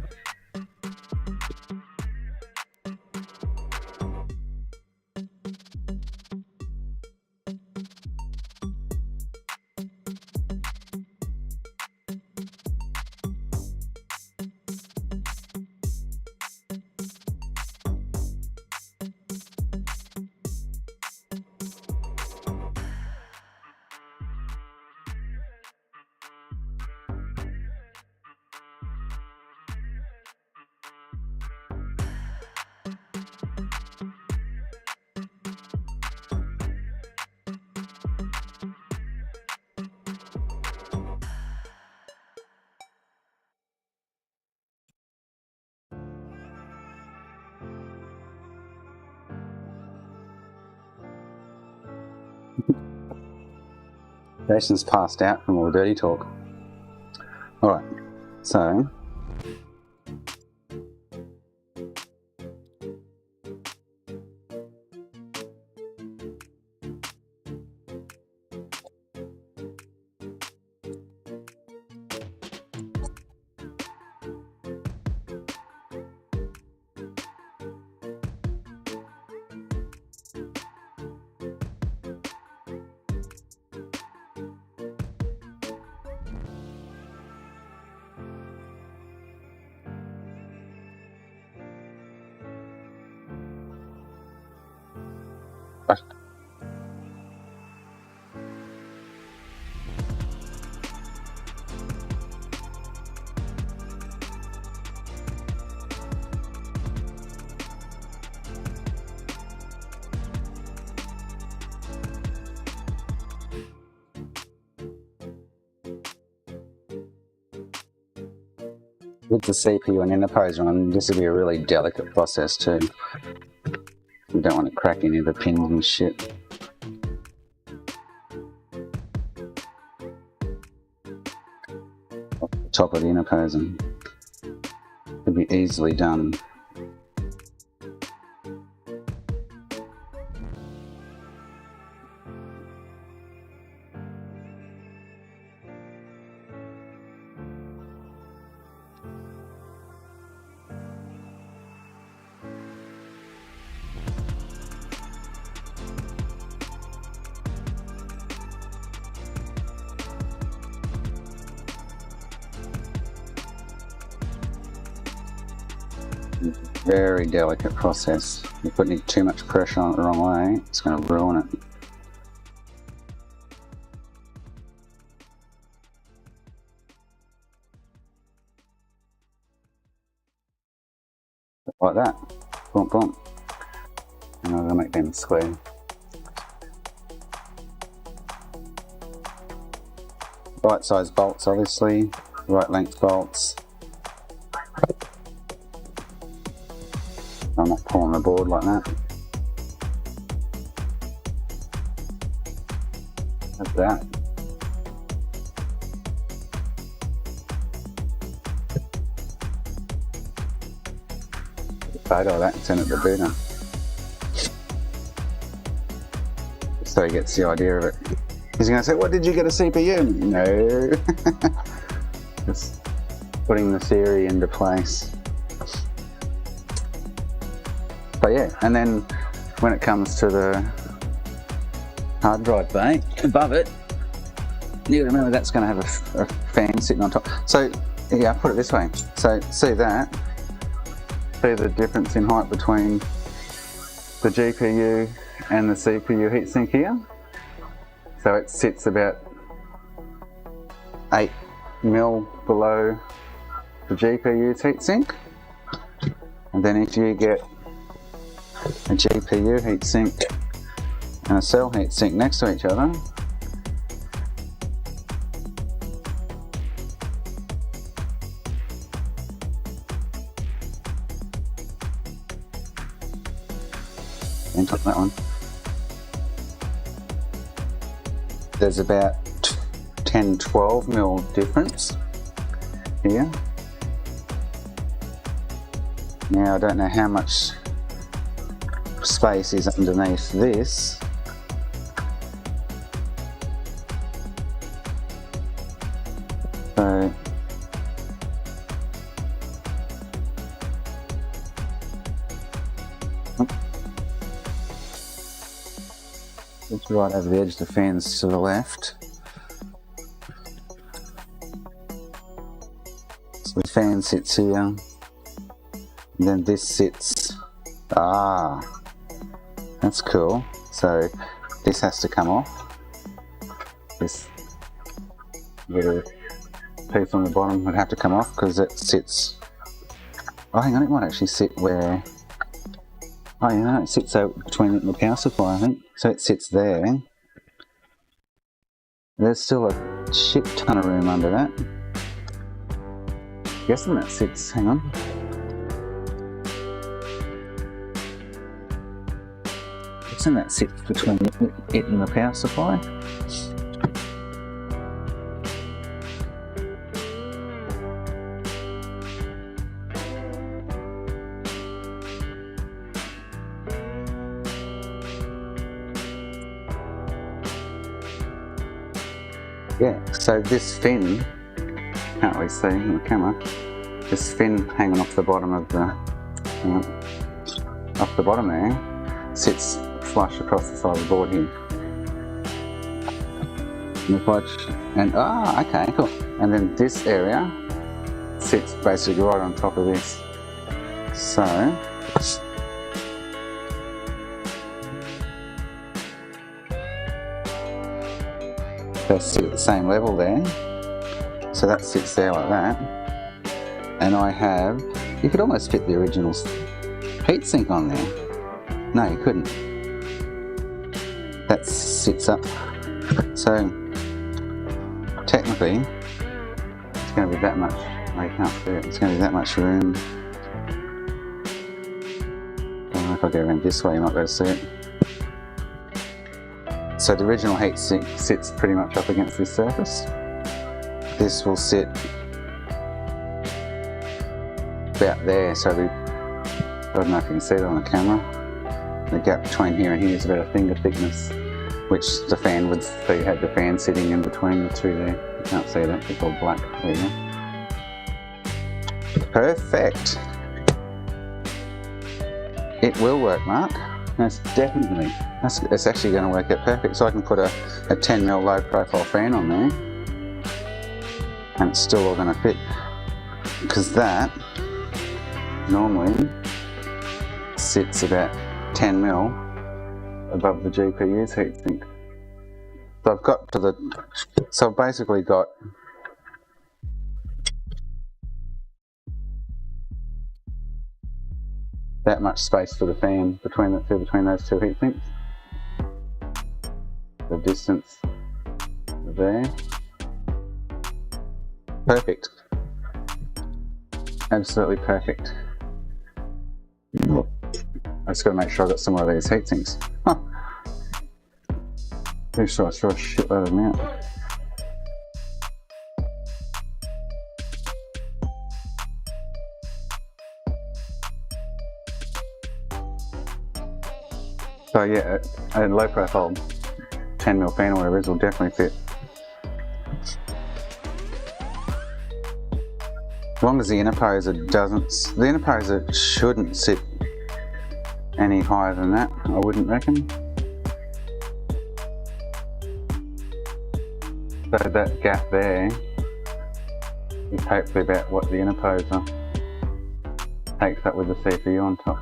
Jason's passed out from all the dirty talk. Alright, So with the CPU and interposer on, this will be a really delicate process too. You don't want to crack any of the pins and shit. Off the top of the interposer. Could be easily done. Very delicate process. You're putting too much pressure on it the wrong way, it's going to ruin it. Like that. Boom, boom. And I'm going to make them square. Right size bolts, obviously. Right length bolts. I'm not pulling the board like that. Like that. Photo of that and send it to the booter. So he gets the idea of it. He's going to say, what, did you get a CPU? No. Just putting the theory into place. But yeah, and then when it comes to the hard drive bay above it, you remember that's going to have a fan sitting on top. So yeah, I'll put it this way. So see that? See the difference in height between the GPU and the CPU heatsink here? So it sits about 8 mil below the GPU's heatsink. And then if you get a GPU heatsink and a cell heatsink next to each other, and top that one, there's about 10-12 mil difference here. Now I don't know how much space is underneath this. So it's right over the edge of the fans to the left. So the fan sits here, and then this sits. That's cool. So this has to come off. This little piece on the bottom would have to come off because it sits. Oh, hang on, it might actually sit where. Oh, yeah, no, it sits out between it and the power supply, I think. So it sits there. There's still a shit ton of room under that. I'm guessing that sits. Hang on. And that sits between it and the power supply. Yeah, so this fin, can't really see in the camera, this fin hanging off the bottom of the, off the bottom there, sits flush across the side of the board here. And okay, cool. And then this area sits basically right on top of this. So, they sit at the same level there. So that sits there like that. And I have, you could almost fit the original heatsink on there. No, you couldn't. That sits up. So technically, it's going to be that much. Oh, you can't see it. It's going to be that much room. I don't know if I go around this way, you might be able to see it. So the original heatsink sits pretty much up against this surface. This will sit about there, so I don't know if you can see it on the camera. The gap between here and here is about a finger thickness, which the fan would, so you had the fan sitting in between the two there. You can't see that, it's all black. There you go. Perfect. It will work, Mark. That's definitely. It's actually going to work out perfect. So I can put a 10mm low profile fan on there, and it's still all going to fit, because that normally sits about 10mm above the GPU's heatsink. So I've got to the, so I've basically got that much space for the fan between those two heatsinks. The distance there. Perfect. Absolutely perfect. I just got to make sure I got some more of these heatsinks. Huh. Pretty sure I threw a shitload of them out. So yeah, a low profile 10mm fan or whatever it is will definitely fit. As long as the interposer doesn't, the interposer shouldn't sit any higher than that, I wouldn't reckon. So that gap there is hopefully about what the interposer takes up with the CPU on top.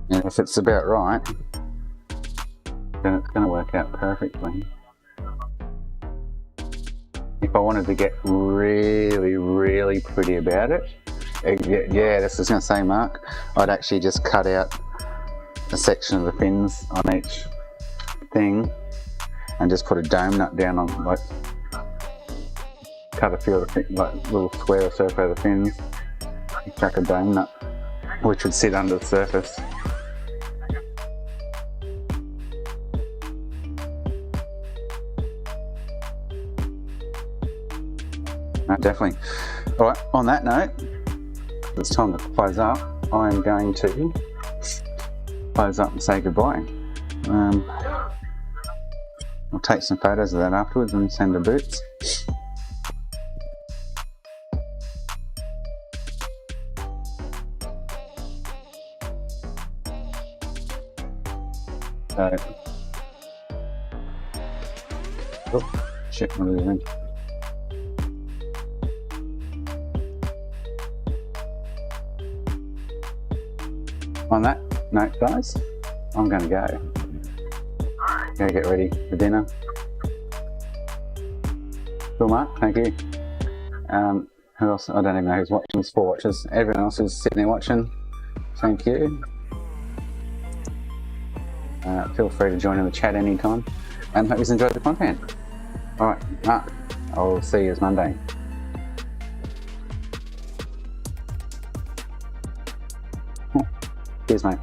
And if it's about right, then it's going to work out perfectly. If I wanted to get really, really pretty about it, yeah, that's what I was going to say, Mark, I'd actually just cut out a section of the fins on each thing and just put a dome nut down on, like, cut a few of the like little square or circle of the fins, and chuck a dome nut, which would sit under the surface. No, definitely. Alright, on that note, it's time to close up. I'm going to close up and say goodbye. I'll take some photos of that afterwards and send to Boots. So, oh, shit, what are you doing? On that note, guys, I'm going to go. Going to get ready for dinner. Cool, Mark, thank you. Who else? I don't even know who's watching. There's 4 watchers. Everyone else who's sitting there watching, thank you. Feel free to join in the chat anytime, and hope you enjoyed the content. Alright, Mark, I'll see you Monday. Cheers, mate.